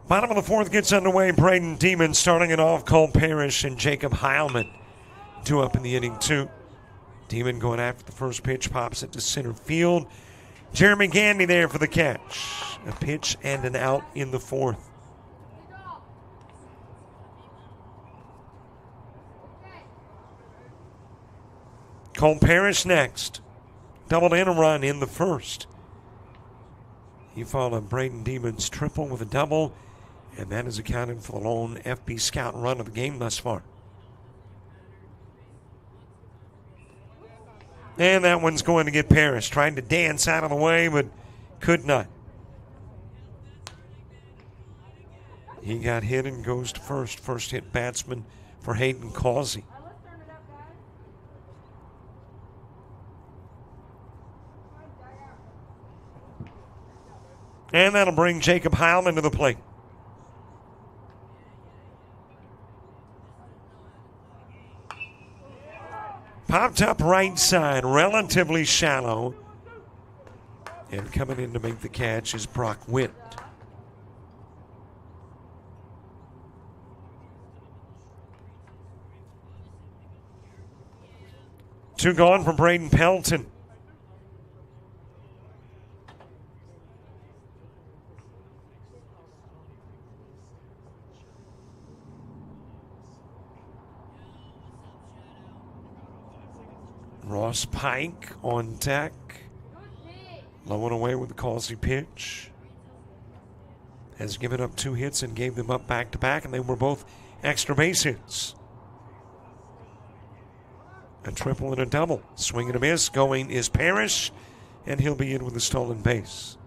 Bottom of the fourth gets underway. Braden Demon starting it off. Cole Parrish and Jacob Heilman. 2 up in the inning, 2. Demon going after the first pitch, pops it to center field. Jeremy Gandy there for the catch. A pitch and an out in the fourth. Cole Parrish next. Doubled in a run in the first. He followed Braden Demon's triple with a double, and that is accounted for the lone FB Scout run of the game thus far. And that one's going to get Parrish. Trying to dance out of the way, but could not. He got hit and goes to first. First hit batsman for Hayden Causey. And that'll bring Jacob Heilman to the plate. Popped up right side, relatively shallow. And coming in to make the catch is Brock Witt. Two gone from Braden Pelton. Ross Pike on deck. Low and away with the Causey pitch. Has given up 2 hits and gave them up back-to-back, and they were both extra base hits. A triple and a double. Swing and a miss. Going is Parrish, and he'll be in with a stolen base.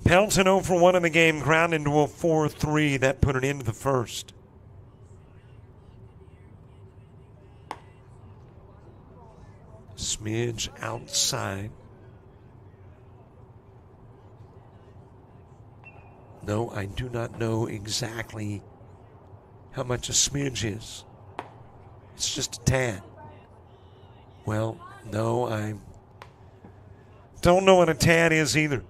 Pelton 0 for 1 in the game, ground into a 4-3. That put it into the first. Smidge outside. No, I do not know exactly how much a smidge is. It's just a tad. Well, no, I Don't know what a tad is either.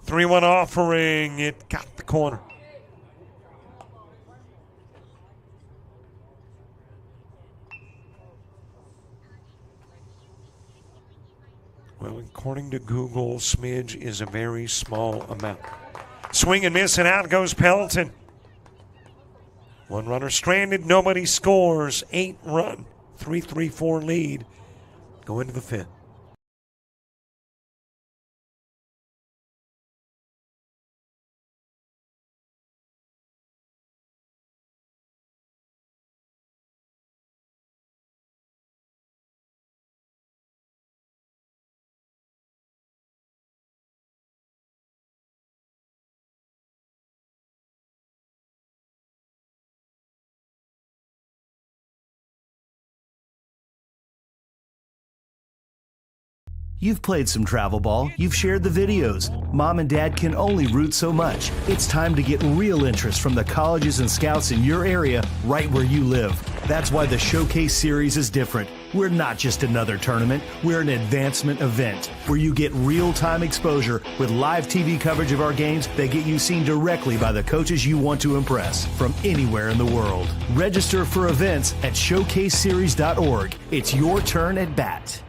Three-one offering. It got the corner. Well, according to Google, smidge is a very small amount. Swing and miss, and out goes Pelton. One runner stranded, nobody scores. 8-run, 3-3-4 lead. Go into the fifth. You've played some travel ball. You've shared the videos. Mom and Dad can only root so much. It's time to get real interest from the colleges and scouts in your area, right where you live. That's why the Showcase Series is different. We're not just another tournament. We're an advancement event where you get real-time exposure with live TV coverage of our games that get you seen directly by the coaches you want to impress from anywhere in the world. Register for events at showcaseseries.org. It's your turn at bat.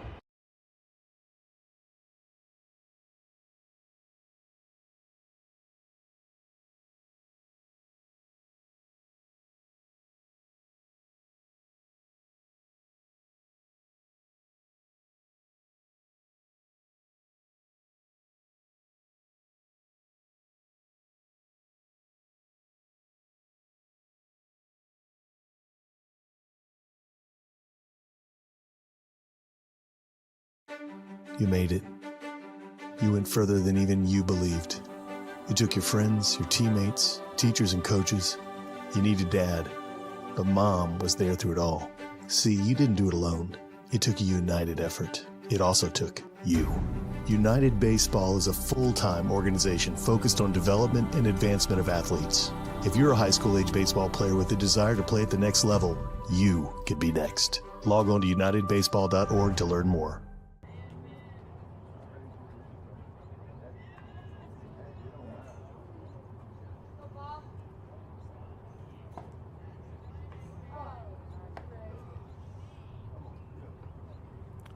You made it. You went further than even you believed. You took your friends, your teammates, teachers, and coaches. You needed Dad, but Mom was there through it all. See, you didn't do it alone. It took a united effort. It also took you. United Baseball is a full-time organization focused on development and advancement of athletes. If you're a high school-age baseball player with a desire to play at the next level, you could be next. Log on to unitedbaseball.org to learn more.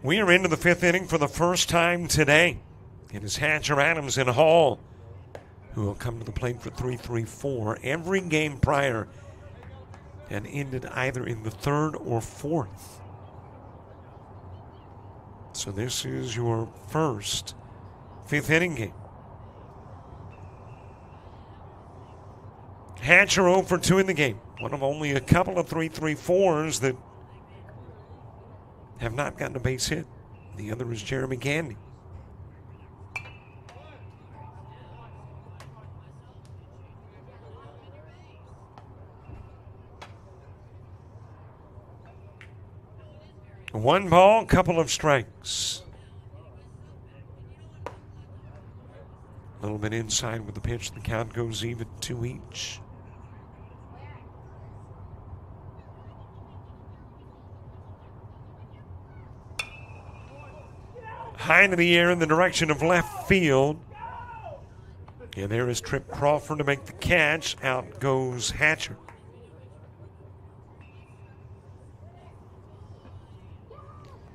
We are into the fifth inning for the first time today. It is Hatcher, Adams, and Hall who will come to the plate for 3-3-4. Every game prior and ended either in the third or fourth. So this is your first fifth inning game. Hatcher 0 for 2 in the game. One of only a couple of 3-3-4s that have not gotten a base hit. The other is Jeremy Gandy. One ball, couple of strikes. A little bit inside with the pitch. The count goes even, 2 each. High into the air in the direction of left field. And there is Trip Crawford to make the catch. Out goes Hatcher.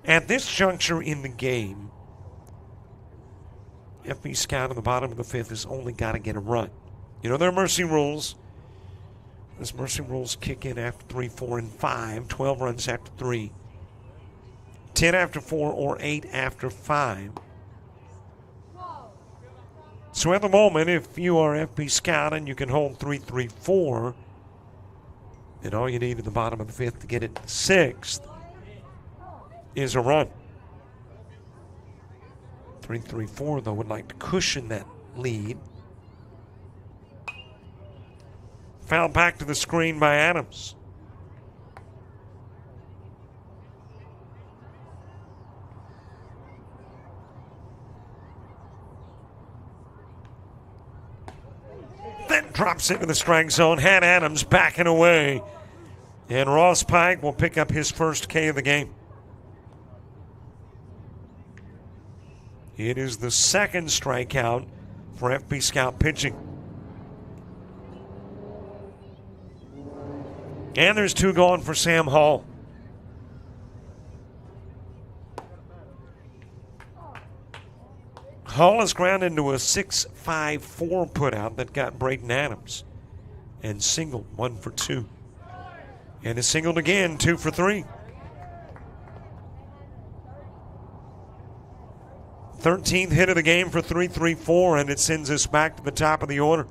At this juncture in the game, FB Scout in the bottom of the fifth has only got to get a run. You know, there are mercy rules. Those mercy rules kick in after 3, 4, and 5. 12 runs after 3. 10 after 4 or 8 after 5. So at the moment, if you are FB Scout and you can hold 3-3-4, then all you need at the bottom of the fifth to get it sixth is a run. 3-3-4, though, would like to cushion that lead. Foul back to the screen by Adams. That Drops into the strike zone. Had Adams backing away. And Ross Pike will pick up his first K of the game. It is the second strikeout for FB Scout pitching. And there's 2 gone for Sam Hall. Hall is grounded into a 6.54 putout that got Braden Adams and singled 1 for 2. And is singled again, 2 for 3. 13th hit of the game for 3-3-4, and it sends us back to the top of the order.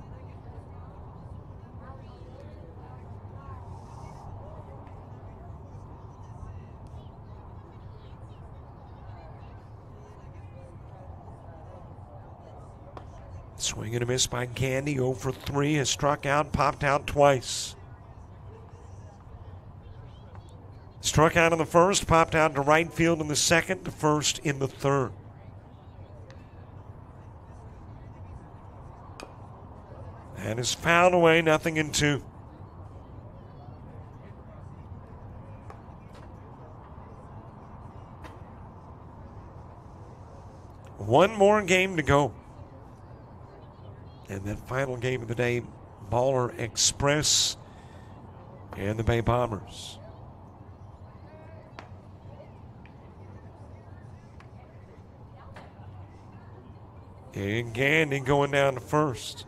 Swing and a miss by Gandy. 0 for 3. Has struck out, popped out twice. Struck out in the first, popped out to right field in the second, to first in the third. And is fouled away, 0-2. One more game to go. And that final game of the day, Baller Express and the Bay Bombers. And Gandy going down to first.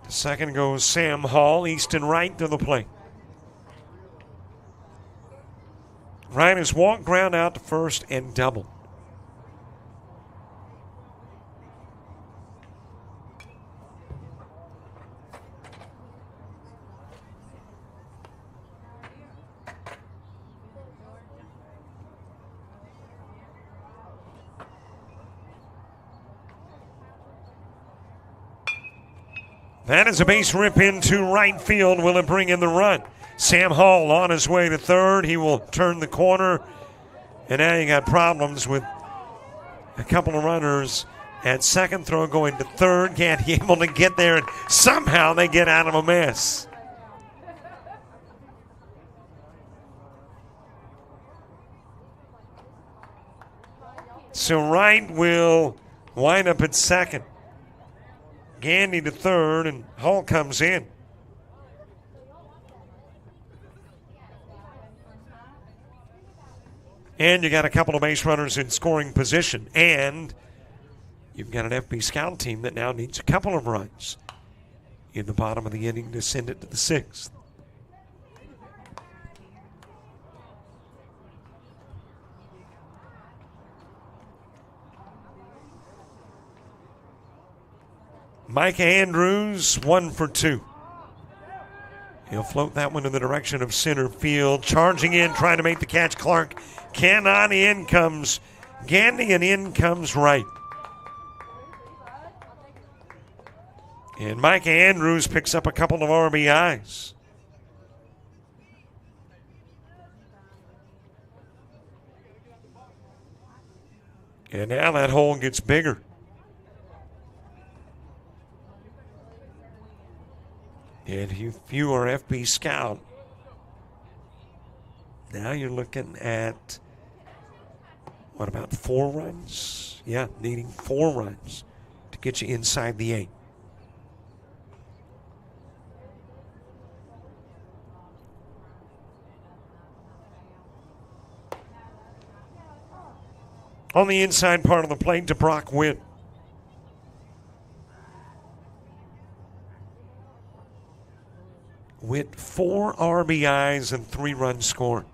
The second goes Sam Hall, east and right to the plate. Ryan has walked ground out to first and doubled. That is a base rip into right field. Will it bring in the run? Sam Hall on his way to third. He will turn the corner. And now you got problems with a couple of runners at second, throw going to third. Can't be able to get there, and somehow they get out of a mess. So Wright will wind up at second. Gandy to third, and Hall comes in. And you got a couple of base runners in scoring position. And you've got an FB Scout team that now needs a couple of runs in the bottom of the inning to send it to the sixth. Micah Andrews, 1 for 2. He'll float that one in the direction of center field. Charging in, trying to make the catch. Clark cannot. In comes Gandy, and in comes Wright. And Micah Andrews picks up a couple of RBIs. And now that hole gets bigger. And if you are FB Scout, now you're looking at, what, about 4 runs? Yeah, needing 4 runs to get you inside the 8. On the inside part of the plate to Brock Witt. Witt, 4 RBIs and 3 runs scored.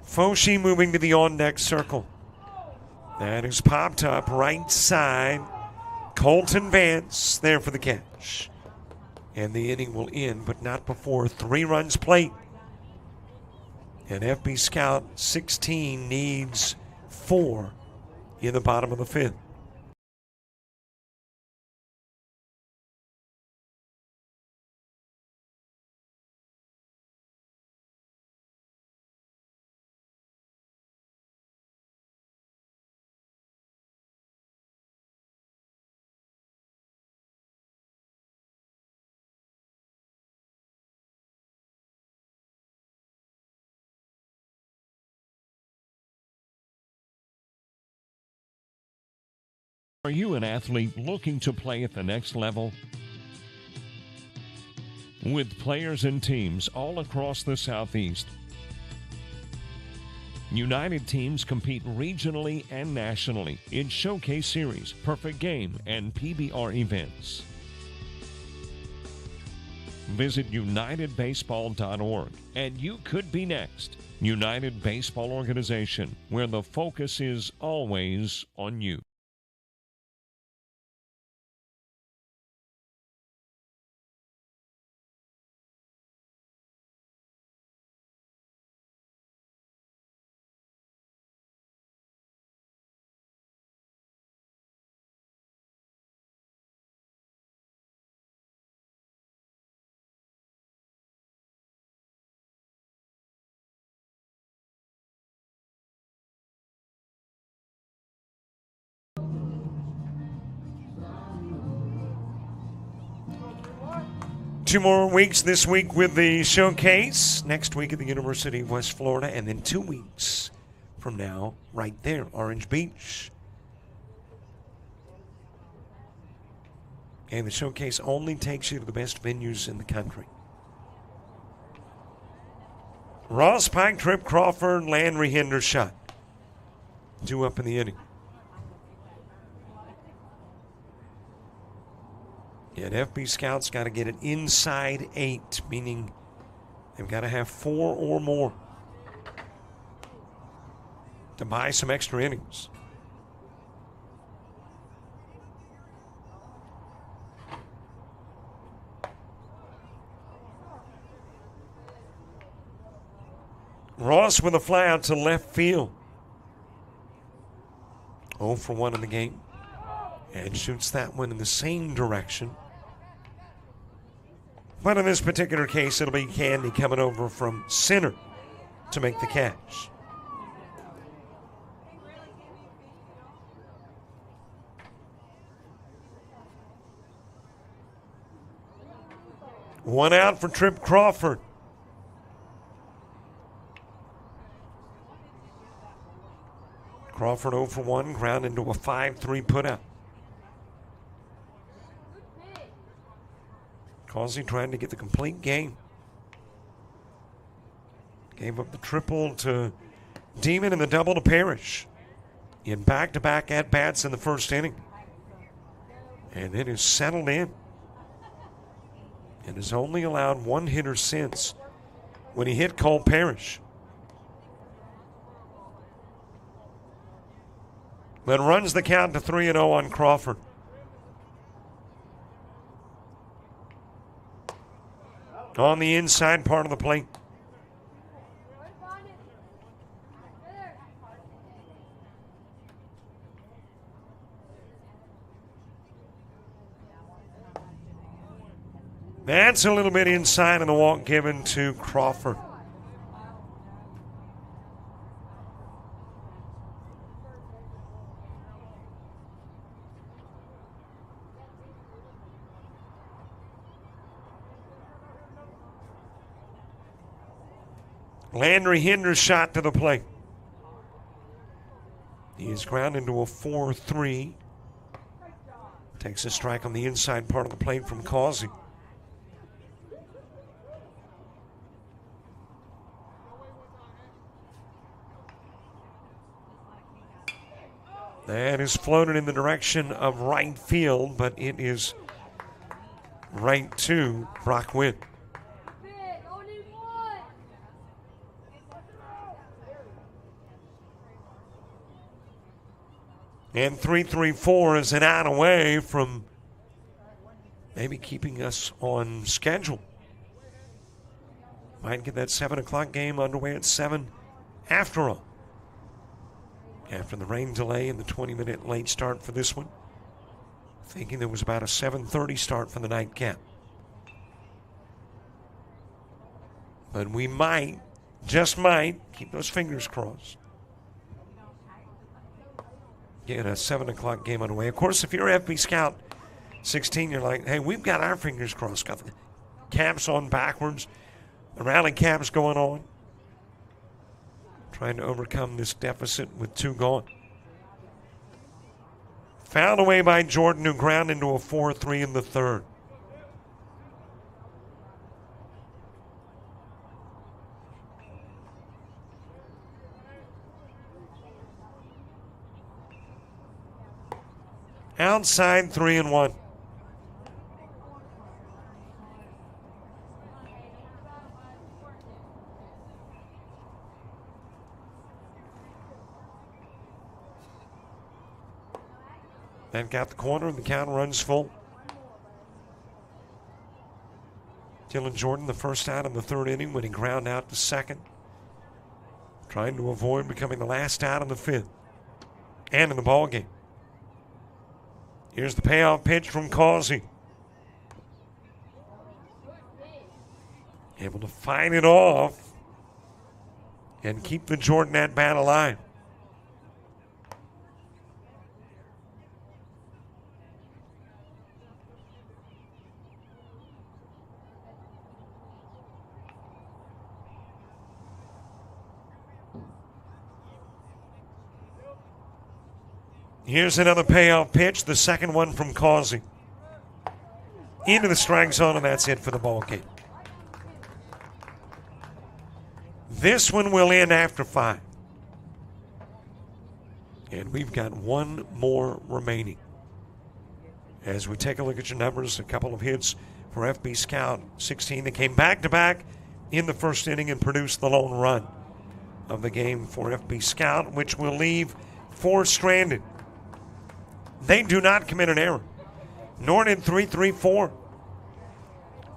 Foshi moving to the on-deck circle. That is popped up right side. Colton Vance there for the catch. And the inning will end, but not before 3 runs plate. And FB Scout 16 needs 4 in the bottom of the 5th. Are you an athlete looking to play at the next level? With players and teams all across the Southeast, United teams compete regionally and nationally in Showcase Series, Perfect Game, and PBR events. Visit unitedbaseball.org and you could be next. United Baseball Organization, where the focus is always on you. Two more weeks this week with the showcase. Next week at the University of West Florida. And then 2 weeks from now, right there, Orange Beach. And the showcase only takes you to the best venues in the country. Ross, Pike, Tripp, Crawford, Landry, Hendershot. 2 up in the inning. Yet FB Scouts got to get it inside 8, meaning they've got to have 4 or more to buy some extra innings. Ross with a fly out to left field. 0 for 1 in the game. And shoots that one in the same direction. But in this particular case, it'll be Candy coming over from center to make the catch. One out for Tripp Crawford. Crawford 0 for 1, ground into a 5-3 putout. Causey trying to get the complete game. Gave up the triple to Demon and the double to Parrish in back-to-back at-bats in the first inning. And then is settled in. And has only allowed 1 hitter since when he hit Cole Parrish. Then runs the count to 3-0 on Crawford. On the inside part of the plate. That's a little bit inside and the walk given to Crawford. Landry Hendershot to the plate. He is ground into a 4-3. Takes a strike on the inside part of the plate from Causey. That is floated in the direction of right field, but it is right to Brock Witt. And 3-3-4 is an out away from maybe keeping us on schedule. Might get that 7 o'clock game underway at 7 after all. after the rain delay and the 20-minute late start for this one. Thinking there was about a 7:30 start for the nightcap. But we might, just might, keep those fingers crossed, get a 7 o'clock game underway. Of course, if you're FB Scout 16, you're like, hey, we've got our fingers crossed. Got the caps on backwards, the rally caps going on. Trying to overcome this deficit with 2 gone. Fouled away by Jordan, who ground into a 4-3 in the third. Outside 3-1. That got the corner, and the count runs full. Dylan Jordan, the first out in the third inning when he ground out to second. Trying to avoid becoming the last out in the fifth and in the ball game. Here's the payoff pitch from Causey. Able to fight it off and keep the Jordan at bat alive. Here's another payoff pitch, the second one from Causey. Into the strike zone, and that's it for the ball game. This one will end after 5. And we've got one more remaining. As we take a look at your numbers, a couple of hits for FB Scout 16. They came back-to-back in the first inning and produced the lone run of the game for FB Scout, which will leave 4 stranded. They do not commit an error, nor did 3-3-4,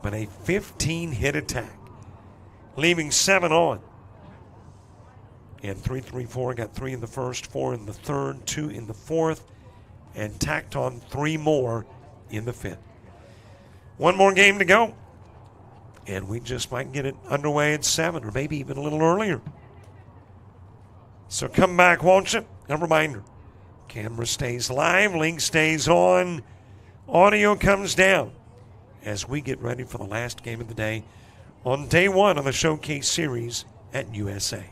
but a 15-hit attack, leaving 7 on. And 3-3-4 got 3 in the first, 4 in the third, 2 in the fourth, and tacked on 3 more in the fifth. One more game to go, and we just might get it underway at 7 or maybe even a little earlier. So come back, won't you? A reminder. Camera stays live, link stays on, audio comes down as we get ready for the last game of the day on day 1 of the Showcase Series at USA.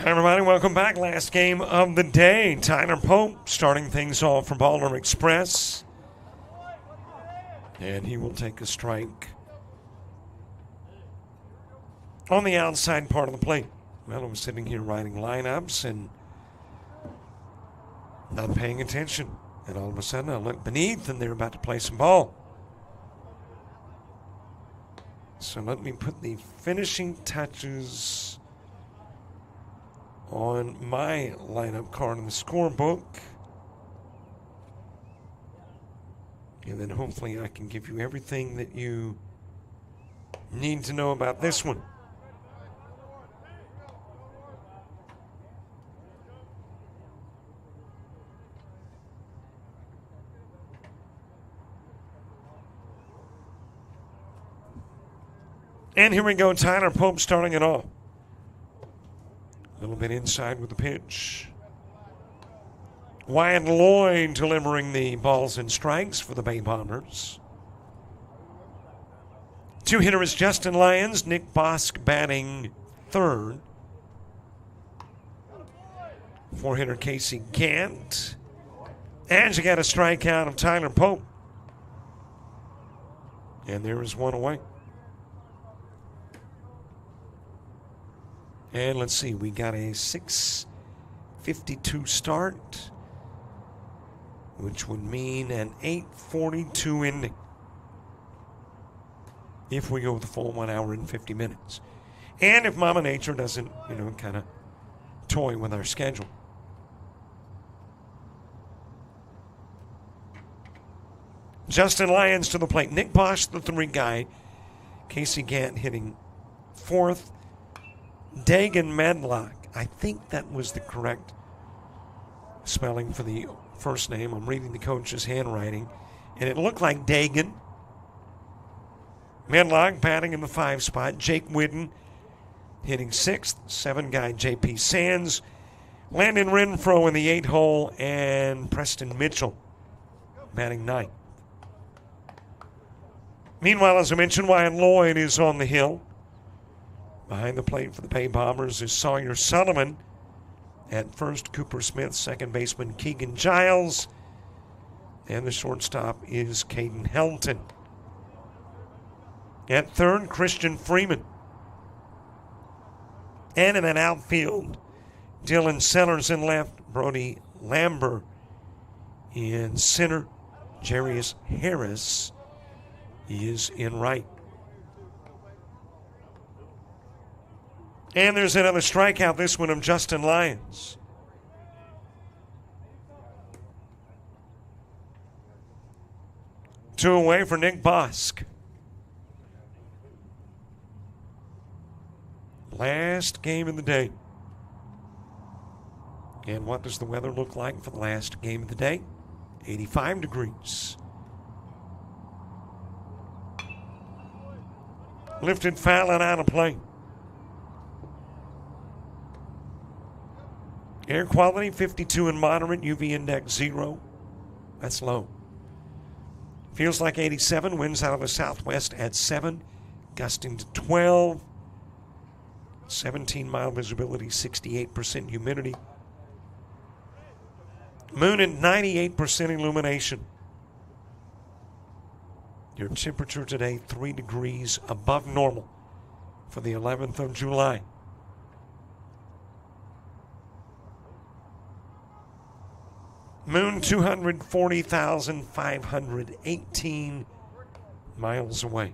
Hi, everybody. Welcome back. Last game of the day. Tyler Pope starting things off for Baltimore Express. And he will take a strike on the outside part of the plate. Well, I'm sitting here writing lineups and not paying attention. And all of a sudden, I look beneath, and they're about to play some ball. So let me put the finishing touches on my lineup card in the scorebook. And then hopefully I can give you everything that you need to know about this one. And here we go, Tyler Pope starting it off. A little bit inside with the pitch. Wyatt Lloyd delivering the balls and strikes for the Bay Bombers. Two-hitter is Justin Lyons. Nick Bosk batting third. Four-hitter Casey Gant. And you got a strikeout of Tyler Pope. And there is one away. And let's see, we got a 6:52 start, which would mean an 8:42 ending if we go the full 1 hour and 50 minutes. And if Mama Nature doesn't, kind of toy with our schedule. Justin Lyons to the plate. Nick Bosch, the 3 guy. Casey Gant hitting fourth. Dagan Medlock. I think that was the correct spelling for the first name. I'm reading the coach's handwriting, and it looked like Dagan. Medlock batting in the 5 spot. Jake Whidden hitting 6th. 7 guy J.P. Sands. Landon Renfro in the 8 hole, and Preston Mitchell batting 9th. Meanwhile, as I mentioned, Wyatt Lloyd is on the hill. Behind the plate for the Bay Bombers is Sawyer Sullivan. At first, Cooper Smith, second baseman Keegan Giles. And the shortstop is Caden Helton. At third, Christian Freeman. And in that outfield, Dylan Sellers in left, Brody Lambert in center. Jarius Harris is in right. And there's another strikeout, this one of Justin Lyons. Two away for Nick Bosk. Last game of the day. And what does the weather look like for the last game of the day? 85 degrees. Lifted foul and out of play. Air quality 52 and moderate, UV index 0. That's low. Feels like 87, winds out of the southwest at 7, gusting to 12. 17-mile visibility, 68% humidity. Moon at 98% illumination. Your temperature today, 3 degrees above normal for the 11th of July. Moon 240,518 miles away.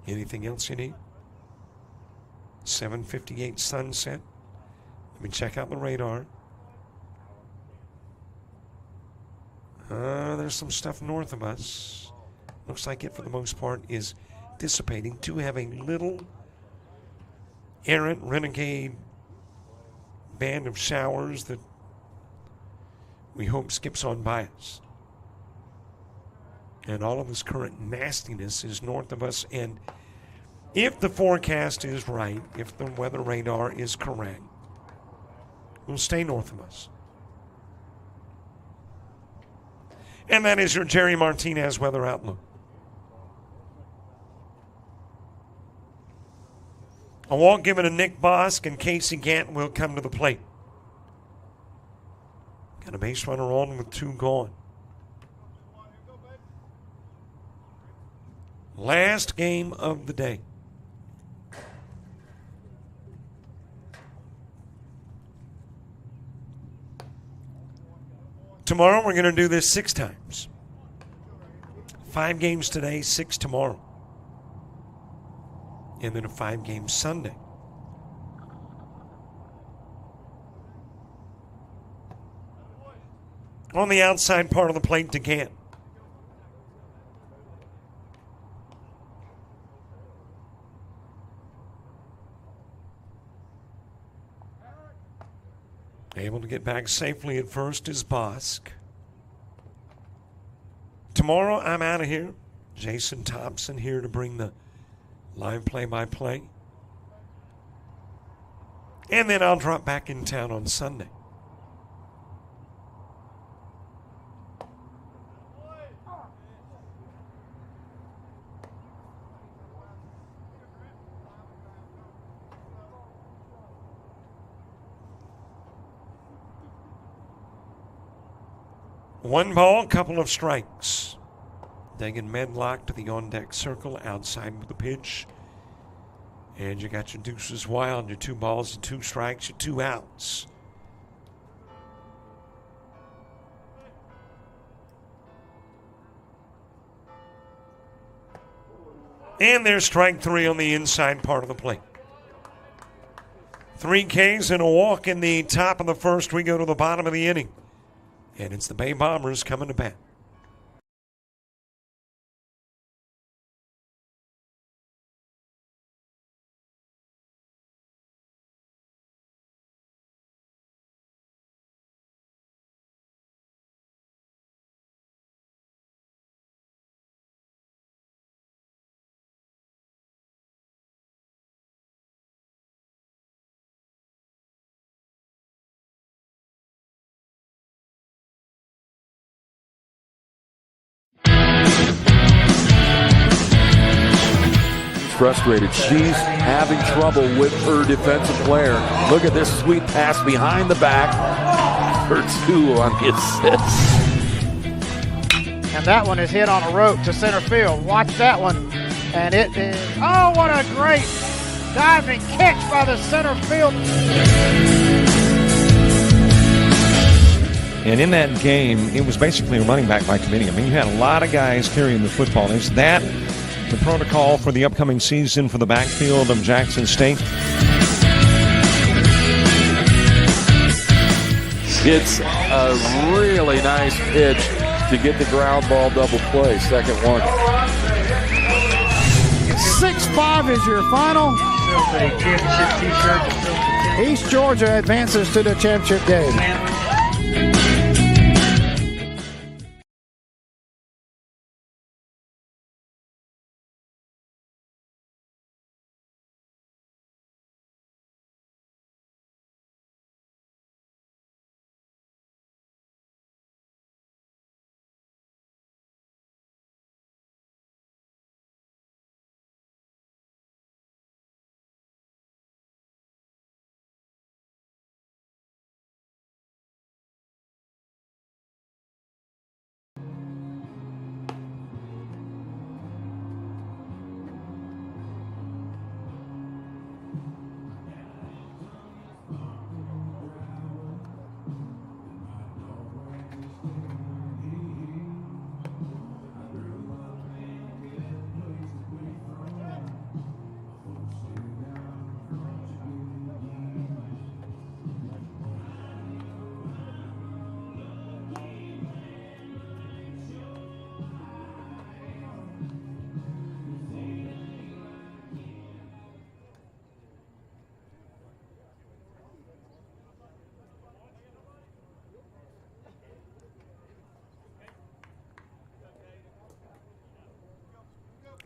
Anything else you need? 7:58 sunset. Let me check out the radar. There's some stuff north of us. Looks like it, for the most part, is dissipating. Do have a little errant renegade band of showers that we hope skips on by us. And all of this current nastiness is north of us. And if the forecast is right, if the weather radar is correct, we'll stay north of us. And that is your Jerry Martinez weather outlook. A walk given to Nick Bosk, and Casey Gant will come to the plate. Got a base runner on with 2 gone. Last game of the day. Tomorrow we're going to do this 6 times. 5 games today, 6 tomorrow. And then a 5-game Sunday. On the outside part of the plate, DeGant. Able to get back safely at first is Bosk. Tomorrow I'm out of here. Jason Thompson here to bring the live play-by-play. And then I'll drop back in town on Sunday. One ball, couple of strikes. Dagan Medlock to the on-deck circle, outside with the pitch. And you got your deuces wild, your 2 balls and 2 strikes, your 2 outs. And there's strike 3 on the inside part of the plate. 3 Ks and a walk in the top of the first. We go to the bottom of the inning. And it's the Bay Bombers coming to bat. Frustrated. She's having trouble with her defensive player. Look at this sweet pass behind the back for 2 on the assist. And that one is hit on a rope to center field. Watch that one. And it is, oh, what a great diving catch by the center field. And in that game, it was basically a running back by committee. I mean, you had a lot of guys carrying the football. Is that the protocol for the upcoming season for the backfield of Jackson State? It's a really nice pitch to get the ground ball double play. Second one. 6-5 is your final. East Georgia advances to the championship game.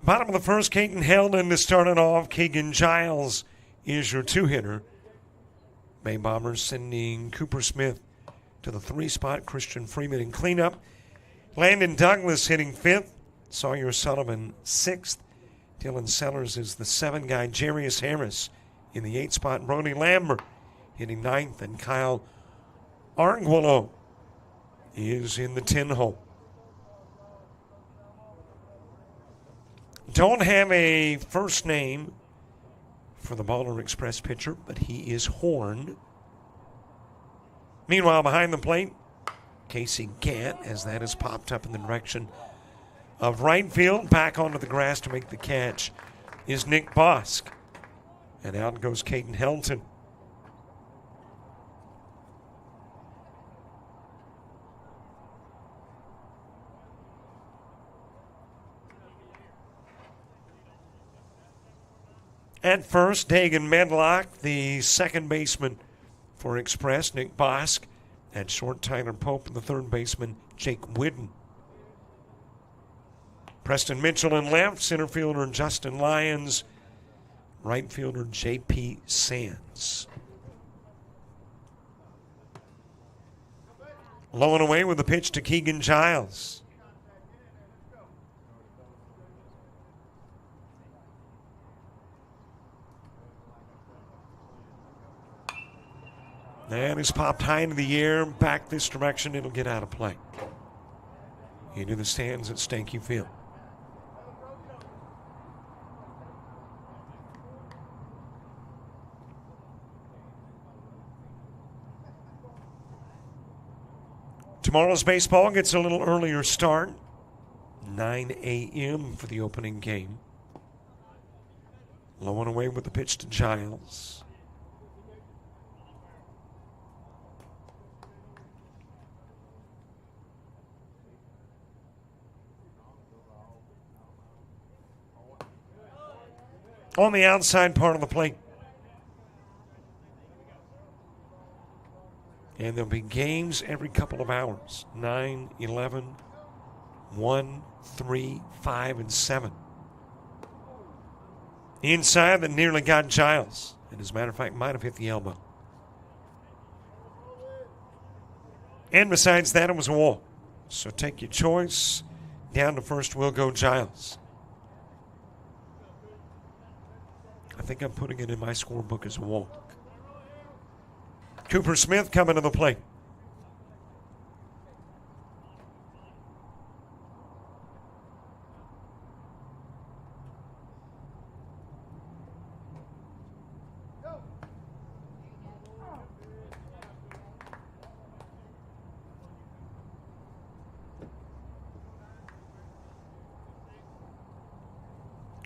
Bottom of the first, Caden Heldon to start it off. Keegan Giles is your 2-hitter. Bay Bombers sending Cooper Smith to the 3 spot. Christian Freeman in cleanup. Landon Douglas hitting 5th. Sawyer Sullivan 6th. Dylan Sellers is the 7 guy. Jarius Harris In the 8 spot, Brody Lambert hitting 9th, and Kyle Arguello is in the 10 hole. Don't have a first name for the Baller Express pitcher, but he is Horn. Meanwhile, behind the plate, Casey Gant, as that has popped up in the direction of right field. Back onto the grass to make the catch is Nick Bosk. And out goes Caden Helton. At first, Dagan Medlock, the second baseman for Express, Nick Bosk. At short, Tyler Pope, and the third baseman, Jake Whidden. Preston Mitchell in left, center fielder Justin Lyons, right fielder J.P. Sands. Low and away with a pitch to Keegan Giles. And it's popped high into the air, back this direction, it'll get out of play. Into the stands at Stanky Field. Tomorrow's baseball gets a little earlier start, 9 a.m. for the opening game. Low and away with the pitch to Giles. On the outside part of the plate. And there'll be games every couple of hours. 9, 11, 1, 3, 5, and 7. Inside that nearly got Giles. And as a matter of fact, might have hit the elbow. And besides that, it was a walk. So take your choice. Down to first will go Giles. I think I'm putting it in my scorebook as a walk. Cooper Smith coming to the plate.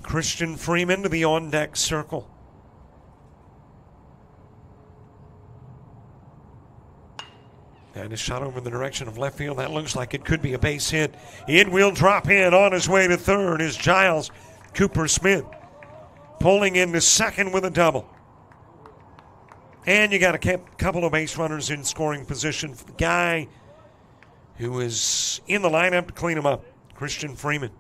Christian Freeman to the on-deck circle. And a shot over in the direction of left field. That looks like it could be a base hit. It will drop in. On his way to third is Giles Cooper Smith. Pulling into second with a double. And you got a couple of base runners in scoring position for the guy who is in the lineup to clean him up, Christian Freeman.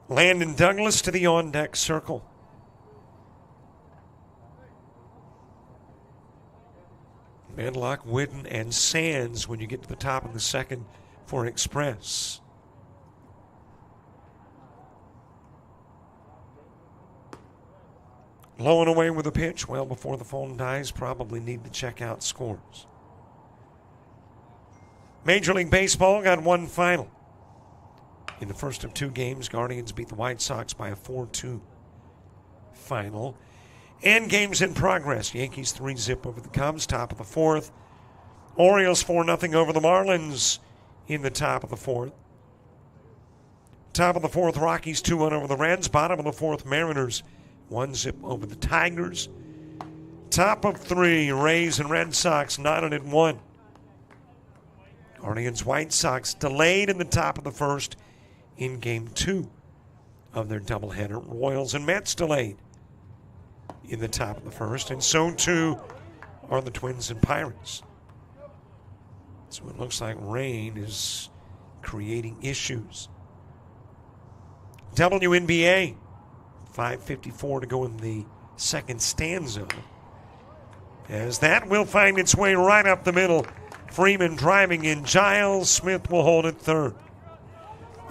Landon Douglas to the on-deck circle. Medlock, Whidden, and Sands when you get to the top of the second for Express. Low and away with a pitch. Well, before the phone dies, probably need to check out scores. Major League Baseball got one final. In the first of two games, Guardians beat the White Sox by a 4-2 final. And games in progress. Yankees 3-0 over the Cubs, top of the fourth. Orioles 4-0 over the Marlins in the top of the fourth. Top of the fourth, Rockies 2-1 over the Reds. Bottom of the fourth, Mariners 1-0 over the Tigers. Top of three, Rays and Red Sox knotted at 1. Guardians White Sox delayed in the top of the first in game 2 of their doubleheader. Royals and Mets delayed in the top of the first, and so too are the Twins and Pirates. So it looks like rain is creating issues. WNBA, 5:54 to go in the second stanza. As that will find its way right up the middle. Freeman driving in. Giles Smith will hold it third.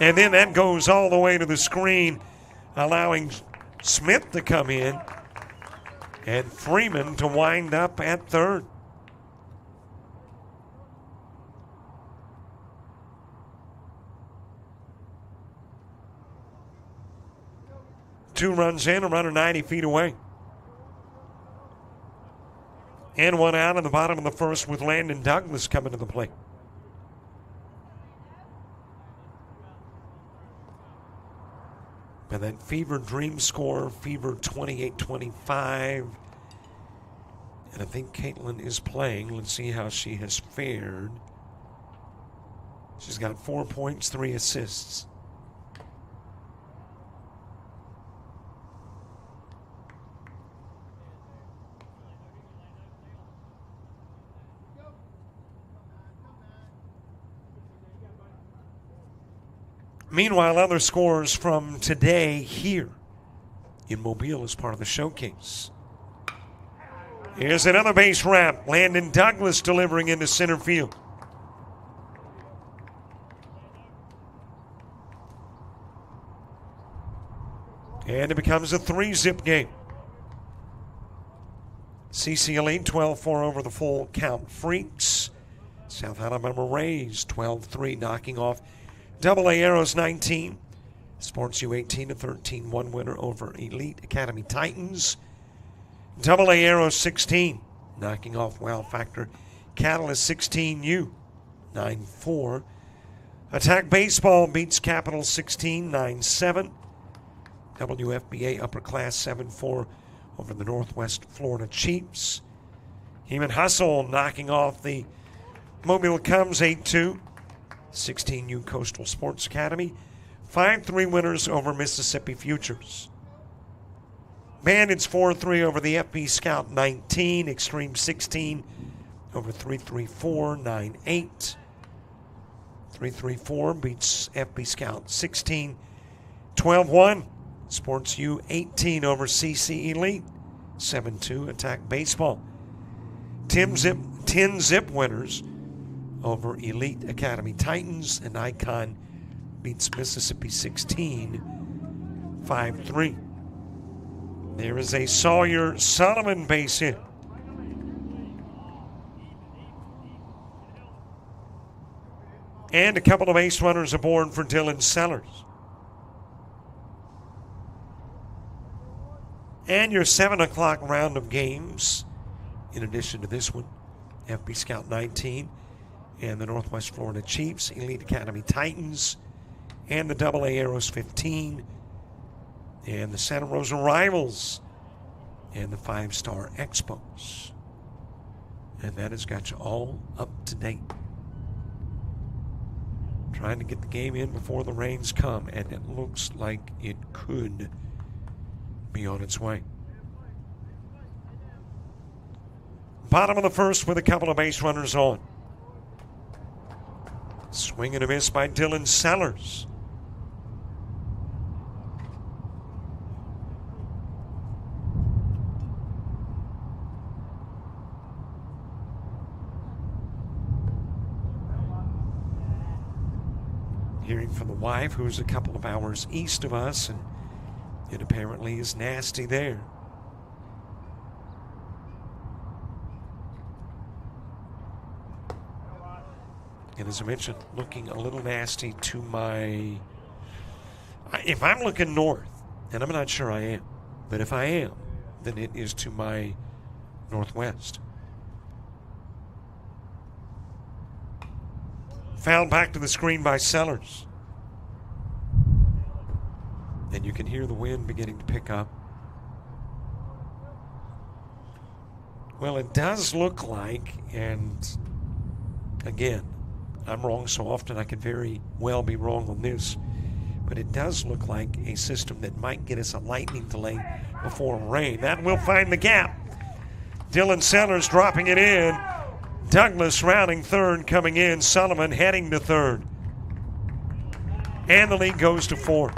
And then that goes all the way to the screen, allowing Smith to come in and Freeman to wind up at third. Two runs in, a runner 90 feet away. And one out in the bottom of the first with Landon Douglas coming to the plate. And that Fever Dream score, Fever 28-25. And I think Caitlin is playing. Let's see how she has fared. She's got 4 points, 3 assists. Meanwhile, other scores from today here in Mobile as part of the showcase. Here's another base wrap. Landon Douglas delivering into center field. And it becomes a 3-zip game. CC Elite 12-4 over the full count Freaks. South Alabama Rays 12-3 knocking off AA Arrows 19. Sports U 18-13. One winner over Elite Academy Titans. AA Arrows 16 knocking off Wow Factor Catalyst 16U 9-4. Attack Baseball beats Capital 16-9-7. WFBA Upper Class 7-4 over the Northwest Florida Chiefs. Heman Hustle knocking off the Mobile Cubs 8-2. 16U Coastal Sports Academy. 5-3 winners over Mississippi Futures. Bandits 4-3 over the FB Scout 19. Extreme 16 over 334 9-8. 334 beats FB Scout 16. 12-1. Sports U 18 over CC Elite. 7-2 Attack Baseball. 10 zip winners over Elite Academy Titans, and Icon beats Mississippi 16 5-3. There is a Sawyer Solomon base hit. And a couple of base runners aboard for Dylan Sellers. And your 7 o'clock round of games, in addition to this one, FB Scout 19 and the Northwest Florida Chiefs, Elite Academy Titans, and the AA Arrows 15, and the Santa Rosa Rivals, and the 5-Star Expos. And that has got you all up to date. Trying to get the game in before the rains come, and it looks like it could be on its way. Bottom of the first with a couple of base runners on. Swing and a miss by Dylan Sellers. Hearing from the wife, who's a couple of hours east of us, and it apparently is nasty there. And as I mentioned, looking a little nasty to my... If I'm looking north, and I'm not sure I am, but if I am, then it is to my northwest. Fouled back to the screen by Sellers. And you can hear the wind beginning to pick up. Well, it does look like, and again, I'm wrong so often I could very well be wrong on this, but it does look like a system that might get us a lightning delay before rain. That will find the gap. Dylan Sellers dropping it in. Douglas rounding third, coming in. Solomon heading to third. And the lead goes to 4.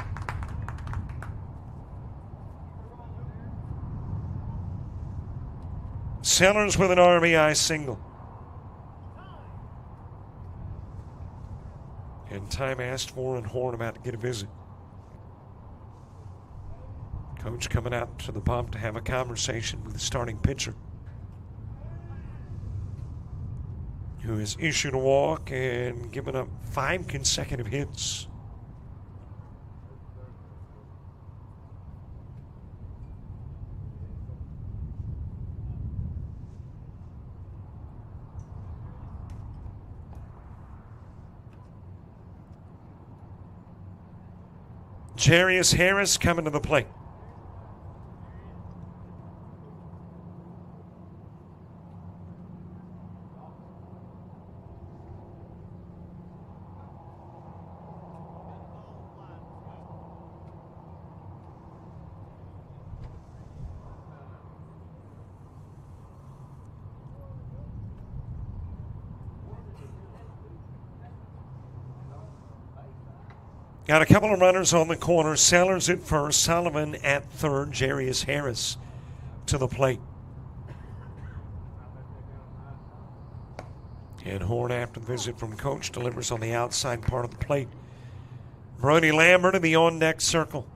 Sellers with an RBI single. And time asked for, and Horn about to get a visit. Coach coming out to the bump to have a conversation with the starting pitcher, who has issued a walk and given up 5 consecutive hits. Jarius Harris coming to the plate. Got a couple of runners on the corner. Sellers at first, Sullivan at third, Jarius Harris to the plate. And Horn, after the visit from Coach, delivers on the outside part of the plate. Brody Lambert in the on-deck circle.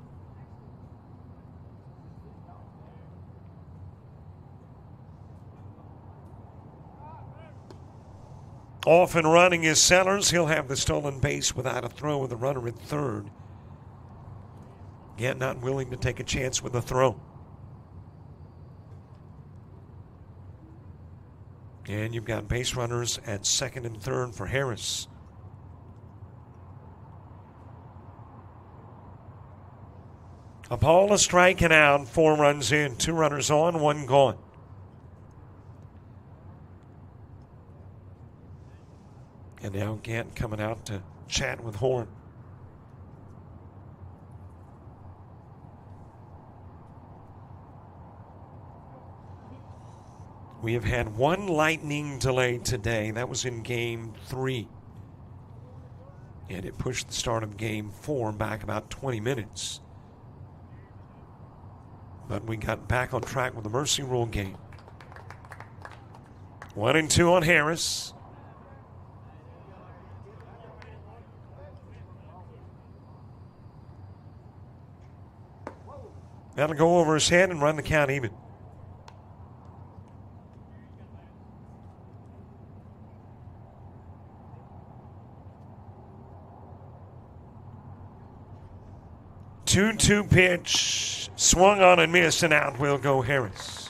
Off and running is Sellers. He'll have the stolen base without a throw with a runner at third. Yet not willing to take a chance with a throw. And you've got base runners at second and third for Harris. A ball, a strike, and out. 4 runs in. 2 runners on, 1 gone. And now Gant coming out to chat with Horn. We have had 1 lightning delay today. That was in Game 3. And it pushed the start of Game 4 back about 20 minutes. But we got back on track with the Mercy Rule game. 1-2 on Harris. That'll go over his head and run the count even. Two-two pitch, swung on and missed, and out will go Harris.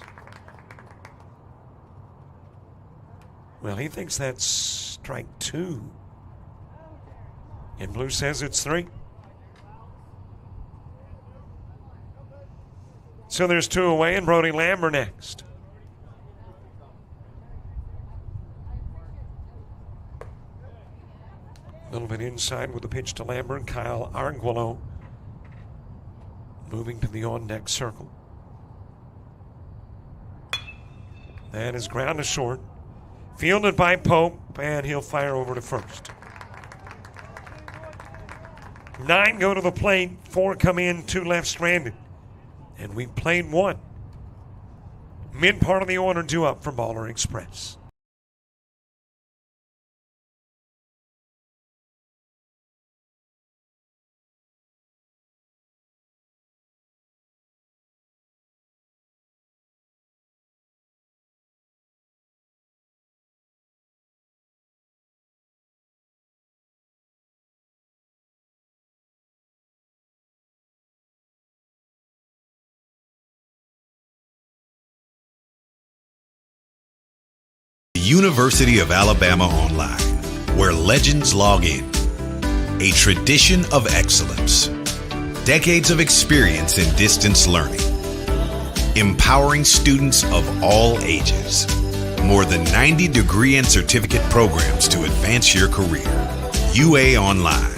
Well, he thinks that's strike 2. And Blue says it's 3. So there's 2 away, and Brody Lambert next. A little bit inside with the pitch to Lambert. Kyle Arguello moving to the on-deck circle. That is ground to short. Fielded by Pope, and he'll fire over to first. 9 go to the plate, 4 come in, 2 left stranded. And we played 1. Mid part of the order due up for Baller Express. University of Alabama Online, where legends log in. A tradition of excellence. Decades of experience in distance learning. Empowering students of all ages. More than 90 degree and certificate programs to advance your career. UA Online.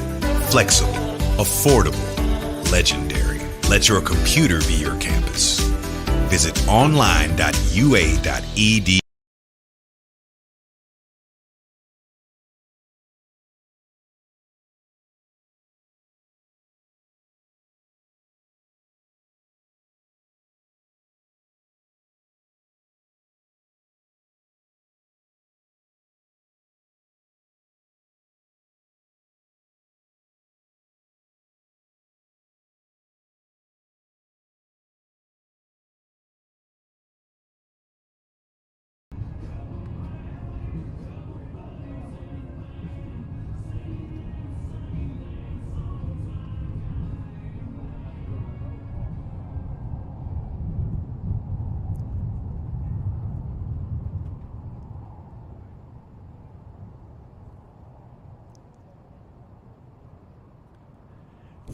Flexible, affordable, legendary. Let your computer be your campus. Visit online.ua.edu.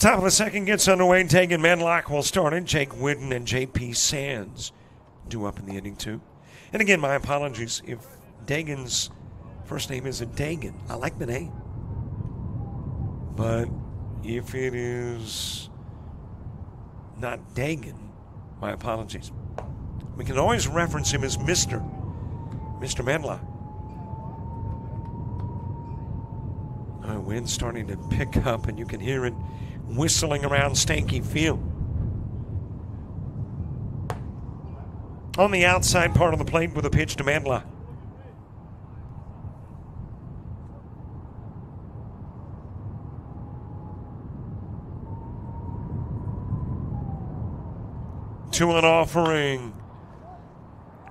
Top of the second gets underway. Dagan Medlock will start it. Jake Whidden and J.P. Sands due up in the inning, too. And again, my apologies if Dagan's first name isn't Dagan. I like the name. But if it is not Dagan, my apologies. We can always reference him as Mr. Medlock. Wind's starting to pick up, and you can hear it whistling around Stanky Field. On the outside part of the plate with a pitch to Medlock. Two an offering.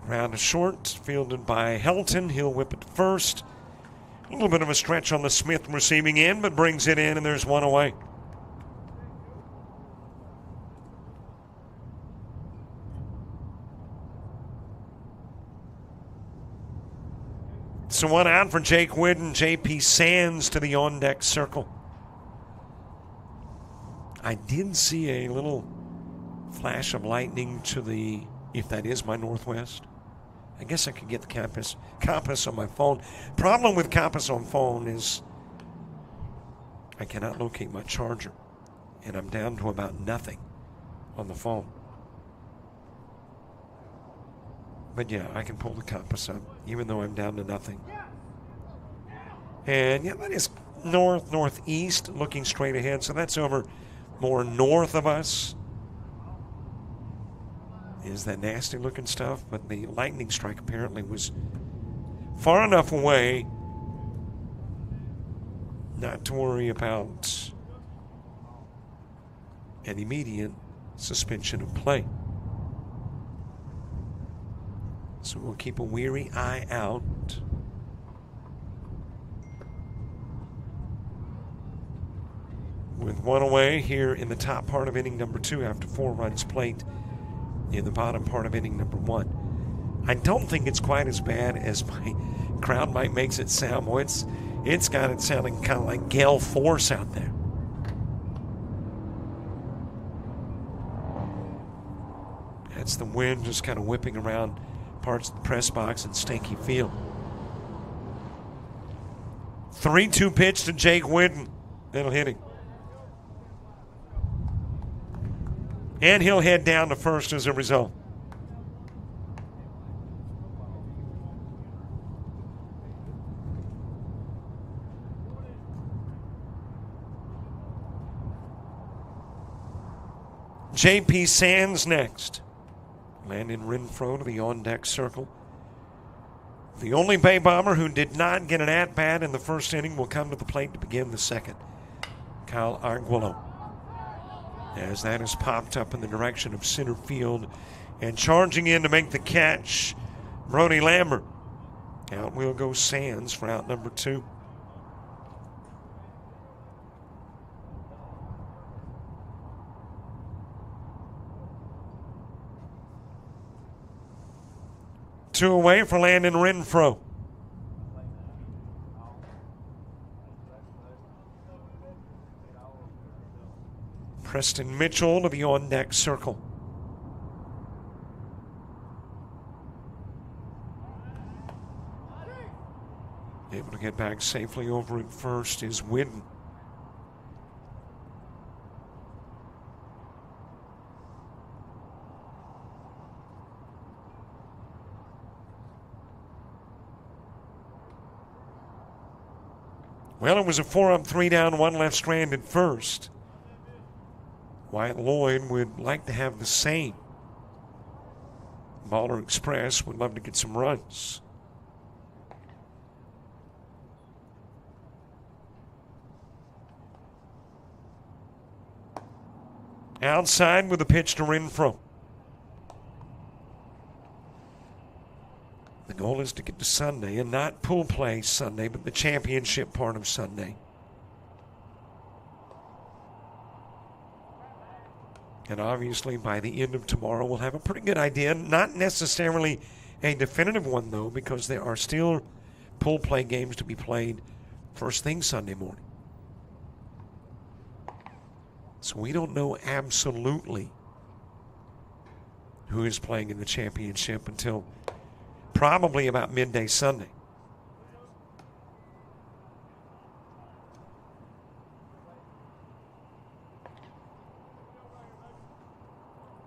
Round to short, fielded by Helton. He'll whip it to first. A little bit of a stretch on the Smith receiving end, but brings it in, and there's one away. So one out for Jake Whidden. J.P. Sands to the on-deck circle. I did see a little flash of lightning to the, if that is my northwest. I guess I could get the compass on my phone. Problem with compass on phone is I cannot locate my charger, and I'm down to about nothing on the phone. But yeah, I can pull the compass up, even though I'm down to nothing. And yeah, that is northeast, looking straight ahead. So that's over more north of us. Is that nasty looking stuff, but the lightning strike apparently was far enough away not to worry about an immediate suspension of play. So we'll keep a weary eye out. With one away here in the top part of inning number 2 after 4 runs played in the bottom part of inning number 1. I don't think it's quite as bad as my crowd might makes it sound. Boy, it's got it sounding kind of like gale force out there. That's the wind just kind of whipping around parts of the press box in Stanky Field. 3-2 pitch to Jake Whidden. That'll hit him. And he'll head down to first as a result. J.P. Sands next. Landon Renfro to the on-deck circle. The only Bay Bomber who did not get an at-bat in the first inning will come to the plate to begin the second. Kyle Arguello. As that is popped up in the direction of center field. And charging in to make the catch, Brody Lambert. Out will go Sands for out number 2. Two away for Landon Renfro. Preston Mitchell to the on-deck circle. Able to get back safely over at first is Whidden. Well, it was a 4-up, 3-down, 1 left strand at first. Wyatt Lloyd would like to have the same. Baller Express would love to get some runs. Outside with a pitch to Renfro. The goal is to get to Sunday, and not pool play Sunday, but the championship part of Sunday. And obviously by the end of tomorrow we'll have a pretty good idea. Not necessarily a definitive one, though, because there are still pool play games to be played first thing Sunday morning. So we don't know absolutely who is playing in the championship until probably about midday Sunday.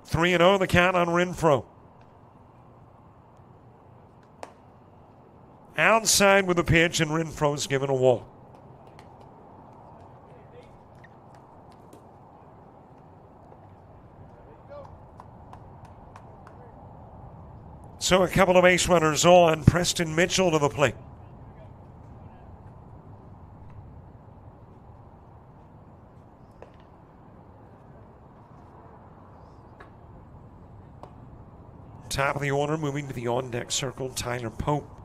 Three and 0 the count on Renfroe. Outside with a pitch, and Renfroe's given a walk. So a couple of base runners on. Preston Mitchell to the plate. Top of the order, moving to the on-deck circle, Tyler Pope.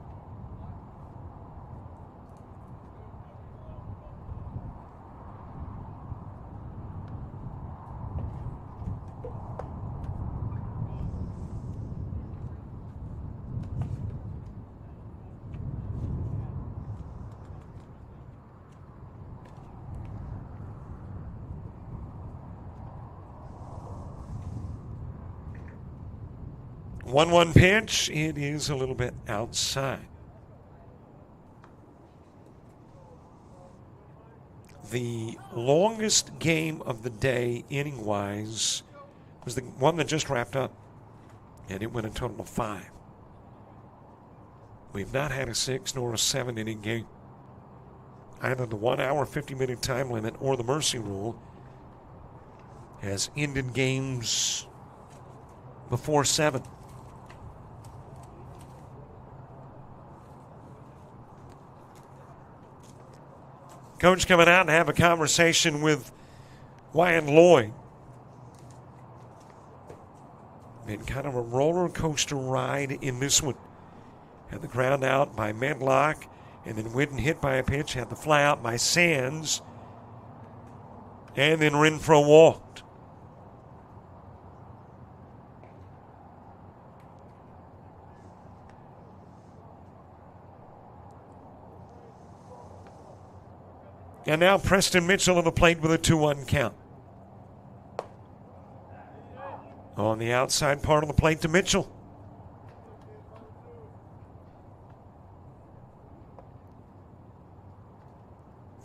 One pitch. It is a little bit outside. The longest game of the day, inning-wise, was the one that just wrapped up, and it went a total of 5. We've not had a 6 nor a 7-inning game. Either the 1 hour, 50-minute time limit or the mercy rule has ended games before 7. Coach coming out and have a conversation with Wyatt Lloyd. Been kind of a roller coaster ride in this one. Had the ground out by Medlock, and then Whitten hit by a pitch, had the fly out by Sands, and then Renfroe walked. And now Preston Mitchell on the plate with a 2-1 count. On the outside part of the plate to Mitchell.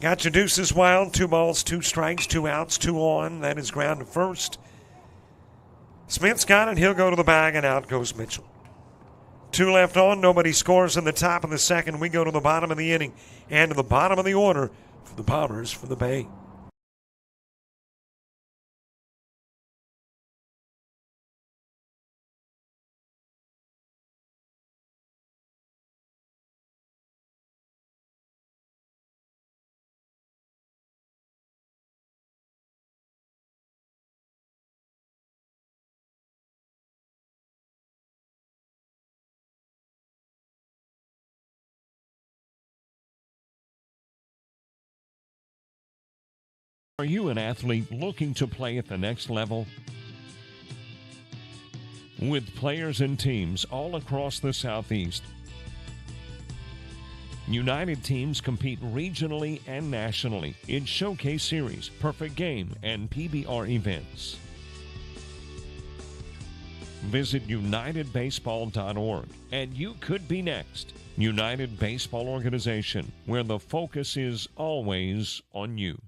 Got your deuces wild. 2 balls, 2 strikes, 2 outs, 2 on. That is ground to first. Smith's got it. He'll go to the bag, and out goes Mitchell. 2 left on. Nobody scores in the top of the second. We go to the bottom of the inning and to the bottom of the order for the Bombers from the Bay. Are you an athlete looking to play at the next level? With players and teams all across the Southeast, United teams compete regionally and nationally in Showcase Series, Perfect Game, and PBR events. Visit UnitedBaseball.org and you could be next. United Baseball Organization, where the focus is always on you.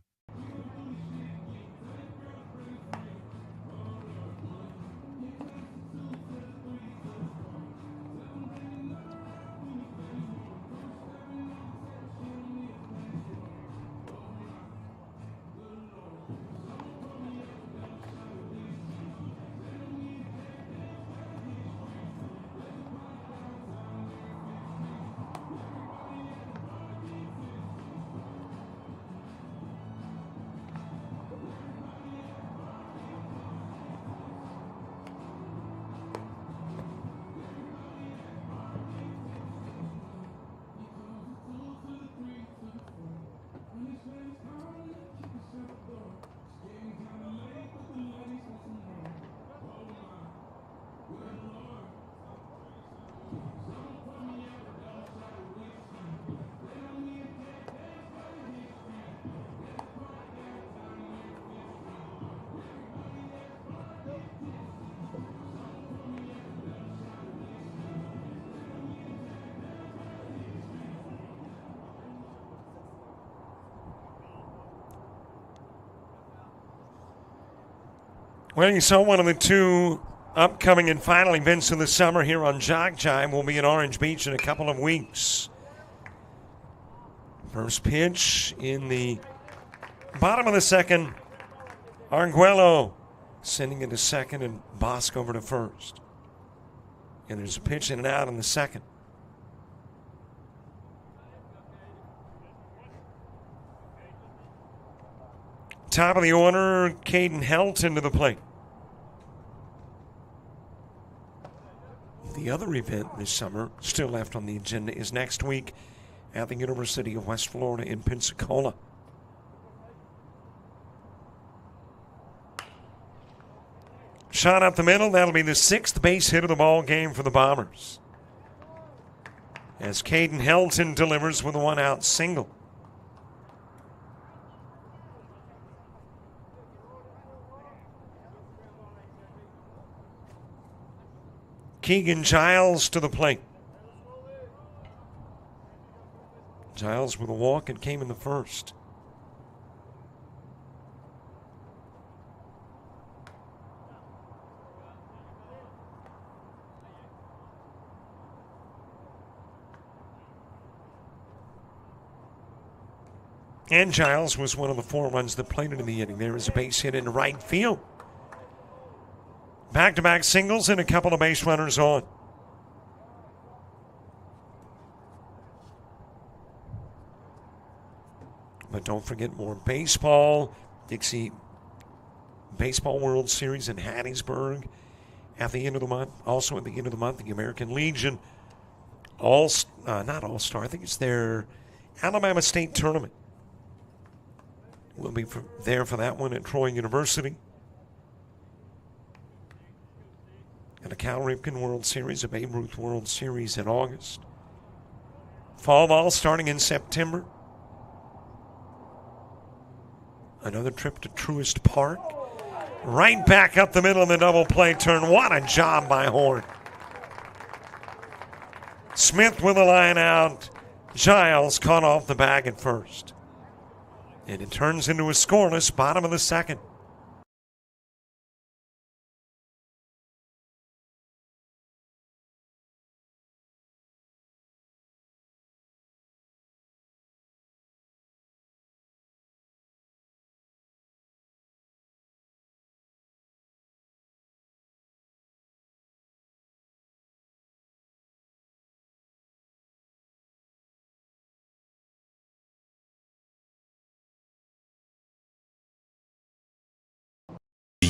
Well, you saw one of the two upcoming and final events of the summer here on JockJive. Will be in Orange Beach in a couple of weeks. First pitch in the bottom of the second. Arguello sending it to second and Bosk over to first. And there's a pitch in and out in the second. Top of the order, Caden Helton to the plate. The other event this summer, still left on the agenda, is next week at the University of West Florida in Pensacola. Shot up the middle, that'll be the sixth base hit of the ball game for the Bombers. As Caden Helton delivers with a one-out single. Keegan Giles to the plate. Giles with a walk and came in the first. And Giles was one of the four runs that played in the inning. There is a base hit in right field. Back-to-back singles and a couple of base runners on. But don't forget more baseball. Dixie Baseball World Series in Hattiesburg at the end of the month. Also at the end of the month, the American Legion not All-Star, I think it's their Alabama State Tournament. We'll be there for that one at Troy University. And a Cal Ripken World Series, a Babe Ruth World Series in August. Fall ball starting in September. Another trip to Truist Park. Right back up the middle of the double play turn. What a job by Horn. Smith with a line out. Giles caught off the bag at first. And it turns into a scoreless bottom of the second.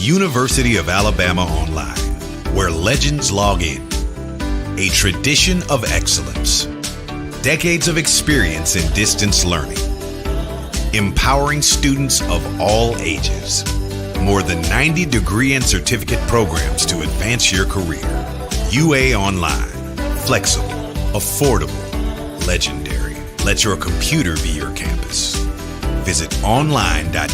University of Alabama Online, where legends log in. A tradition of excellence. Decades of experience in distance learning. Empowering students of all ages. More than 90 degree and certificate programs to advance your career. UA Online. Flexible, affordable, legendary. Let your computer be your campus. Visit online.ua.edu.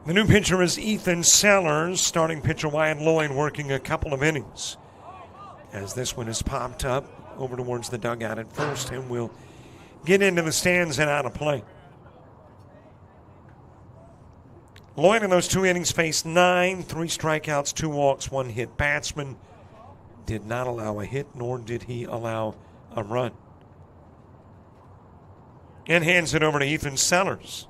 The new pitcher is Ethan Sellers. Starting pitcher Wyatt Lloyd working a couple of innings. As this one is popped up over towards the dugout at first and will get into the stands and out of play. Lloyd in those 2 innings faced 9, 3 strikeouts, 2 walks, 1 hit. Batsman did not allow a hit, nor did he allow a run. And hands it over to Ethan Sellers.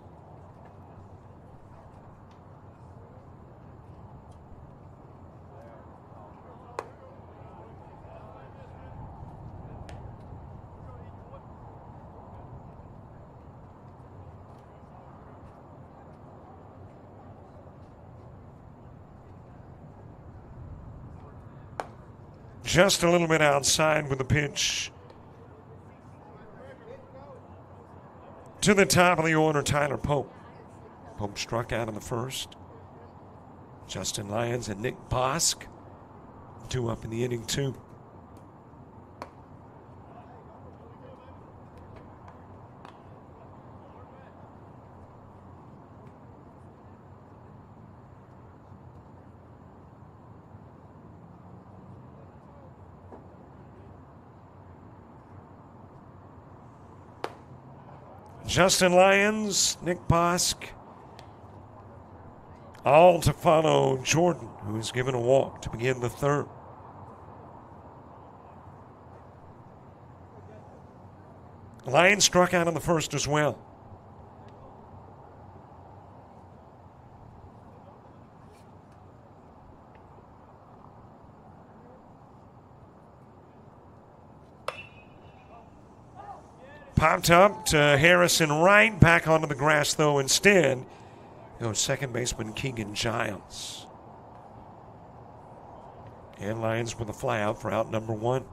Just a little bit outside with the pitch to the top of the order, Tyler Pope. Pope struck out in the first. Justin Lyons and Nick Bosk, 2 up in the inning, too. Justin Lyons, Nick Bosk, all to follow Jordan, who is given a walk to begin the 3rd. Lyons struck out in the first as well. Popped up to Harrison Wright. Back onto the grass, though, instead goes second baseman Keegan Giles. And Lyons with a fly out for out number 1.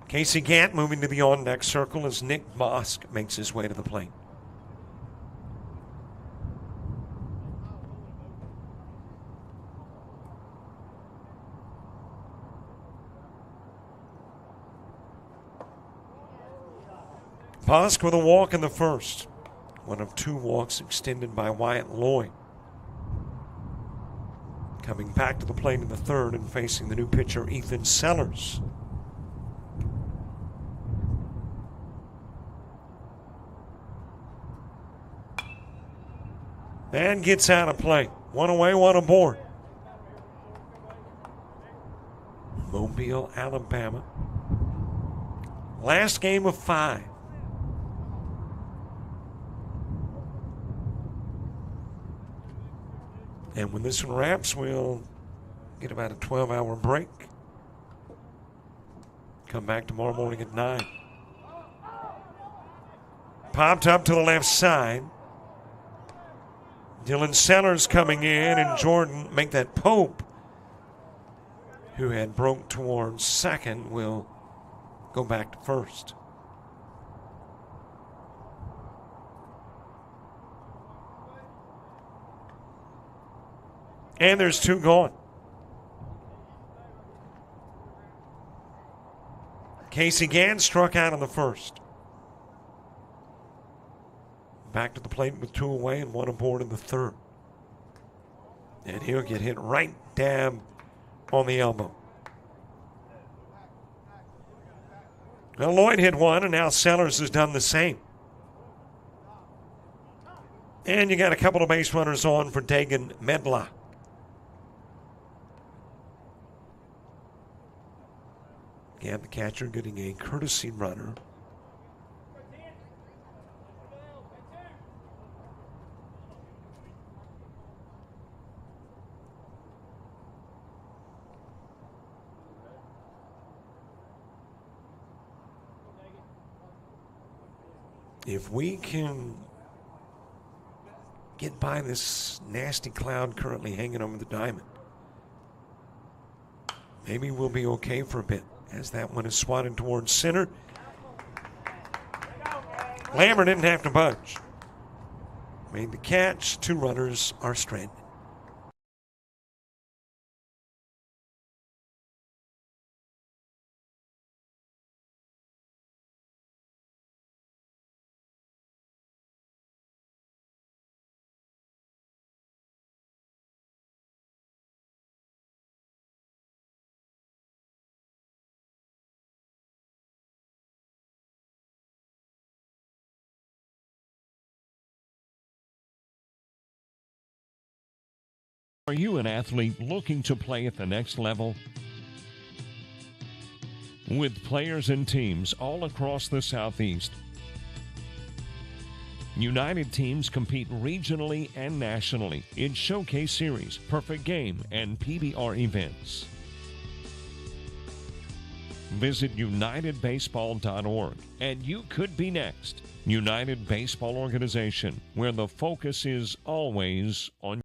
Casey Gant moving to the on-deck circle as Nick Bosk makes his way to the plate. Bosk with a walk in the first. One of 2 walks extended by Wyatt Lloyd. Coming back to the plate in the 3rd and facing the new pitcher, Ethan Sellers. And gets out of play. 1 away, 1 aboard. Mobile, Alabama. Last game of 5. And when this one wraps, we'll get about a 12-hour break. Come back tomorrow morning at 9. Popped up to the left side. Dylan Sellers coming in, and Jordan make that Pope, who had broke towards second, will go back to first. And there's 2 gone. Casey Gant struck out in the first. Back to the plate with 2 away and 1 aboard in the 3rd. And he'll get hit right dab on the elbow. Well, Lloyd hit 1, and now Sellers has done the same. And you got a couple of base runners on for Dagan Medlock. Again, the catcher getting a courtesy runner. If we can get by this nasty cloud currently hanging over the diamond, maybe we'll be okay for a bit. As that one is swatted towards center. Lambert didn't have to budge. Made the catch. 2 runners are stranded. Are you an athlete looking to play at the next level? With players and teams all across the Southeast, United teams compete regionally and nationally in Showcase Series, Perfect Game, and PBR events. Visit UnitedBaseball.org and you could be next. United Baseball Organization, where the focus is always on.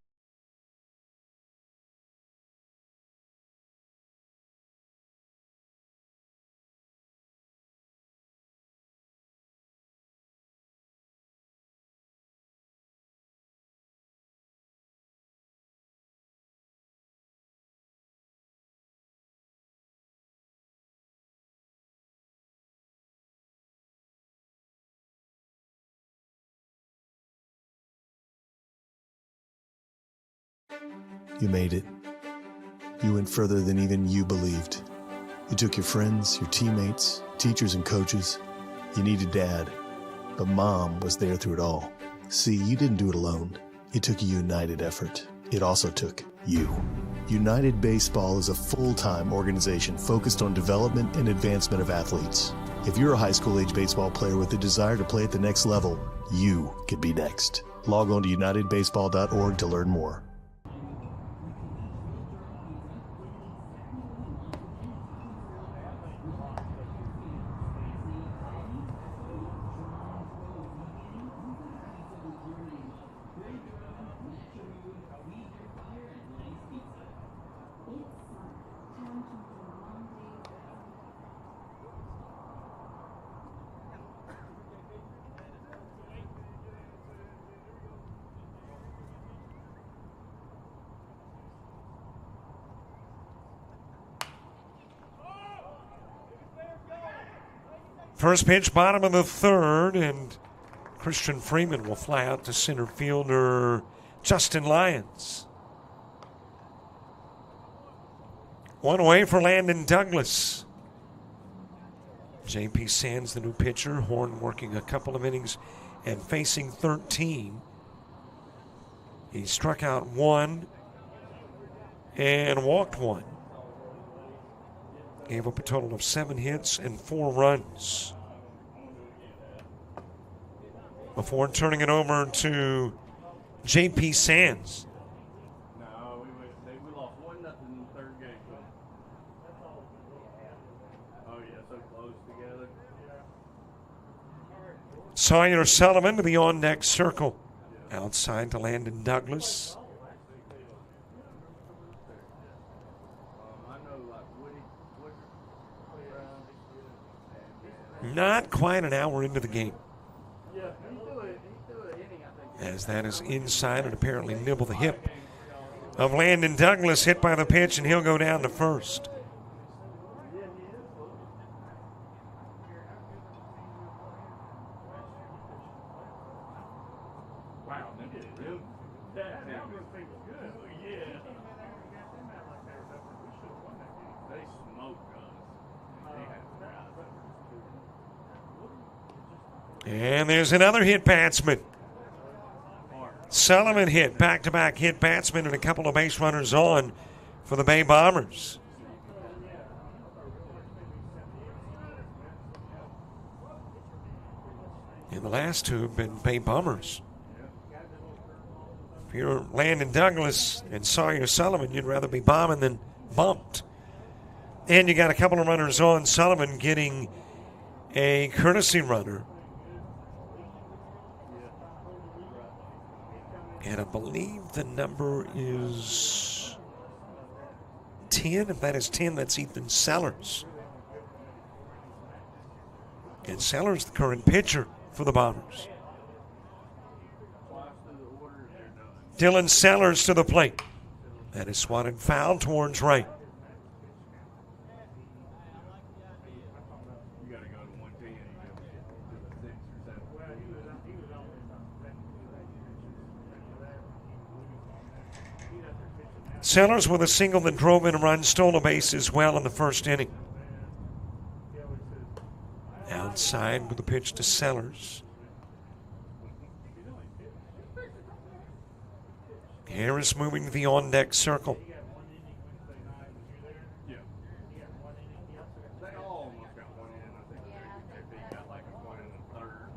You made it. You went further than even you believed. You took your friends, your teammates, teachers, and coaches. You needed Dad, but Mom was there through it all. See, you didn't do it alone. It took a united effort. It also took you. United Baseball is a full-time organization focused on development and advancement of athletes. If you're a high school-age baseball player with a desire to play at the next level, you could be next. Log on to UnitedBaseball.org to learn more. First pitch, bottom of the third, and Christian Freeman will fly out to center fielder Justin Lyons. One away for Landon Douglas. J.P. Sands, the new pitcher. Horn working a couple of innings and facing 13. He struck out one and walked one. Gave up a total of 7 hits and 4 runs. Before turning it over to J.P. Sands. No, we lost 1-0 in the third game. Oh, yeah, so close together. Sawyer Sullivan to the on-deck circle. Outside to Landon Douglas. Not quite an hour into the game. As that is inside and apparently nibble the hip of Landon Douglas, hit by the pitch, and he'll go down to first. And there's another hit batsman. Sullivan hit, back-to-back hit batsman, and a couple of base runners on for the Bay Bombers. And the last two have been Bay Bombers. If you're Landon Douglas and Sawyer Sullivan, you'd rather be bombing than bumped. And you got a couple of runners on. Sullivan getting a courtesy runner. And I believe the number is 10. If that is 10, that's Ethan Sellers. And Sellers, the current pitcher for the Bombers. Dylan Sellers to the plate. That is swatted foul towards right. Sellers with a single that drove in a run, stole a base as well in the first inning. Outside with a pitch to Sellers. Harris moving to the on-deck circle. They all almost got one in. I think JP got like a one in the third.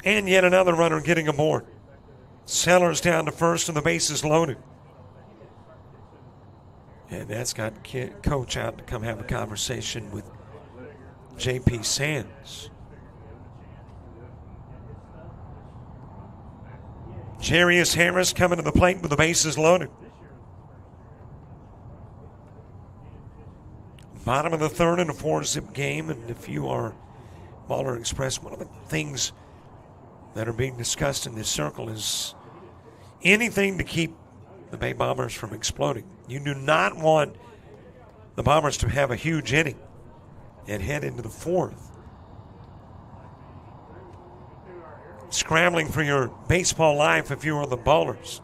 And yet another runner getting aboard. Sellers down to first and the bases loaded. And that's got Coach out to come have a conversation with J.P. Sands. Jarius Harris coming to the plate with the bases loaded. Bottom of the third in a 4-zip game. And if you are Baller Express, one of the things that are being discussed in this circle is anything to keep the Bay Bombers from exploding. You do not want the Bombers to have a huge inning and head into the fourth, scrambling for your baseball life if you are the Ballers.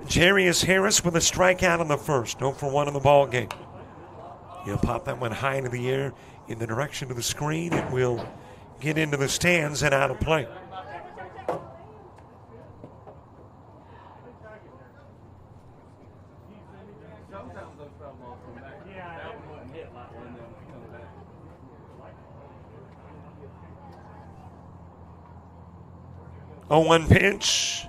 Jarius Harris with a strikeout in the first. 0 for 1 in the ball game. He'll pop that one high into the air in the direction of the screen. It will get into the stands and out of play. Sometimes those foul balls come back. That one wasn't hit like one of them come back. Oh, 1 pitch.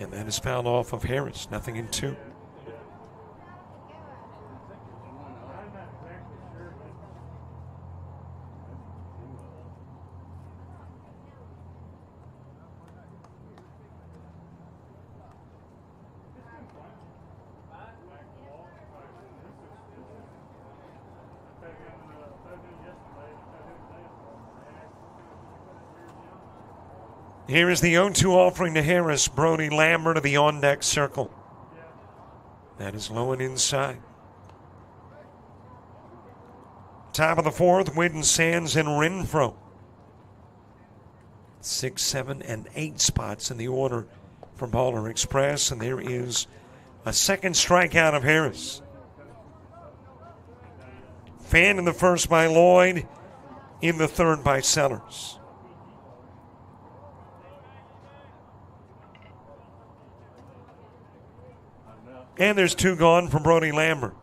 And that is fouled off of Harris. 0-2. Here is the 0-2 offering to Harris. Brody Lambert of the on-deck circle. That is low and inside. Top of the fourth, Whitten, Sands, and Renfro. 6, 7, and 8 spots in the order for Baller Express, and there is a second strikeout of Harris. Fanned in the first by Lloyd, in the third by Sellers. And there's 2 gone for Brody Lambert.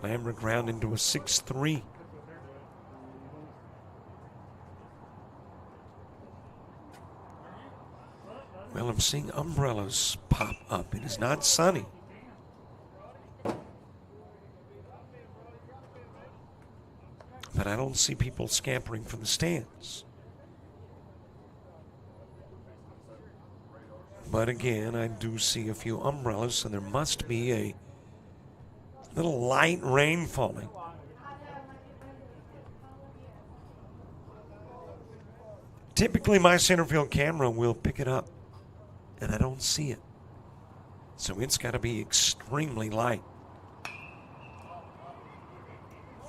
Lambert ground into a 6-3. Well, I'm seeing umbrellas pop up. It is not sunny. But I don't see people scampering from the stands. But again, I do see a few umbrellas, so there must be a little light rain falling. Typically, my center field camera will pick it up, and I don't see it. So it's got to be extremely light.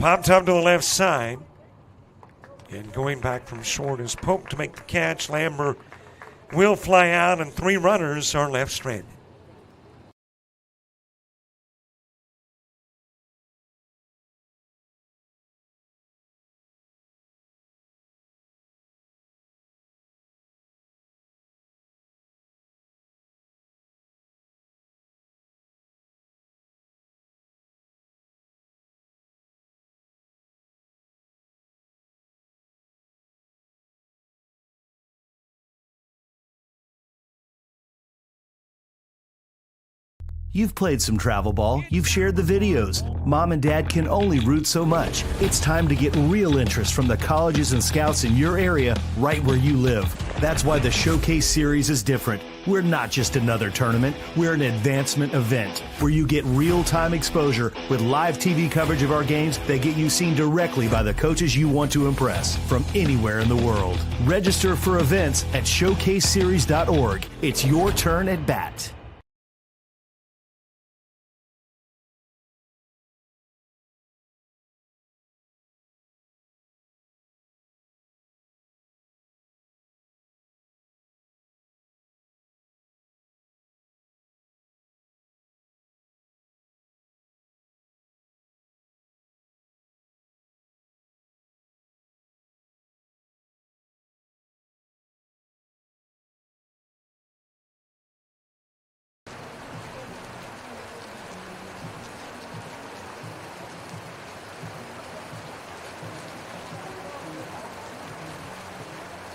Popped up to the left side, and going back from short is Pope to make the catch. Lambert will fly out, and 3 runners are left stranded. You've played some travel ball, you've shared the videos. Mom and Dad can only root so much. It's time to get real interest from the colleges and scouts in your area right where you live. That's why the Showcase Series is different. We're not just another tournament, we're an advancement event where you get real-time exposure with live TV coverage of our games that get you seen directly by the coaches you want to impress from anywhere in the world. Register for events at showcaseseries.org. It's your turn at bat.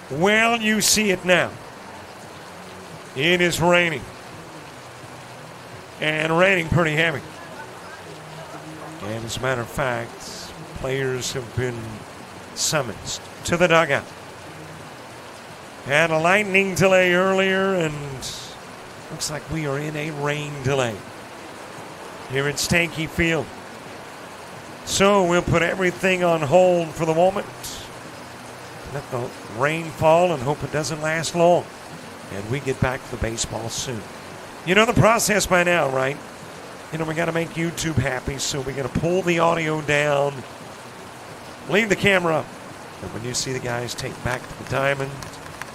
Well, you see it now. It is raining. And raining pretty heavy. And as a matter of fact, players have been summoned to the dugout. Had a lightning delay earlier, and looks like we are in a rain delay here at Stanky Field. So we'll put everything on hold for the moment. Let the rain fall and hope it doesn't last long. And we get back to the baseball soon. You know the process by now, right? You know, we got to make YouTube happy, so we got to pull the audio down, leave the camera up. And when you see the guys take back to the diamond,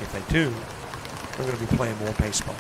if they do, we're going to be playing more baseball.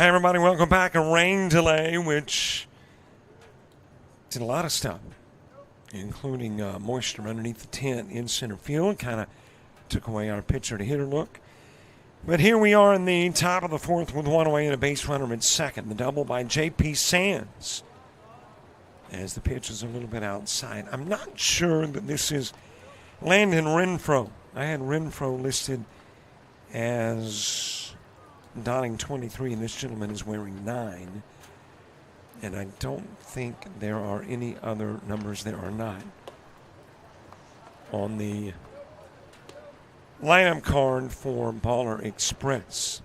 Hi, everybody. Welcome back. A rain delay, which did a lot of stuff, including moisture underneath the tent in center field. Kind of took away our pitcher-to-hitter look. But here we are in the top of the fourth with one away and a base runner at second. The double by J.P. Sands as the pitch is a little bit outside. I'm not sure that this is Landon Renfroe. I had Renfroe listed as donning 23, and this gentleman is wearing 9. And I don't think there are any other numbers. There are not on the lineup card for Baller Express.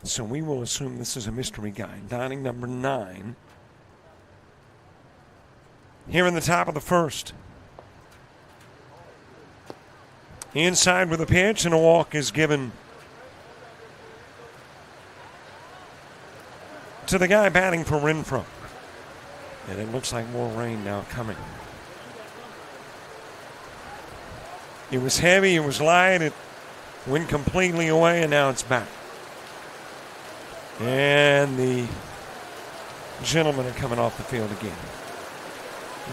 So we will assume this is a mystery guy. Donning number 9. Here in the top of the first. Inside with a pitch, and a walk is given to the guy batting for Renfroe. And it looks like more rain now coming. It was heavy, it was light, it went completely away, and now it's back. And the gentlemen are coming off the field again.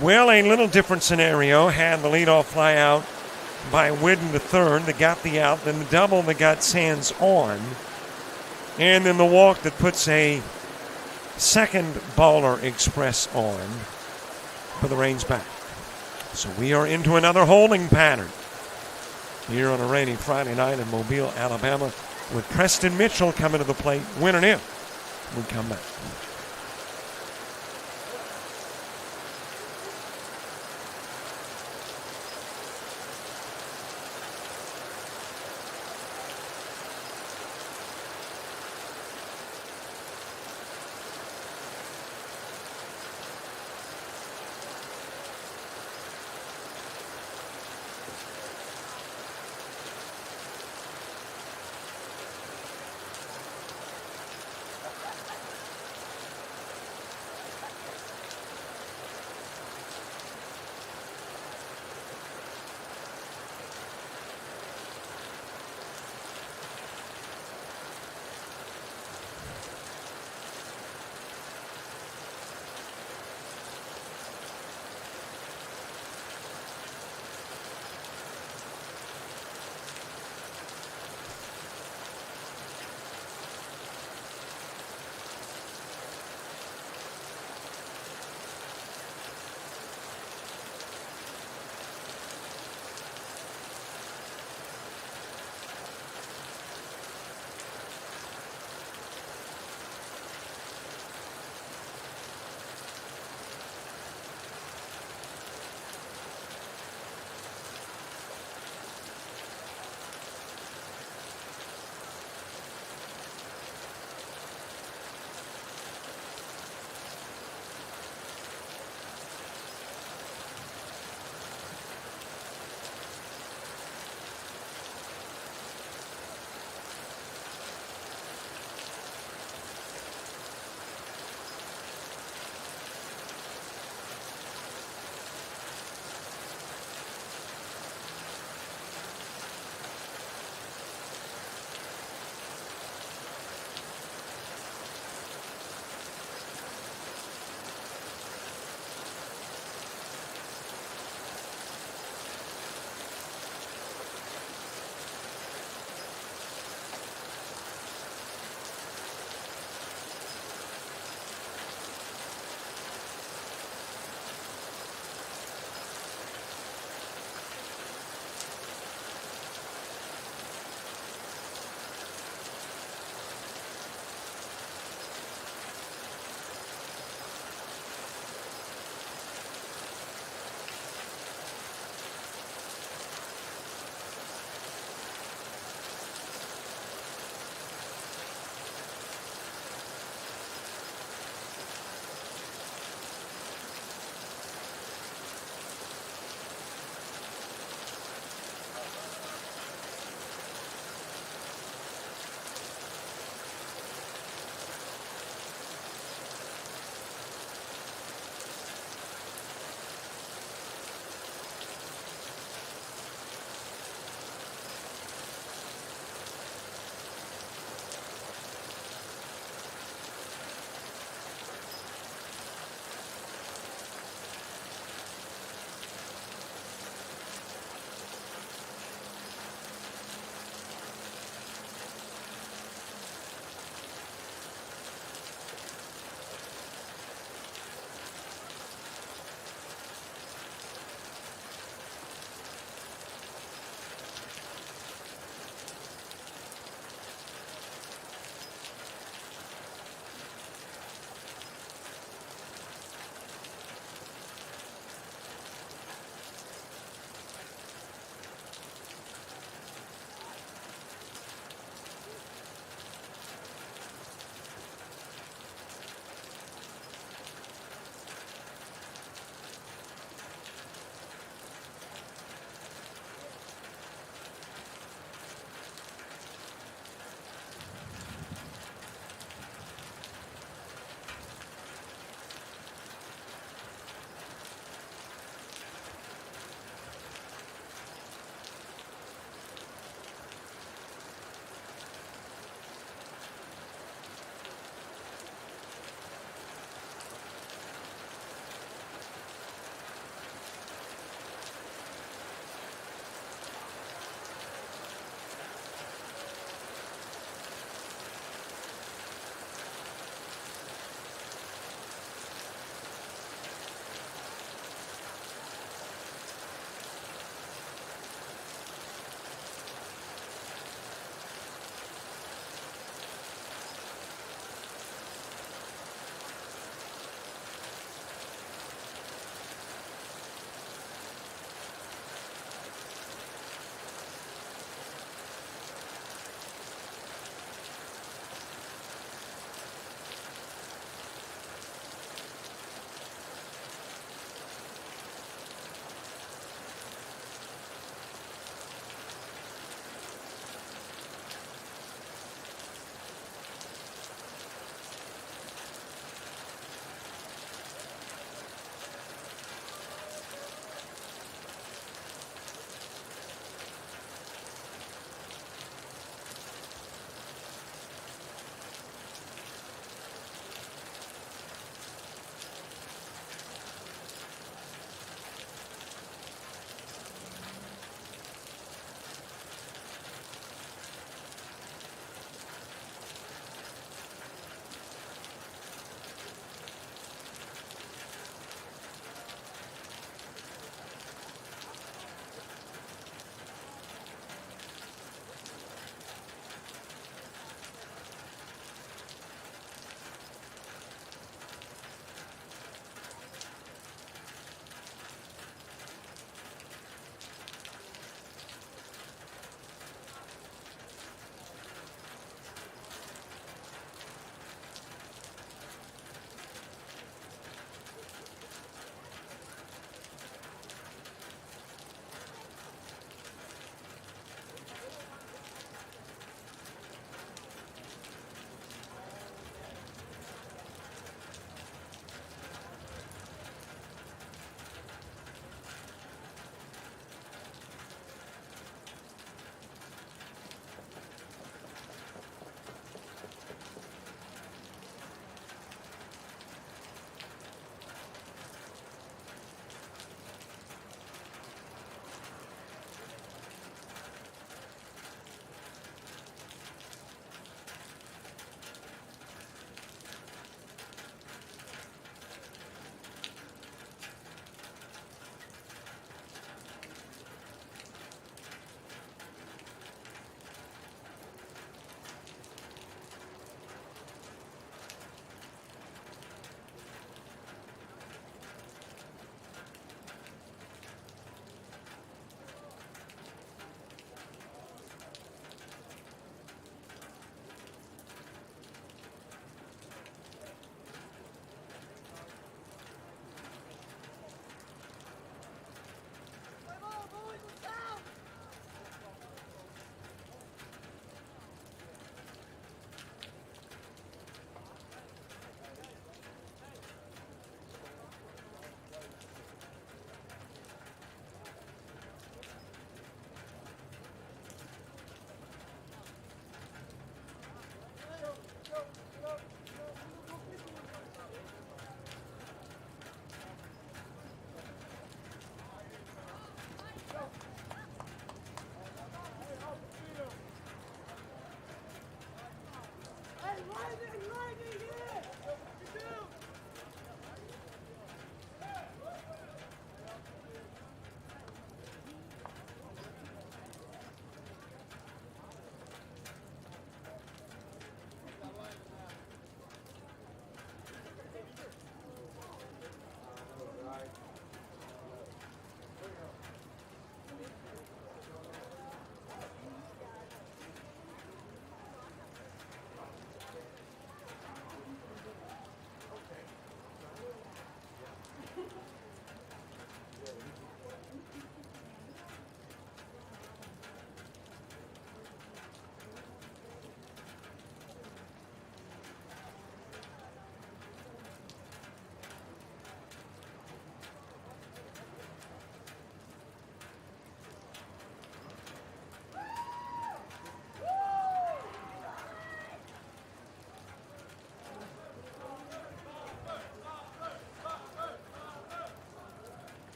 Well, a little different scenario. Had the leadoff fly out by Whidden to third that got the out, then the double that got Sands on, and then the walk that puts a second Baller Express on, but the rain's back. So we are into another holding pattern here on a rainy Friday night in Mobile, Alabama, with Preston Mitchell coming to the plate. Win and if we come back.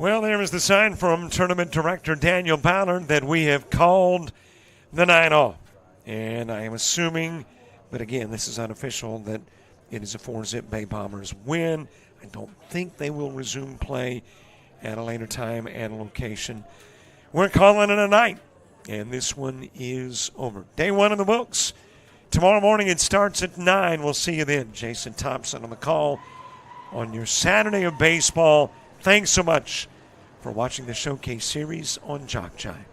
Well, there is the sign from Tournament Director Daniel Ballard that we have called the night off. And I am assuming, but again, this is unofficial, that it is a 4-zip Bay Bombers win. I don't think they will resume play at a later time and location. We're calling it a night, and this one is over. Day 1 in the books. Tomorrow morning it starts at 9. We'll see you then. Jason Thompson on the call on your Saturday of baseball. Thanks so much for watching the Showcase series on JockJive.